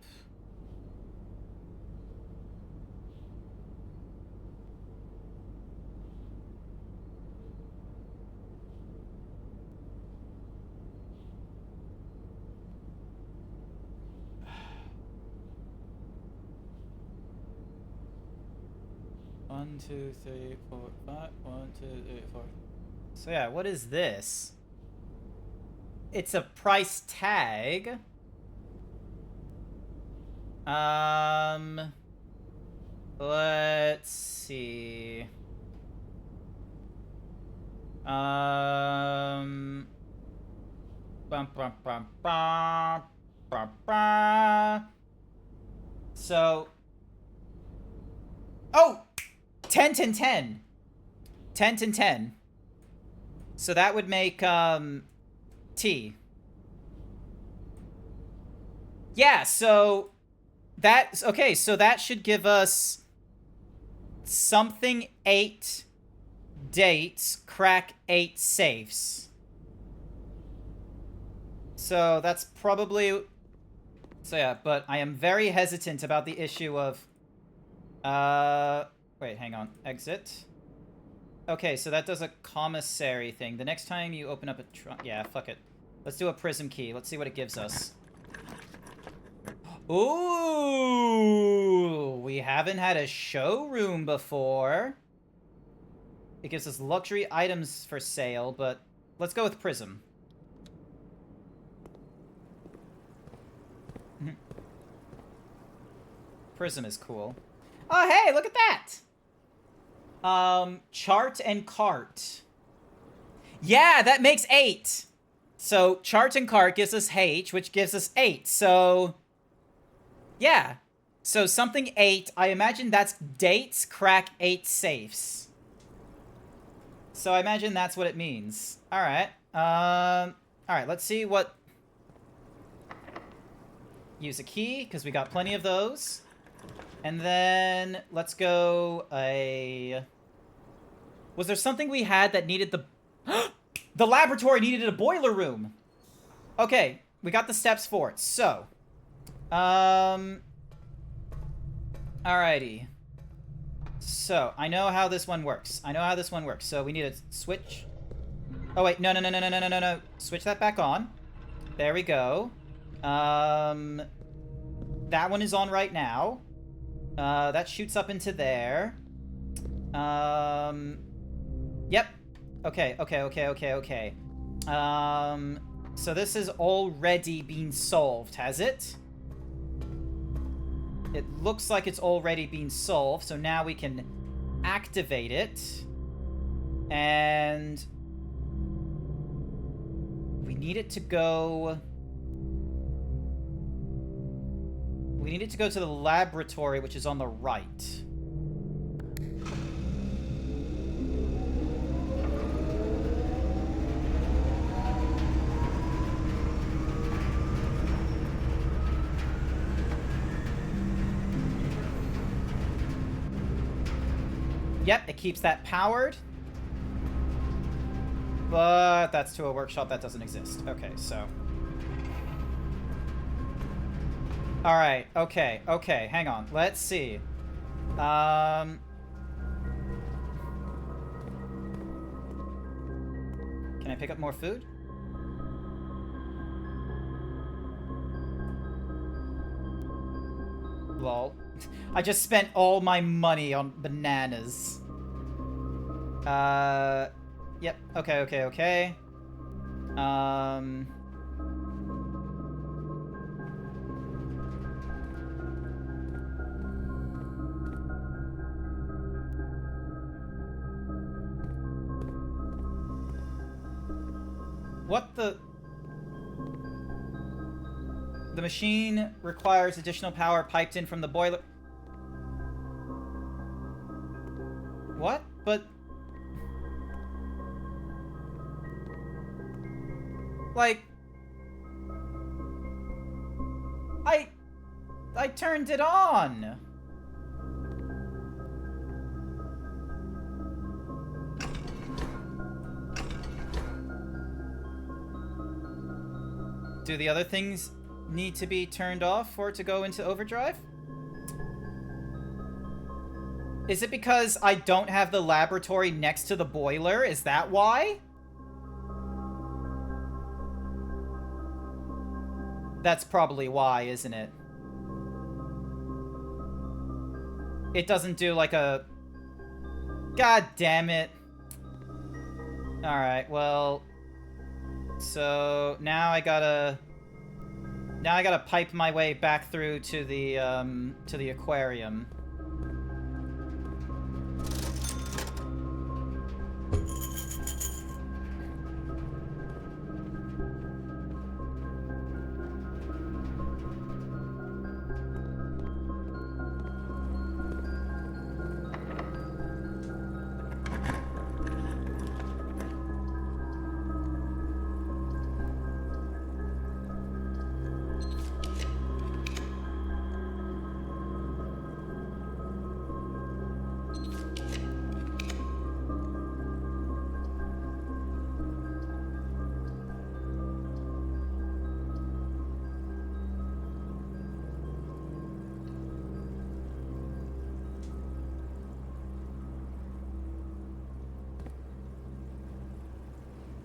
One, two, three, four, five. 1, 2, 3, 4. So yeah, what is this? It's a price tag. Let's see. Bum, bum, bum, bum, bum, bum. So, oh, 10, 10, 10. 10, 10, 10. So that would make, T. Yeah, so that, okay, so that should give us something 8 dates, crack 8 safes. So that's probably, so yeah, but I am very hesitant about the issue of, wait, hang on, exit. Okay, so that does a commissary thing. The next time you open up a trunk... Yeah, fuck it. Let's do a prism key. Let's see what it gives us. Ooh! We haven't had a showroom before. It gives us luxury items for sale, but let's go with prism. Prism is cool. Oh, hey, look at that! Chart and cart. Yeah, that makes 8. So chart and cart gives us H, which gives us 8. So, yeah. So something 8, I imagine that's dates crack 8 safes. So I imagine that's what it means. Alright. Alright, let's see what... Use a key, because we got plenty of those. And then, let's go Was there something we had that needed the... The laboratory needed a boiler room! Okay, we got the steps for it. So, alrighty. So, I know how this one works. So, we need a switch. Oh, wait. No. Switch that back on. There we go. That one is on right now. That shoots up into there. Yep. Okay. So this has already been solved, has it? It looks like it's already been solved, so now we can activate it. And we need it to go... We need it to go to the laboratory, which is on the right. Yep, it keeps that powered. But that's to a workshop that doesn't exist. Okay, so... Alright, okay, hang on. Let's see. Can I pick up more food? Lol. I just spent all my money on bananas. Yep, okay. What the... The machine requires additional power piped in from the boiler... What? But... Like... I turned it on! Do the other things need to be turned off for it to go into overdrive? Is it because I don't have the laboratory next to the boiler? Is that why? That's probably why, isn't it? It doesn't do like a... God damn it. Alright, well... So, now I gotta pipe my way back through to the aquarium.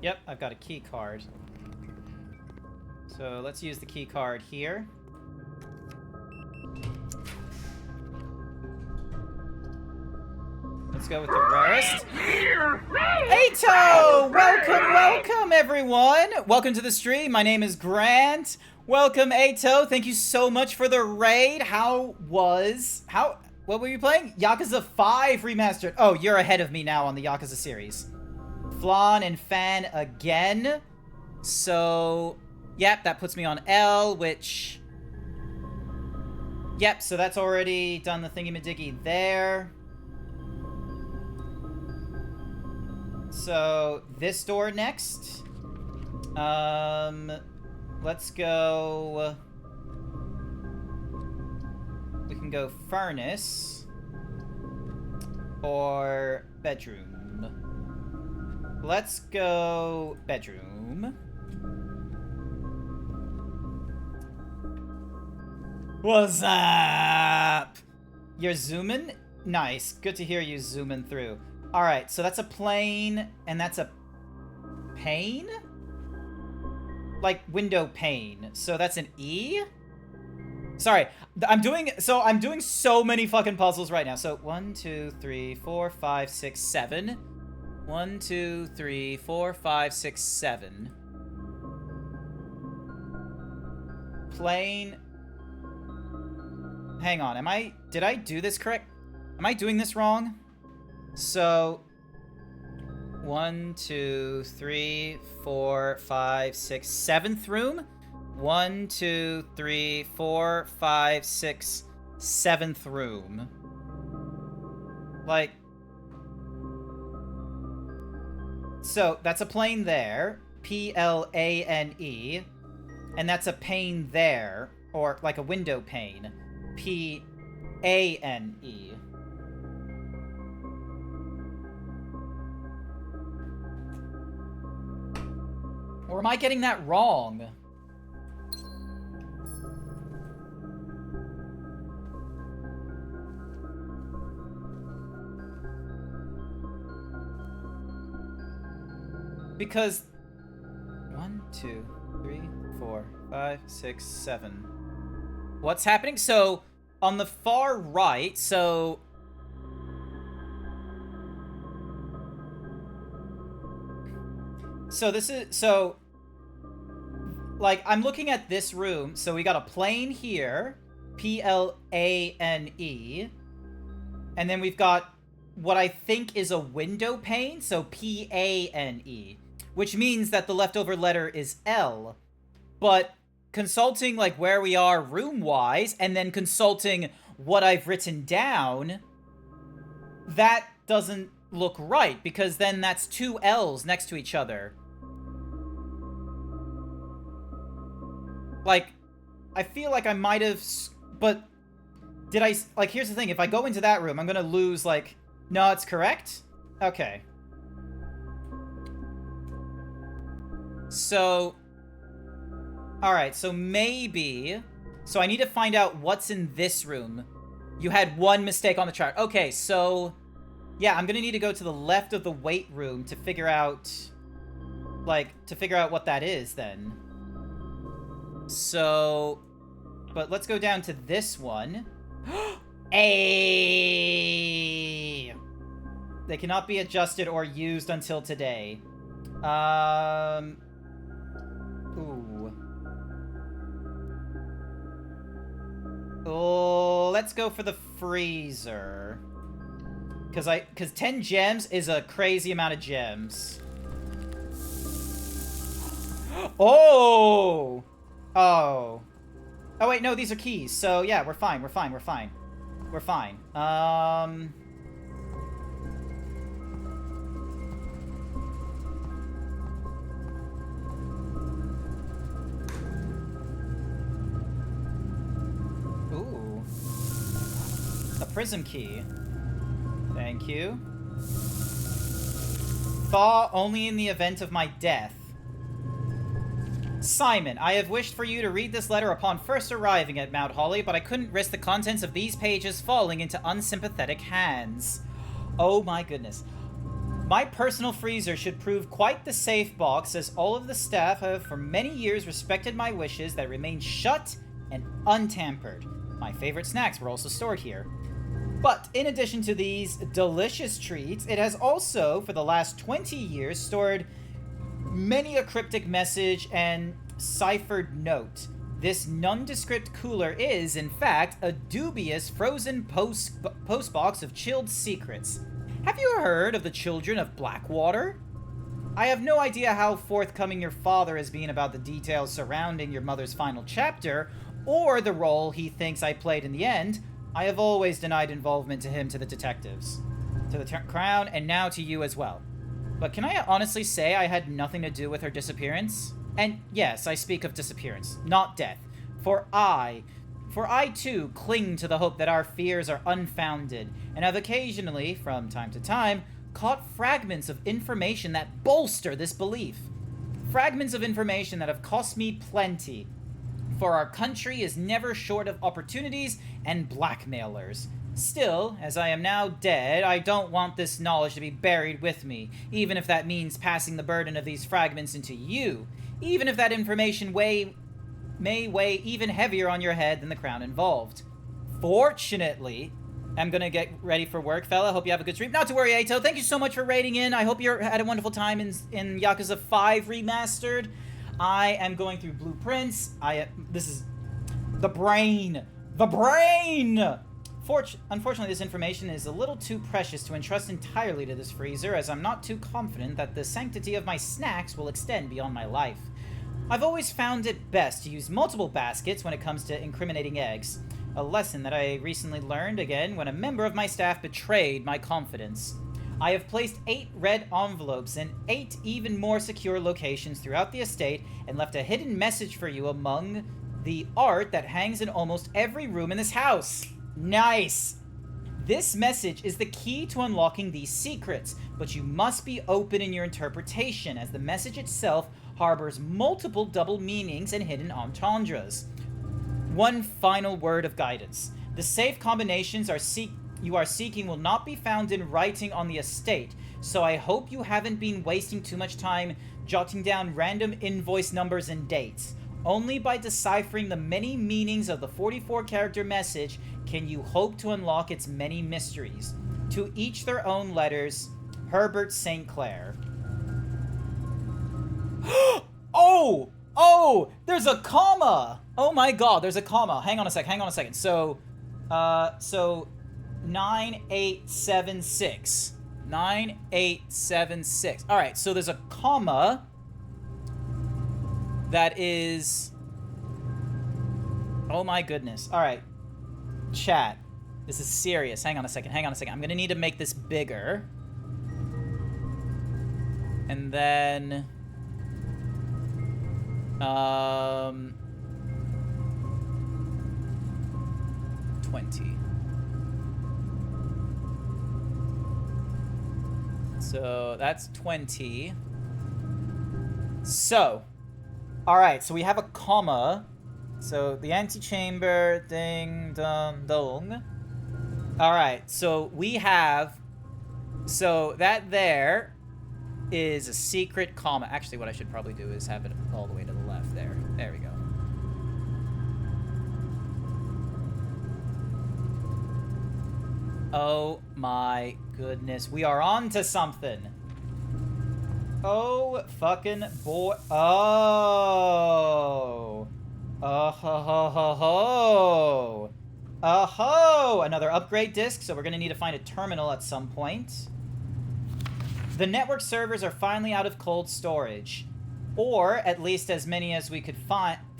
Yep, I've got a key card. So let's use the key card here. Let's go with the rarest. Ato! Welcome everyone! Welcome to the stream. My name is Grant. Welcome, Ato. Thank you so much for the raid. What What were you playing? Yakuza 5 Remastered. Oh, you're ahead of me now on the Yakuza series. Flan and Fan again. So, yep, that puts me on L, which... Yep, so that's already done the thingy-majiggy there. So, this door next. Let's go... We can go furnace. Or bedroom. Let's go bedroom. What's up? You're zooming? Nice. Good to hear you zooming through. Alright, so that's a plane, and that's a pane? Like, window pane. So that's an E? Sorry, I'm doing so many fucking puzzles right now. So 1, 2, 3, 4, 5, 6, 7. 1, 2, 3, 4, 5, 6, 7. Plane. Hang on, did I do this correct? Am I doing this wrong? So 1, 2, 3, 4, 5, 6, 7th room. 1, 2, 3, 4, 5, 6, 7th room. Like, so that's a plane there, P-L-A-N-E, and that's a pane there, or like a window pane, P-A-N-E. Or am I getting that wrong? Because 1, 2, 3, 4, 5, 6, 7. What's happening? So on the far right, so this is like I'm looking at this room. So we got a plane here, P-L-A-N-E, and then we've got what I think is a window pane, so P-A-N-E. Which means that the leftover letter is L. But consulting, like, where we are room-wise, and then consulting what I've written down, that doesn't look right, because then that's 2 L's next to each other. Like, I feel like I might have... But did I... Like, here's the thing. If I go into that room, I'm gonna lose, like... No, it's correct? Okay. So, alright, so maybe, so I need to find out what's in this room. You had 1 mistake on the chart. Okay, so, yeah, I'm gonna need to go to the left of the weight room to figure out, like, what that is then. So, but let's go down to this one. Ay! They cannot be adjusted or used until today. Ooh. Oh, let's go for the freezer. Cause 10 gems is a crazy amount of gems. Oh! Oh. Oh wait, no, these are keys. So yeah, we're fine, we're fine, we're fine. We're fine. Prism key. Thank you. Thaw only in the event of my death. Simon, I have wished for you to read this letter upon first arriving at Mount Holly, but I couldn't risk the contents of these pages falling into unsympathetic hands. Oh my goodness. My personal freezer should prove quite the safe box, as all of the staff have for many years respected my wishes that remain shut and untampered. My favorite snacks were also stored here. But in addition to these delicious treats, it has also, for the last 20 years, stored many a cryptic message and ciphered note. This nondescript cooler is, in fact, a dubious frozen postbox of chilled secrets. Have you heard of the Children of Blackwater? I have no idea how forthcoming your father has been about the details surrounding your mother's final chapter, or the role he thinks I played in the end. I have always denied involvement to him, to the detectives, to the Crown, and now to you as well. But can I honestly say I had nothing to do with her disappearance? And yes, I speak of disappearance, not death. For I too cling to the hope that our fears are unfounded, and have occasionally, from time to time, caught fragments of information that bolster this belief. Fragments of information that have cost me plenty. For our country is never short of opportunities and blackmailers. Still, as I am now dead, I don't want this knowledge to be buried with me, even if that means passing the burden of these fragments into you, even if that information may weigh even heavier on your head than the crown involved. Fortunately, I'm gonna get ready for work, fella. Hope you have a good stream. Not to worry, Ato. Thank you so much for raiding in. I hope you had a wonderful time in Yakuza 5 Remastered. I am going through blueprints. This is the brain. The brain! Unfortunately, this information is a little too precious to entrust entirely to this freezer, as I'm not too confident that the sanctity of my snacks will extend beyond my life. I've always found it best to use multiple baskets when it comes to incriminating eggs, a lesson that I recently learned again when a member of my staff betrayed my confidence. I have placed 8 red envelopes in 8 even more secure locations throughout the estate and left a hidden message for you among the art that hangs in almost every room in this house. Nice! This message is the key to unlocking these secrets, but you must be open in your interpretation, as the message itself harbors multiple double meanings and hidden entendres. One final word of guidance. The safe combinations you are seeking will not be found in writing on the estate, so I hope you haven't been wasting too much time jotting down random invoice numbers and dates. Only by deciphering the many meanings of the 44-character message can you hope to unlock its many mysteries. To each their own letters, Herbert St. Clair. Oh! There's a comma! Oh my god, there's a comma. Hang on a second. So 9876. 9876. Alright, so there's a comma that is... Oh my goodness. Alright. Chat. This is serious. Hang on a second. I'm gonna need to make this bigger. And then... 20. So that's 20. So, alright, so we have a comma. So the antechamber, ding, dong, dong. Alright, so we have, so that there is a secret comma. Actually, what I should probably do is have it all the way to the left there. There we go. Oh my goodness. We are on to something. Oh, fucking boy. Oh. Oh ho ho ho ho. Oh-ho! Another upgrade disk, so we're gonna need to find a terminal at some point. The network servers are finally out of cold storage. Or, at least as many as we could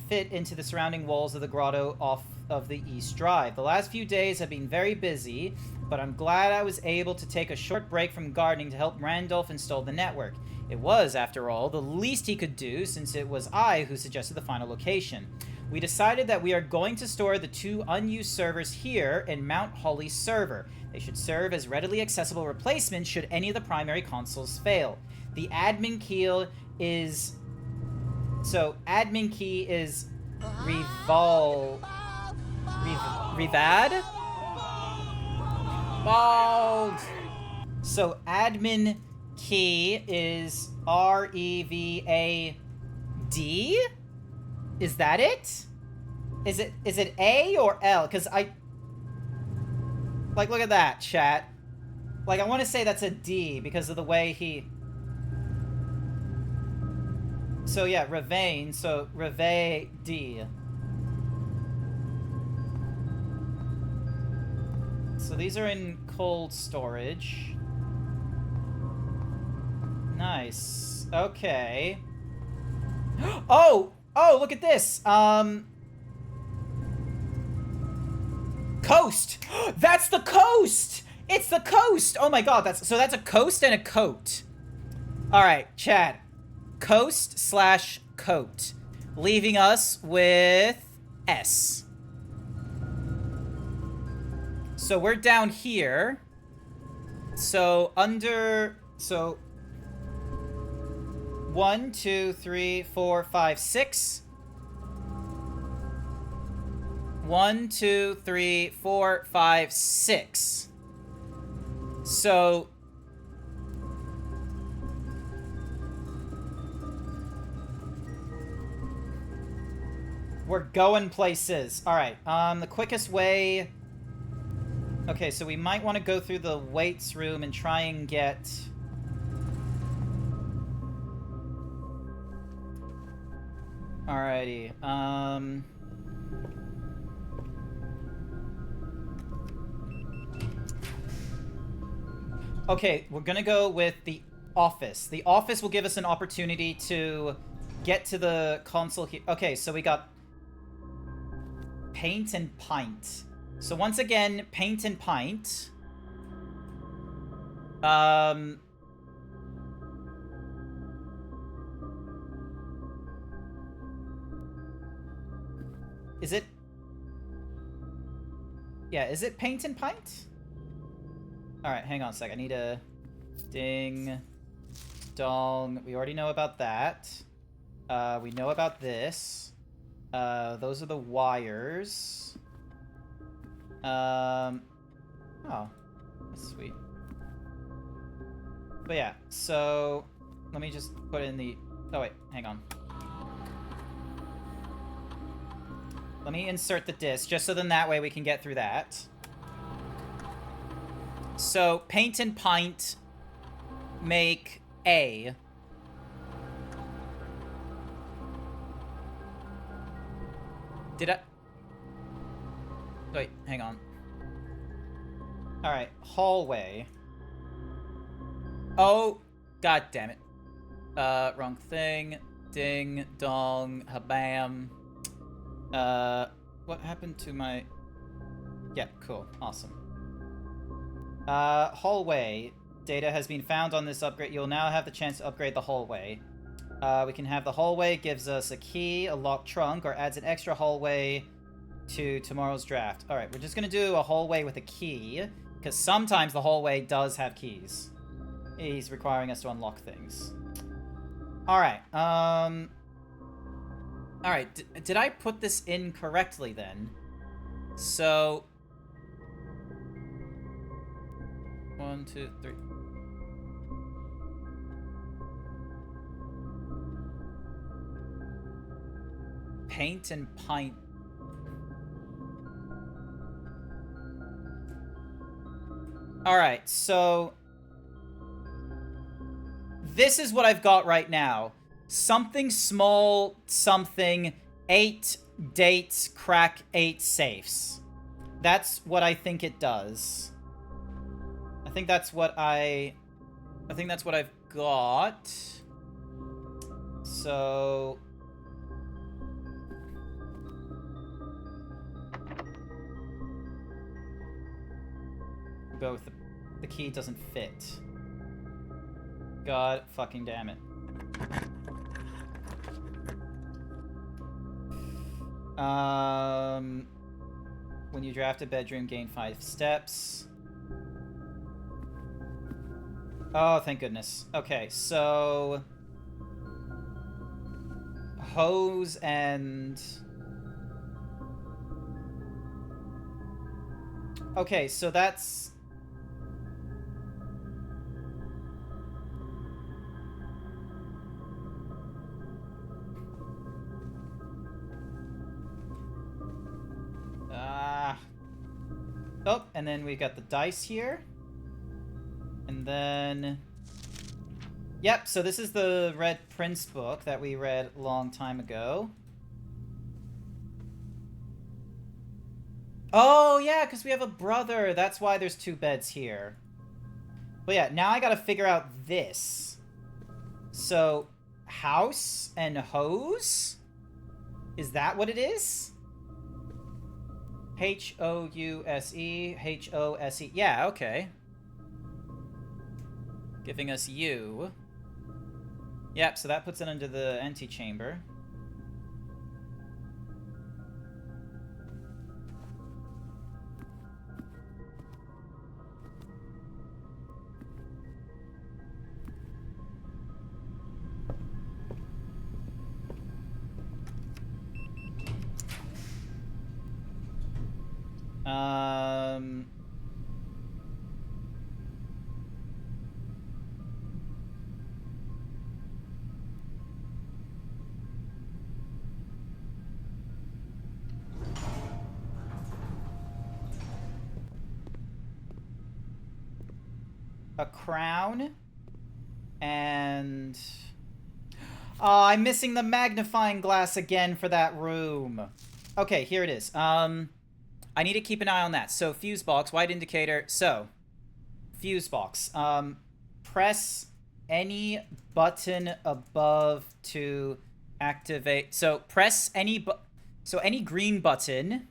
fit into the surrounding walls of the grotto off of the East Drive. The last few days have been very busy, but I'm glad I was able to take a short break from gardening to help Randolph install the network. It was, after all, the least he could do, since it was I who suggested the final location. We decided that we are going to store the 2 unused servers here in Mount Holly's server. They should serve as readily accessible replacements should any of the primary consoles fail. The admin key is... So, admin key is... Revad? Bald! So, admin key is R-E-V-A-D? Is that it? Is it A or L? Because like, look at that, chat. Like, I want to say that's a D because of the way he... So, yeah, Ravane. So, Rave D. So these are in cold storage. Nice. Okay. Oh! Oh, look at this! Coast! That's the coast! It's the coast! Oh my god, that's a coast and a coat. Alright, Chad. Coast slash coat. Leaving us with S. So we're down here. So under... So... 1, 2, 3, 4, 5, 6. 1, 2, 3, 4, 5, 6. So... we're going places. Alright, the quickest way... Okay, so we might want to go through the weights room and try and get... Alrighty, okay, we're gonna go with the office. The office will give us an opportunity to get to the console here. Okay, so we got paint and pint. So once again, paint and pint. Is it... Yeah, is it paint and pint? Alright, hang on a sec. I need a... Ding. Dong. We already know about that. We know about this. Those are the wires. Oh. That's sweet. But yeah, so... Let me just put in the... Oh wait, hang on. Let me insert the disc, just so then that way we can get through that. So, paint and pint make A. Did I... Wait, hang on. Alright, hallway. Oh, god damn it. Wrong thing. Ding, dong, habam. What happened to my... Yeah, cool. Awesome. Hallway. Data has been found on this upgrade. You'll now have the chance to upgrade the hallway. We can have the hallway, gives us a key, a locked trunk, or adds an extra hallway to tomorrow's draft. Alright, we're just gonna do a hallway with a key, because sometimes the hallway does have keys. He's requiring us to unlock things. Alright, Alright, did I put this in correctly then? So... 1, 2, 3... Paint and pint. Alright, so... This is what I've got right now. Something small, something, 8 dates, crack 8 safes. That's what I think it does. I think that's what I've got. So... Both. The key doesn't fit. God fucking damn it. When you draft a bedroom, gain 5 steps. Oh, thank goodness. Okay, so... Hose and... Okay, so that's... Oh, and then we got the dice here. And then... Yep, so this is the Red Prince book that we read a long time ago. Oh, yeah, because we have a brother. That's why there's 2 beds here. But yeah, now I gotta figure out this. So, house and hose? Is that what it is? House, Hose. Yeah, okay. Giving us U. Yep, so that puts it under the antechamber. A crown and I'm missing the magnifying glass again for that room. Okay, here it is. I need to keep an eye on that. So fuse box, white indicator. So fuse box. Press any button above to activate. So press any any green button.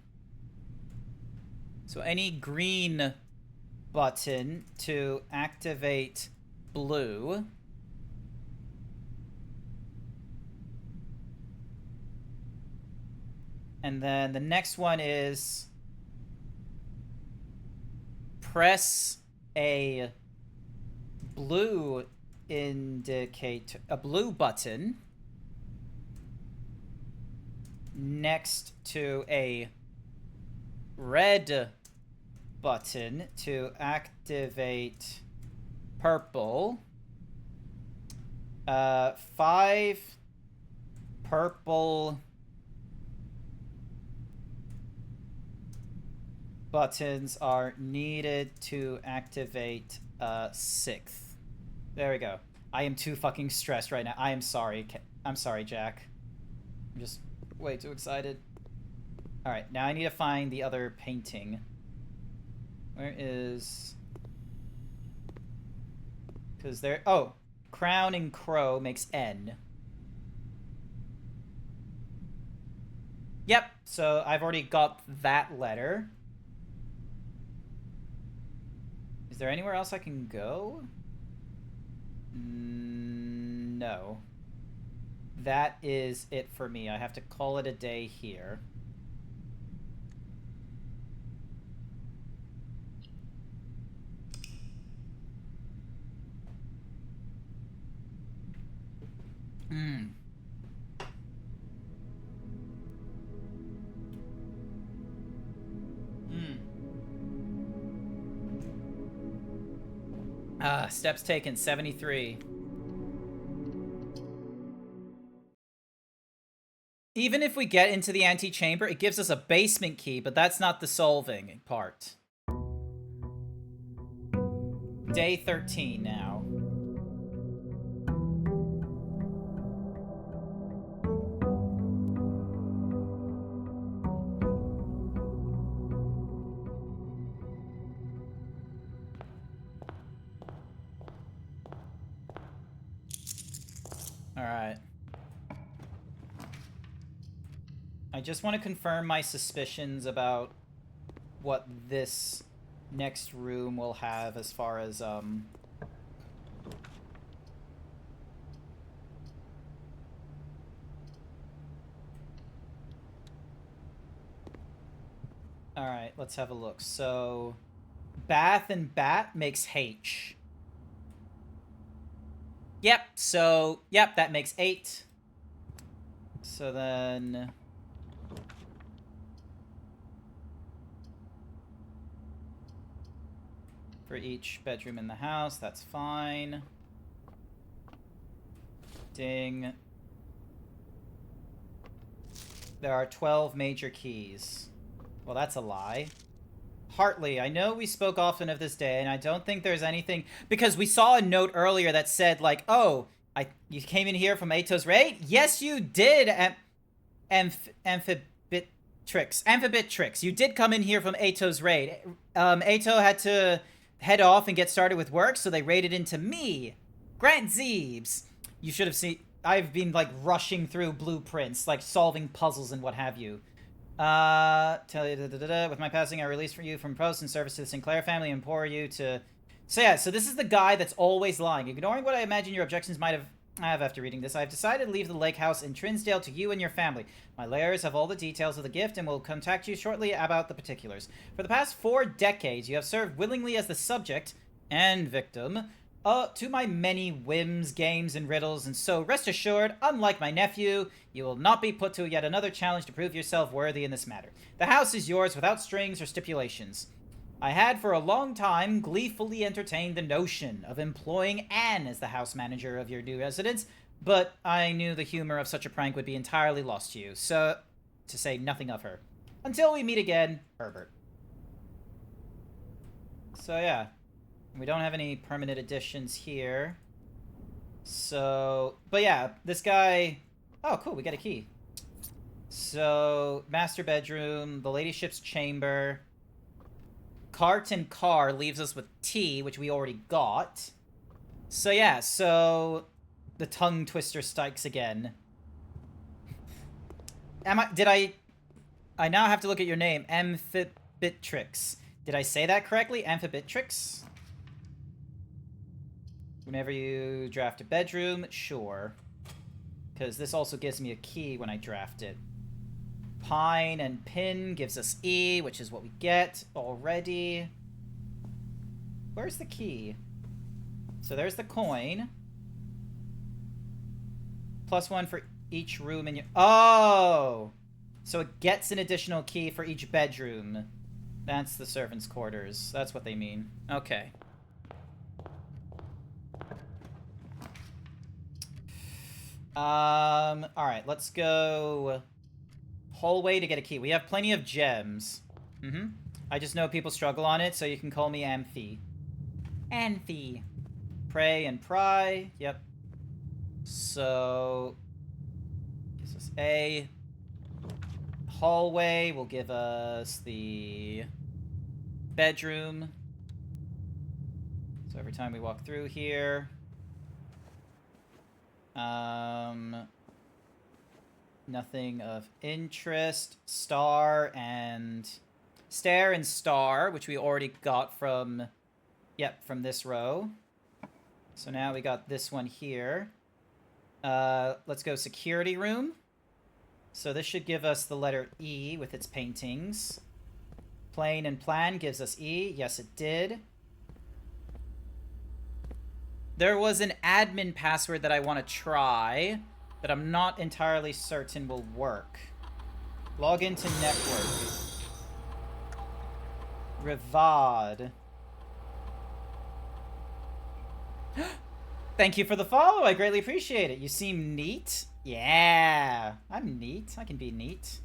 So any green button to activate blue. And then the next one is press a blue button next to a red button to activate purple. 5 purple buttons are needed to activate 6th. There we go. I am too fucking stressed right now. I am sorry. I'm sorry, Jack. I'm just way too excited. Alright, now I need to find the other painting. Where is... Because there... Oh! Crown and crow makes N. Yep, so I've already got that letter. Is there anywhere else I can go? No. That is it for me. I have to call it a day here. Steps taken, 73. Even if we get into the antechamber, it gives us a basement key, but that's not the solving part. Day 13 now. Alright. I just want to confirm my suspicions about what this next room will have as far as, Alright, let's have a look. So, bath and bat makes H. Yep, so, yep, that makes 8. So then... For each bedroom in the house, that's fine. Ding. There are 12 major keys. Well, that's a lie. Hartley, I know we spoke often of this day, and I don't think there's anything... Because we saw a note earlier that said, like, oh, you came in here from Ato's raid? Yes, you did, Amphibit Tricks. Amphibit Tricks. You did come in here from Ato's raid. Ato had to head off and get started with work, so they raided into me, GrantZeebs. You should have seen... I've been, like, rushing through blueprints, like, solving puzzles and what have you. Tell you, with my passing, I release for you from post and service to the Sinclair family and implore you to... So yeah, so this is the guy that's always lying. Ignoring what I imagine your objections might have after reading this, I've decided to leave the lake house in Trinsdale to you and your family. My layers have all the details of the gift and will contact you shortly about the particulars. For the past 4 decades, you have served willingly as the subject and victim to my many whims, games, and riddles, and so rest assured, unlike my nephew, you will not be put to yet another challenge to prove yourself worthy in this matter. The house is yours without strings or stipulations. I had for a long time gleefully entertained the notion of employing Anne as the house manager of your new residence, but I knew the humor of such a prank would be entirely lost to you, so to say nothing of her. Until we meet again, Herbert. So yeah, we don't have any permanent additions here. So, but yeah, this guy... Oh, cool, we got a key. So, master bedroom, the ladyship's chamber... Cart and car leaves us with T, which we already got. So yeah, so the tongue twister strikes again. I now have to look at your name, Amphibitrix. Did I say that correctly? Amphibitrix? Whenever you draft a bedroom, sure. Because this also gives me a key when I draft it. Pine and pin gives us E, which is what we get already. Where's the key? So there's the coin. +1 for each room in your... Oh! So it gets an additional key for each bedroom. That's the servants' quarters. That's what they mean. Okay. Alright, let's go... Hallway to get a key. We have plenty of gems. I just know people struggle on it, so you can call me Amphi. Amphi. Pray and pry. Yep. So... Gives us A. Hallway will give us the... bedroom. So every time we walk through here... Nothing of interest. Stare and star, which we already got from... Yep, from this row. So now we got this one here. Let's go security room. So this should give us the letter E with its paintings. Plane and plan gives us E. Yes, it did. There was an admin password that I want to try, that I'm not entirely certain will work. Log into network. Rivad. Thank you for the follow. I greatly appreciate it. You seem neat. Yeah, I'm neat. I can be neat.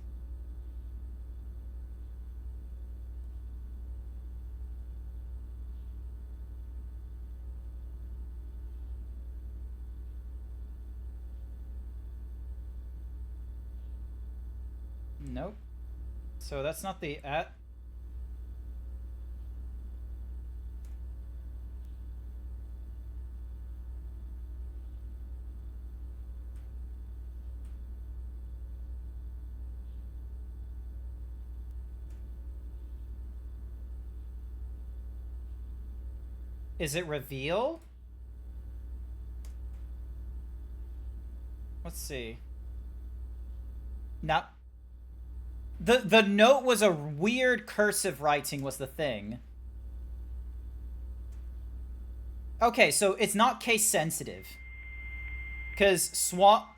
Nope. So that's not the at. Is it reveal? Let's see. No. The note was a weird cursive writing was the thing. Okay, so it's not case sensitive. Because swap...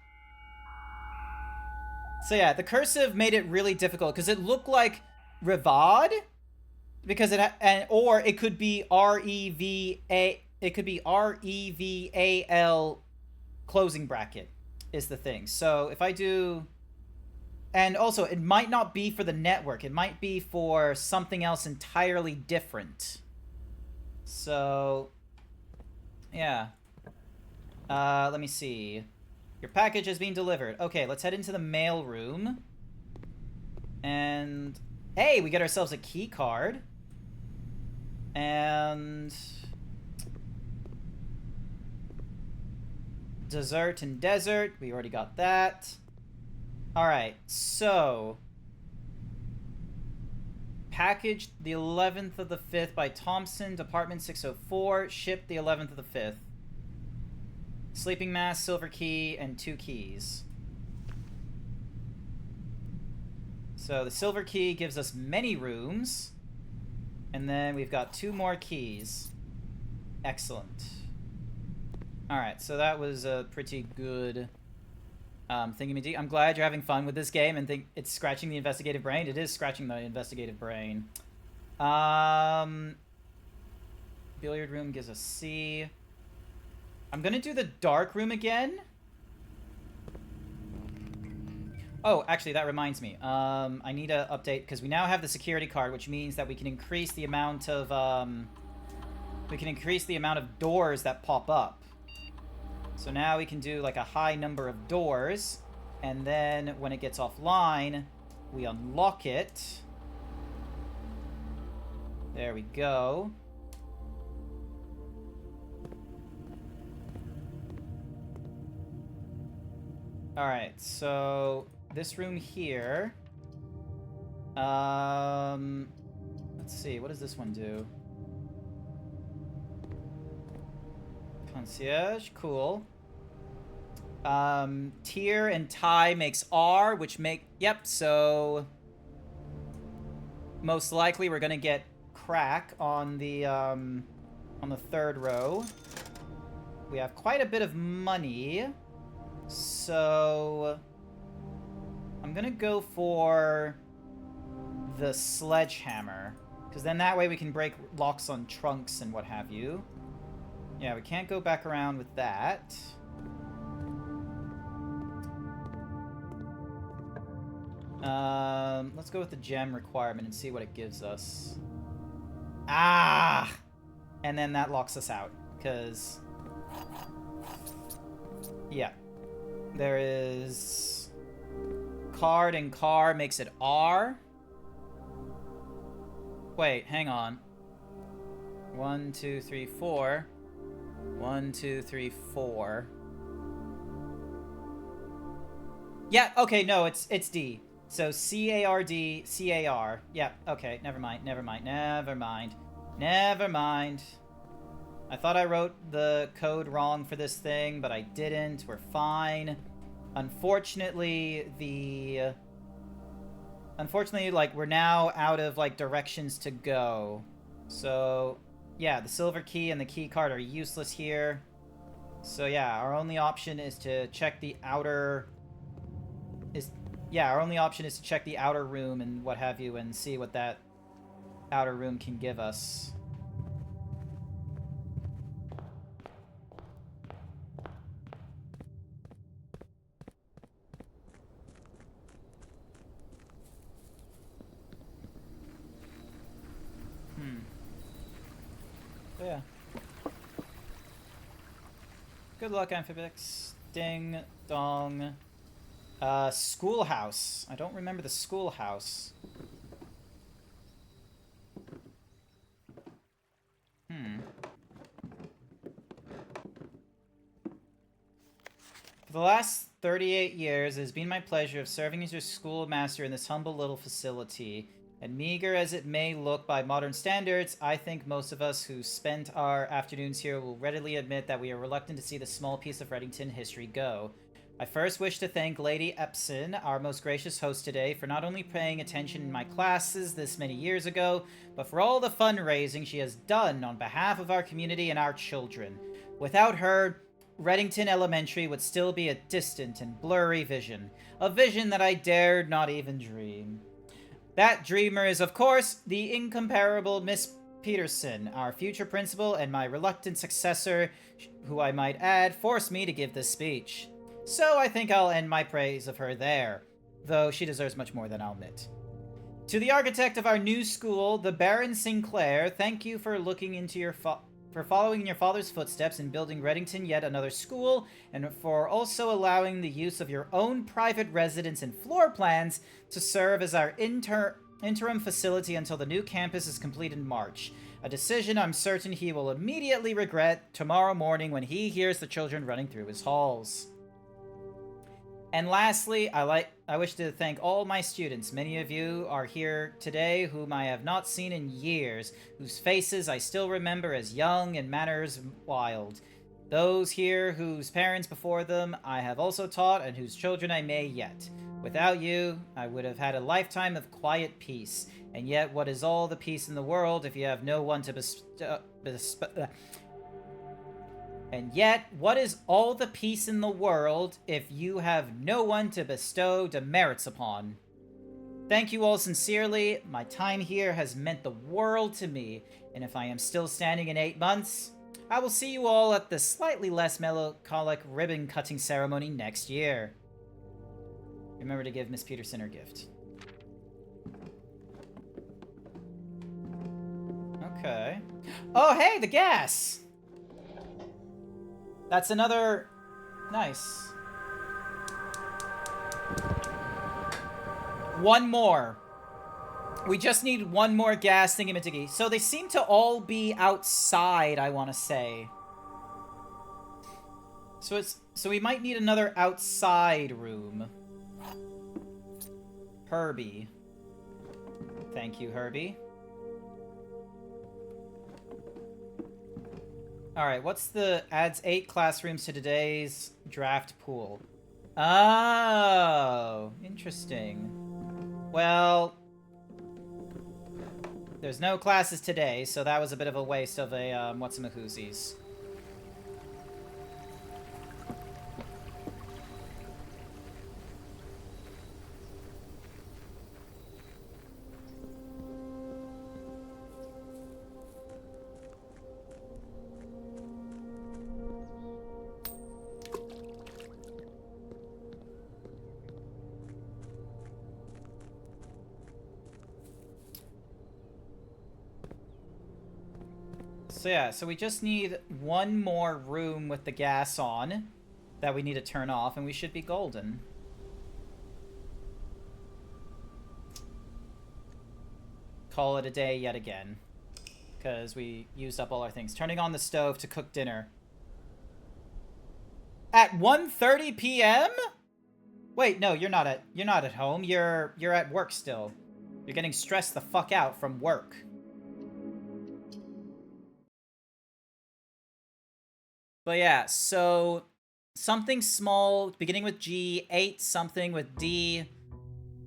So yeah, the cursive made it really difficult because it looked like Rivad. Because or it could be R-E-V-A... It could be R-E-V-A-L closing bracket is the thing. So if I do... And also, it might not be for the network. It might be for something else entirely different. So, yeah. Let me see. Your package has been delivered. Okay, let's head into the mail room. And hey, we get ourselves a key card. And dessert and desert, we already got that. All right, so packaged the 11th of the 5th by Thompson, Department 604, shipped the 11th of the 5th. Sleeping mask, silver key, and 2 keys. So the silver key gives us many rooms. And then we've got 2 more keys. Excellent. Alright, so that was a pretty good thingy-majig. I'm glad you're having fun with this game and think it's scratching the investigative brain. It is scratching the investigative brain. Billiard room gives us C. I'm gonna do the dark room again. Oh, actually, that reminds me. I need to update, because we now have the security card, which means that we can increase the amount of, doors that pop up. So now we can do, like, a high number of doors, and then when it gets offline, we unlock it. There we go. Alright, so this room here. Let's see, what does this one do? Concierge, cool. Tier and tie makes R, which make, yep, so most likely we're gonna get crack on the 3rd row. We have quite a bit of money, so I'm gonna go for the sledgehammer, because then that way we can break locks on trunks and what have you. Yeah, we can't go back around with that. Let's go with the gem requirement and see what it gives us. Ah! And then that locks us out, because... yeah. There is... card and car makes it R. Wait, hang on. 1, 2, 3, 4. 1, 2, 3, 4. Yeah, okay, no, it's D. So C-A-R-D, C-A-R. Yeah, okay, never mind. I thought I wrote the code wrong for this thing, but I didn't. We're fine. Unfortunately, like, we're now out of, like, directions to go. So, yeah, the silver key and the key card are useless here. So, yeah, our only option is to check the outer... our only option is to check the outer room and what have you and see what that outer room can give us. Yeah. Good luck, Amphibix. Ding, dong. Schoolhouse. I don't remember the schoolhouse. For the last 38 years, it has been my pleasure of serving as your schoolmaster in this humble little facility. And meager as it may look by modern standards, I think most of us who spent our afternoons here will readily admit that we are reluctant to see this small piece of Reddington history go. I first wish to thank Lady Epson, our most gracious host today, for not only paying attention in my classes this many years ago, but for all the fundraising she has done on behalf of our community and our children. Without her, Reddington Elementary would still be a distant and blurry vision. A vision that I dared not even dream. That dreamer is, of course, the incomparable Miss Peterson, our future principal and my reluctant successor, who I might add, forced me to give this speech. So I think I'll end my praise of her there, though she deserves much more than I'll admit. To the architect of our new school, the Baron Sinclair, thank you for looking into your for following in your father's footsteps and building Reddington yet another school, and for also allowing the use of your own private residence and floor plans to serve as our interim facility until the new campus is complete in March. A decision I'm certain he will immediately regret tomorrow morning when he hears the children running through his halls. And lastly, I wish to thank all my students. Many of you are here today whom I have not seen in years, whose faces I still remember as young and manners wild. Those here whose parents before them I have also taught and whose children I may yet. Without you, I would have had a lifetime of quiet peace. And yet, what is all the peace in the world if you have no one to And yet, what is all the peace in the world if you have no one to bestow demerits upon? Thank you all sincerely. My time here has meant the world to me, and if I am still standing in 8 months, I will see you all at the slightly less melancholic ribbon-cutting ceremony next year. Remember to give Miss Peterson her gift. Okay. Oh, hey, the gas! That's another... Nice. One more. We just need one more gas thingamatigi. So they seem to all be outside, I want to say. So we might need another outside room. Herbie. Thank you, Herbie. Alright, what's the... Adds 8 classrooms to today's draft pool. Oh, interesting. Well, there's no classes today, so that was a bit of a waste of a, whatsamahoozies. So yeah, so we just need one more room with the gas on that we need to turn off, and we should be golden. Call it a day yet again, because we used up all our things. Turning on the stove to cook dinner. At 1:30 p.m.? Wait, no, you're not at home. You're at work still. You're getting stressed the fuck out from work. But yeah, so something small, beginning with G, 8 something with D,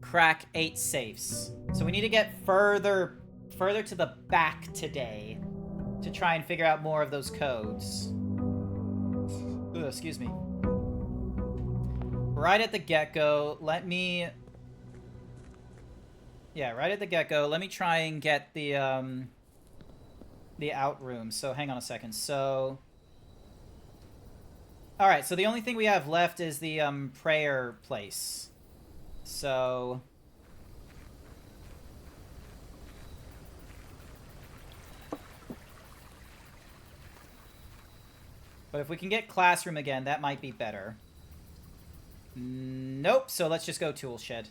crack 8 safes. So we need to get further to the back today to try and figure out more of those codes. Ooh, excuse me. Right at the get-go, let me... Yeah, right at the get-go, let me try and get the out room. So hang on a second. So... Alright, so the only thing we have left is the, prayer place. So... But if we can get classroom again, that might be better. Nope, so let's just go tool shed.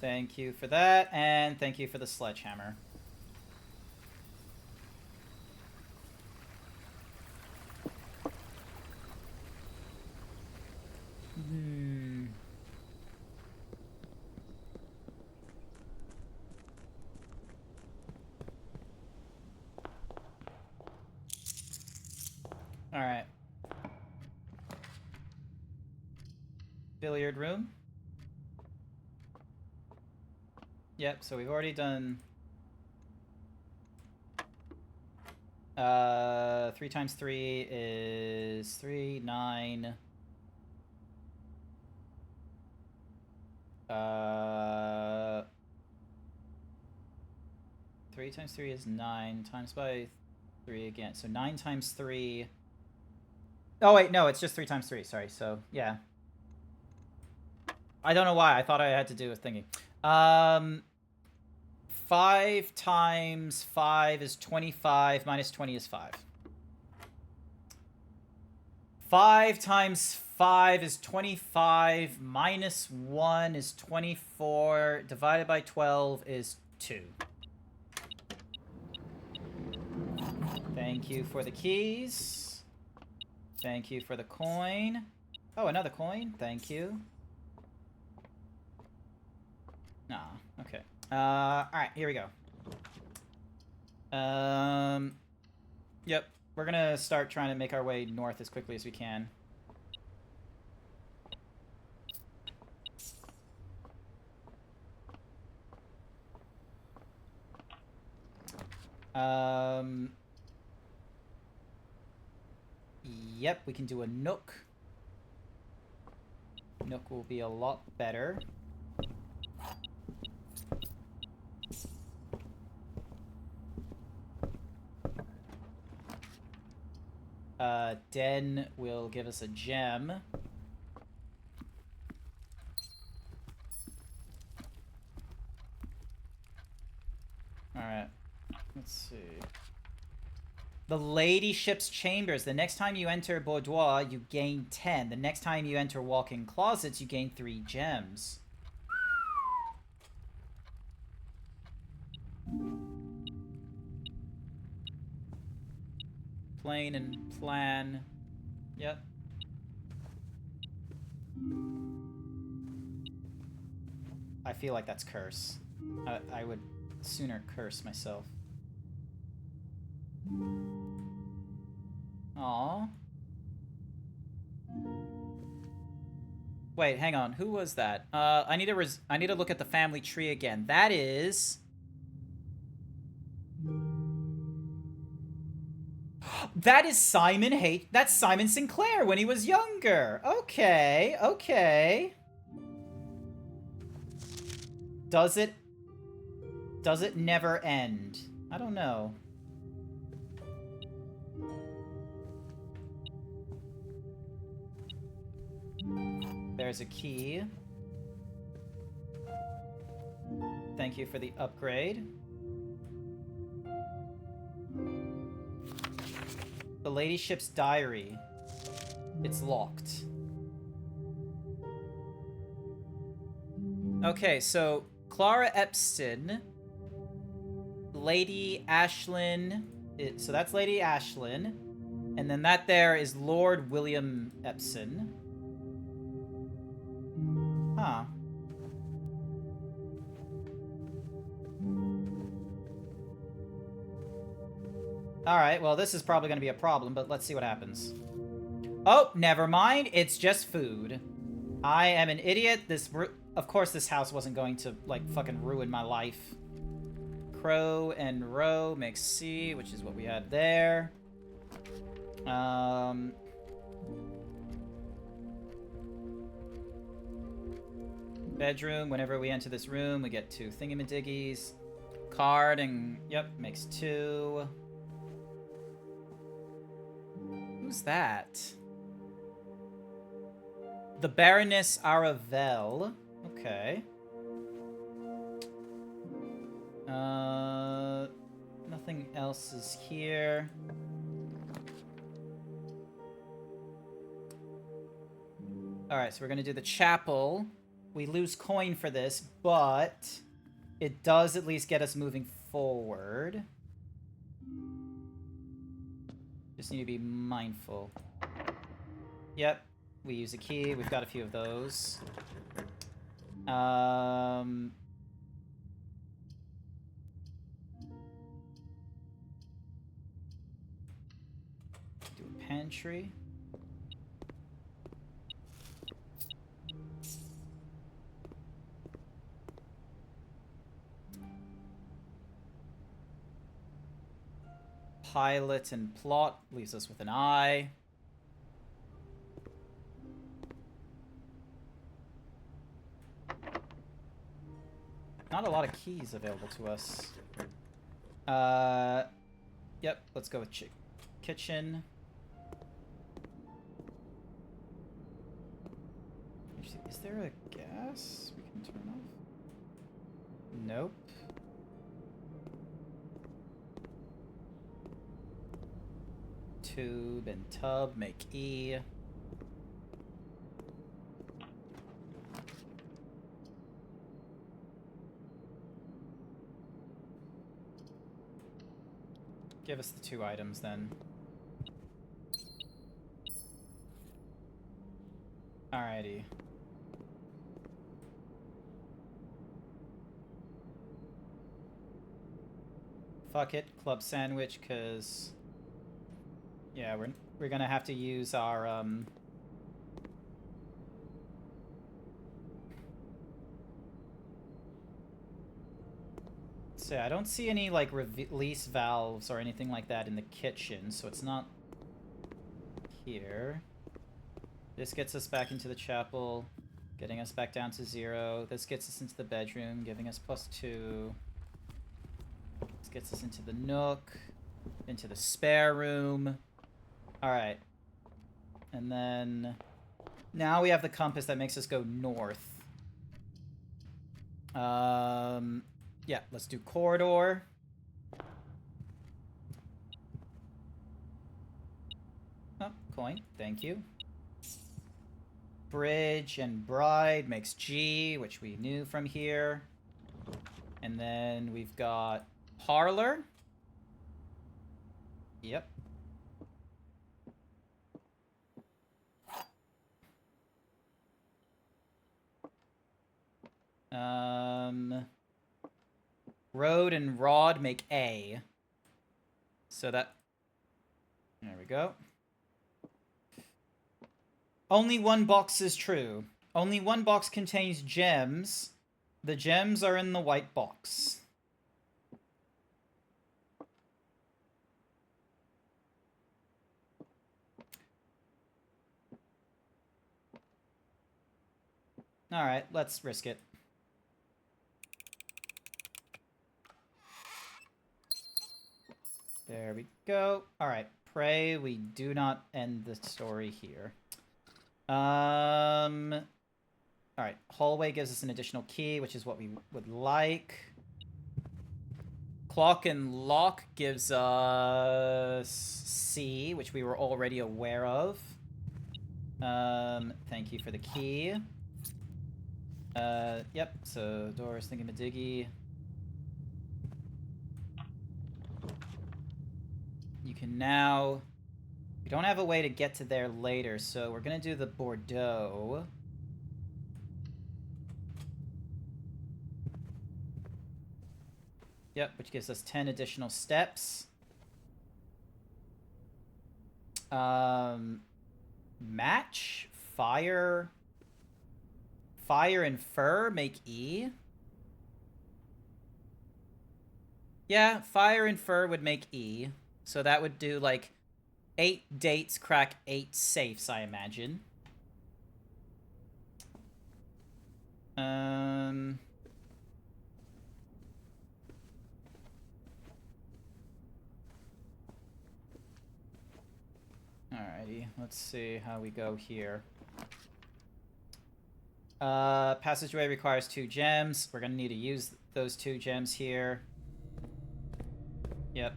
Thank you for that, and thank you for the sledgehammer. Alright. Billiard room. Yep, so we've already done... 3 times 3 is 3, 9... 3 times 3 is 9, times by 3 again. So 9 times 3... Oh, wait, no, it's just 3 times 3, sorry. So, yeah. I don't know why. I thought I had to do a thingy. 5 times 5 is 25, minus 20 is 5. 5 times 5 is 25, minus 1 is 24, divided by 12 is 2. Thank you for the keys. Thank you for the coin. Oh, another coin. Thank you. Nah, okay. Alright, here we go. Yep. We're gonna start trying to make our way north as quickly as we can. Yep, we can do a nook. Nook will be a lot better. Den will give us a gem. Alright. Let's see. The ladyship's chambers. The next time you enter boudoir, you gain 10. The next time you enter walk-in closets, you gain 3 gems. Plane and plan. Yep. I feel like that's curse. I would sooner curse myself. Aww. Wait, hang on. Who was that? I need to look at the family tree again. That is... That is that's Simon Sinclair when he was younger. Okay, okay. Does it never end? I don't know. There's a key. Thank you for the upgrade. The ladyship's diary. It's locked. Okay, so Clara Epstein, Lady Ashlyn. So that's Lady Ashlyn, and then that there is Lord William Epson. Huh. Alright, well, this is probably going to be a problem, but let's see what happens. Oh, never mind. It's just food. I am an idiot. Of course, this house wasn't going to, like, fucking ruin my life. Crow and row makes C, which is what we had there. Bedroom. Whenever we enter this room, we get 2 thingamadiggies. Card and, yep, makes 2. Who's that? The Baroness Aravel. Okay. Nothing else is here. Alright, so we're gonna do the chapel. We lose coin for this, but it does at least get us moving forward. Just need to be mindful. Yep, we use a key. We've got a few of those. Do a pantry. Pilot and plot leaves us with an I. Not a lot of keys available to us. Yep, let's go with kitchen. Is there a gas we can turn off? Nope. Tube and tub make E. Give us the 2 items then. Alrighty. Fuck it, club sandwich, cause yeah, we're gonna have to use our So I don't see any like release valves or anything like that in the kitchen, so it's not here. This gets us back into the chapel, getting us back down to 0. This gets us into the bedroom, giving us +2. This gets us into the nook, into the spare room. Alright. And then now we have the compass that makes us go north. Yeah, let's do corridor. Oh, coin. Thank you. Bridge and bride makes G, which we knew from here. And then we've got parlor. Yep. Road and rod make A. So that... There we go. Only 1 box is true. Only 1 box contains gems. The gems are in the white box. Alright, let's risk it. There we go. Alright, pray we do not end the story here. Alright, hallway gives us an additional key, which is what we would like. Clock and lock gives us C, which we were already aware of. Thank you for the key. Yep, so doors thingamadiggy. You can now... We don't have a way to get to there later, so we're gonna do the Bordeaux. Yep, which gives us 10 additional steps. Match, fire and fur make E. Yeah, fire and fur would make E. So that would do like 8 dates crack 8 safes, I imagine. Alrighty, let's see how we go here. Passageway requires 2 gems. We're gonna need to use those 2 gems here. Yep.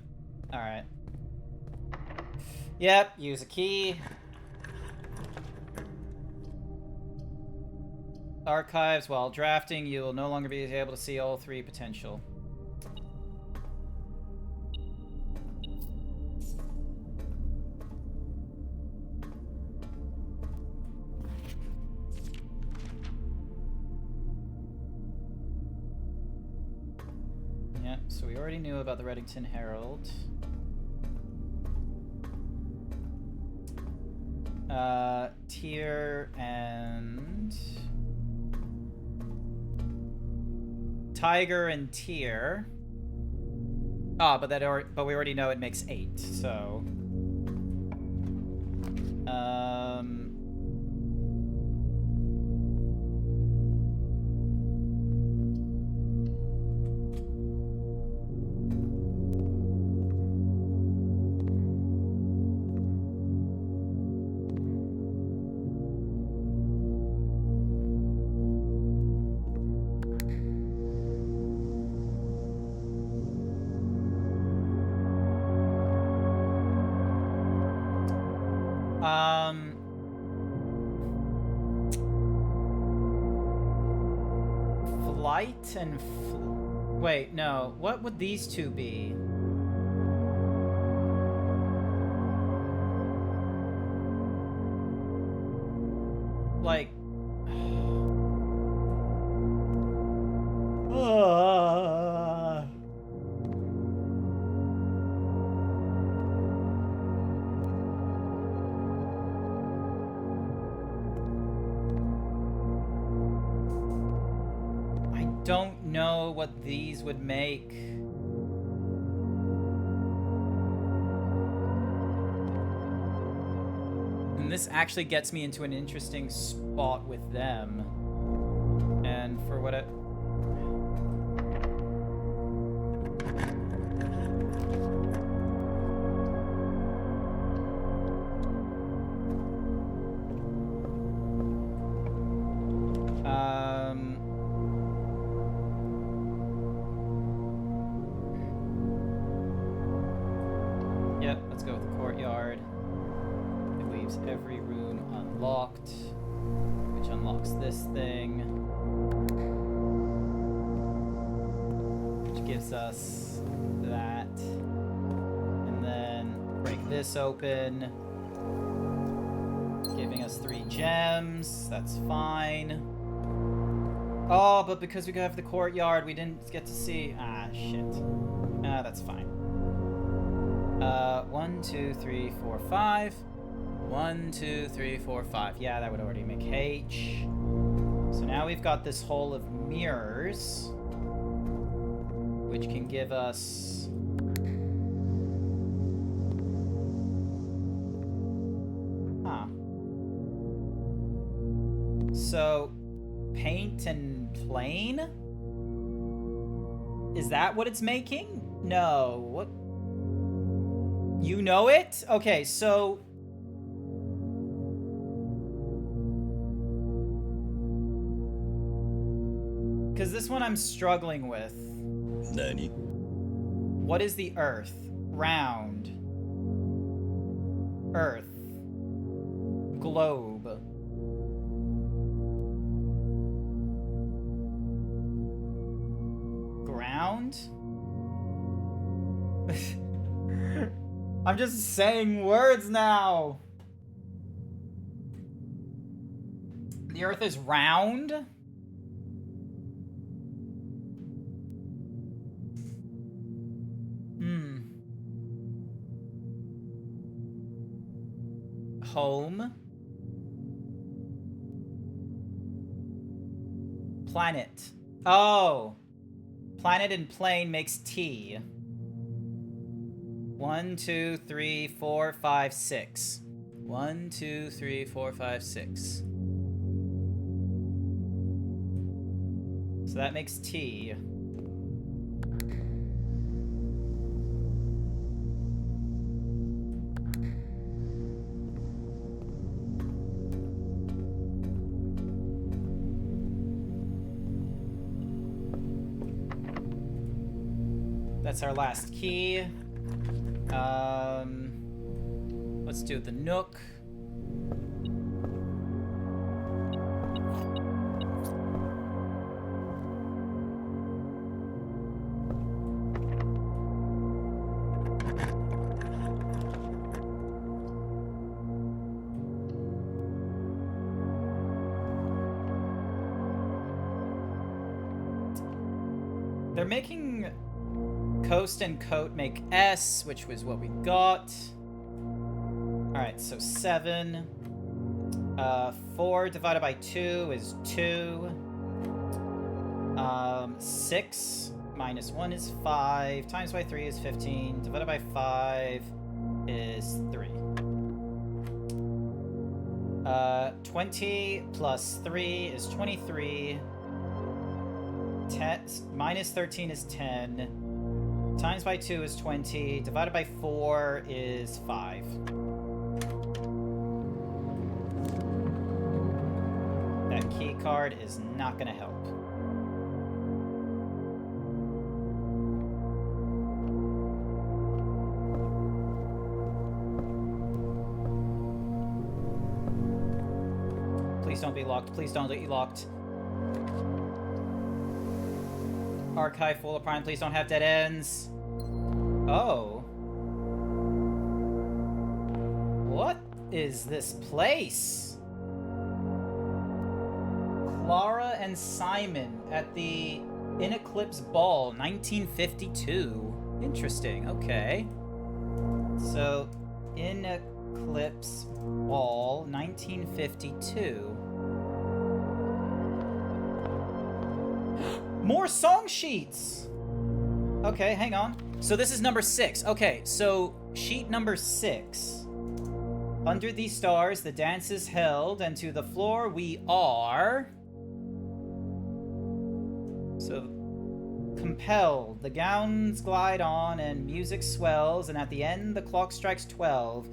Alright. Yep, use a key. Archives. While drafting, you will no longer be able to see all 3 potential. Yep, so we already knew about the Reddington Herald. Tier and... Tiger and Tier. Ah, but we already know it makes 8, so... flight and... Wait, no. What would these two be? Like... I don't know what these would make. And this actually gets me into an interesting spot with them. And for what it... Yep, let's go with the courtyard. It leaves every room unlocked, which unlocks this thing, which gives us that. And then break this open, giving us 3 gems. That's fine. Oh, but because we have the courtyard, we didn't get to see. Ah, shit. Ah, that's fine. 1, 2, 3, 4, 5. 1, 2, 3, 4, 5. Yeah, that would already make H. So now we've got this hole of mirrors, which can give us... Huh. So, paint and plane? Is that what it's making? No. What? You know it? Okay, so... Because this one I'm struggling with. Nani? What is the Earth? Round. Earth. Globe. Ground? I'm just saying words now. The Earth is round? Home. Planet. Oh. Planet and plane makes T. 1, 2, 3, 4, 5, 6. 1, 2, 3, 4, 5, 6. So that makes T. That's our last key. Let's do the Nook. They're making Coast and Coat make S, which was what we got. Alright, so 7. 4 divided by 2 is 2. 6 minus 1 is 5. Times by 3 is 15. Divided by 5 is 3. 20 plus 3 is 23. 10, minus 13 is 10. Times by 2 is 20. Divided by 4 is 5. That key card is not going to help. Please don't be locked. Please don't get you locked. Archive full of prime. Please don't have dead ends. Oh. What is this place? Clara and Simon at the In Eclipse Ball, 1952. Interesting, okay. So, In Eclipse Ball, 1952. More song sheets! Okay, hang on. So this is number 6. Okay, so sheet number 6. Under these stars, the dance is held, and to the floor we are... So, compelled. The gowns glide on, and music swells, and at the end, the clock strikes 12.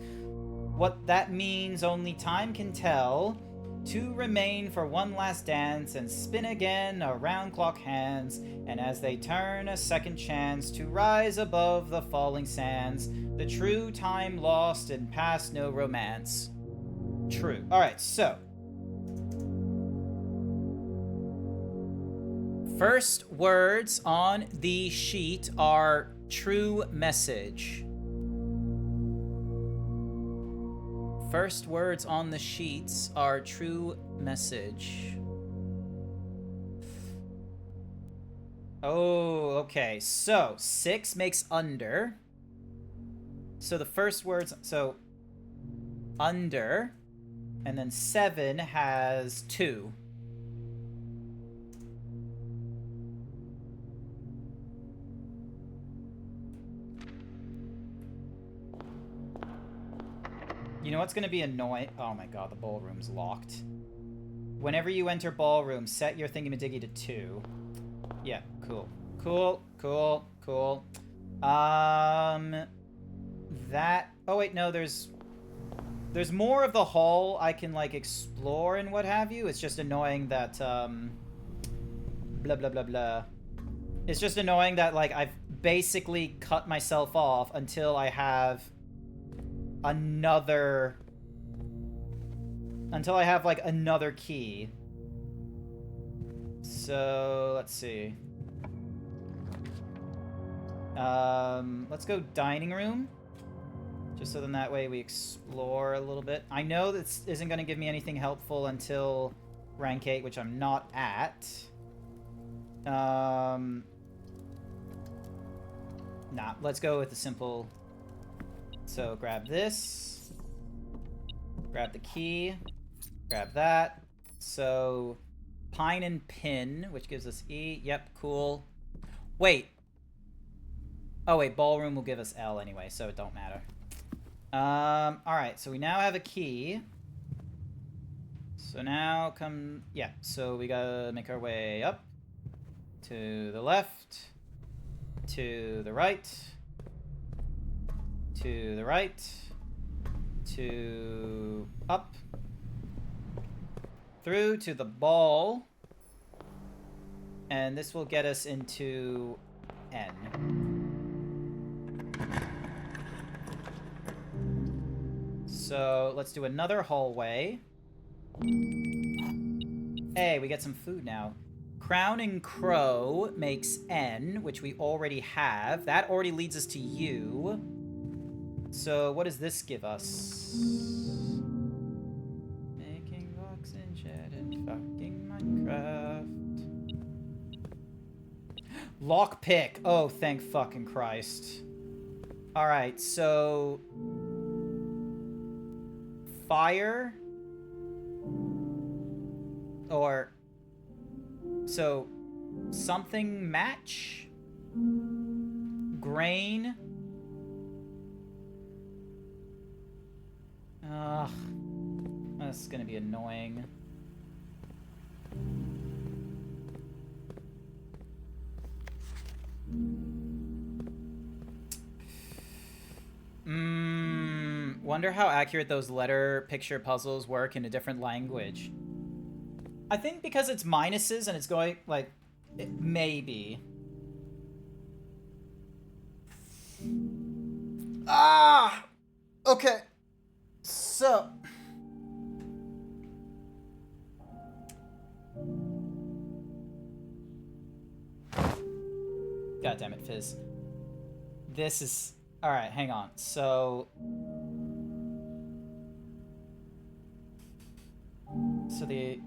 What that means, only time can tell. Two remain for one last dance, and spin again around clock hands, and as they turn, a second chance to rise above the falling sands. The true time lost and past no romance. True. Alright, so. First words on the sheet are true message. First words on the sheets are true message. Oh, okay. So, 6 makes under. So the first words, so under, and then 7 has 2. You know what's going to be annoying? Oh my god, the ballroom's locked. Whenever you enter ballroom, set your thingamadiggy to 2. Yeah, cool. Cool, cool, cool. That... Oh wait, no, there's more of the hall I can, like, explore and what have you. It's just annoying that, blah, blah, blah, blah. It's just annoying that, like, I've basically cut myself off until I have... another key. So let's see. Let's go dining room, just so then that way we explore a little bit. I know this isn't going to give me anything helpful until rank 8, which I'm not at. Nah, let's go with the simple. So grab this, grab the key, grab that. So pine and pin, which gives us E. Yep, cool. Wait. Oh wait, ballroom will give us L anyway, so it don't matter. Alright, so we now have a key. So now come, yeah, so we gotta make our way up, to the left, to the right, to the right, to up, through to the ball, and this will get us into N. So let's do another hallway. Hey, we get some food now. Crown and Crow makes N, which we already have. That already leads us to U. So what does this give us? Making blocks in shed and fucking Minecraft. Lockpick. Oh, thank fucking Christ. Alright, so... Fire? Or... So... Something match? Grain? Ugh. This is gonna be annoying. Wonder how accurate those letter picture puzzles work in a different language. I think because it's minuses and it's going, like, maybe. Ah! Okay. So... God damn it, Fizz. This is... Alright, hang on. So... So the...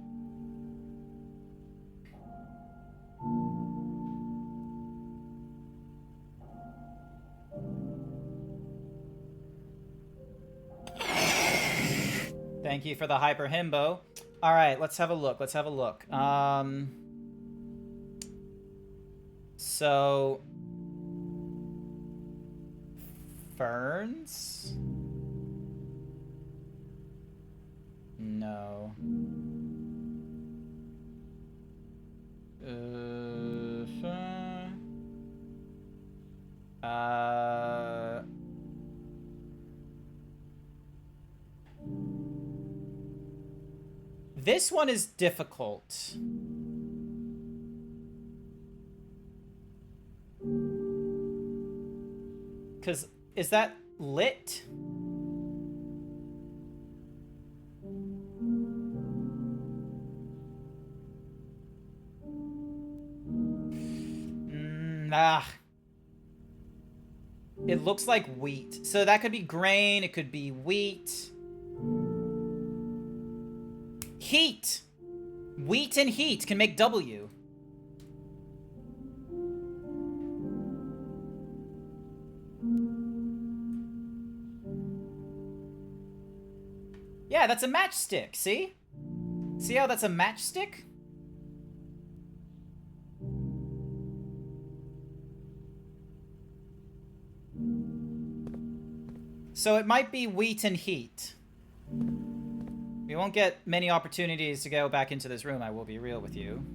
Thank you for the hyper himbo. Alright, let's have a look. Let's have a look. So... Ferns? No. This one is difficult. Because, is that lit? It looks like wheat. So that could be grain, it could be wheat. Heat! Wheat and heat can make W. Yeah, that's a matchstick, see? See how that's a matchstick? So it might be wheat and heat. We won't get many opportunities to go back into this room, I will be real with you.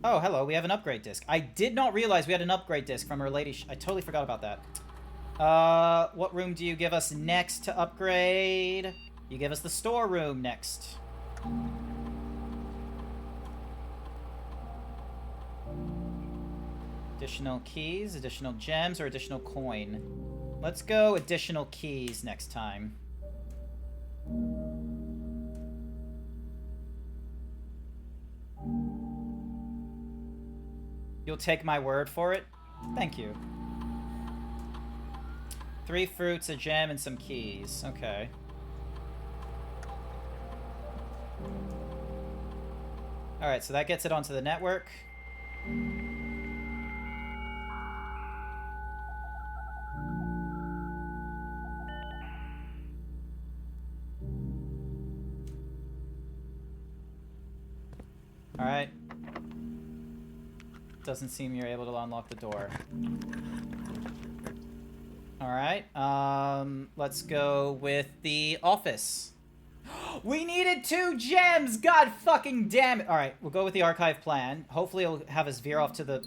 Oh, hello, we have an upgrade disc. I did not realize we had an upgrade disc from Her Lady... I totally forgot about that. What room do you give us next to upgrade? You give us the storeroom next. Additional keys, additional gems, or additional coin? Let's go additional keys next time. You'll take my word for it? Thank you. 3 fruits, a gem, and some keys. Okay. Alright, so that gets it onto the network. Alright. Doesn't seem you're able to unlock the door. Alright, let's go with the office. We needed 2 gems! God fucking damn it! Alright, we'll go with the archive plan. Hopefully it'll have us veer off to the...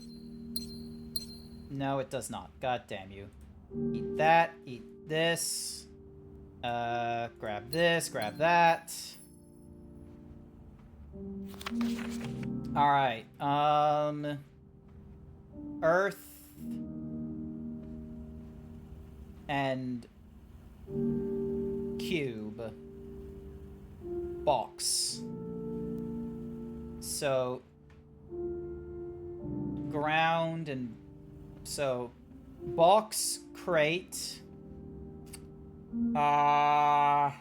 No, it does not. God damn you. Eat that, eat this. Grab this, grab that. Alright, Earth and cube box. So ground and so box crate. God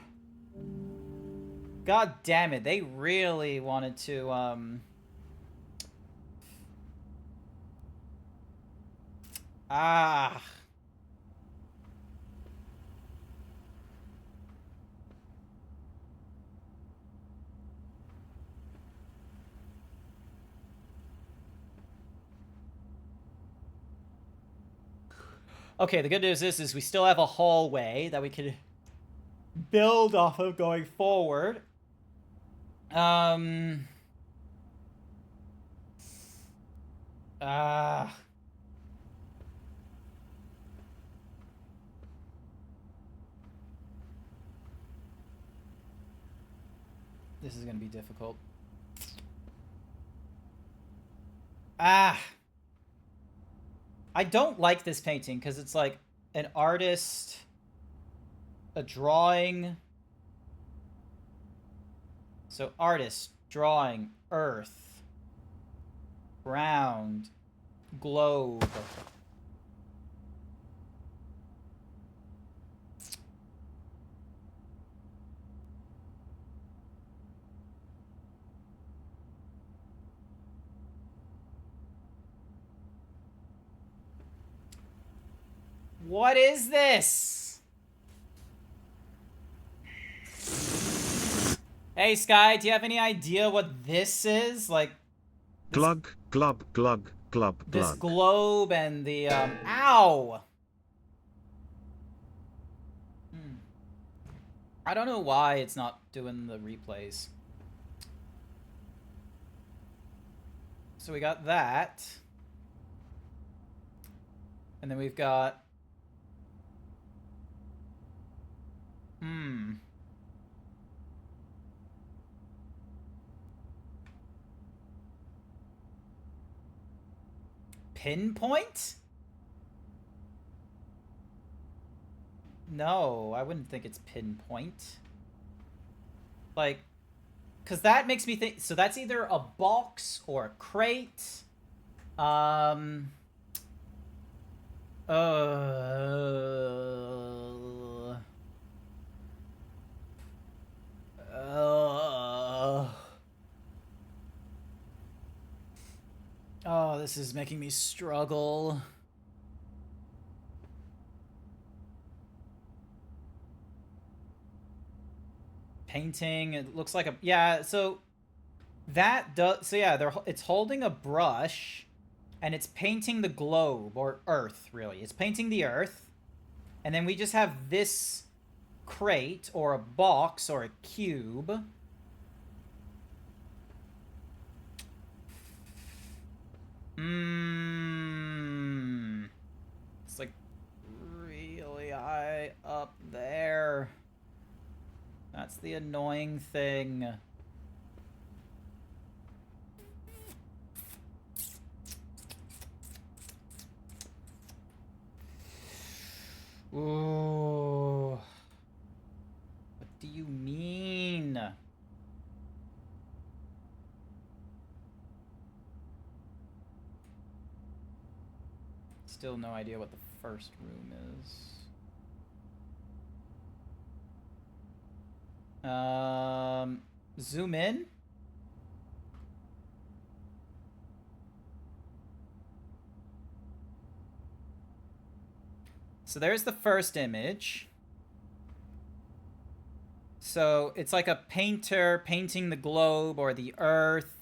damn it, they really wanted to Okay, the good news is we still have a hallway that we could build off of going forward. This is gonna be difficult. I don't like this painting because it's like an artist, a drawing. So artist, drawing, earth, ground, globe. What is this? Hey, Sky, do you have any idea what this is? Like, Glug, glub, glug, glub, this glug. globe and the, ow! I don't know why it's not doing the replays. So we got that. And then we've got... Pinpoint? No, I wouldn't think it's pinpoint. Like, because that makes me think... So that's either a box or a crate. Uh... Oh, this is making me struggle. Painting, it looks like a... Yeah, so... That does... So yeah, it's holding a brush, and it's painting the globe, or Earth, really. It's painting the Earth, and then we just have this crate, or a box, or a cube. It's like really high up there. That's the annoying thing. Ooh. What do you mean? Still no idea what the first room is. Zoom in. So there's the first image. So it's like a painter painting the globe or the Earth.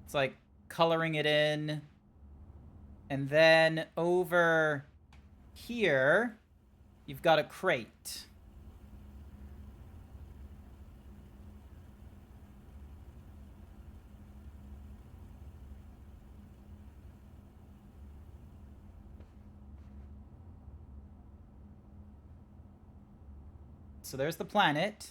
It's like coloring it in. And then over here, you've got a crate. So there's the planet.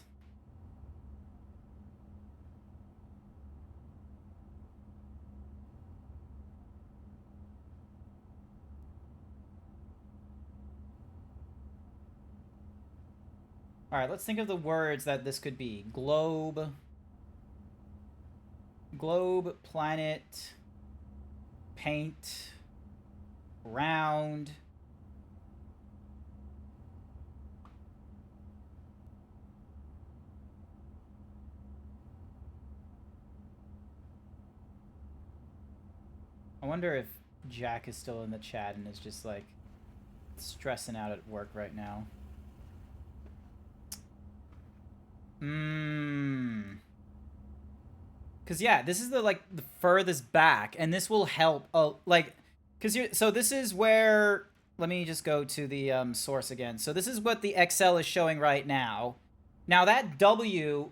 All right, let's think of the words that this could be. Globe. Globe, planet, paint, round. I wonder if Jack is still in the chat and is just like stressing out at work right now. Cause yeah, this is the the furthest back, and this will help. Cause so this is where. Let me just go to the source again. So this is what the Excel is showing right now. Now that W,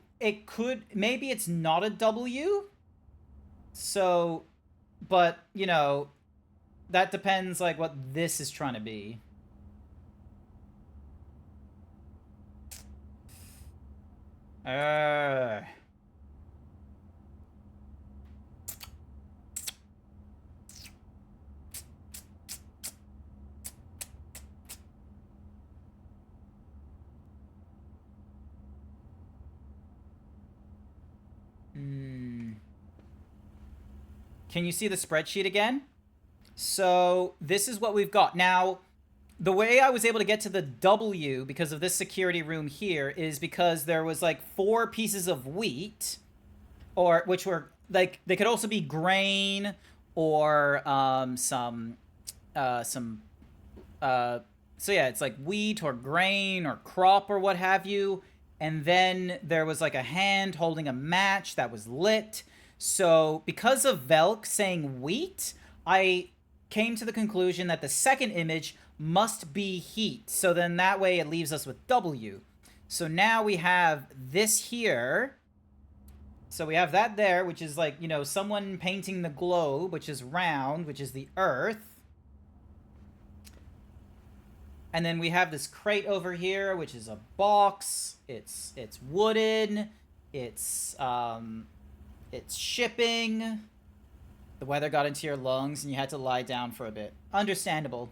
maybe it's not a W. So, but you know, that depends like what this is trying to be. Can you see the spreadsheet again? So this is what we've got. Now, the way I was able to get to the W because of this security room here is because there was like 4 pieces of wheat, or which were like they could also be grain or some so yeah, it's like wheat or grain or crop or what have you. And then there was like a hand holding a match that was lit. So because of Velk saying wheat, I came to the conclusion that the second image must be heat. So then that way it leaves us with W. So now we have this here. So we have that there, which is like, you know, someone painting the globe, which is round, which is the Earth. And then we have this crate over here, which is a box. It's wooden. It's shipping. The weather got into your lungs and you had to lie down for a bit. Understandable.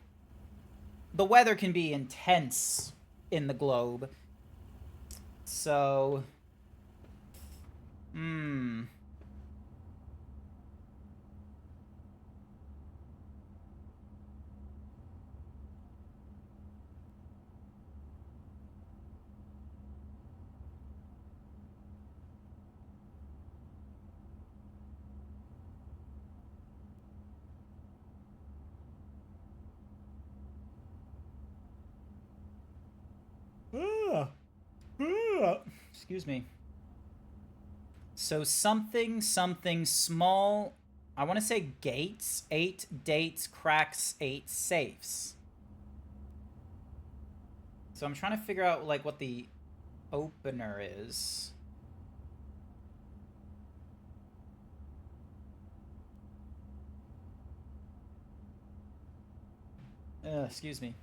The weather can be intense in the globe. So, excuse me. So something small. I want to say gates, 8 dates, cracks, 8 safes. So I'm trying to figure out like what the opener is. Excuse me.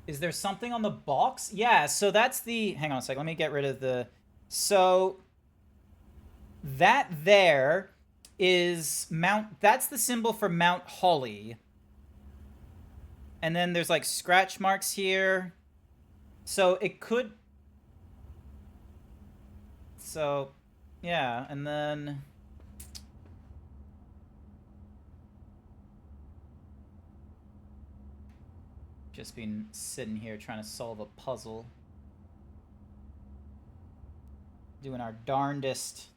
Is there something on the box? Yeah, so that's the... Hang on a second, let me get rid of the... So, that there is Mount... That's the symbol for Mount Holly. And then there's, like, scratch marks here. So, it could... So, yeah, and then... Just been sitting here trying to solve a puzzle. Doing our darndest.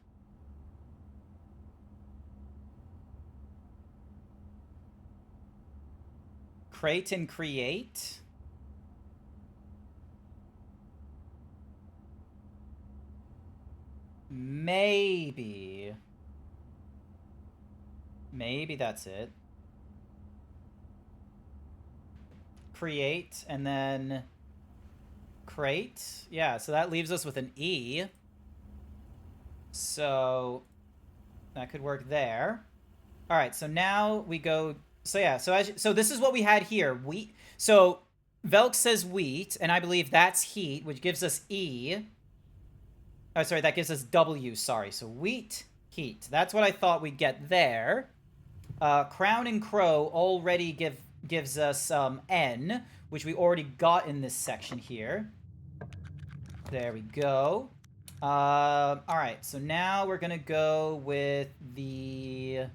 Crate and create? Maybe. Maybe that's it. Create, and then crate. Yeah, so that leaves us with an E. So that could work there. All right, so now we go. So yeah, so this is what we had here. Wheat. So Velk says wheat, and I believe that's heat, which gives us E. Oh, sorry, that gives us W. Sorry, so wheat, heat. That's what I thought we'd get there. Crown and crow already gives us N, which we already got in this section here. There we go. Alright, so now we're gonna go with the...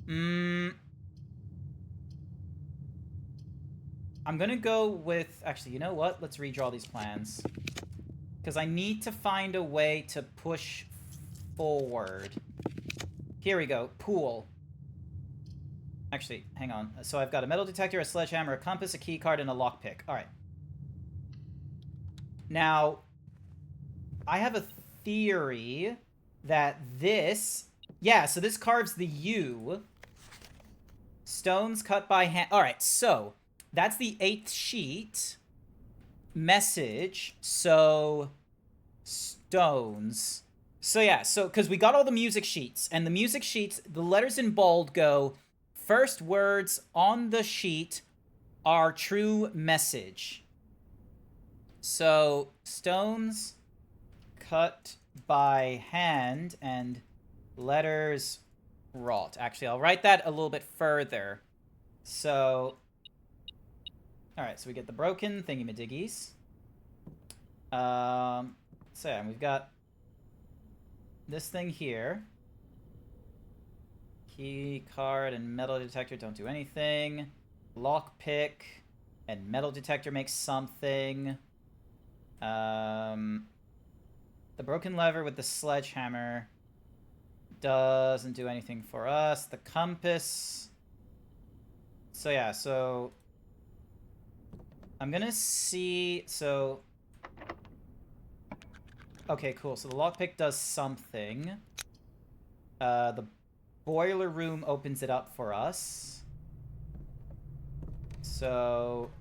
I'm gonna go with... Actually, you know what? Let's redraw these plans. Because I need to find a way to push forward. Here we go. Pool. Actually, hang on. So I've got a metal detector, a sledgehammer, a compass, a key card, and a lockpick. Alright. Now, I have a theory that this... Yeah, so this carves the U. Stones cut by hand. Alright, so that's the 8th sheet. Message. So, stones. So yeah, so, because we got all the music sheets, and the music sheets, the letters in bold go, first words on the sheet are true message. So, stones cut by hand and letters wrought. Actually, I'll write that a little bit further. So, Alright, so we get the broken thingy-madiggies. So yeah, we've got this thing here. Key card and metal detector don't do anything. Lockpick and metal detector makes something. The broken lever with the sledgehammer doesn't do anything for us. The compass. So yeah, so I'm gonna see. So okay, cool. So the lockpick does something. The boiler room opens it up for us. So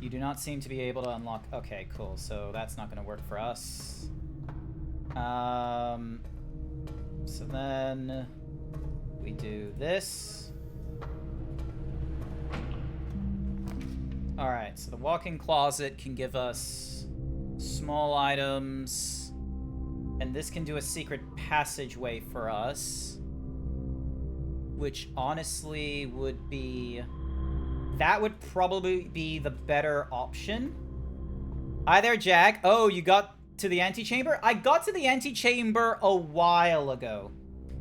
you do not seem to be able to unlock. Okay, cool. So that's not going to work for us. So then we do this. All right. So the walk-in closet can give us small items, and this can do a secret passageway for us, which honestly would be... That would probably be the better option. Hi there, Jack. Oh, you got to the antechamber? I got to the antechamber a while ago.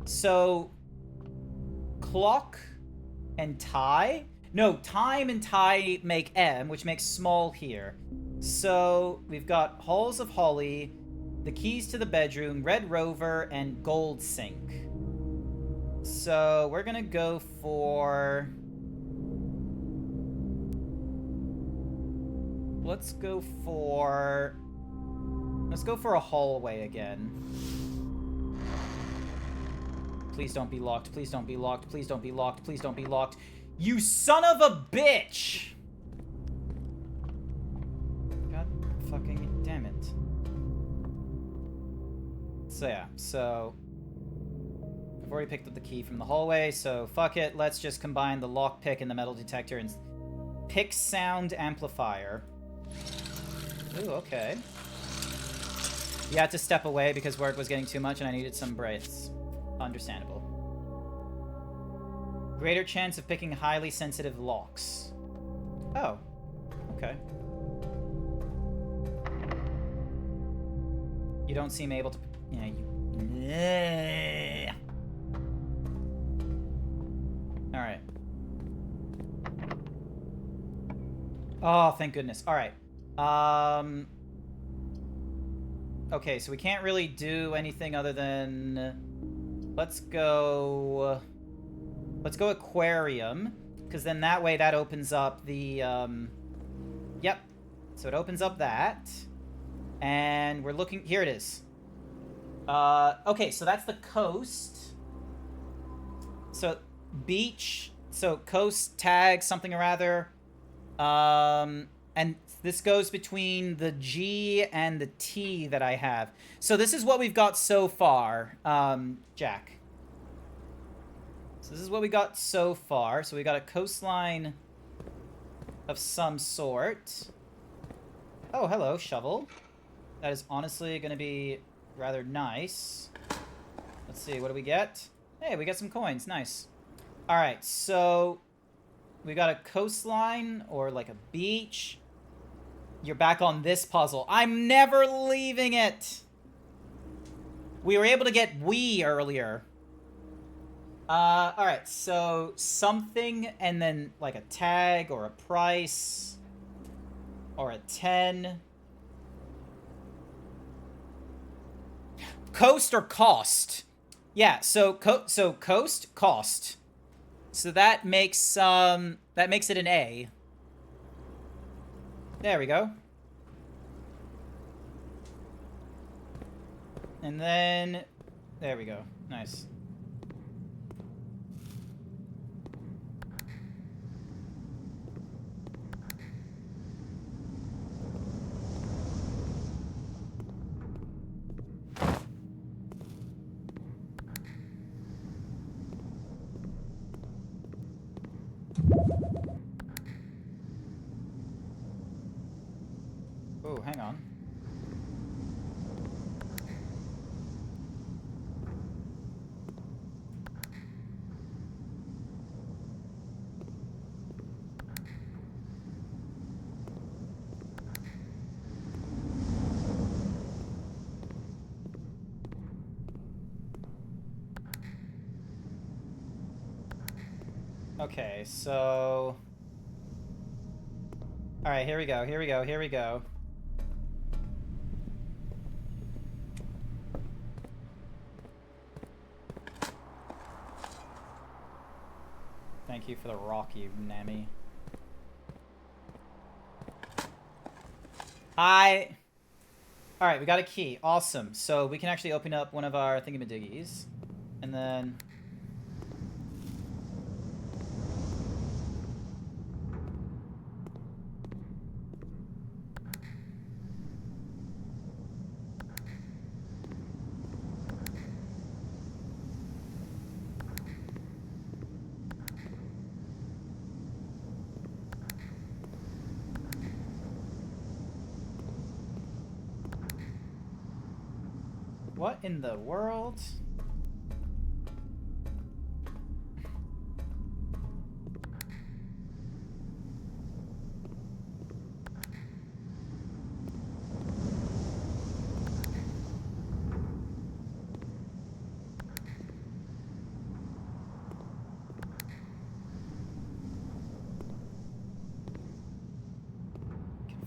So, clock and tie? No, time and tie make M, which makes small here. So, we've got Halls of Holly, the keys to the bedroom, Red Rover, and Gold Sink. So, we're gonna go for... Let's go for a hallway again. Please don't be locked. Please don't be locked. Please don't be locked. Please don't be locked. You son of a bitch! God fucking damn it. So yeah, so I've already picked up the key from the hallway, so fuck it. Let's just combine the lockpick and the metal detector and pick sound amplifier. Ooh, okay. You had to step away because work was getting too much and I needed some breaks. Understandable. Greater chance of picking highly sensitive locks. Oh. Okay. You don't seem able to... Yeah, you... Alright. Oh, thank goodness. Alright. Okay, so we can't really do anything other than... Let's go aquarium, because then that way that opens up the, Yep. So it opens up that. And we're looking... Here it is. Okay, so that's the coast. So, beach. So, coast, tag, something or other. And this goes between the G and the T that I have. So this is what we've got so far, Jack. So this is what we got so far. So we got a coastline of some sort. Oh, hello, shovel. That is honestly going to be rather nice. Let's see, what do we get? Hey, we got some coins. Nice. All right, so we got a coastline or like a beach. You're back on this puzzle. I'm never leaving it. We were able to get we earlier. Alright, so something and then like a tag or a price or a 10. Coast or cost? Yeah, so coast, cost. So that makes it an A. There we go. And then there we go. Nice. Oh, hang on. Okay, so... Alright, here we go, here we go, here we go. Thank you for the rock, you Nami. Alright, we got a key. Awesome. So we can actually open up one of our thingamadiggies. And then... What in the world?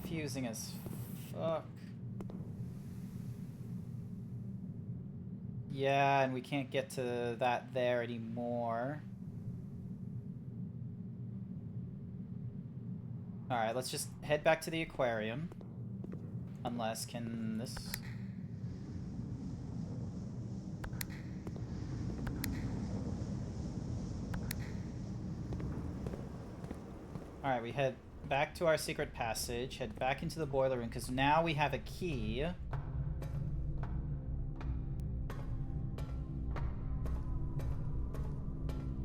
Confusing as fuck. Yeah, and we can't get to that there anymore. Alright, let's just head back to the aquarium. Unless, can this... Alright, we head back to our secret passage, head back into the boiler room, because now we have a key.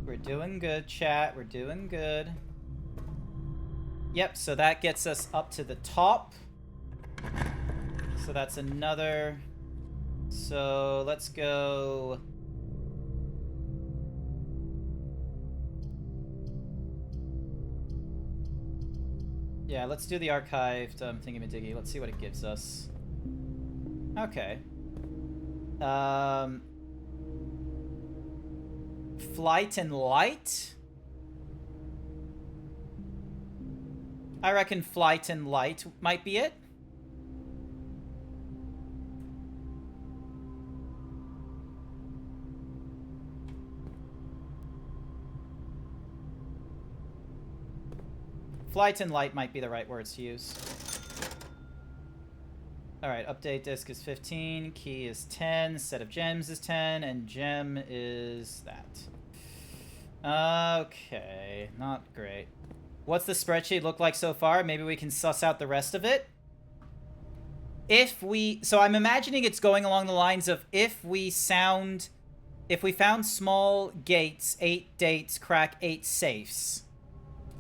We're doing good, chat. We're doing good. Yep, so that gets us up to the top. So that's another... So let's go... Yeah, let's do the archived thingy-majiggy. Let's see what it gives us. Okay. Flight and light? I reckon flight and light might be it. Flight and light might be the right words to use. Alright, update disk is 15, key is 10, set of gems is 10, and gem is that. Okay, not great. What's the spreadsheet look like so far? Maybe we can suss out the rest of it. So I'm imagining it's going along the lines of if we found small gates, 8 dates, crack 8 safes.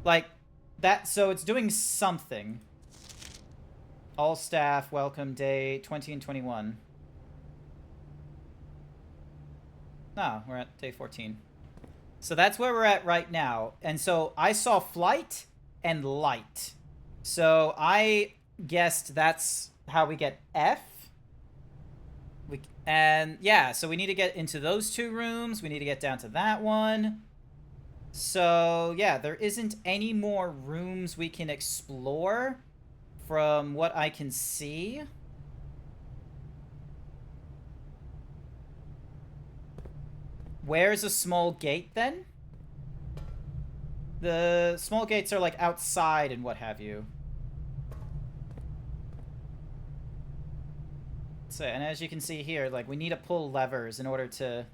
Like, that, so it's doing something. All staff, welcome day 20 and 21. No, we're at day 14. So that's where we're at right now. And so I saw flight and light. So I guessed that's how we get F. And yeah, so we need to get into those 2 rooms. We need to get down to that one. So yeah, there isn't any more rooms we can explore from what I can see. Where's a small gate then? The small gates are like outside and what have you. So, and as you can see here, like we need to pull levers in order to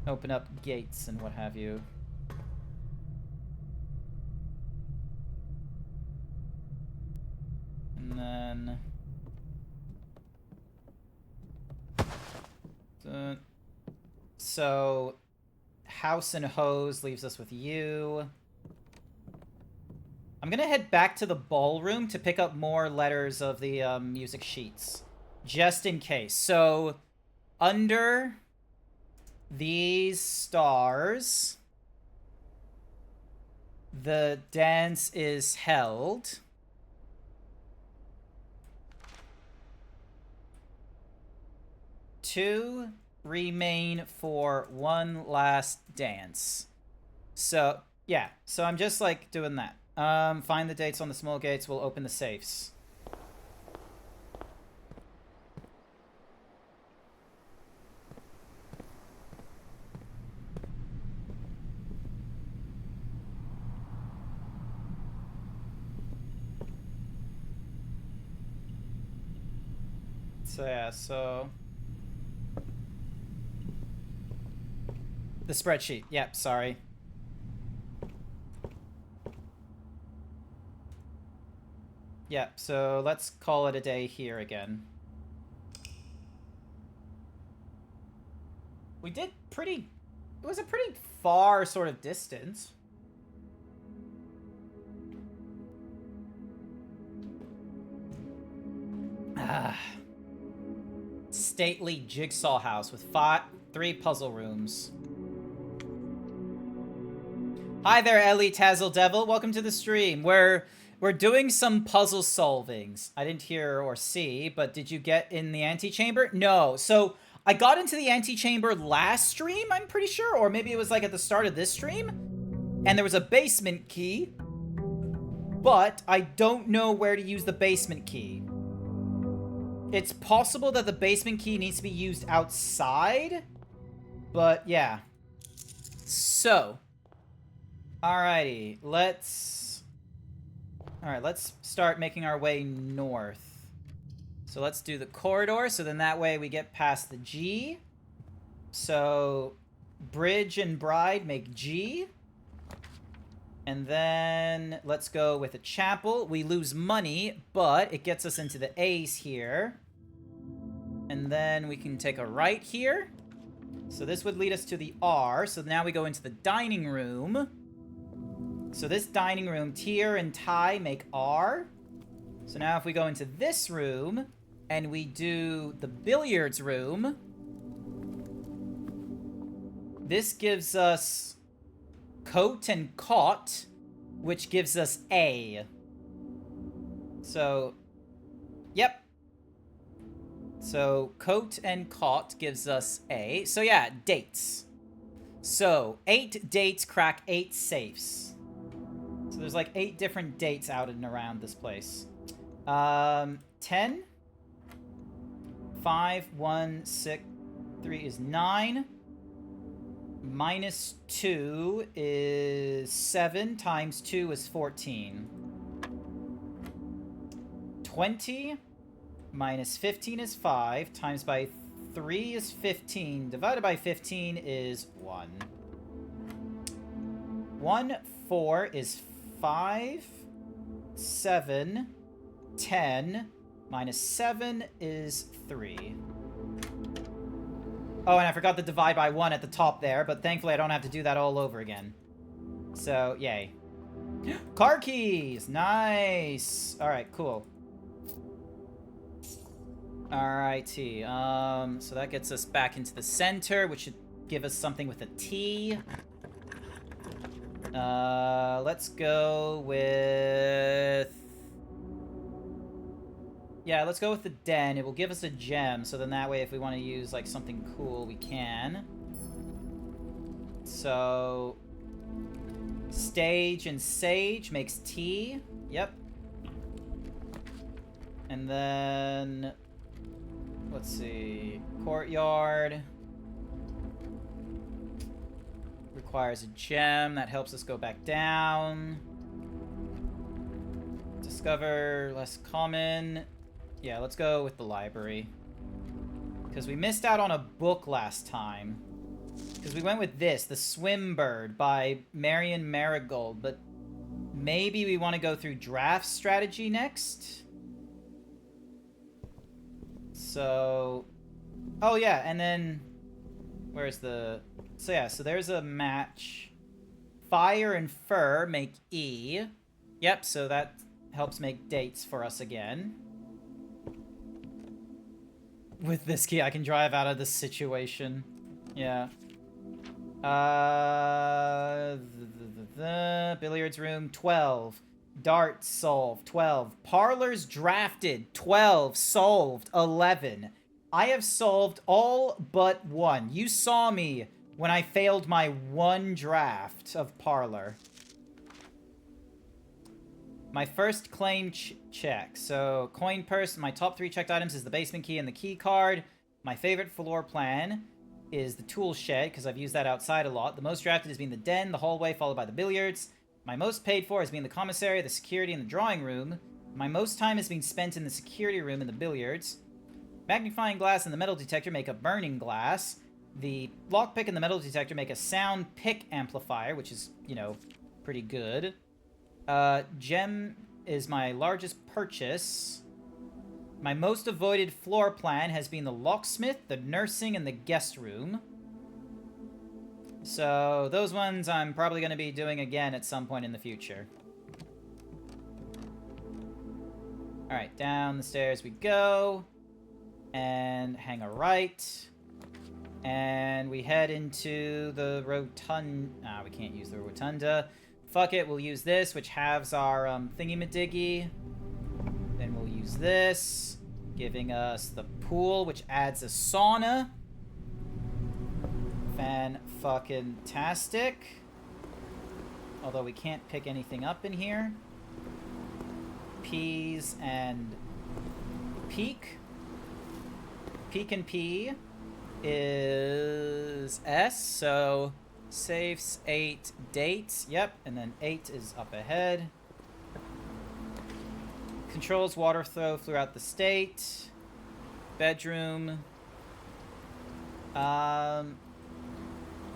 open up gates and what have you. And then... So, house and hose leaves us with you. I'm gonna head back to the ballroom to pick up more letters of the music sheets. Just in case. So, under these stars, the dance is held. Two remain for one last dance. So, yeah. So I'm just, like, doing that. Find the dates on the small gates. We'll open the safes. So, yeah, so... The spreadsheet. Yep, sorry. Yep, so let's call it a day here again. We did pretty... It was a pretty far sort of distance. Stately jigsaw house with 3 puzzle rooms. Hi there, Ellie Tazzle Devil. Welcome to the stream. We're doing some puzzle solvings. I didn't hear or see, but did you get in the antechamber? No. So I got into the antechamber last stream, I'm pretty sure, or maybe it was like at the start of this stream, and there was a basement key, but I don't know where to use the basement key. It's possible that the basement key needs to be used outside, but yeah. So, alrighty, let's start making our way north. So let's do the corridor, so then that way we get past the G. So, bridge and bride make G. And then let's go with a chapel. We lose money, but it gets us into the A's here. And then we can take a right here. So this would lead us to the R. So now we go into the dining room. So this dining room, tier and tie make R. So now if we go into this room and we do the billiards room, this gives us coat and cot, which gives us A. So, yep. So, coat and cot gives us A. So, yeah, dates. So, 8 dates crack 8 safes. So, there's like 8 different dates out and around this place. 10. 5, 1, 6, 3 is 9. Minus 2 is 7, times 2 is 14. 20 minus 15 is 5, times by 3 is 15, divided by 15 is 1. 1, 4 is 5, 7, 10, minus 7 is 3. Oh, and I forgot to divide by 1 at the top there, but thankfully I don't have to do that all over again. So, yay. Car keys! Nice! Alright, cool. Alrighty, so that gets us back into the center, which should give us something with a T. Let's go with... Yeah, let's go with the den. It will give us a gem, so then that way if we want to use, like, something cool, we can. So... Stage and sage makes T. Yep. And then... Let's see... Courtyard... Requires a gem. That helps us go back down. Discover less common... Yeah, let's go with the library. Because we missed out on a book last time. Because we went with this, The Swimbird by Marion Marigold. But maybe we want to go through draft strategy next? So... Oh yeah, and then... Where's the... So yeah, so there's a match. Fire and fur make E. Yep, so that helps make dates for us again. With this key, I can drive out of this situation. Yeah. Billiards room, 12. Darts solved, 12. Parlors drafted, 12. Solved, 11. I have solved all but 1. You saw me when I failed my one draft of Parlor. My first claim check. So, coin purse. My top 3 checked items is the basement key and the key card. My favorite floor plan is the tool shed, because I've used that outside a lot. The most drafted has been the den, the hallway, followed by the billiards. My most paid for has been the commissary, the security, and the drawing room. My most time has been spent in the security room and the billiards. Magnifying glass and the metal detector make a burning glass. The lockpick and the metal detector make a sound pick amplifier, which is, you know, pretty good. Gem is my largest purchase. My most avoided floor plan has been the locksmith, the nursing, and the guest room. So, those ones I'm probably going to be doing again at some point in the future. Alright, down the stairs we go. And hang a right. And we head into the rotunda. Ah, we can't use the rotunda. Fuck it, we'll use this, which halves our thingy-madiggy. Then we'll use this, giving us the pool, which adds a sauna. Fan-fucking-tastic. Although we can't pick anything up in here. Peas and peak. Peak and P is S, so safes 8 dates. Yep, and then 8 is up ahead. Controls water flow throughout the state. Bedroom. Yeah,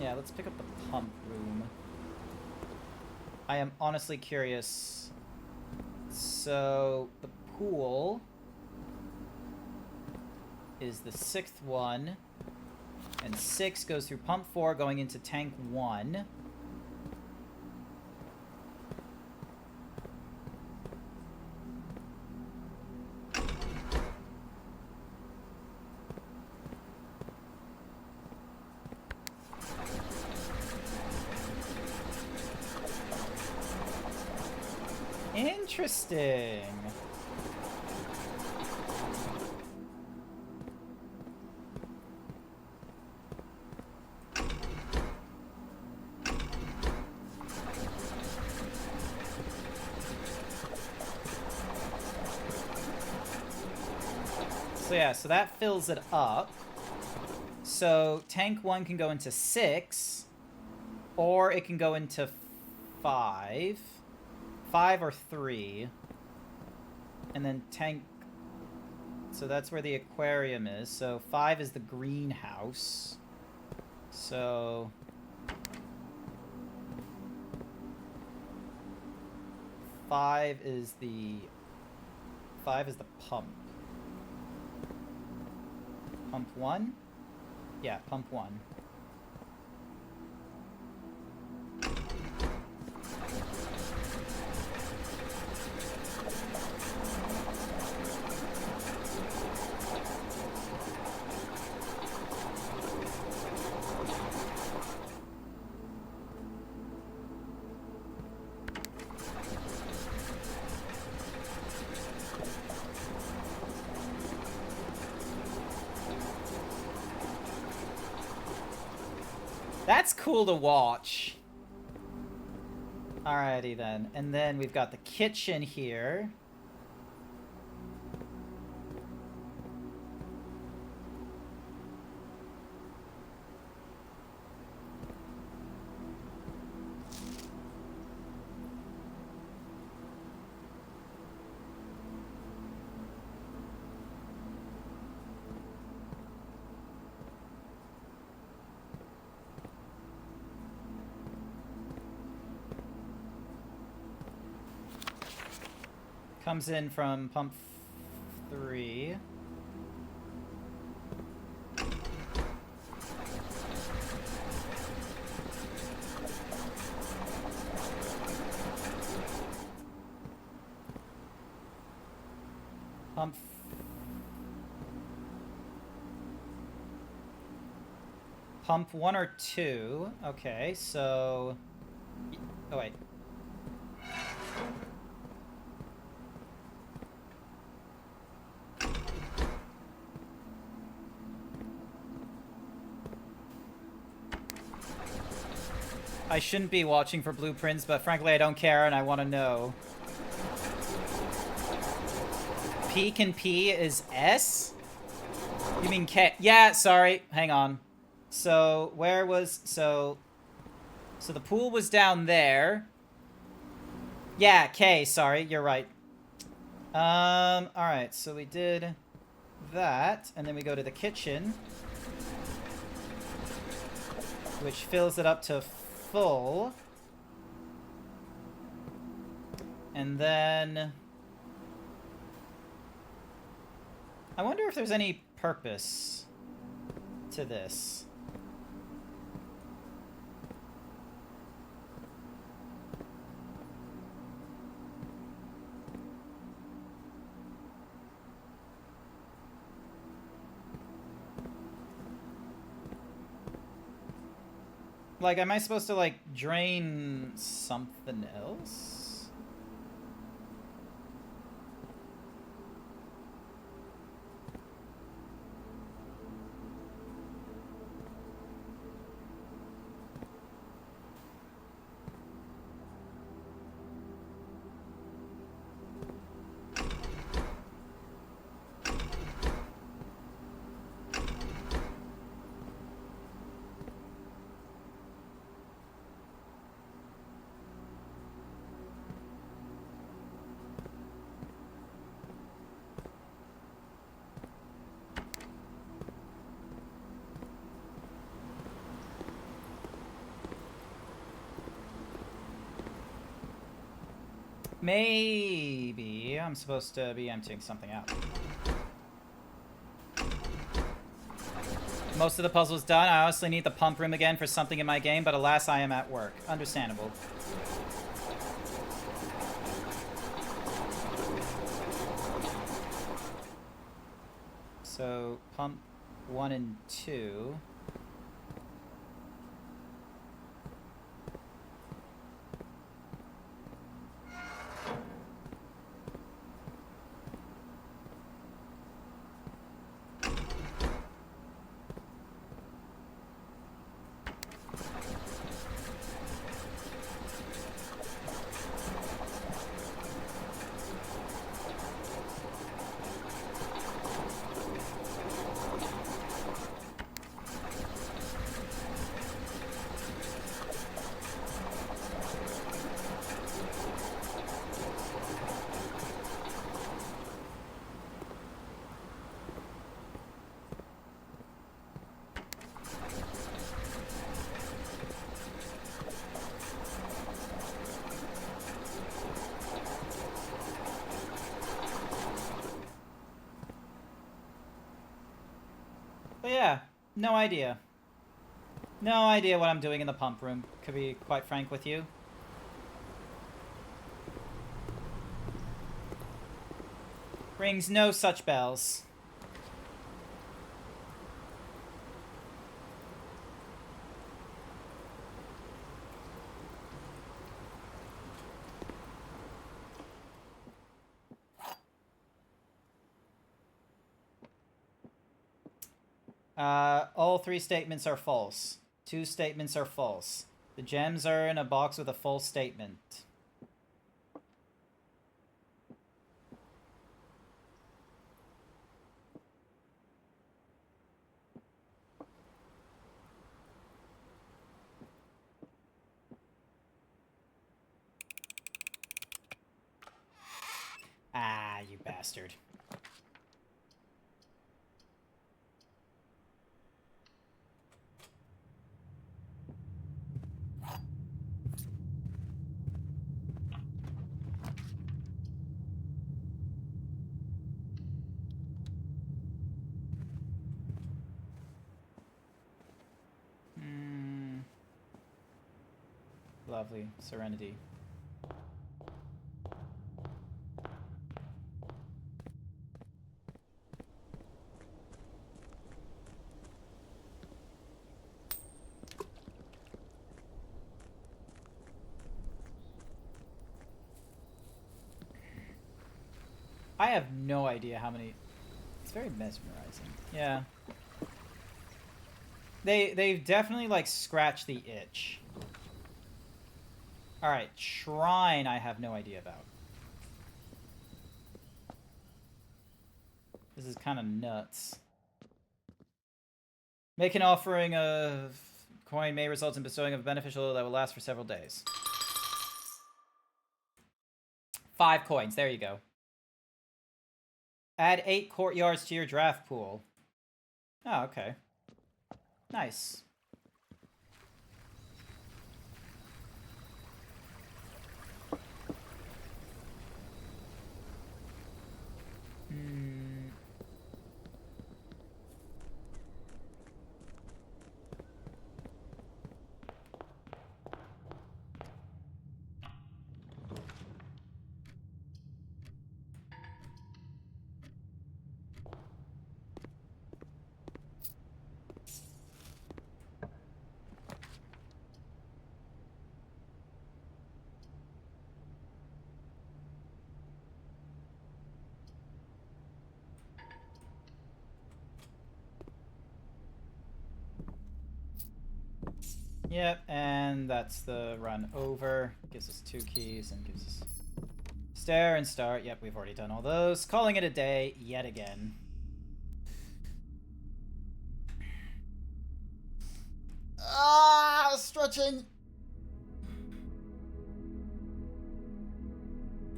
let's pick up the pump room. I am honestly curious. So, the pool is the 6th one. And 6 goes through pump 4, going into tank 1. Interesting. So yeah, so that fills it up. So tank 1 can go into 6, or it can go into 5. 5 or 3. And then tank... So that's where the aquarium is. So 5 is the greenhouse. So... 5 is the pump. Pump 1? Yeah, pump 1. That's cool to watch. Alrighty then. And then we've got the kitchen here. Comes in from pump 3. Pump 1 or 2. Okay, so... Oh, wait. I shouldn't be watching for blueprints, but frankly I don't care and I want to know. P can P is S? You mean K? Yeah, sorry. Hang on. So, where was... So the pool was down there. Yeah, K, sorry. You're right. Alright. So we did that. And then we go to the kitchen. Which fills it up to full. And then... I wonder if there's any purpose to this. Like, am I supposed to, like, drain something else? Maybe I'm supposed to be emptying something out. Most of the puzzle's done. I honestly need the pump room again for something in my game, but alas, I am at work. Understandable. So, pump 1 and 2. But yeah, no idea. No idea what I'm doing in the pump room, to be quite frank with you. Rings no such bells. All 3 statements are false. 2 statements are false. The gems are in a box with a false statement. Ah, you bastard. Lovely. Serenity. I have no idea how many... It's very mesmerizing. Yeah. They've definitely, like, scratched the itch. Alright, shrine I have no idea about. This is kind of nuts. Make an offering of coin may result in bestowing of a beneficial that will last for several days. 5 coins, there you go. Add 8 courtyards to your draft pool. Oh, okay. Nice. Yep, and that's the run over. Gives us 2 keys and gives us stare and start. Yep, we've already done all those. Calling it a day yet again. Ah, stretching.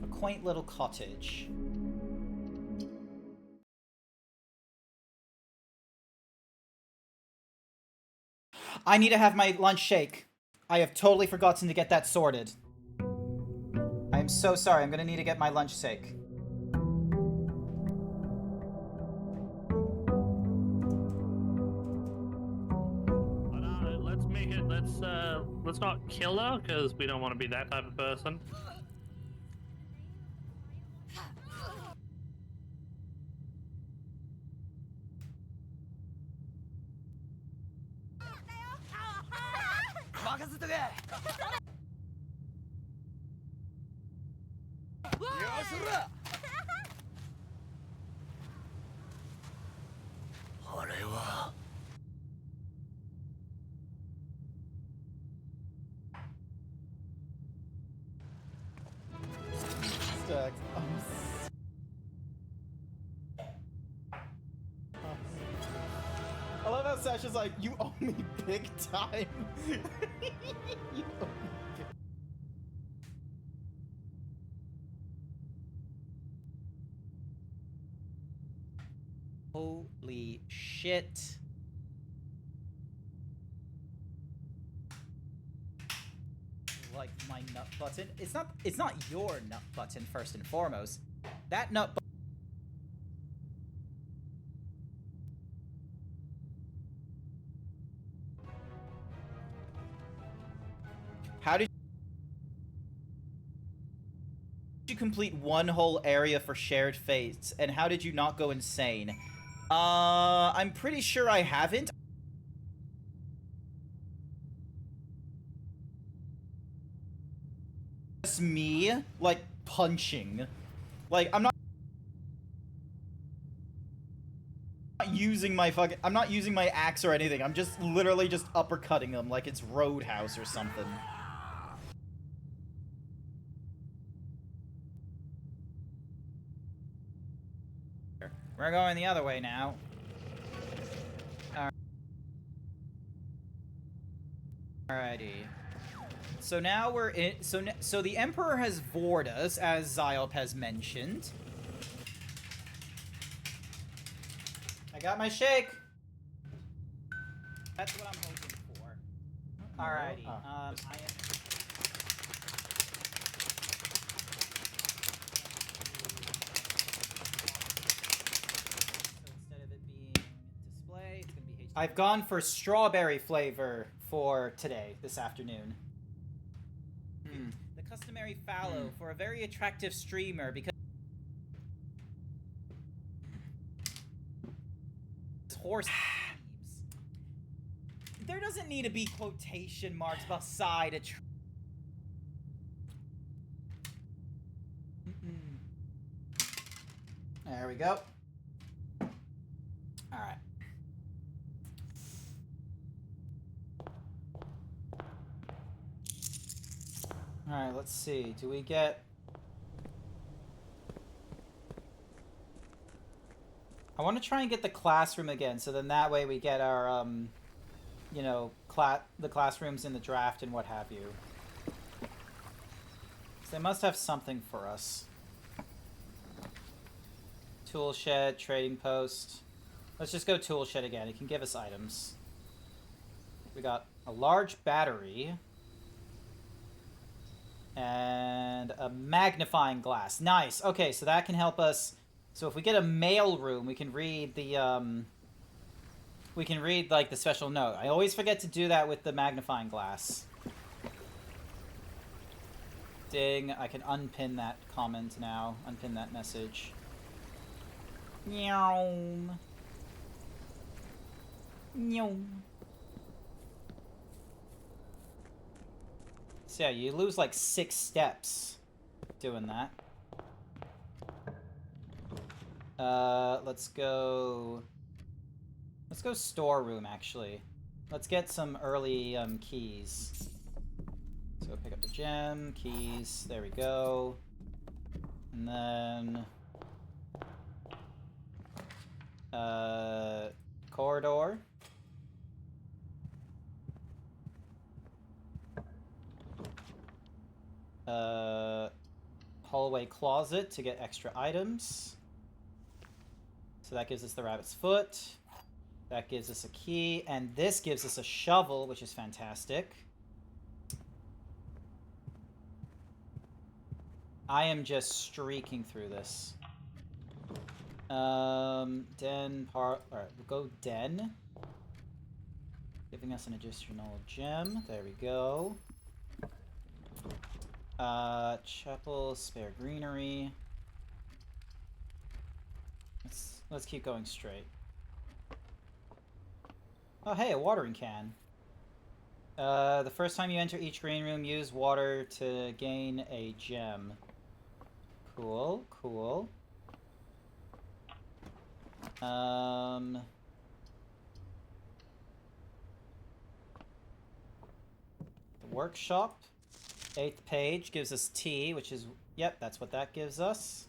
A quaint little cottage. I need to have my lunch shake. I have totally forgotten to get that sorted. I am so sorry. I'm gonna need to get my lunch shake. Let's make it. Let's not kill her because we don't want to be that type of person. Stacked. I love how Sasha's like, you owe me big time. You owe me big. Holy shit. Like my nut button. It's not your nut button first and foremost. That nut button. How did you complete one whole area for shared fates, and how did you not go insane? I'm pretty sure I haven't. Just me, like, punching. Like, I'm not using my fucking... I'm not using my axe or anything. I'm just literally just uppercutting them like it's Roadhouse or something. We're going the other way now. Alrighty. So now we're in. So the Emperor has vored us, as Zyop has mentioned. I got my shake. That's what I'm hoping for. Alrighty. I am. I've gone for strawberry flavor for today, this afternoon. The customary fallow for a very attractive streamer because horse thieves. There doesn't need to be quotation marks beside a There we go. Alright. Alright, let's see. Do we get... I want to try and get the classroom again, so then that way we get our, you know, the classrooms in the draft and what have you. So they must have something for us. Tool shed, trading post. Let's just go tool shed again. It can give us items. We got a large battery. And a magnifying glass. Nice. Okay, so that can help us. So if we get a mail room, we can read the, we can read, like, the special note. I always forget to do that with the magnifying glass. Ding. I can unpin that comment now. Unpin that message. Meow. Meow. So yeah, you lose like 6 steps doing that. Let's go storeroom, actually. Let's get some early keys. So pick up the gem, keys, there we go. And then corridor. Hallway closet to get extra items. So that gives us the rabbit's foot. That gives us a key. And this gives us a shovel, which is fantastic. I am just streaking through this. Den part. Alright, we'll go den. Giving us an additional gem. There we go. Chapel, spare greenery. Let's keep going straight. Oh, hey, a watering can. The first time you enter each green room, use water to gain a gem. Cool, cool. The workshop. 8th page gives us tea, which is... Yep, that's what that gives us.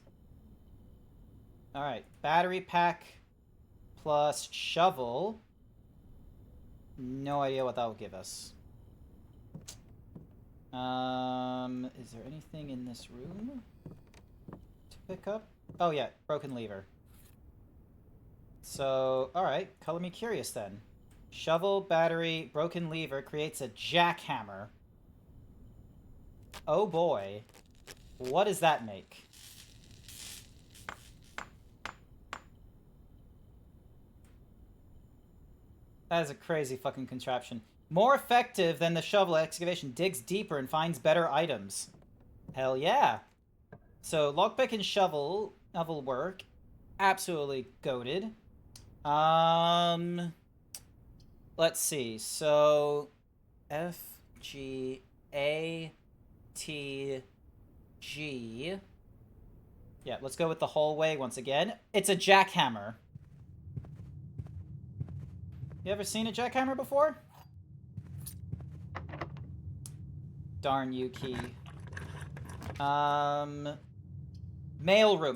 Alright, battery pack plus shovel. No idea what that will give us. Is there anything in this room to pick up? Oh yeah, broken lever. So, alright, color me curious then. Shovel, battery, broken lever creates a jackhammer. Oh boy. What does that make? That is a crazy fucking contraption. More effective than the shovel excavation. Digs deeper and finds better items. Hell yeah. So, lockpick and shovel work. Absolutely goated. Let's see. So, F, G, A, T, G. Yeah, let's go with the hallway once again. It's a jackhammer. You ever seen a jackhammer before? Darn you, key. Mailroom.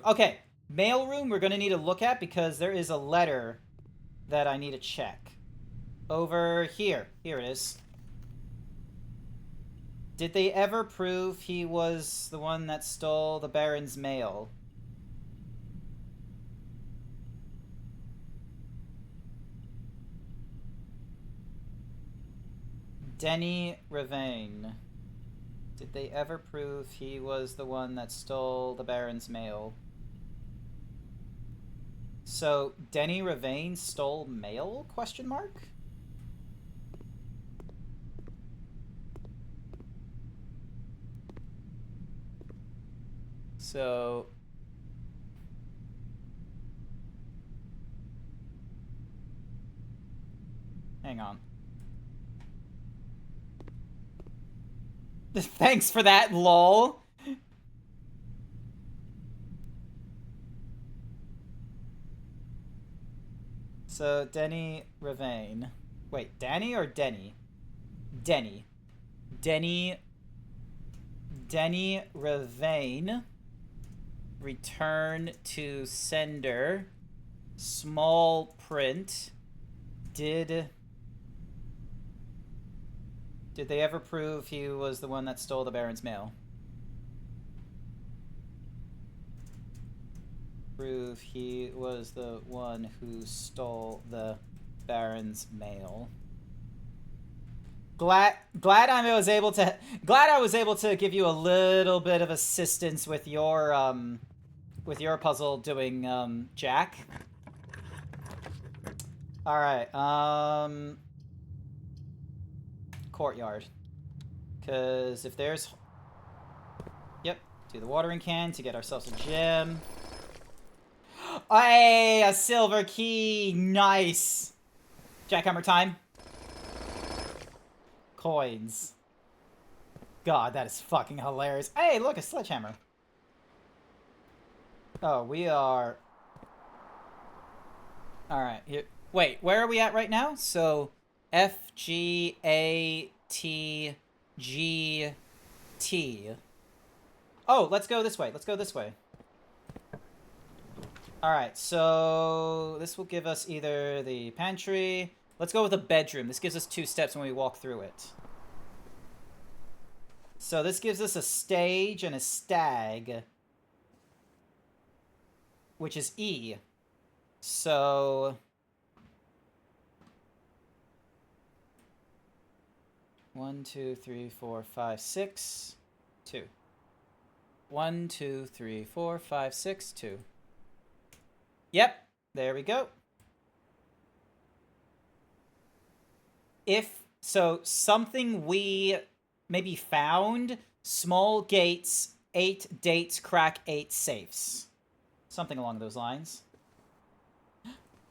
Okay, mailroom we're gonna need to look at because there is a letter that I need to check. Over here. Here it is. Did they ever prove he was the one that stole the Baron's mail? Denny Ravane. Did they ever prove he was the one that stole the Baron's mail? So, Denny Ravane stole mail? Question mark? So... hang on. Thanks for that, lol. So, Denny Ravane. Wait, Danny or Denny? Denny. Denny. Denny Ravane. Return to sender. Small print. Did they ever prove he was the one that stole the Baron's mail? Prove he was the one who stole the Baron's mail. Glad I was able to give you a little bit of assistance with your puzzle doing Jack. All right, courtyard. Cause if there's, yep, do the watering can to get ourselves a gem. Hey, a silver key, nice. Jackhammer time. Coins. God, that is fucking hilarious. Hey, look, a sledgehammer. Oh, we are... Alright, here. Wait, where are we at right now? So, F, G, A, T, G, T. Oh, let's go this way. Let's go this way. Alright, so this will give us either the pantry... Let's go with a bedroom. This gives us 2 steps when we walk through it. So this gives us a stage and a stag, which is E. So... 1, 2, 3, 4, 5, 6, 2. 1, 2, 3, 4, 5, 6, 2. Yep, there we go. If so, something we maybe found: small gates, 8 dates, crack 8 safes. Something along those lines.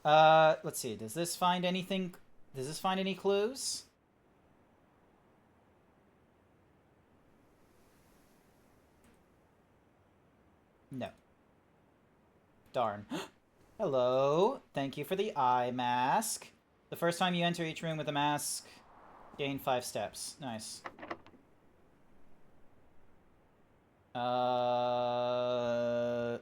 Let's see. Does this find anything? Does this find any clues? No. Darn. Hello. Thank you for the eye mask. The first time you enter each room with a mask, gain 5 steps. Nice. Nah,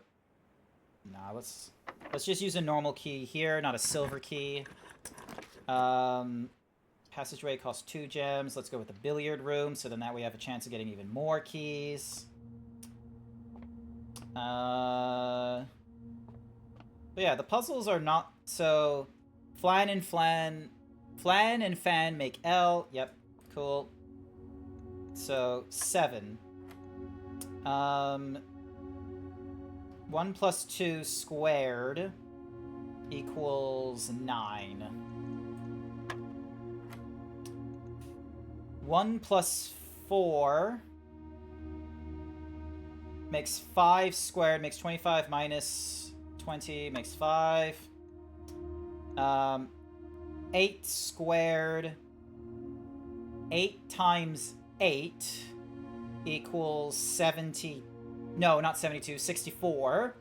let's just use a normal key here, not a silver key. Passageway costs 2 gems. Let's go with the billiard room, so then that way we have a chance of getting even more keys. But yeah, the puzzles are not so... Flan and Fan make L. Yep, cool. So 7. 1 plus 2 squared equals 9. 1 plus 4 makes 5 squared, makes 25 minus 20, makes 5. 8 squared, 8 times 8 equals 70, no, not 72, 64.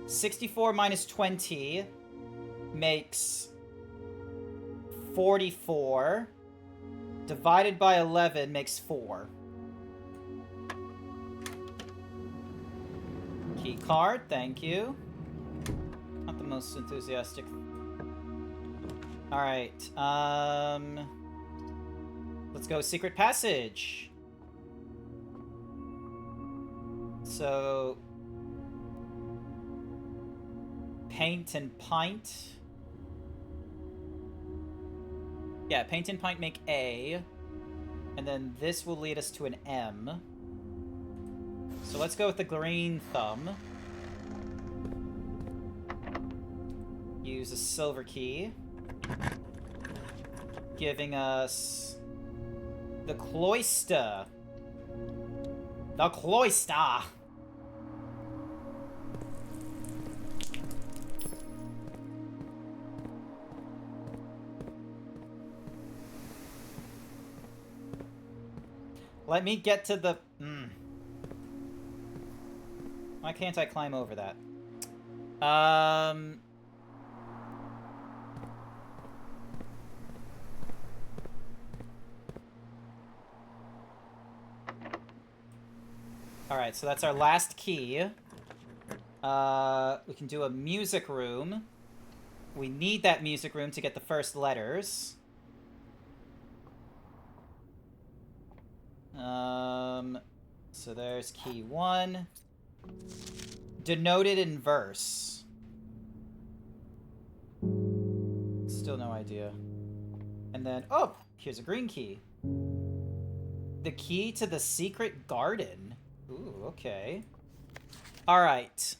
64 minus 20 makes 44. Divided by 11 makes 4. Key card, thank you. Not the most enthusiastic. Alright, let's go secret passage. So... Paint and pint. Yeah, paint and pint make A. And then this will lead us to an M. So let's go with the green thumb. Use a silver key. Giving us the cloister. The cloister. Let me get to the... Why can't I climb over that? Alright, so that's our last key. We can do a music room. We need that music room to get the first letters. So there's key 1. Denoted in verse. Still no idea. And then, oh, here's a green key. The key to the secret garden. Ooh, okay. Alright,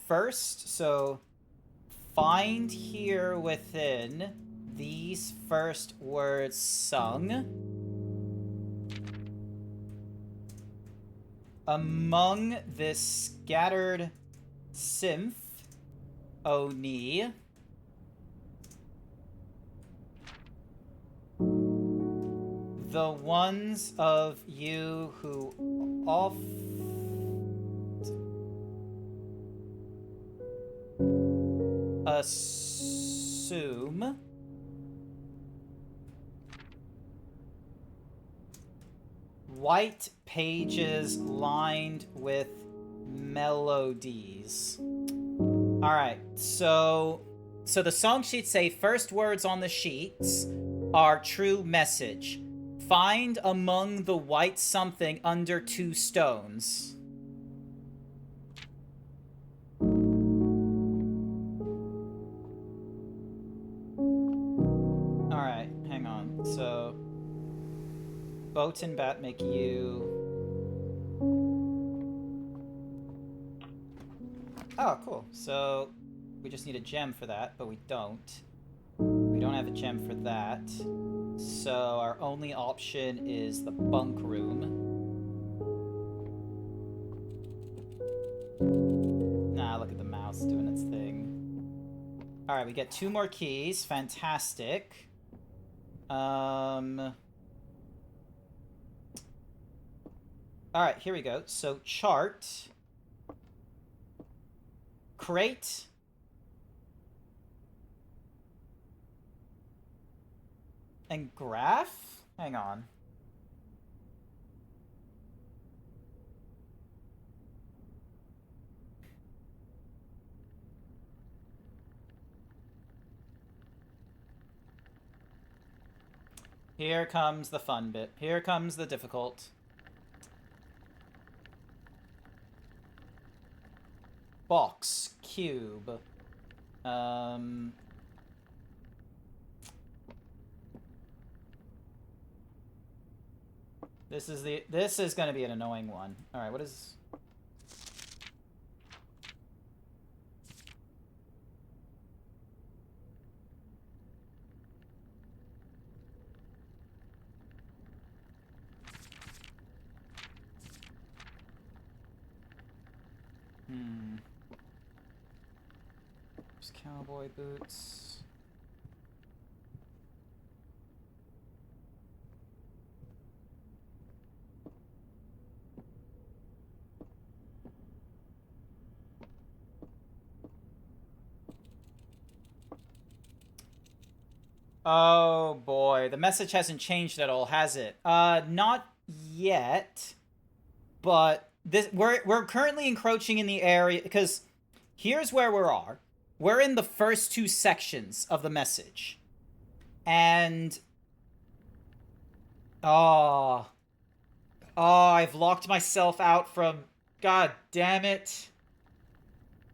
first, so find here within these first words sung. Among this scattered synth, Oni. The ones of you who assume white pages lined with melodies. Alright, so the song sheets say first words on the sheets are true message. Find among the white something under 2 stones. Alright, hang on. So, boat and bat make you... Oh, cool. So, we just need a gem for that, but we don't. We don't have a gem for that. So our only option is the bunk room. Nah, look at the mouse doing its thing. Alright, we get 2 more keys. Fantastic. Alright, here we go. So chart. Crate. And graph? Hang on. Here comes the fun bit. Here comes the difficult. Box. Cube. This is gonna be an annoying one. Alright, what is... There's cowboy boots. Oh boy, the message hasn't changed at all, has it? Not yet. But we're currently encroaching in the area because here's where we are. We're in the first 2 sections of the message. And oh, I've locked myself out from... God damn it.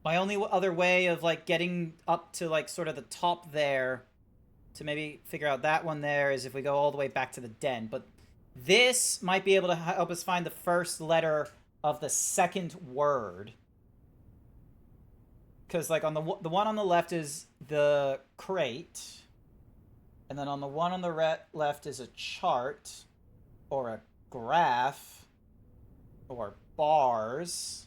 My only other way of like getting up to like sort of the top there to maybe figure out that one there is if we go all the way back to the den. But this might be able to help us find the first letter of the second word. Because, like, on the one on the left is the crate. And then on the one on the left is a chart. Or a graph. Or bars.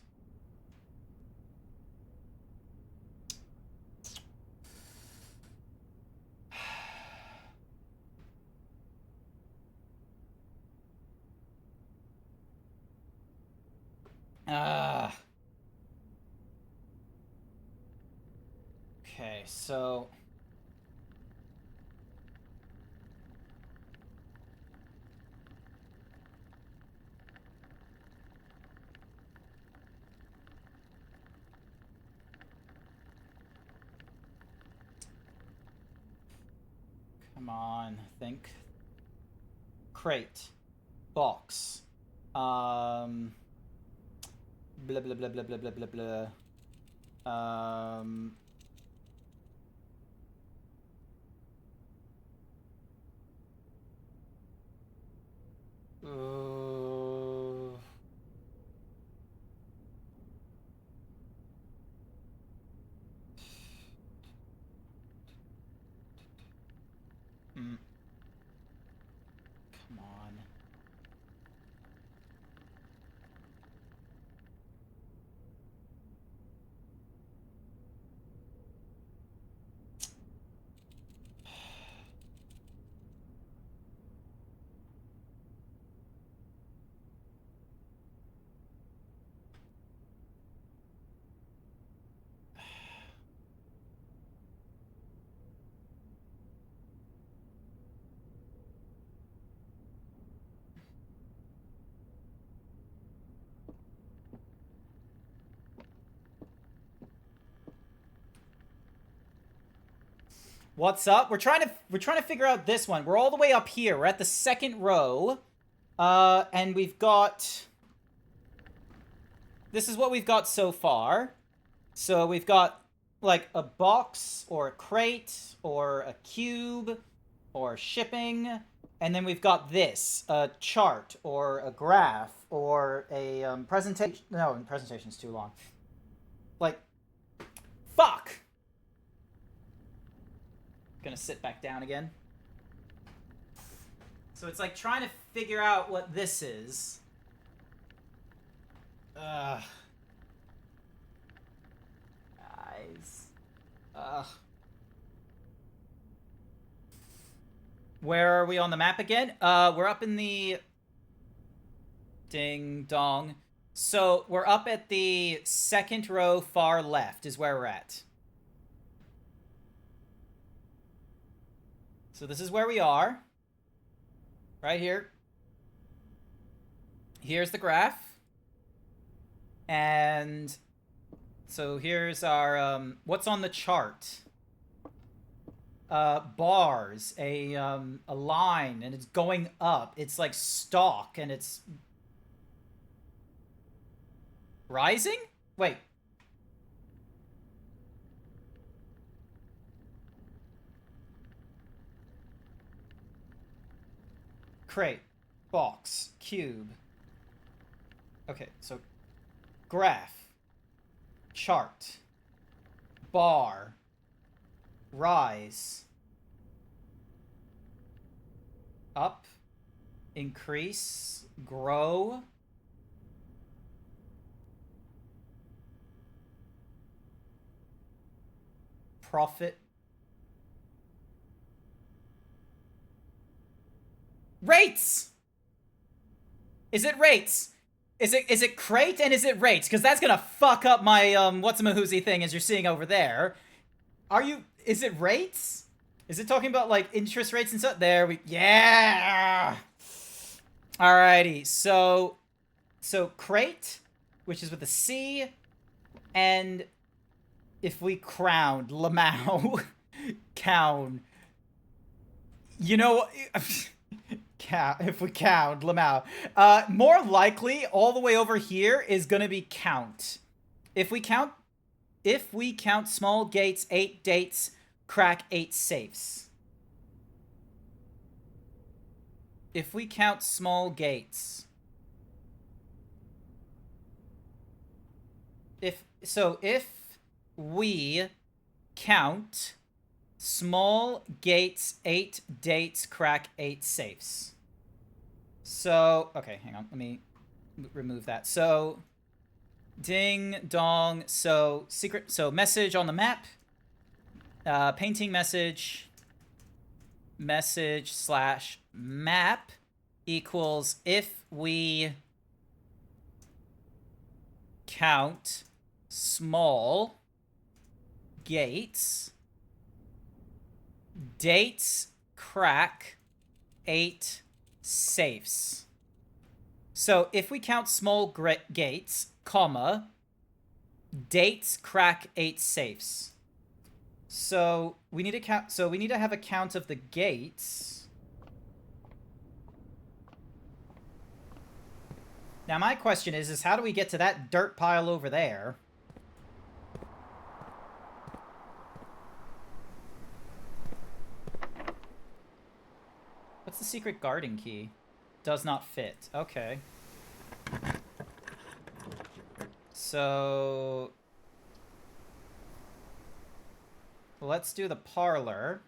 Okay, so... Come on, think. Crate. Box. Blah blah blah blah blah blah blah blah. Come on. What's up? We're trying to figure out this one. We're all the way up here. We're at the second row. And we've got... This is what we've got so far. So we've got, like, a box, or a crate, or a cube, or shipping. And then we've got this, a chart, or a graph, or a presentation. No, presentation's too long. Like, fuck! Gonna sit back down again. So it's like trying to figure out what this is. Guys. Where are we on the map again? We're up in the... Ding dong. So we're up at the second row far left is where we're at. So this is where we are. Right here. Here's the graph. And so here's our, what's on the chart? Bars, a line, and it's going up. It's like stock, and it's rising? Wait. Crate, box, cube. Okay, so graph, chart, bar, rise, up, increase, grow, profit. Rates! Is it rates? Is it crate and is it rates? Because that's gonna fuck up my what's-a-mahoozy thing as you're seeing over there. Is it rates? Is it talking about like interest rates and stuff? There we, yeah! Alrighty, so crate, which is with a C, and if we crowned Lamau, cown, you know, if we count Lamau, more likely all the way over here is gonna be count. If we count small gates, 8 dates, crack 8 safes. If we count small gates. If we count small gates, 8 dates, crack 8 safes. So, okay, hang on. Let me remove that. So, ding dong. So, message on the map. Painting message / map equals if we count small gates, dates, crack 8 safes. So if we count small gates, comma, dates, crack 8 safes. So we need to count. So we need to have a count of the gates. Now my question is how do we get to that dirt pile over there? What's the secret garden key? Does not fit. Okay. So let's do the parlor.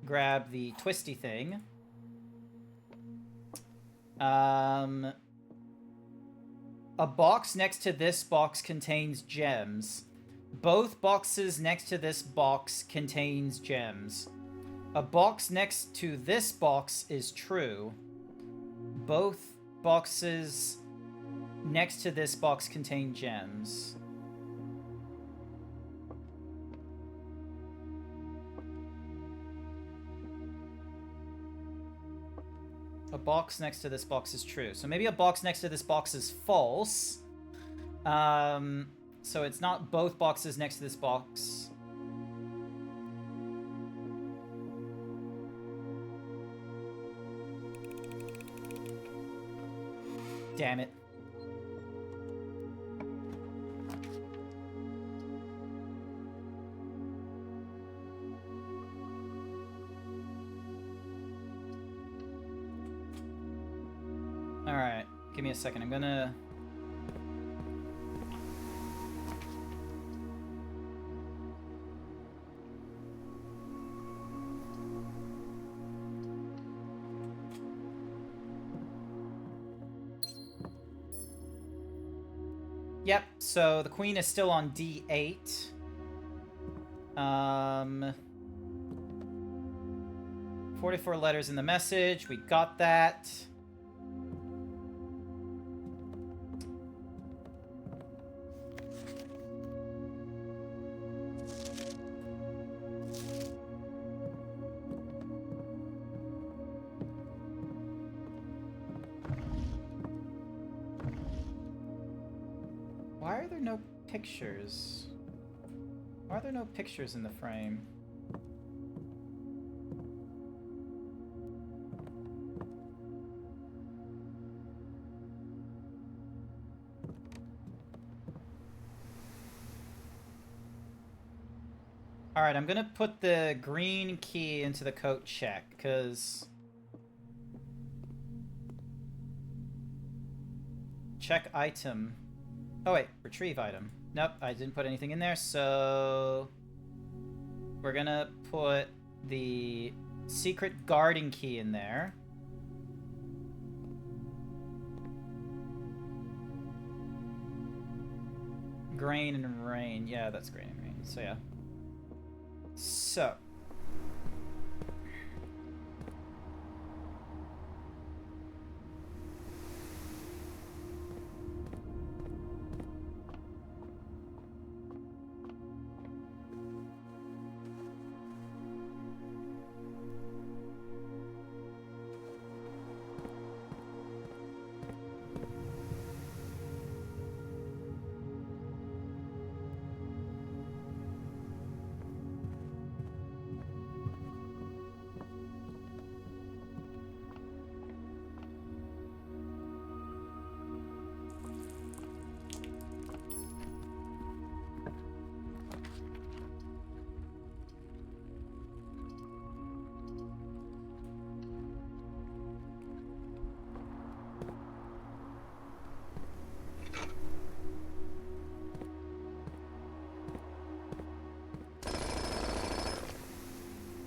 Grab the twisty thing. A box next to this box contains gems. Both boxes next to this box contains gems. A box next to this box is true. Both boxes next to this box contain gems. A box next to this box is true. So maybe a box next to this box is false. So it's not both boxes next to this box. Damn it. Alright, give me a second. I'm gonna... Yep, so the queen is still on D8. 44 letters in the message. We got that. Why are there no pictures? Why are there no pictures in the frame? Alright, I'm gonna put the green key into the coat check, because... Check item. Oh wait, retrieve item. Nope, I didn't put anything in there, so... We're gonna put the secret guarding key in there. Grain and rain. Yeah, that's grain and rain. So yeah. So...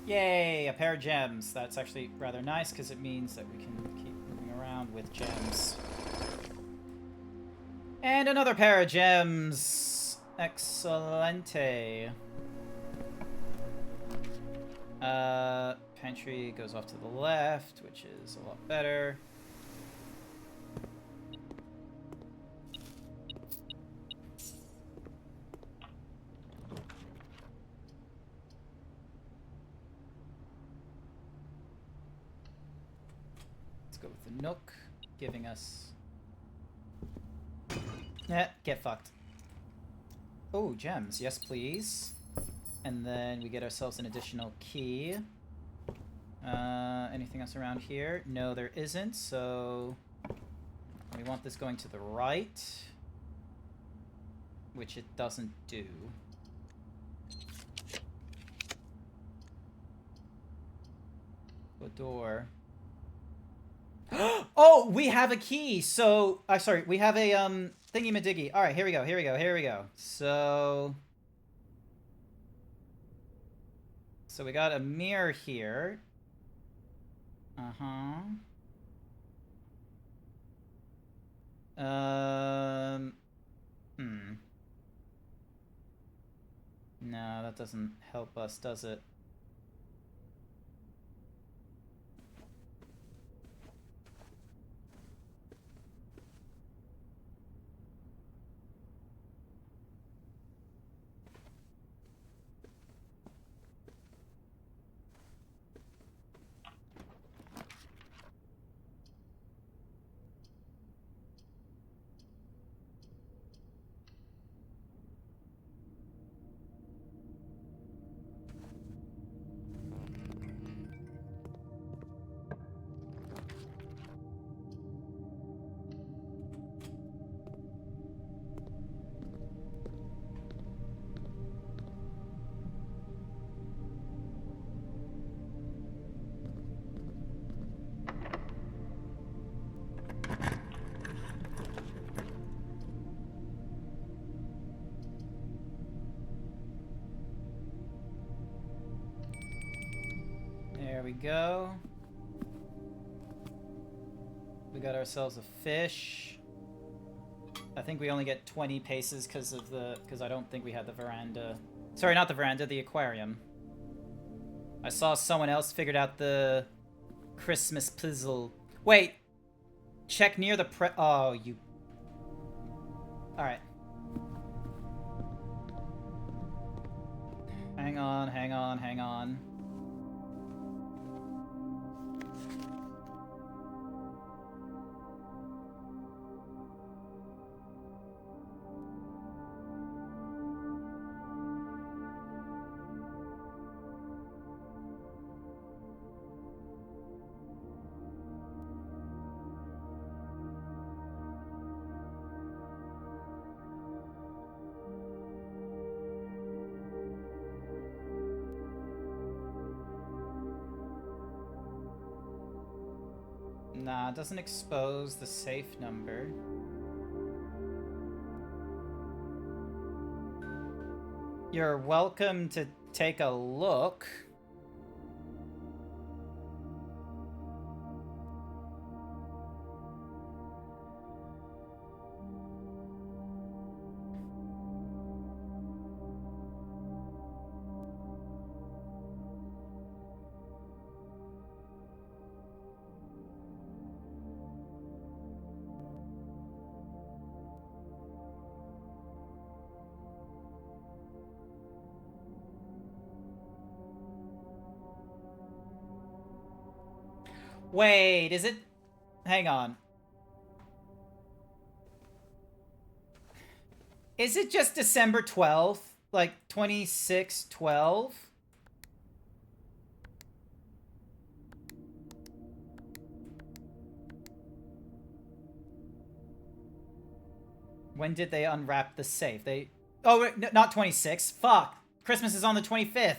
Yay, a pair of gems. That's actually rather nice because it means that we can keep moving around with gems. And another pair of gems. Excelente. Pantry goes off to the left, which is a lot better. Go with the Nook, giving us... Eh, get fucked. Oh, gems. Yes, please. And then we get ourselves an additional key. Anything else around here? No, there isn't, so... We want this going to the right. Which it doesn't do. A door. Oh, we have a key. So, sorry, we have a thingy-majiggy. All right, here we go. Here we go. Here we go. So we got a mirror here. No, that doesn't help us, does it? There we go. We got ourselves a fish. I think we only get 20 paces because I don't think we had the veranda. Sorry, not the veranda, the aquarium. I saw someone else figured out the Christmas puzzle. Wait! Check near the oh, you... Alright. Hang on, hang on, hang on. Nah, it doesn't expose the safe number. You're welcome to take a look. Wait, is it... Hang on. Is it just December 12th? Like, 26/12? When did they unwrap the safe? They... Oh, wait, no, not 26. Fuck. Christmas is on the 25th.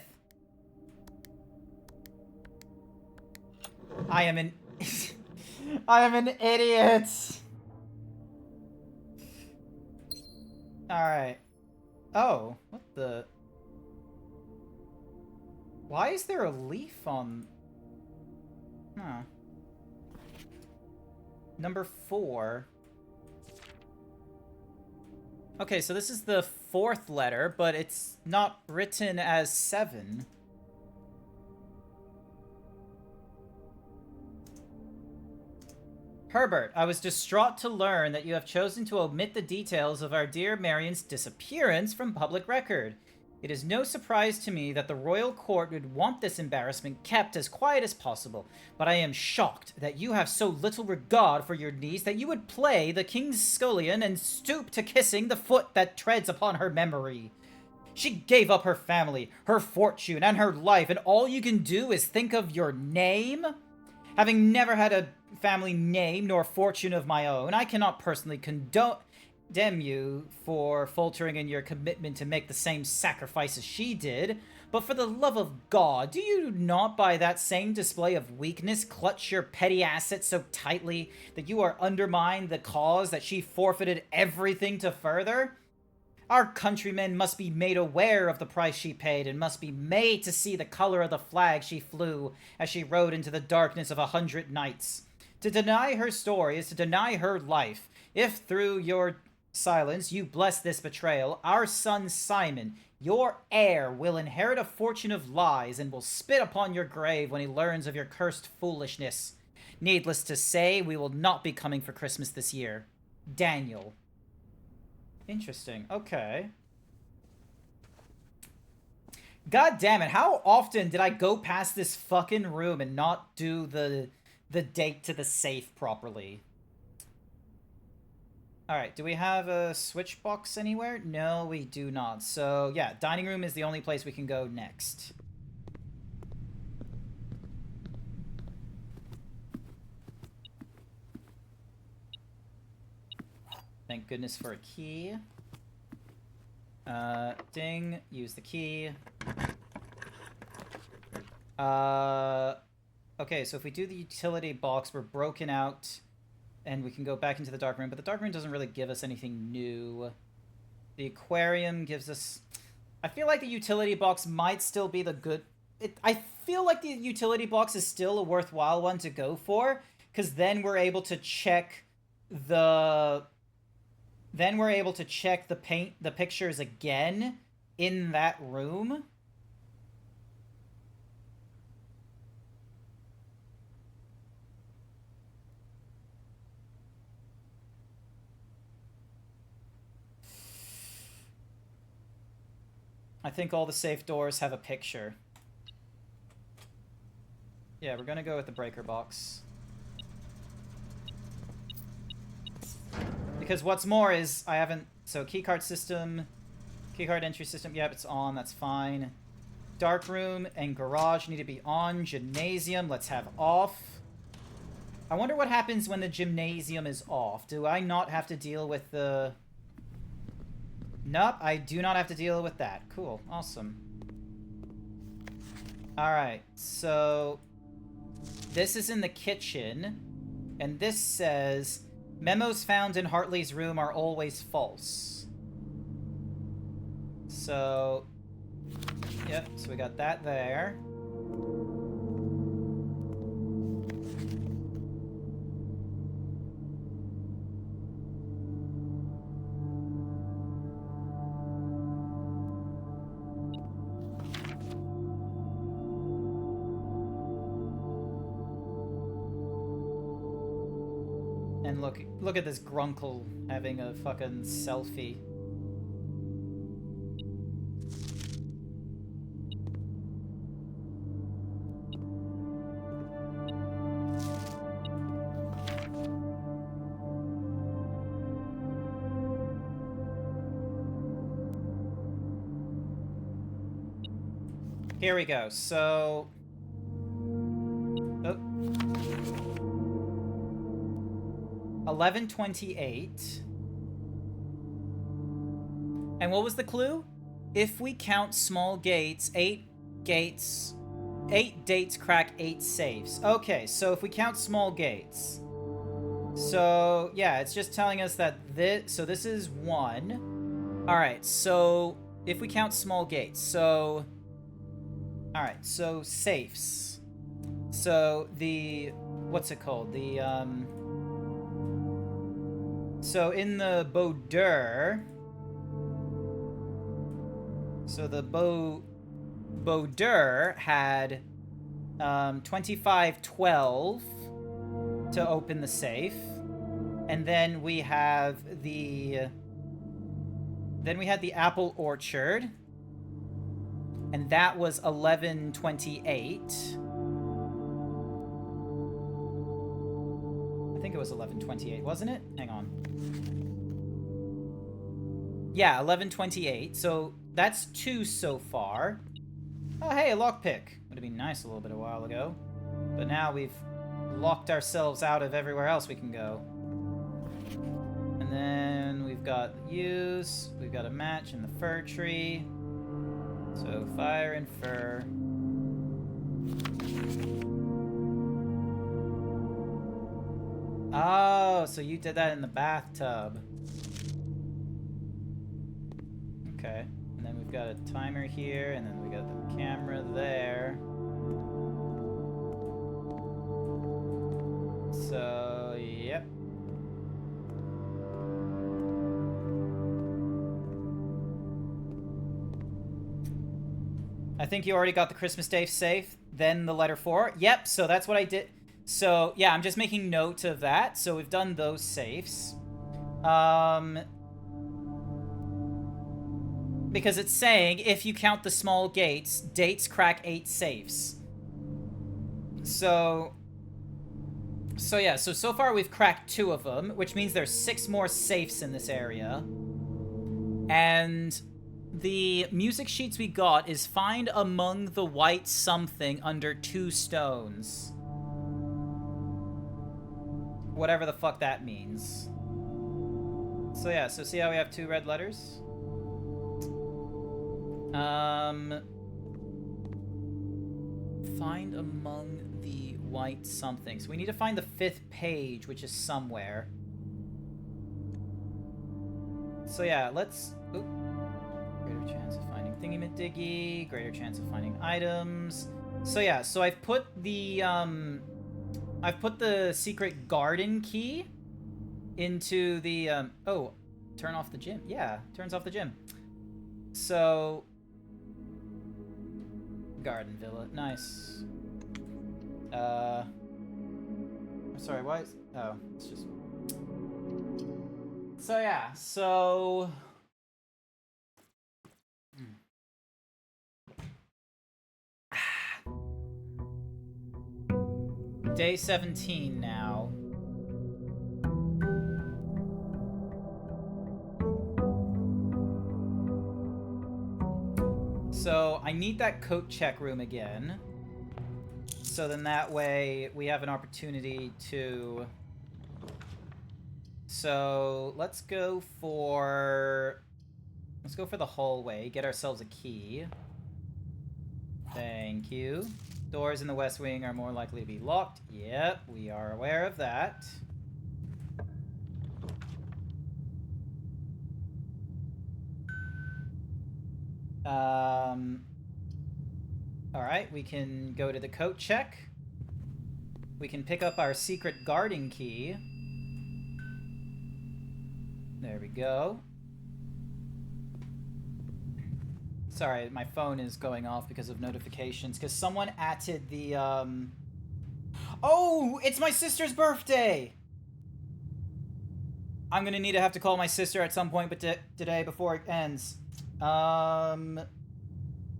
I am an... I am an idiot! Alright. Oh, what the... Why is there a leaf on... Huh. Number 4. Okay, so this is the 4th letter, but it's not written as 7. Herbert, I was distraught to learn that you have chosen to omit the details of our dear Marion's disappearance from public record. It is no surprise to me that the royal court would want this embarrassment kept as quiet as possible, but I am shocked that you have so little regard for your niece that you would play the king's scullion and stoop to kissing the foot that treads upon her memory. She gave up her family, her fortune, and her life, and all you can do is think of your name? Having never had a family name nor fortune of my own, I cannot personally condemn you for faltering in your commitment to make the same sacrifice as she did, but for the love of God, do you not by that same display of weakness clutch your petty assets so tightly that you are undermining the cause that she forfeited everything to further? Our countrymen must be made aware of the price she paid and must be made to see the color of the flag she flew as she rode into the darkness of 100 nights. To deny her story is to deny her life. If through your silence you bless this betrayal, our son Simon, your heir, will inherit a fortune of lies and will spit upon your grave when he learns of your cursed foolishness. Needless to say, we will not be coming for Christmas this year. Daniel. Interesting. Okay. God damn it, how often did I go past this fucking room and not do the date to the safe properly? Alright, do we have a switch box anywhere? No, we do not. So, yeah, dining room is the only place we can go next. Thank goodness for a key. Ding. Use the key. Okay, so if we do the utility box, we're broken out, and we can go back into the dark room, but the dark room doesn't really give us anything new. The aquarium gives us... I feel like the utility box might still be the good... I feel like the utility box is still a worthwhile one to go for, because then we're able to check the... Then we're able to check the pictures again in that room. I think all the safe doors have a picture. Yeah, we're gonna go with the breaker box. Because what's more is, I haven't... So, keycard system, keycard entry system, yep, it's on, that's fine. Dark room and garage need to be on. Gymnasium, let's have off. I wonder what happens when the gymnasium is off. Do I not have to deal with the... Nope, I do not have to deal with that. Cool, awesome. Alright, so... This is in the kitchen, and this says... Memos found in Hartley's room are always false. So... Yep, so we got that there. And look at this grunkle having a fucking selfie. Here we go. So... Oh. 11:28. And what was the clue? If we count small gates, 8 dates crack 8 safes. Okay, so if we count small gates. So, yeah, it's just telling us that this is 1. Alright, so if we count small gates, so... Alright, so safes. So the... What's it called? The, So in the Baudour... So the Baudour had 2512 to open the safe. And then we have the... Then we had the Apple Orchard. and that was 1128. I think it was 1128, wasn't it? Hang on. Yeah, 1128. So that's 2 so far. Oh, hey, a lockpick. Would have been nice a little bit a while ago. But now we've locked ourselves out of everywhere else we can go. And then we've got use. We've got a match in the fir tree. So fire and fur. Oh, so you did that in the bathtub. Okay. And then we've got a timer here, and then we got the camera there. So, yep. I think you already got the Christmas Day safe, then the letter 4. Yep, so that's what I did. So, yeah, I'm just making note of that. So we've done those safes. Because it's saying, if you count the small gates, dates crack 8 safes. So yeah, so far we've cracked 2 of them, which means there's 6 more safes in this area. And the music sheets we got is find among the white something under 2 stones. Whatever the fuck that means. So yeah, so see how we have 2 red letters? Find among the white something. So we need to find the 5th page, which is somewhere. So yeah, let's... Oop. Greater chance of finding thingy-ma-diggy, greater chance of finding items. So yeah, so I've put the secret garden key into the, oh, turn off the gym. Yeah, turns off the gym. So... Garden Villa. Nice. Sorry, why is... Oh, it's just... So, yeah, so... Day 17 now. So, I need that coat check room again. So then that way we have an opportunity to... So, let's go for the hallway, get ourselves a key. Thank you. Doors in the West Wing are more likely to be locked. Yep, we are aware of that. Alright, we can go to the coat check. We can pick up our secret guarding key. There we go. Sorry, my phone is going off because of notifications, because someone added the, Oh! It's my sister's birthday! I'm gonna need to have to call my sister at some point today before it ends.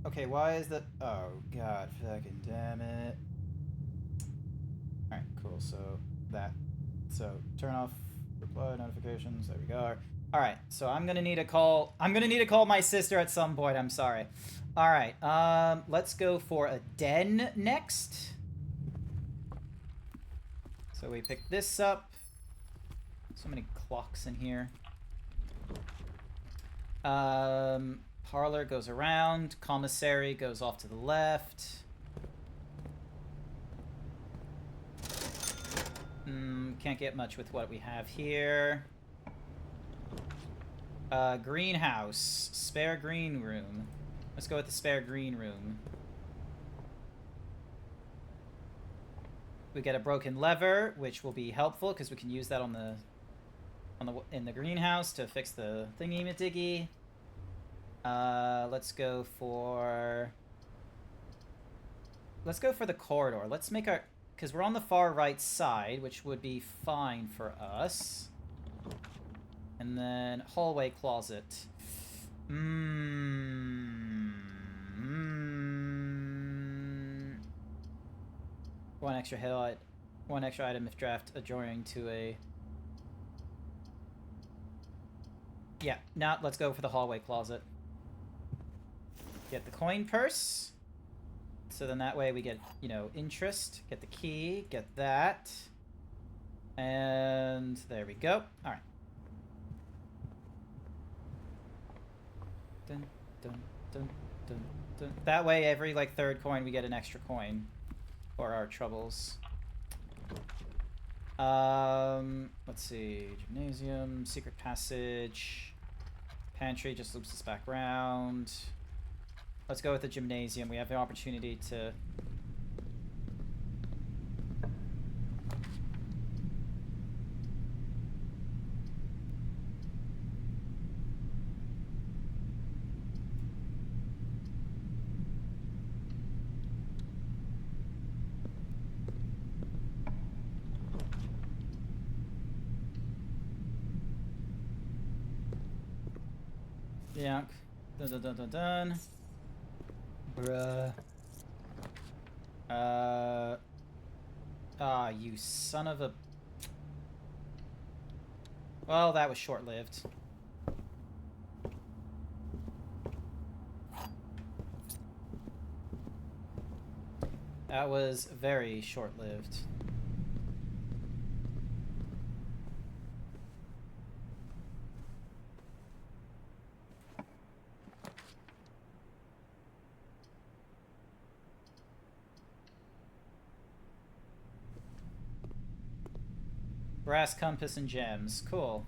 Okay, why is that? Oh, god, fucking damn it. Alright, cool, so that. So, turn off reply notifications, there we go. Alright, so I'm gonna need to call my sister at some point, I'm sorry. Alright, let's go for a den next. So we pick this up. So many clocks in here. Parlor goes around. Commissary goes off to the left. Can't get much with what we have here. Greenhouse. Spare green room. Let's go with the spare green room. We get a broken lever, which will be helpful because we can use that in the greenhouse to fix the thingy-ma-diggy. Let's go for the corridor. Let's make our... Because we're on the far right side, which would be fine for us. And then hallway closet. One extra one extra item if draft adjoining to a... Yeah, now let's go for the hallway closet. Get the coin purse. So then that way we get, you know, interest. Get the key, get that. And there we go. Alright. Dun, dun, dun, dun, dun. That way every, like, third coin we get an extra coin for our troubles. Let's see. Gymnasium, secret passage. Pantry just loops us back round. Let's go with the gymnasium. We have the opportunity to... Yeah. Dun dun dun dun dun. Bruh. Ah, you son of a... Well, that was short-lived. That was very short-lived. Brass compass and gems. Cool.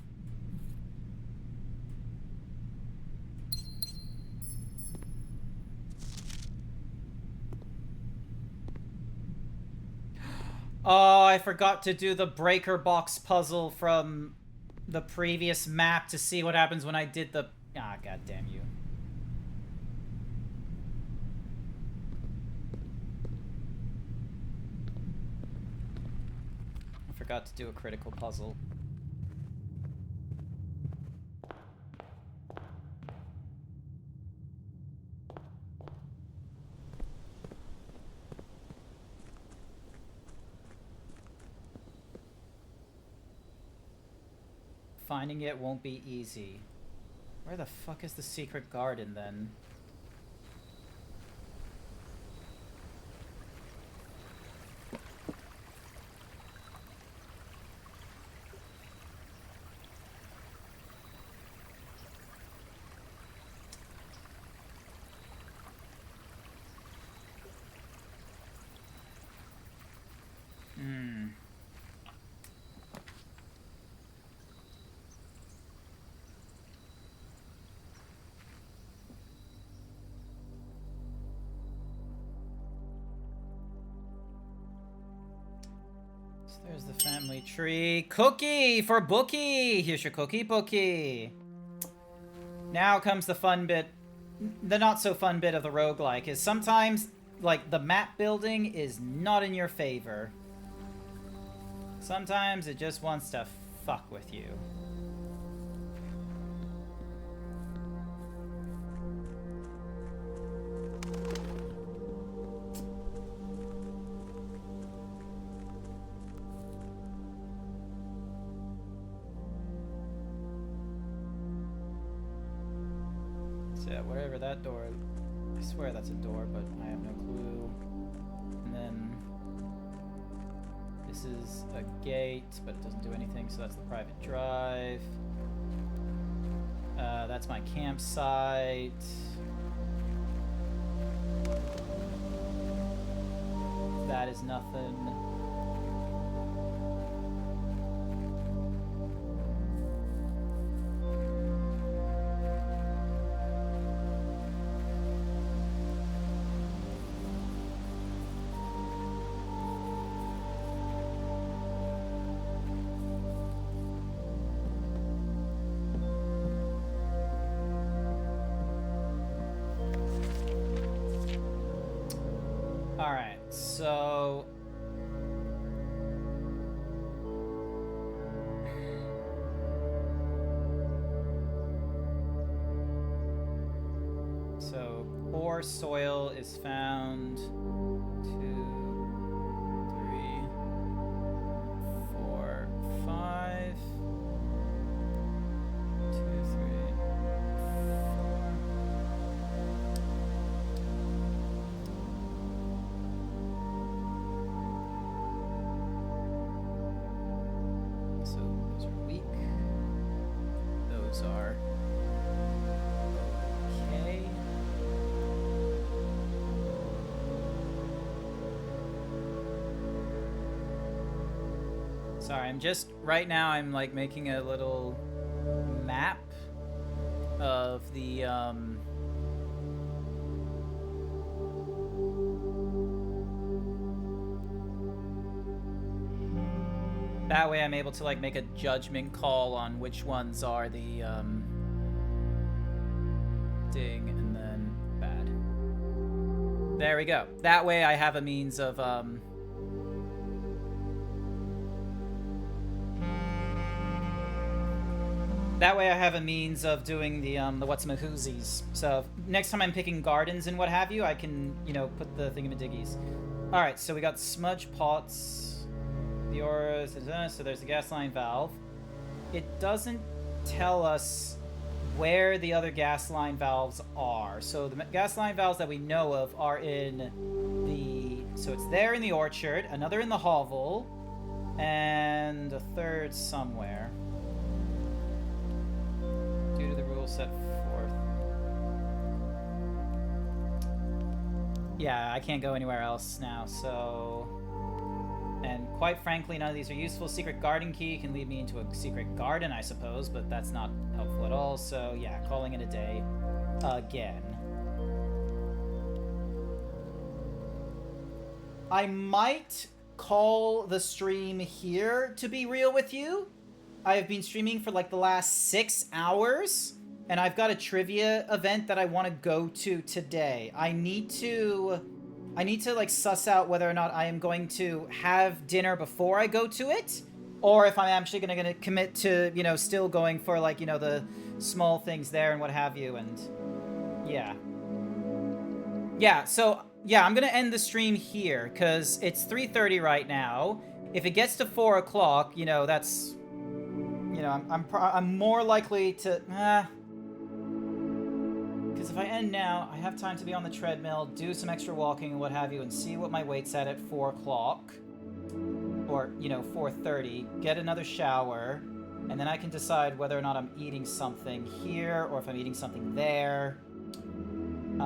Oh, I forgot to do the breaker box puzzle from the previous map to see what happens when I did the... Ah, god damn you. I forgot to do a critical puzzle. Finding it won't be easy. Where the fuck is the secret garden then? There's the family tree. Cookie for Bookie! Here's your cookie, Bookie. Now comes the fun bit. The not so fun bit of the roguelike is sometimes, like, the map building is not in your favor. Sometimes it just wants to fuck with you. Wherever that door, I swear that's a door, but I have no clue. And then this is a gate, but it doesn't do anything, so that's the private drive. That's my campsite. That is nothing. Alright, so... So, poor soil is found. 2, 3, those are. Okay. Sorry, I'm just, right now I'm like making a little map of the, that way I'm able to like make a judgment call on which ones are the, ding and then bad. There we go. That way I have a means of, that way I have a means of doing the what's-my-whoosies. So next time I'm picking gardens and what have you, I can, you know, put the thingamadiggies. Alright, so we got smudge pots, the auras, so there's the gas line valve. It doesn't tell us where the other gas line valves are. So the gas line valves that we know of are in the, so it's there in the orchard, another in the hovel, and a third somewhere. Due to the rules set forth. Yeah, I can't go anywhere else now, so... And quite frankly, none of these are useful. Secret garden key can lead me into a secret garden, I suppose, but that's not helpful at all, so yeah, calling it a day again. I might call the stream here, to be real with you. I have been streaming for like the last 6 hours, and I've got a trivia event that I want to go to today. I need to like suss out whether or not I am going to have dinner before I go to it, or if I'm actually gonna commit to, you know, still going for like, you know, the small things there and what have you, and yeah. Yeah, so yeah, I'm gonna end the stream here, because it's 3:30 right now. If it gets to 4 o'clock, you know, that's... You know, I'm more likely to... Because if I end now, I have time to be on the treadmill, do some extra walking and what have you, and see what my weight's at 4 o'clock. Or, you know, 4:30. Get another shower. And then I can decide whether or not I'm eating something here, or if I'm eating something there. No,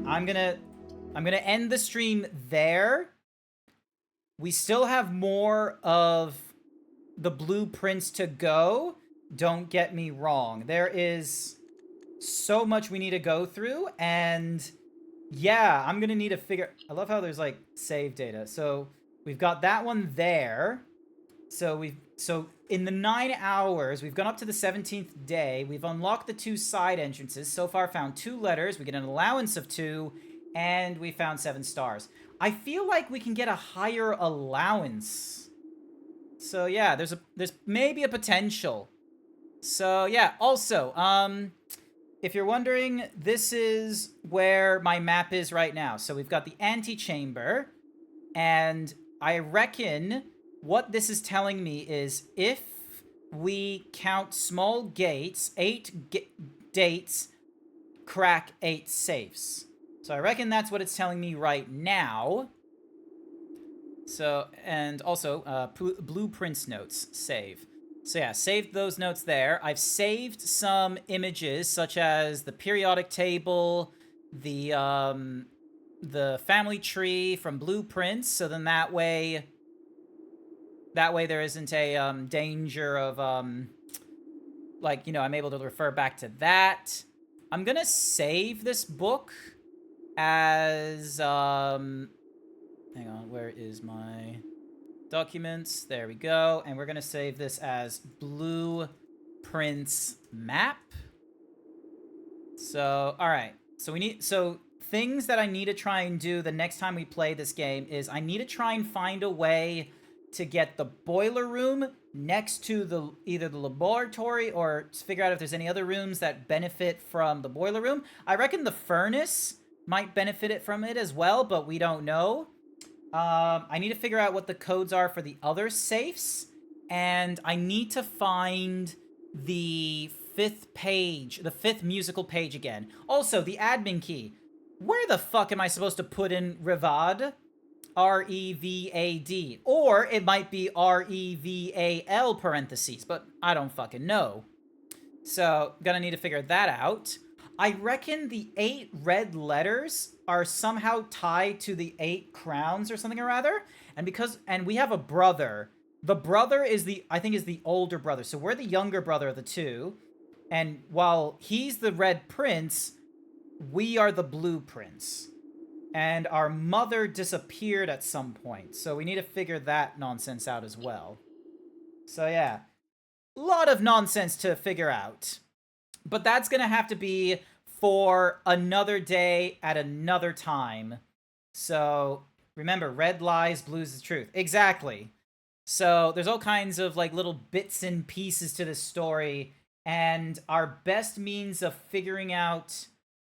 I'm gonna end the stream there. We still have more of the blueprints to go. Don't get me wrong. There is so much we need to go through, and yeah, I'm gonna need to figure... I love how there's like save data. So we've got that one there. So in the 9 hours, we've gone up to the 17th day. We've unlocked the 2 side entrances. So far found 2 letters. We get an allowance of 2, and we found 7 stars. I feel like we can get a higher allowance. So yeah, there's maybe a potential. So yeah, also, if you're wondering, this is where my map is right now. So we've got the antechamber, and I reckon what this is telling me is if we count small gates, 8 dates, crack 8 safes. So I reckon that's what it's telling me right now. So, and also, blueprints notes, save. So yeah, saved those notes there. I've saved some images, such as the periodic table, the family tree from blueprints, so then that way there isn't a, danger of, like, you know, I'm able to refer back to that. I'm gonna save this book as, hang on, where is my documents? There we go. And we're gonna save this as blueprints map. So, all right. So things that I need to try and do the next time we play this game is I need to try and find a way to get the boiler room next to either the laboratory, or figure out if there's any other rooms that benefit from the boiler room. I reckon the furnace might benefit it from it as well, but we don't know. I need to figure out what the codes are for the other safes, and I need to find the 5th page, the 5th musical page again. Also, the admin key. Where the fuck am I supposed to put in Rivad? R-E-V-A-D. Or it might be R-E-V-A-L parentheses, but I don't fucking know. So, gonna need to figure that out. I reckon the 8 red letters are somehow tied to the 8 crowns or something or other. And we have a brother. The brother is I think is the older brother. So we're the younger brother of the two. And while he's the red prince, we are the blue prince. And our mother disappeared at some point. So we need to figure that nonsense out as well. So yeah. A lot of nonsense to figure out. But that's going to have to be for another day at another time. So remember, red lies, blue's the truth. Exactly. So there's all kinds of like little bits and pieces to this story. And our best means of figuring out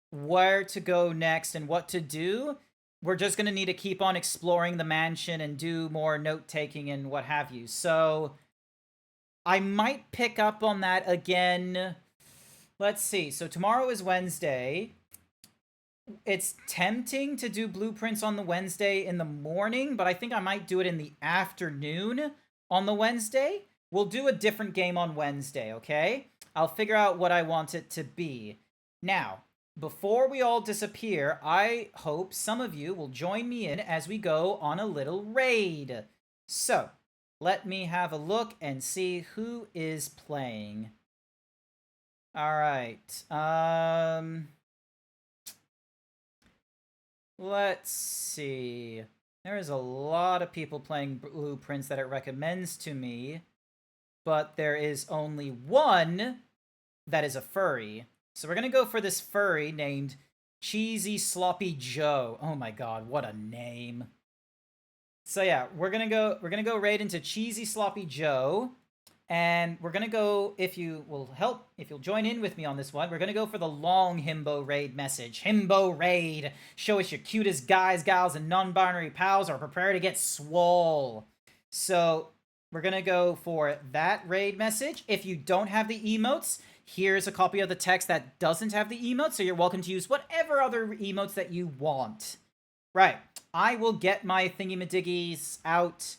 where to go next and what to do, we're just going to need to keep on exploring the mansion and do more note-taking and what have you. So I might pick up on that again. Let's see. So tomorrow is Wednesday. It's tempting to do blueprints on the Wednesday in the morning, but I think I might do it in the afternoon on the Wednesday. We'll do a different game on Wednesday, okay? I'll figure out what I want it to be. Now, before we all disappear, I hope some of you will join me in as we go on a little raid. So, let me have a look and see who is playing. Alright, let's see. There is a lot of people playing blueprints that it recommends to me, but there is only one that is a furry. So we're gonna go for this furry named Cheesy Sloppy Joe. Oh my god, what a name. So yeah, we're gonna go raid into Cheesy Sloppy Joe. And we're gonna go, if you'll join in with me on this one, we're gonna go for the long himbo raid message. Himbo raid! Show us your cutest guys, gals, and non-binary pals, or prepare to get swole. So, we're gonna go for that raid message. If you don't have the emotes, here's a copy of the text that doesn't have the emotes, so you're welcome to use whatever other emotes that you want. Right, I will get my thingy-madiggies out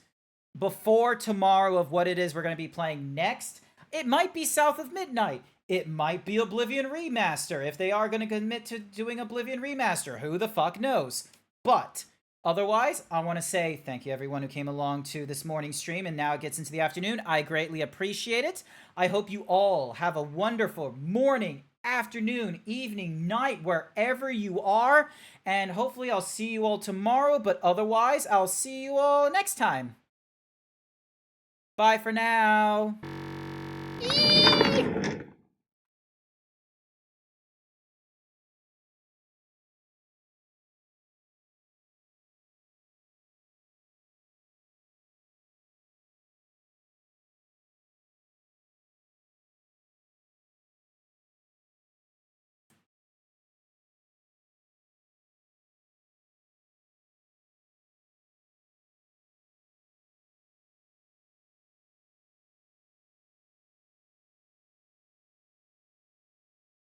before tomorrow of what it is we're going to be playing next. It might be South of Midnight. It might be Oblivion Remaster. If they are going to commit to doing Oblivion Remaster, who the fuck knows? But otherwise, I want to say thank you everyone who came along to this morning's stream, and now it gets into the afternoon. I greatly appreciate it. I hope you all have a wonderful morning, afternoon, evening, night, wherever you are, and hopefully I'll see you all tomorrow, but otherwise, I'll see you all next time. Bye for now. Eee!